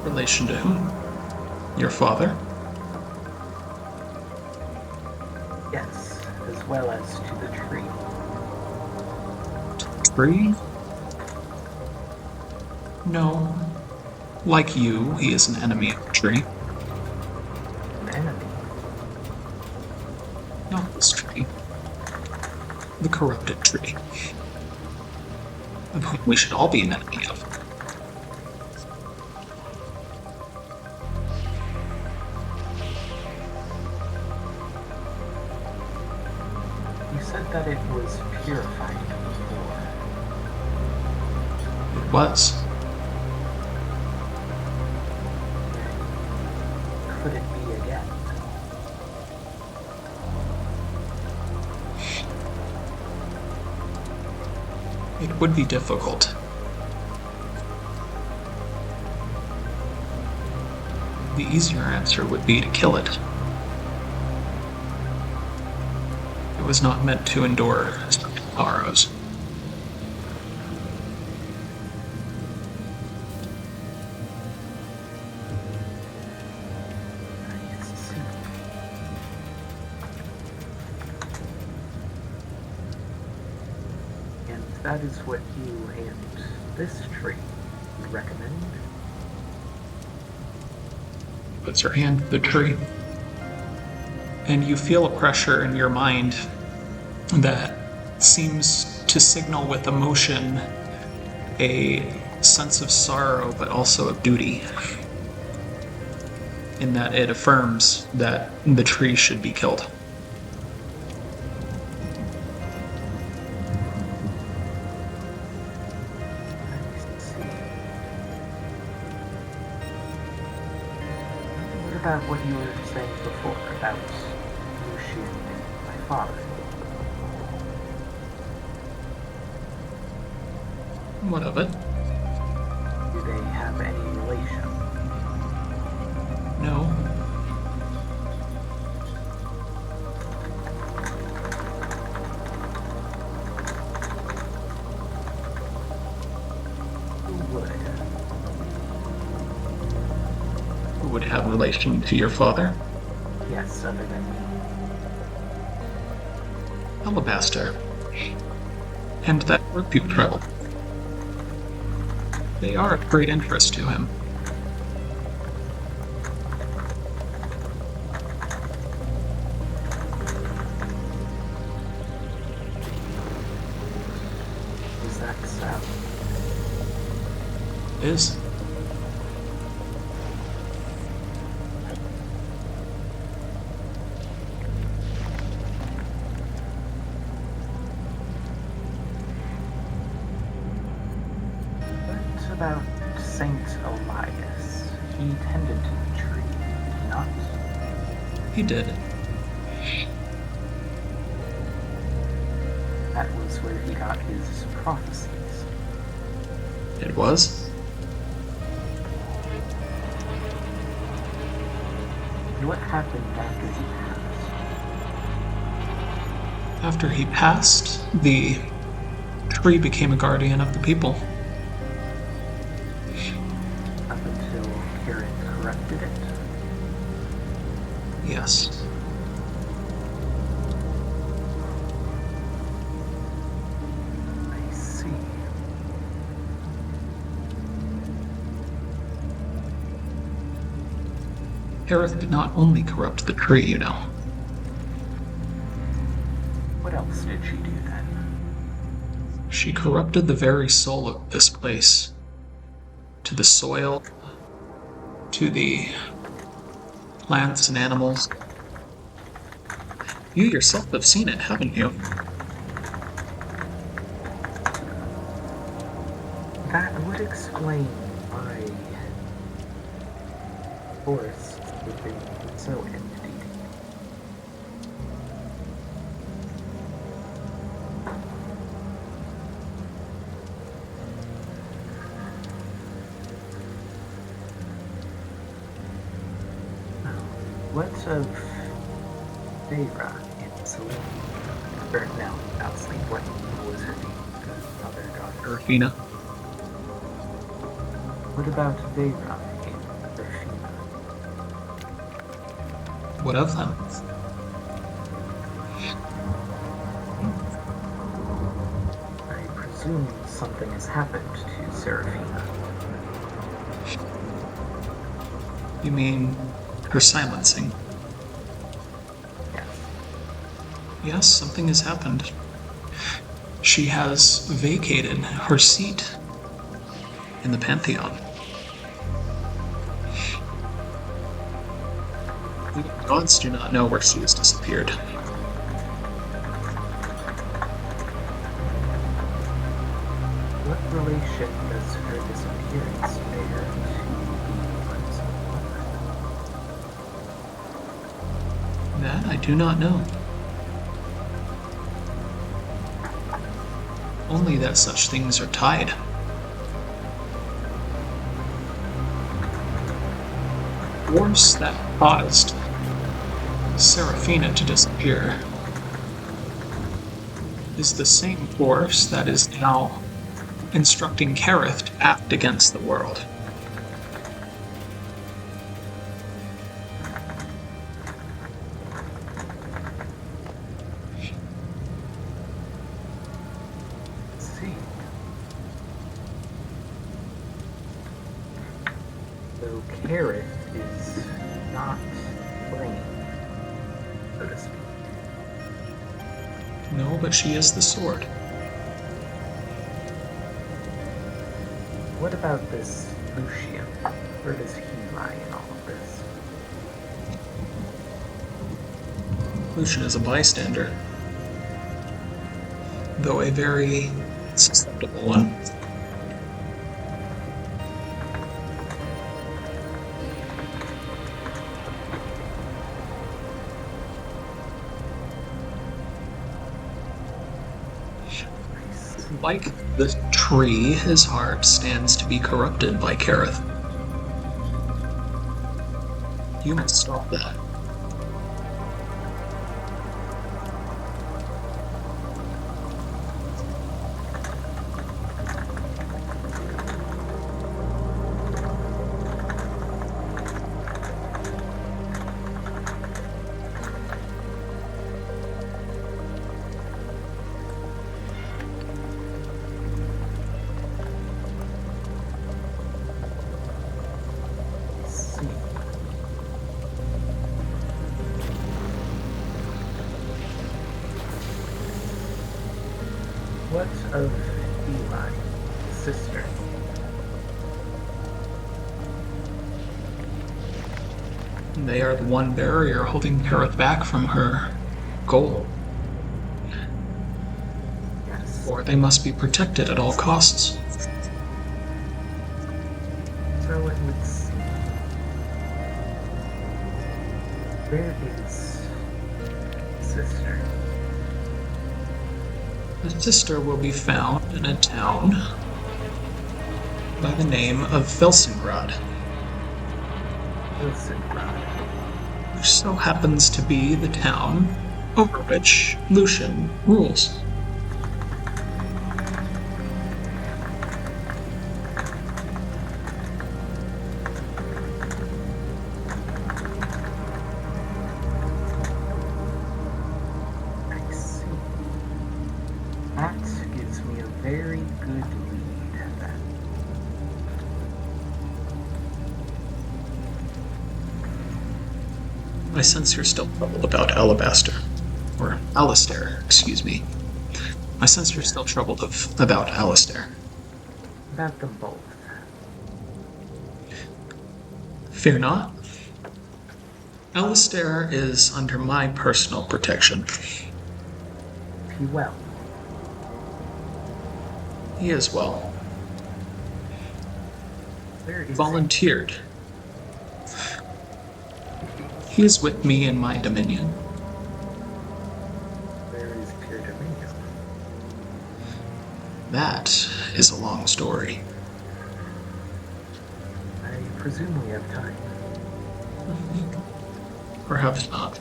Relation to whom? Your father? Yes, as well as to the tree. Tree? No. Like you, he is an enemy of the tree. An enemy? Not this tree. The corrupted tree. Of whom we should all be an enemy of. You said that it was purified before. It was. Could it be again? It would be difficult. The easier answer would be to kill it. It was not meant to endure sorrows. I see. And that is what you and this tree would recommend? Puts her hand to the tree. And you feel a pressure in your mind that seems to signal with emotion a sense of sorrow, but also of duty. In that it affirms that the tree should be killed. I see. What about what you were saying before about Lucian and my father? What of it? Do they have any relation? No. Who would? Who would have relation to your father? Yes, other than me. Alabaster. And that group you traveled. They are of great interest to him. Is that so? Is. What about Saint Elias? He tended to the tree, did he not? He did. That was where he got his prophecies. It was. And what happened after he passed? After he passed, the tree became a guardian of the people. Up until Karen corrupted it? Yes. I see. Aerith did not only corrupt the tree, you know. What else did she do then? She corrupted the very soul of this place. To the soil, to the plants and animals. You yourself have seen it, haven't you? That would explain why forests would be so empty. What of Feyre and Selene? What was her name? The other goddess. Serafina. What about Vera and Rafina? What of them? I presume something has happened to Serafina. You mean her silencing? Yes. Yes, something has happened. She has vacated her seat in the Pantheon. The gods do not know where she has disappeared. What relation does her disappearance bear to the Prince of Blood? That I do not know. Only that such things are tied. The force that caused Serafina to disappear is the same force that is now instructing Kareth to act against the world. See. So Kareth is not playing, so to speak. No, but she is the sword. What about this Lucian? Where does he lie in all of this? Lucian is a bystander, though a very susceptible one. Like the tree, his heart stands to be corrupted by Kareth. You must stop that. See. What of Eli, his sister? They are the one barrier holding Kareth back from her goal. Yes. Or they must be protected at all costs. So it would seem. Where is sister? The sister will be found in a town by the name of Felsengrad, Wilsonrod. which so happens to be the town over which Lucian rules. I see. That gives me a very good lead then. I sense you're still troubled about Alabaster. Or Alistair, excuse me. I sense you're still troubled about Alistair. About them both. Fear not. Alistair is under my personal protection. He well. He is well. Where is Volunteered. He is with me in my dominion. Where is Pure Dominion? That is a long story. I presume we have time. Perhaps not.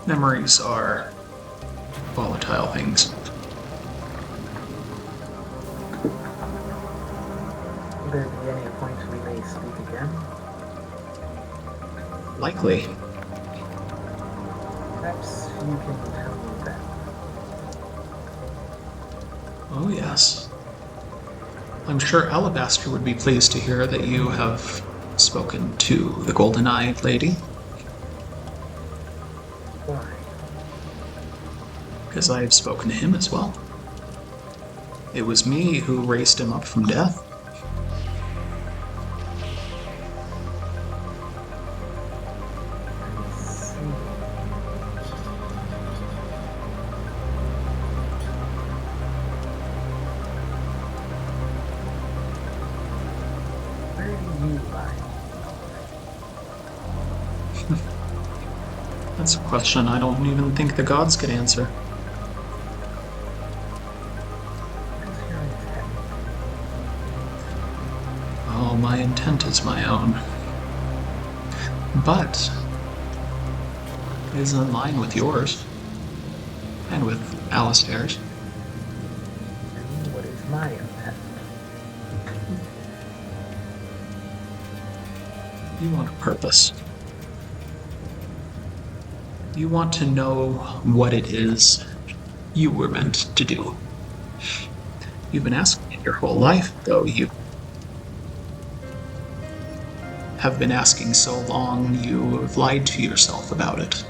Memories are volatile things. there be any point we may speak again? Likely. Perhaps you can tell me then. Oh, yes. I'm sure Alabaster would be pleased to hear that you have spoken to the Golden-Eyed Lady. Why? Because I have spoken to him as well. It was me who raised him up from death. I see. Where do you lie? That's a question I don't even think the gods could answer. What is your intent? Oh, my intent is my own. But it is in line with yours. And with Alistair's. And what is my intent? You want a purpose. You want to know what it is you were meant to do. You've been asking it your whole life, though. You have been asking so long, you have lied to yourself about it.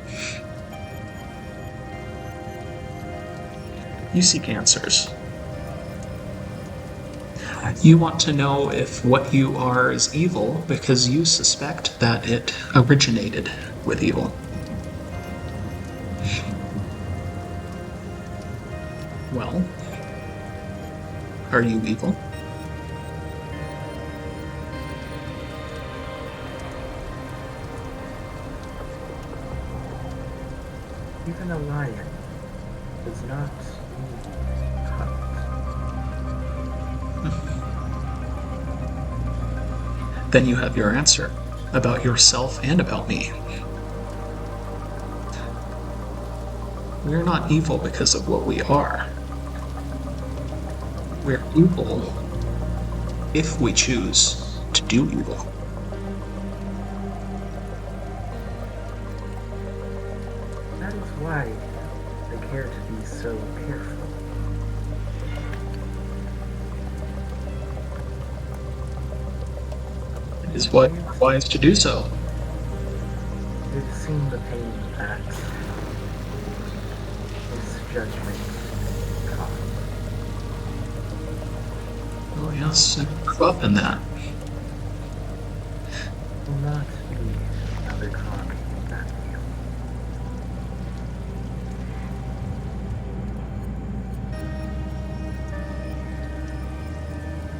You seek answers. You want to know if what you are is evil because you suspect that it originated with evil. Well, are you evil? Even a lion does not need hunt. Then you have your answer about yourself and about me. We're not evil because of what we are. We're evil if we choose to do evil. That is why I care to be so careful. It is wise to do so. You've seen the pain that this judgment caused. Oh yes, I grew up in that. Will not be another cog in that wheel.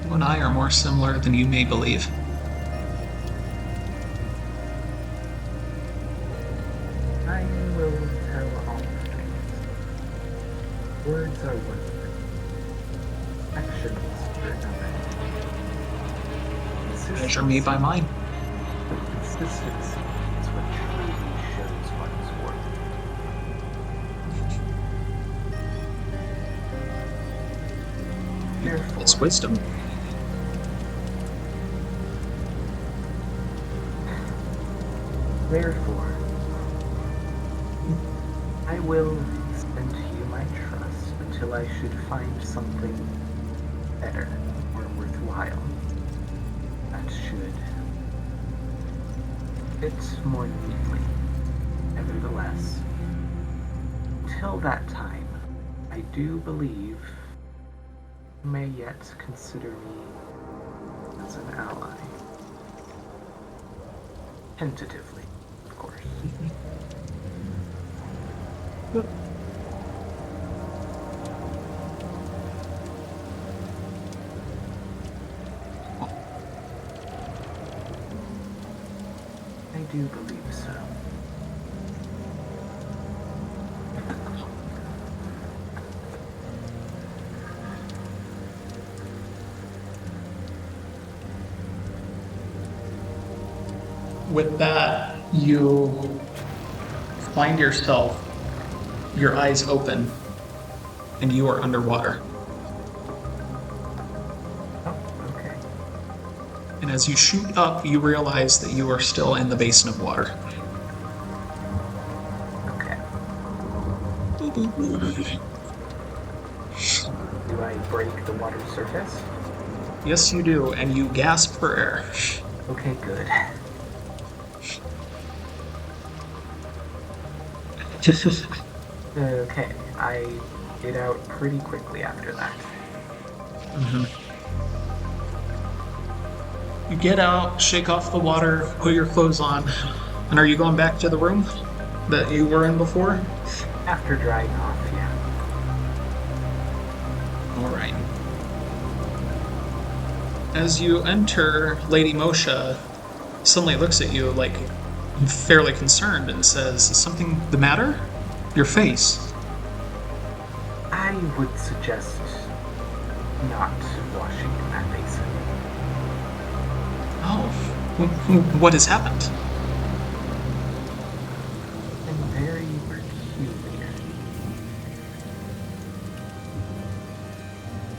You and I are more similar than you may believe. I will tell all things. Words are one thing. Actions are another. Measure me by mine. Consistency is what truly shows one's worth. Therefore, It's wisdom. Therefore, I will extend to you my trust until I should find something better or worthwhile that should fit more neatly. Nevertheless, until that time, I do believe you may yet consider me as an ally. Tentatively, of course. I do believe so. With that, you find yourself, your eyes open, and you are underwater. Oh, okay. And as you shoot up, you realize that you are still in the basin of water. Okay. Do I break the water surface? Yes, you do, and you gasp for air. Okay, good. Okay, I get out pretty quickly after that. You get out, shake off the water, put your clothes on, and are you going back to the room that you were in before? After drying off, yeah. All right. As you enter, Lady Moshe suddenly looks at you like fairly concerned and says, "Is something the matter? Your face." I would suggest not washing in that basin. Oh, what has happened? And very peculiar.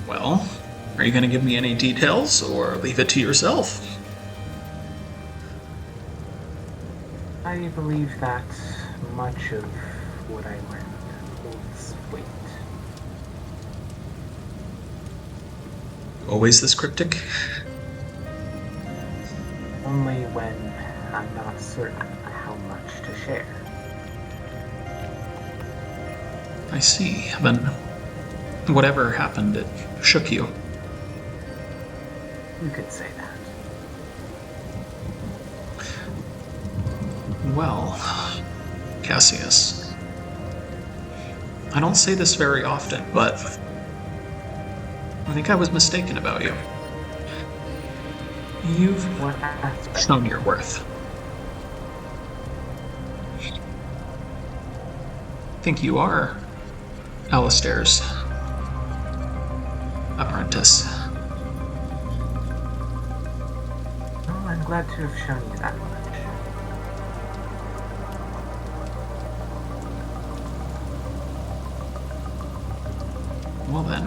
Well, are you going to give me any details or leave it to yourself? I believe that much of what I learned holds weight. Always this cryptic? Only when I'm not certain how much to share. I see. Then whatever happened, it shook you. You could say that. Well, Cassius, I don't say this very often, but I think I was mistaken about you. You've What aspect? shown your worth. I think you are Alistair's apprentice. Oh, I'm glad to have shown you that much. Well then,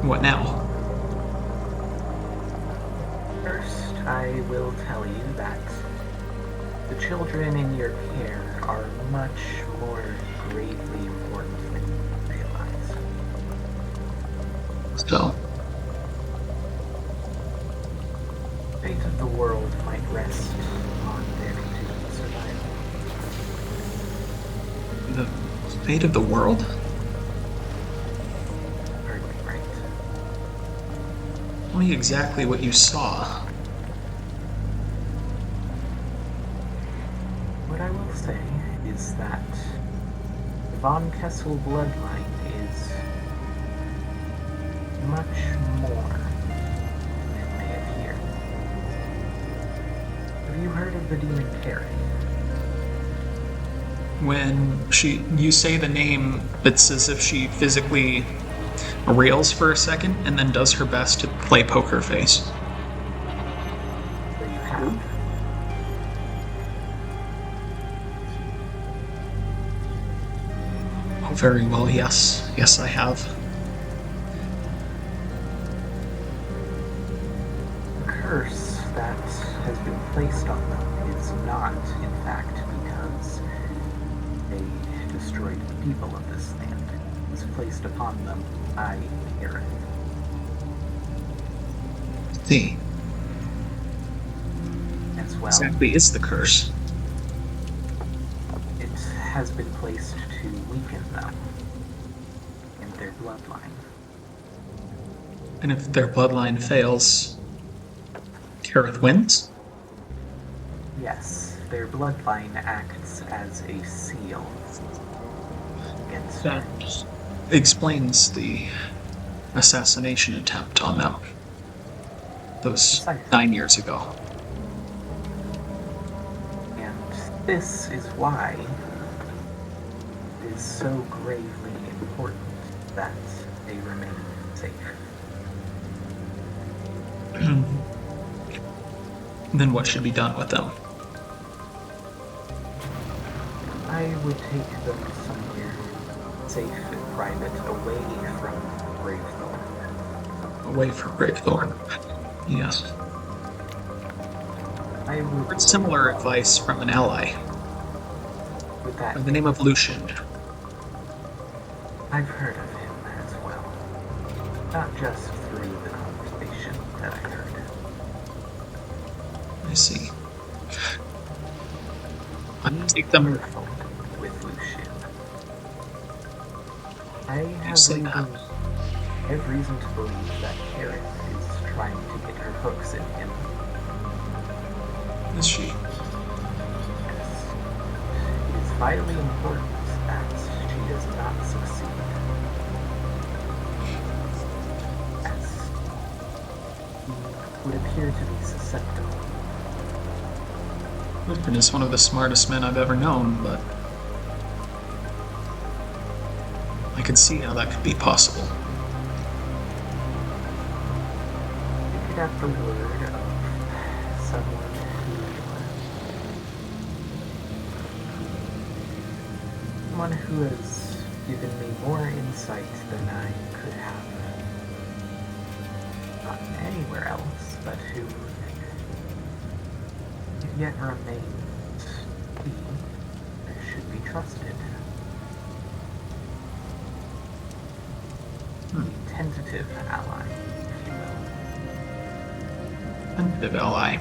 what now? First, I will tell you that the children in your care are much more gravely important than you realize. So, The fate of the world might rest on their continued survival. the fate of the world? Heard me right. Tell me exactly what you saw. What I will say is that the Von Kessel bloodline is much more than it may appear. Have you heard of the demon Carrot? When you say the name, it's as if she physically rails for a second and then does her best to play poker face. So you have. Oh, very well, yes. Yes, I have. The curse that has been placed on them is not, in fact, because they destroyed the people of this land. It was placed upon them by Aerith. See, As well, exactly is the curse. it has been placed to weaken them and their bloodline. And if their bloodline fails, Kareth wins? Yes, their bloodline acts as a seal against That explains the assassination attempt on them. Those 9 years ago. And this is why it is so gravely important that they remain safe. Then what should be done with them? I would take them somewhere safe and private, away from Gravethorne. Away from Gravethorne. Yes. I would heard similar advice from an ally with that. by the name of Lucian. I've heard of him as well. Not just through the conversation that I heard. I see. I take them. Careful with Lucian. I say that. have reason to believe that Erin is trying to get her hooks in him. Is she? Yes. It is vitally important that she does not succeed. As he would appear to be susceptible. Lucian is one of the smartest men I've ever known, but I can see how that could be possible. You could have the word of someone who has given me more insight than I could have gotten anywhere else, but who yet remains should be trusted. Tentative ally, if you will. Tentative ally.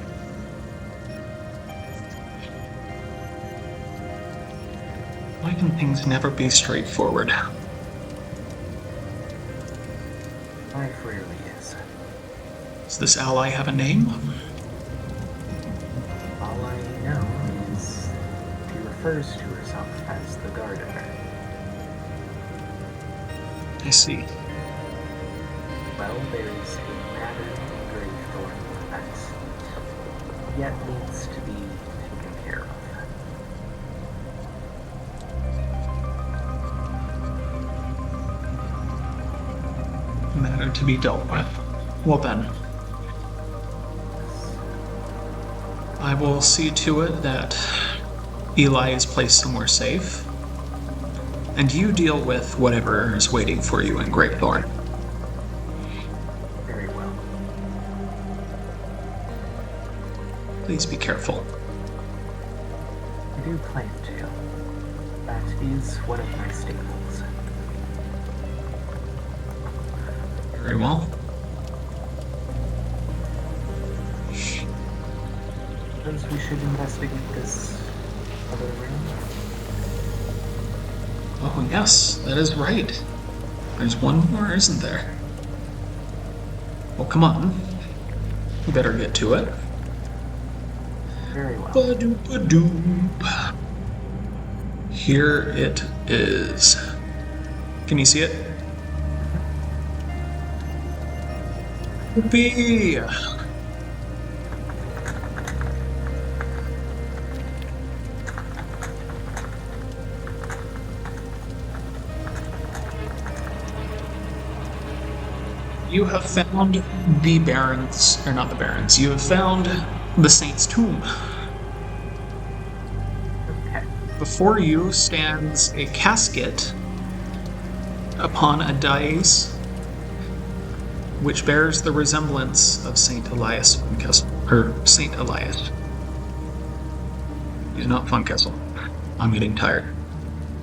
Why can things never be straightforward? Life rarely is. Does this ally have a name? All I know is she refers to herself as the Gardener. I see. Well, there is a matter in Gravethorne that yet needs to be taken care of. Matter to be dealt with. Well then, I will see to it that Eli is placed somewhere safe, and you deal with whatever is waiting for you in Gravethorne. Very well. Please be careful. I do plan to. That is one of my staples. Very well. Suppose we should investigate this other room. Oh yes, that is right. There's one more, isn't there? Well, come on. We better get to it. Very well. Ba-doop-a-doop. Here it is. Can you see it? Whoopee! You have found the Barons, or not the Barons, you have found the Saint's tomb. Okay. Before you stands a casket upon a dais which bears the resemblance of Saint Elias Funkessel, or Saint Elias. He's not Funkessel. I'm getting tired.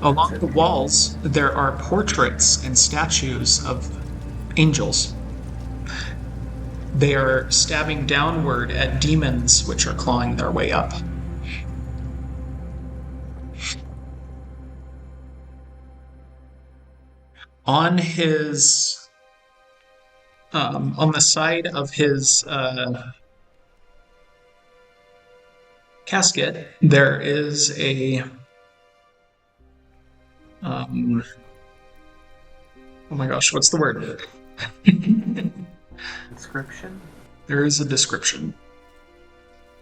Along the walls, there are portraits and statues of angels. They are stabbing downward at demons which are clawing their way up. On his on the side of his casket, there is a oh my gosh, what's the word? Inscription? There is a description.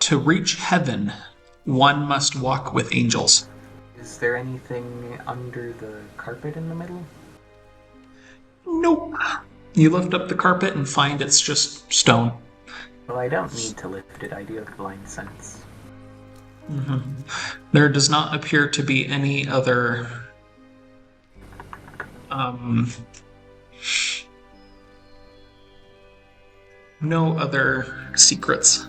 To reach heaven, one must walk with angels. Is there anything under the carpet in the middle? Nope. You lift up the carpet and find it's just stone. Well, I don't need to lift it. I do have blind sense. Mm-hmm. There does not appear to be any other no other secrets.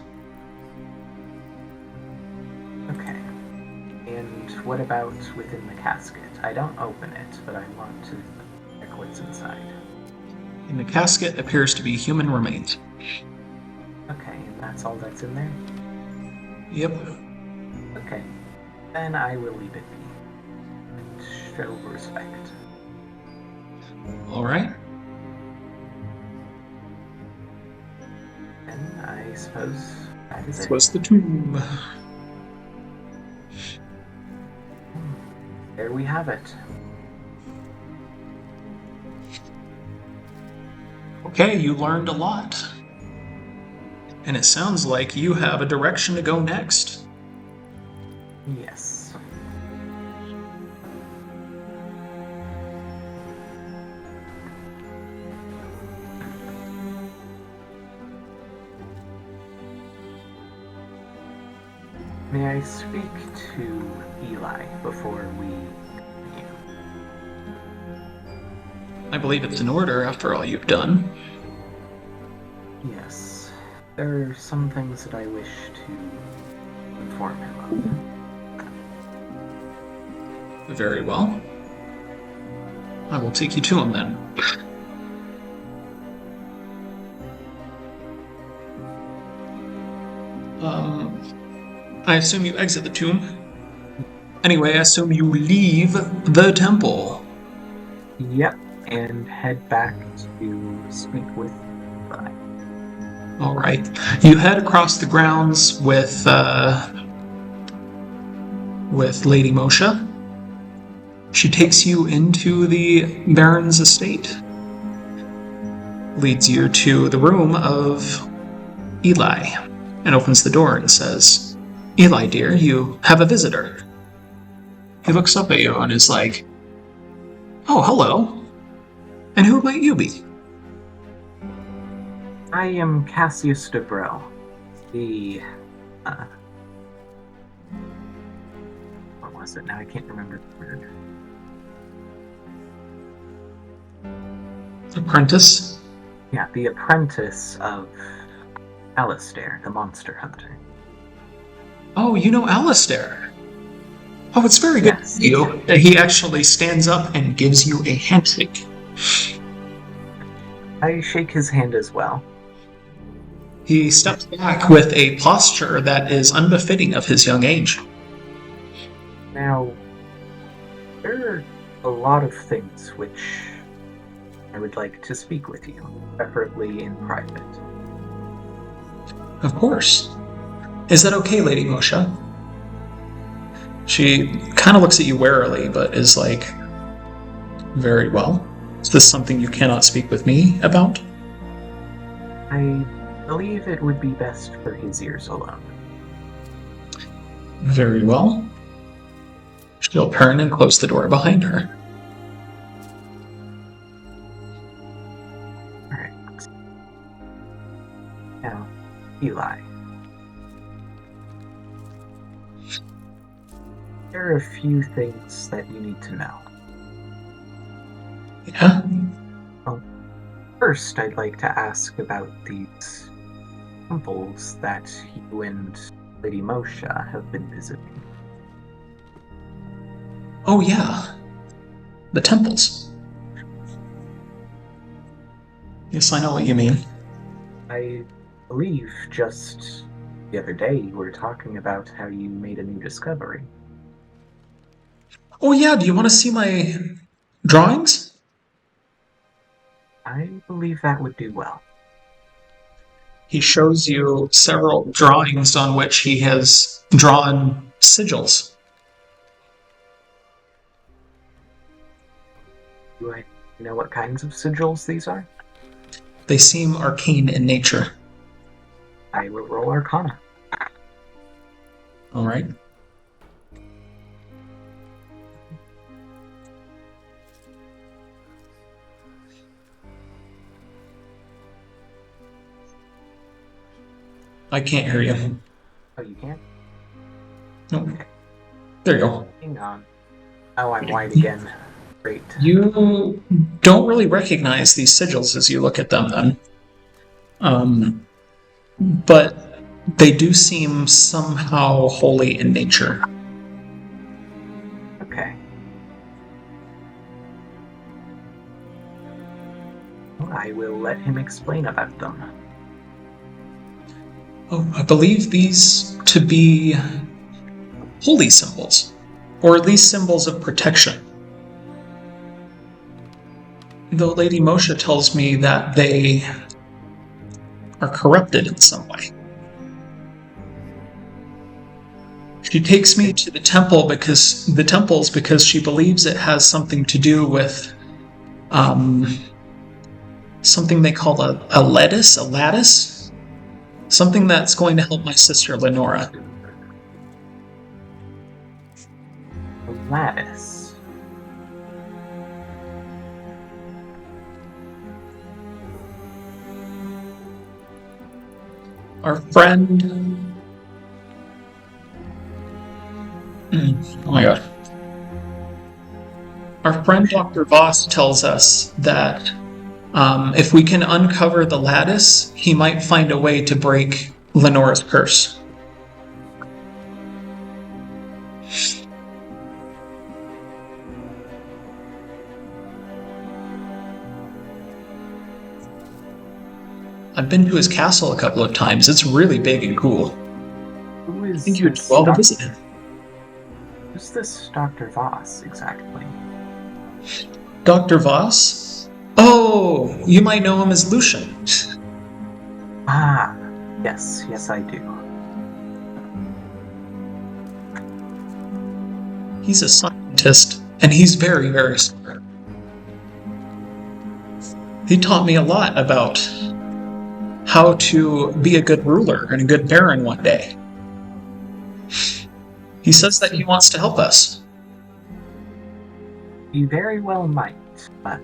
what about within the casket? I don't open it, but I want to check what's inside. In the casket appears to be human remains. Okay, and that's all that's in there? Yep. Okay. Then I will leave it be. And show respect. Alright. And I suppose that is This it. was the tomb. There we have it. Okay, you learned a lot. And it sounds like you have a direction to go next. Yes. May I speak to Eli before we continue? I believe it's in order after all you've done. Yes. There are some things that I wish to inform him of. Very well. I will take you to him then. I assume you exit the tomb. Anyway, I assume you leave the temple. Yep, and head back to speak with Eli. Alright. You head across the grounds with Lady Moshe. She takes you into the Baron's estate. Leads you to the room of Eli. And opens the door and says, Eli, dear, you have a visitor. He looks up at you and is like, oh, hello. And who might you be? I am Cassius DeBrell, the, what was it now? I can't remember the word. Apprentice? Yeah, the apprentice of Alistair, the monster hunter. Oh, you know Alistair. Oh, it's very good Yes. to see you. He actually stands up and gives you a handshake. I shake his hand as well. He steps back with a posture that is unbefitting of his young age. Now, there are a lot of things which I would like to speak with you, preferably in private. Of course. Is that okay, Lady Moshe? She kind of looks at you warily, but is like, very well. Is this something you cannot speak with me about? I believe it would be best for his ears alone. Very well. She'll turn and close the door behind her. Alright. Now, Eli. There are a few things that you need to know. Yeah? First, I'd like to ask about these temples that you and Lady Moshe have been visiting. Oh, yeah. The temples. Yes, I know what you mean. I believe just the other day you were talking about how you made a new discovery. Oh, yeah, do you want to see my drawings? I believe that would do well. He shows you several drawings on which he has drawn sigils. Do I know what kinds of sigils these are? They seem arcane in nature. I will roll Arcana. All right. I can't hear you. Oh, you can't? Nope. There you go. Hang on. Oh, I'm white again. Great. You don't really recognize these sigils as you look at them then. But they do seem somehow holy in nature. I will let him explain about them. Oh, I believe these to be holy symbols, or at least symbols of protection. Though Lady Moshe tells me that they are corrupted in some way. She takes me to the temple because she believes it has something to do with something they call a lattice, something that's going to help my sister Lenora. A lattice. Our friend. Oh my god. Our friend Dr. Voss tells us that if we can uncover the lattice, he might find a way to break Lenora's curse. I've been to his castle a couple of times. It's really big and cool. Who is I think you would do well to visit him. Who's this Dr. Voss exactly? Dr. Voss? Oh, you might know him as Lucian. Ah, yes, I do. He's a scientist, and he's very, very smart. He taught me a lot about how to be a good ruler and a good baron one day. He says that he wants to help us. You very well might, but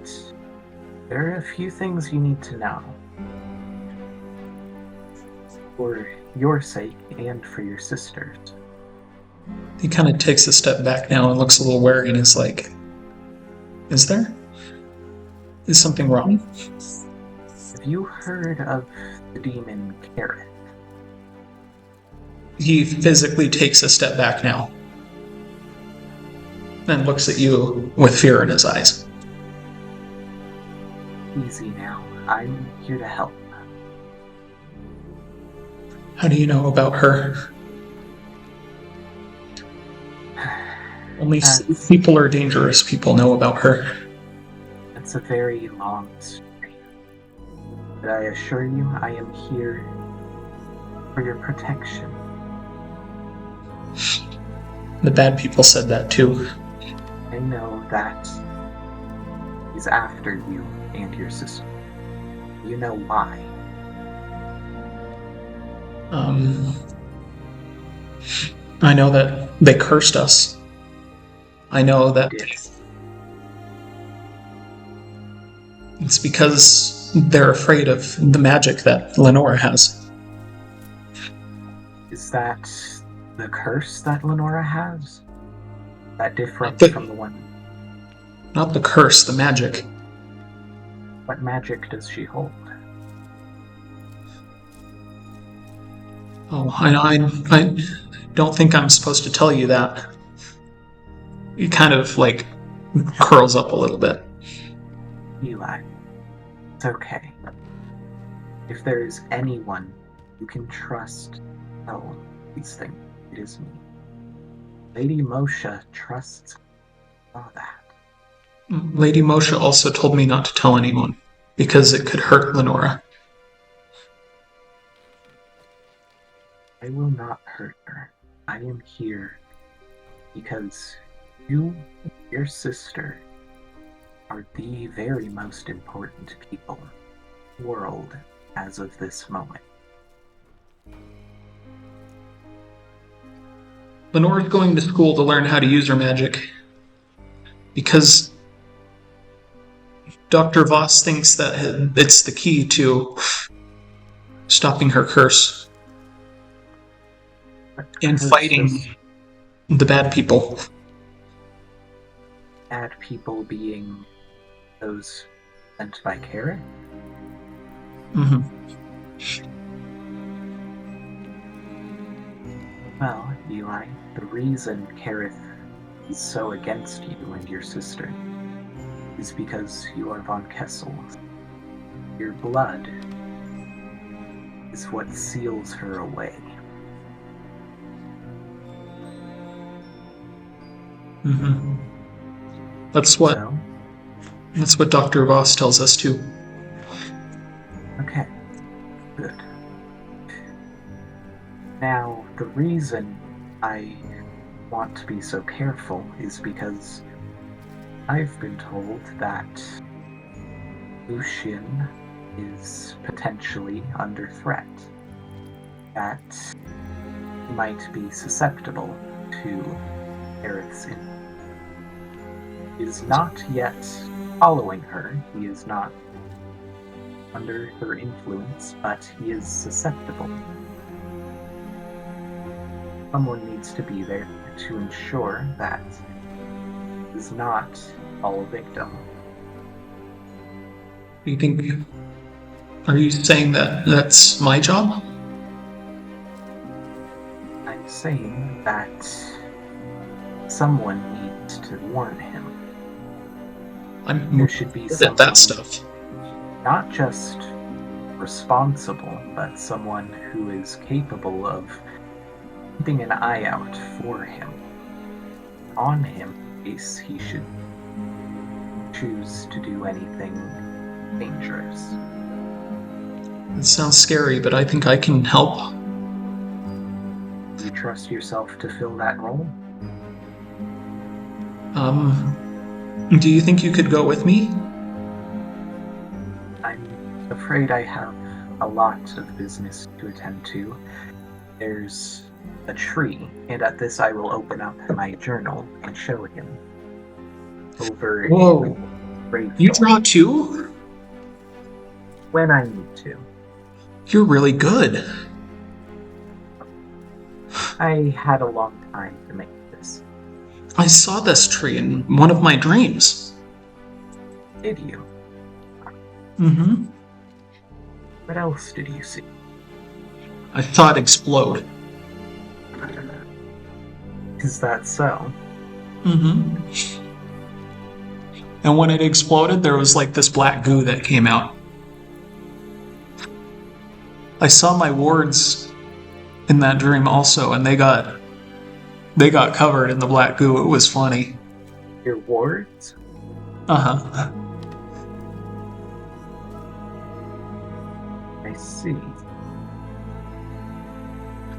there are a few things you need to know. For your sake and for your sister's. He kind of takes a step back now and looks a little wary and is like, is something wrong? Have you heard of the demon Carrot? He physically takes a step back now and looks at you with fear in his eyes. Easy now. I'm here to help. How do you know about her? Only people or dangerous people know about her. It's a very long story. But I assure you, I am here for your protection. The bad people said that too. I know that he's after you and your sister. You know why. I know that they cursed us. I know that it's because they're afraid of the magic that Lenora has. Is that the curse that Lenora has? That different from the one? Not the curse, the magic. What magic does she hold? Oh, I don't think I'm supposed to tell you that. He kind of, like, curls up a little bit. Eli, it's okay. If there is anyone you can trust, tell these things. It is me. Lady Moshe trusts all that. Lady Moshe also told me not to tell anyone, because it could hurt Lenora. I will not hurt her. I am here because you and your sister are the very most important people in the world as of this moment. Lenora's going to school to learn how to use her magic, because Dr. Voss thinks that it's the key to stopping her curse and fighting the bad people. Bad people being those sent by Karen? Mm-hmm. Well, Eli, the reason Kareth is so against you and your sister is because you are Von Kessel. Your blood is what seals her away. Mm-hmm. That's what Dr. Voss tells us too. Okay, good. Now, the reason I want to be so careful is because I've been told that Lucian is potentially under threat. That he might be susceptible to Aerith's influence. He is not yet following her. He is not under her influence, but he is susceptible. Someone needs to be there to ensure that he does not fall victim. Do you think... Are you saying that that's my job? I'm saying that someone needs to warn him. There should be good at that stuff. Not just responsible, but someone who is capable of keeping an eye out for him, on him, in case he should choose to do anything dangerous. It sounds scary, but I think I can help. Do you trust yourself to fill that role? Do you think you could go with me? I'm afraid I have a lot of business to attend to. There's a tree, and at this I will open up my journal and show him. Over Whoa! You draw too? When I need to. You're really good. I had a long time to make this. I saw this tree in one of my dreams. Did you? Mm-hmm. What else did you see? I thought explode. Is that so? Mm-hmm. And when it exploded, there was like this black goo that came out. I saw my wards in that dream also, and they got covered in the black goo. It was funny. Your wards? Uh-huh. I see.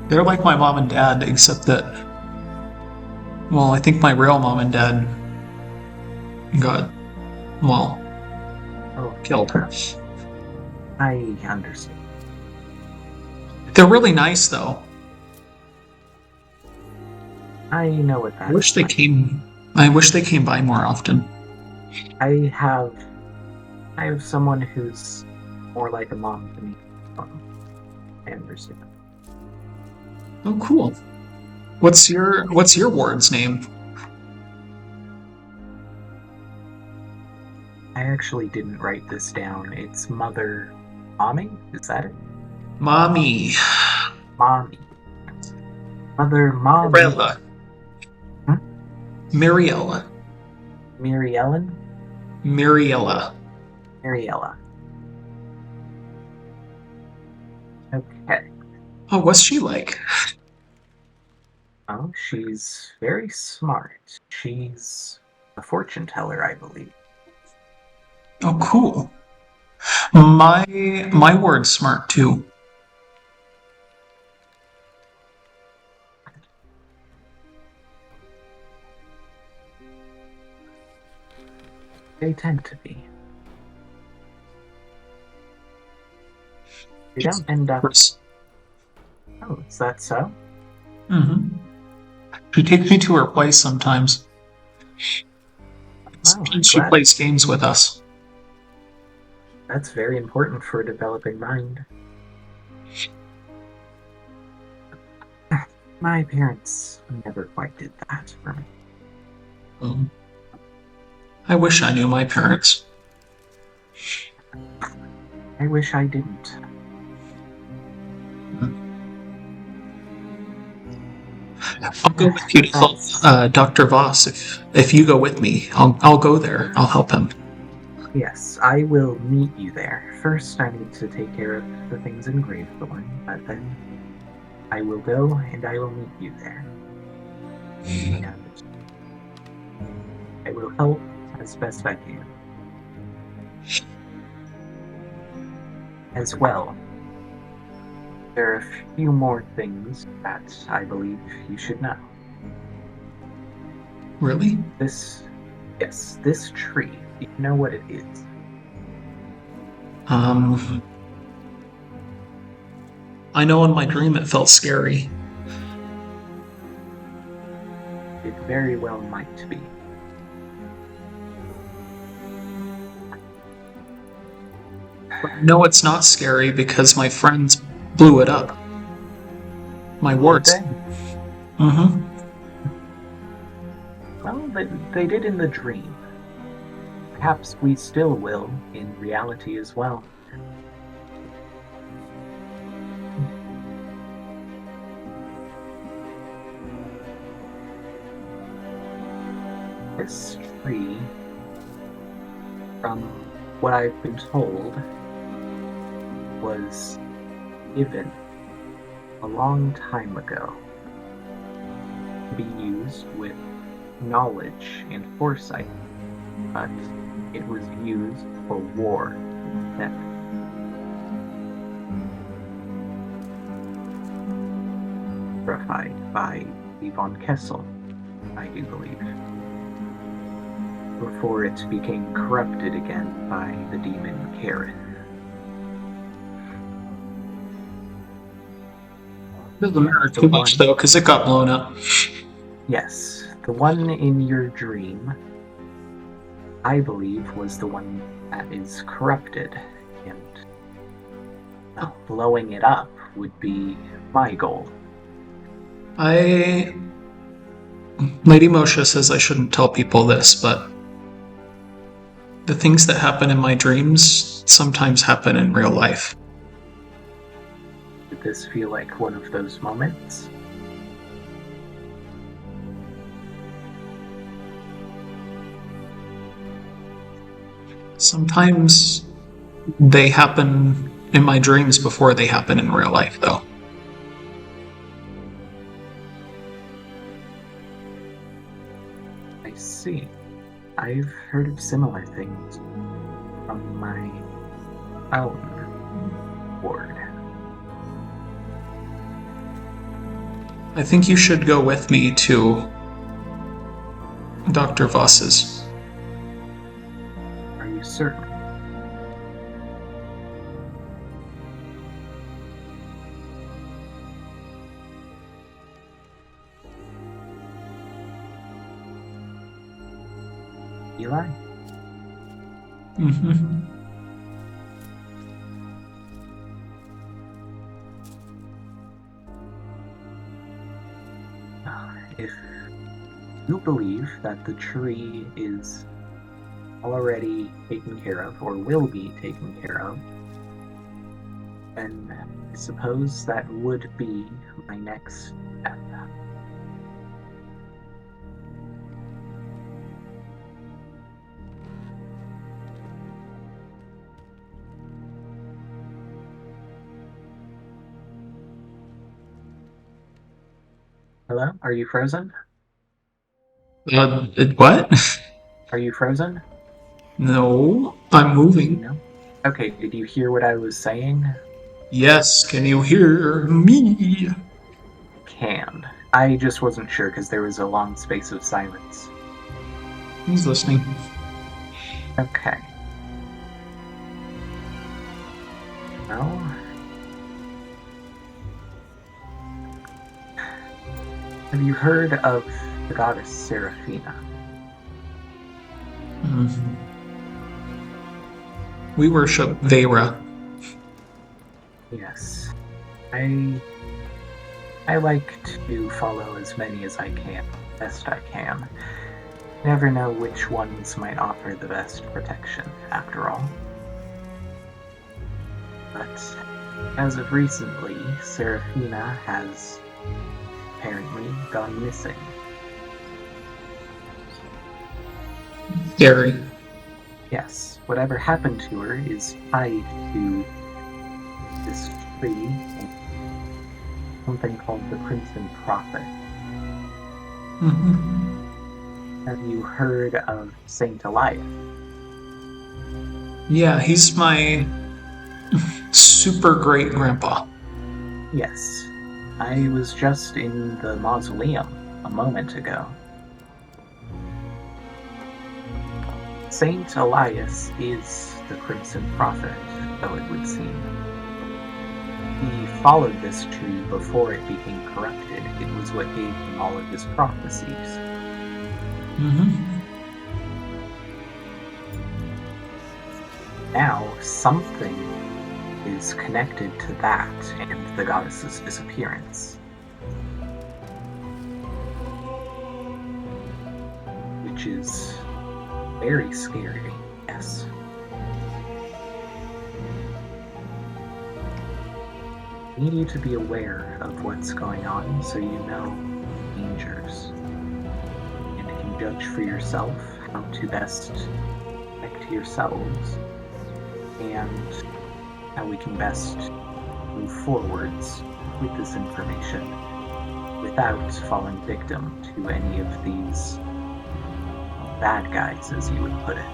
They're like my mom and dad, except that, well, I think my real mom and dad got, well, killed. I understand. They're really nice, though. I know what that I wish they came by more often. I have someone who's more like a mom to me. I understand. Oh, cool. What's your ward's name? I actually didn't write this down. It's Mother Mommy? Is that it? Mommy. Mommy. Mother Mommy. Mariella. Mariella. Mary Ellen? Mariella. Mariella. Okay. Oh, what's she like? Oh, she's very smart. She's a fortune teller, I believe. Oh, cool. My ward's smart too. They tend to be. They don't end up... Oh, is that so? Mm-hmm. She takes me to her place sometimes. Oh, she plays games with us. That's very important for a developing mind. My parents never quite did that for me. I wish I knew my parents. I wish I didn't. I'll go with you to help Dr. Voss. If you go with me, I'll go there. I'll help him. Yes, I will meet you there. First, I need to take care of the things in Gravethorne, but then I will go and I will meet you there. And I will help as best I can. As well, there are a few more things that I believe you should know. Really? This tree, do you know what it is? I know in my dream it felt scary. It very well might be. No, it's not scary because my friends blew it up. My warts. Did they? Mm-hmm. Well, they did in the dream. Perhaps we still will in reality as well. This tree, from what I've been told, was given a long time ago to be used with knowledge and foresight, but it was used for war instead. Purified by Von Kessel, I do believe, before it became corrupted again by the demon Karen. Doesn't matter too much though, because it got blown up. Yes, the one in your dream, I believe, was the one that is corrupted, and blowing it up would be my goal. Lady Moshe says I shouldn't tell people this, but the things that happen in my dreams sometimes happen in real life. Did this feel like one of those moments? Sometimes they happen in my dreams before they happen in real life, though. I see. I've heard of similar things from my own ward. I think you should go with me to Dr. Voss's. Are you certain? Eli? Mm-hmm. If you believe that the tree is already taken care of, or will be taken care of, then I suppose that would be my next step. Hello? Are you frozen? What? Are you frozen? No, I'm moving. No? Okay, did you hear what I was saying? Yes, can you hear me? Can. I just wasn't sure because there was a long space of silence. He's listening. Okay. Well, have you heard of the goddess Seraphina? Mm-hmm. We worship Vera. Yes. I like to follow as many as I can, best I can. Never know which ones might offer the best protection, after all. But as of recently, Seraphina has apparently gone missing. Scary. Yes, whatever happened to her is tied to this tree and something called the Crimson Prophet. Mm-hmm. Have you heard of Saint Elias? Yeah, he's my super great grandpa. Yes. I was just in the mausoleum a moment ago. Saint Elias is the Crimson Prophet, though it would seem. He followed this tree before it became corrupted. It was what gave him all of his prophecies. Mm-hmm. Now, something is connected to that and the goddess's disappearance. Which is very scary, yes. I need you to be aware of what's going on so you know dangers and can judge for yourself how to best protect yourselves and how we can best move forwards with this information without falling victim to any of these bad guys, as you would put it.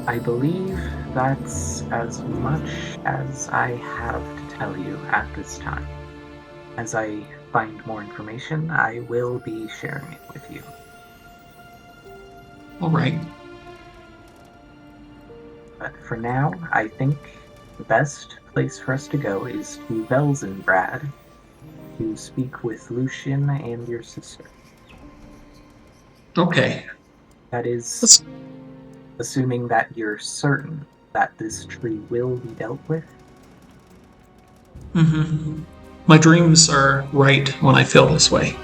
I believe that's as much as I have to tell you at this time. As I find more information, I will be sharing it with you. All right. But for now, I think the best place for us to go is to Velzenbrad to speak with Lucian and your sister. Okay. That is assuming that you're certain that this tree will be dealt with. Mm-hmm. My dreams are right when I feel this way.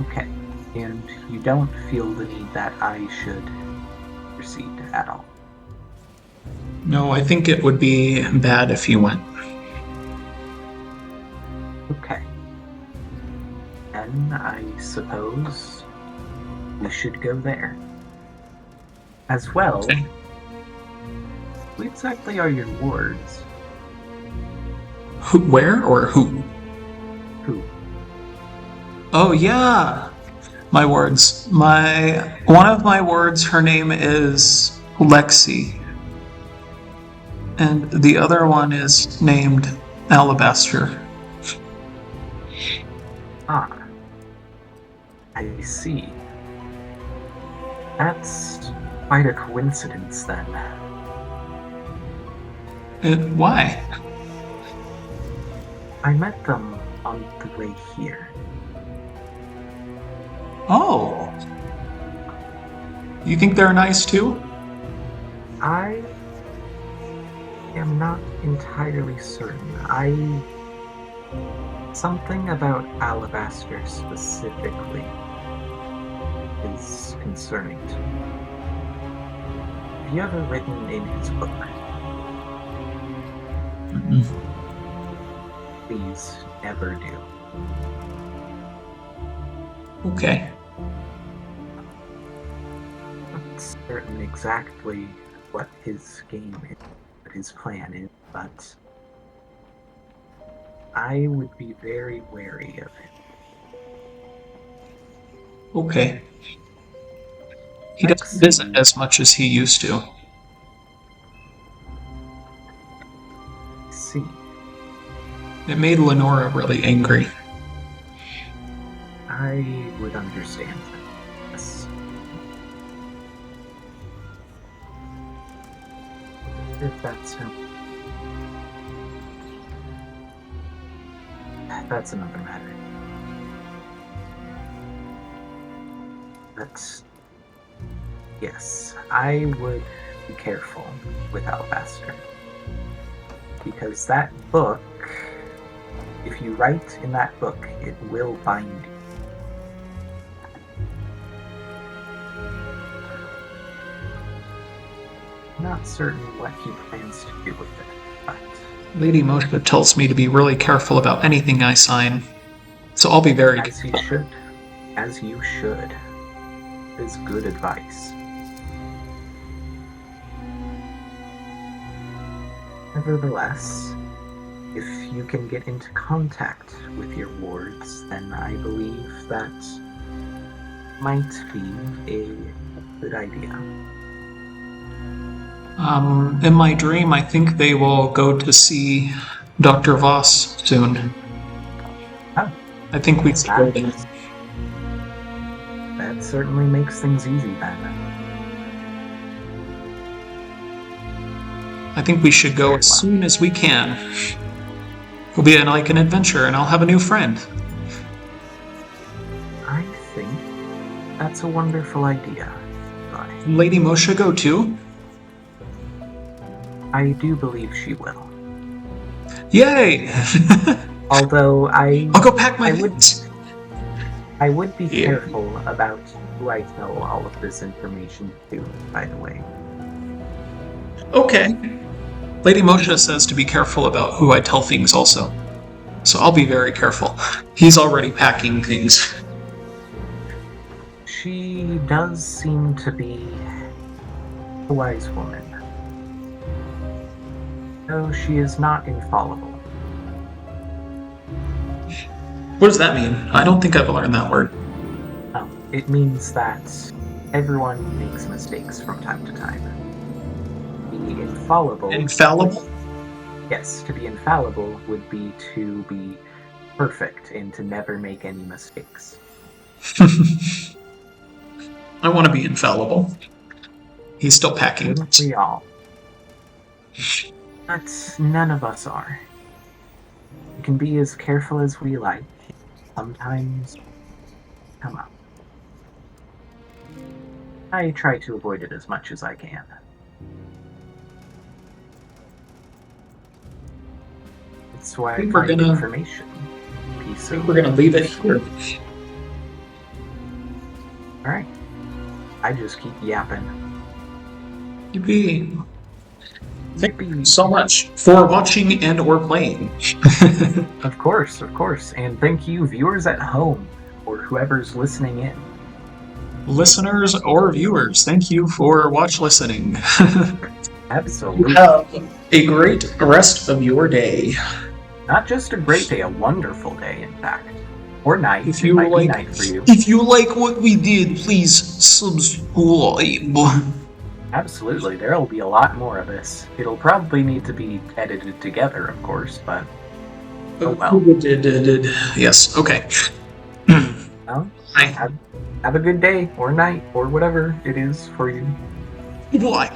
Okay. And you don't feel the need that I should proceed at all. No, I think it would be bad if you went. Okay. Then I suppose we should go there. As well, Okay. who exactly are your wards? Who, where or who? Who? Oh yeah, my words. One of my words. Her name is Lexi, and the other one is named Alabaster. Ah. I see. That's quite a coincidence then. Why? I met them on the way here. Oh, you think they're nice too? I am not entirely certain. Something about Alabaster specifically is concerning to me. Have you ever written in his book? Mm-mm. Please never do. Okay. Not certain exactly what his game is, what his plan is, but I would be very wary of him. Okay. He Lexi. doesn't visit as much as he used to. See, It made Lenora really angry. I would understand that. Yes. If that's him. That's another matter. But yes, I would be careful with Alabaster. Because that book, if you write in that book, it will bind you. I'm not certain what he plans to do with it, but Lady Moshe tells me to be really careful about anything I sign. So I'll be very As you should. As you should. It is good advice. Nevertheless, if you can get into contact with your wards, then I believe that might be a good idea. In my dream, I think they will go to see Dr. Voss soon. Oh, I think we should go there. That certainly makes things easy then. I think we should go as soon as we can. It'll be like an adventure, and I'll have a new friend. I think that's a wonderful idea. Lady Moshe go too? I do believe she will. Yay! Although I'll go pack my things. I would be careful about who I tell all of this information to, by the way. Okay. Lady Moshe says to be careful about who I tell things also. So I'll be very careful. He's already packing things. She does seem to be a wise woman. Though she is not infallible. What does that mean? I don't think I've learned that word. No, it means that everyone makes mistakes from time to time. Be infallible. Infallible? Yes, to be infallible would be to be perfect and to never make any mistakes. I want to be infallible. He's still packing. Wouldn't we all? But none of us are. We can be as careful as we like. Sometimes come up. I try to avoid it as much as I can. That's why I find information. I think we're gonna leave it here. Alright. I just keep yapping. Yippee. Thank you so much for watching and or playing. Of course. And thank you, viewers at home, or whoever's listening in. Listeners or viewers, thank you for listening. Absolutely. Have a great rest of your day. Not just a great day, a wonderful day, in fact. Or night. If you be night for you. If you like what we did, please subscribe. Absolutely, there'll be a lot more of this. It'll probably need to be edited together, of course, but oh well. Yes, okay. Well, have a good day, or night, or whatever it is for you. Goodbye.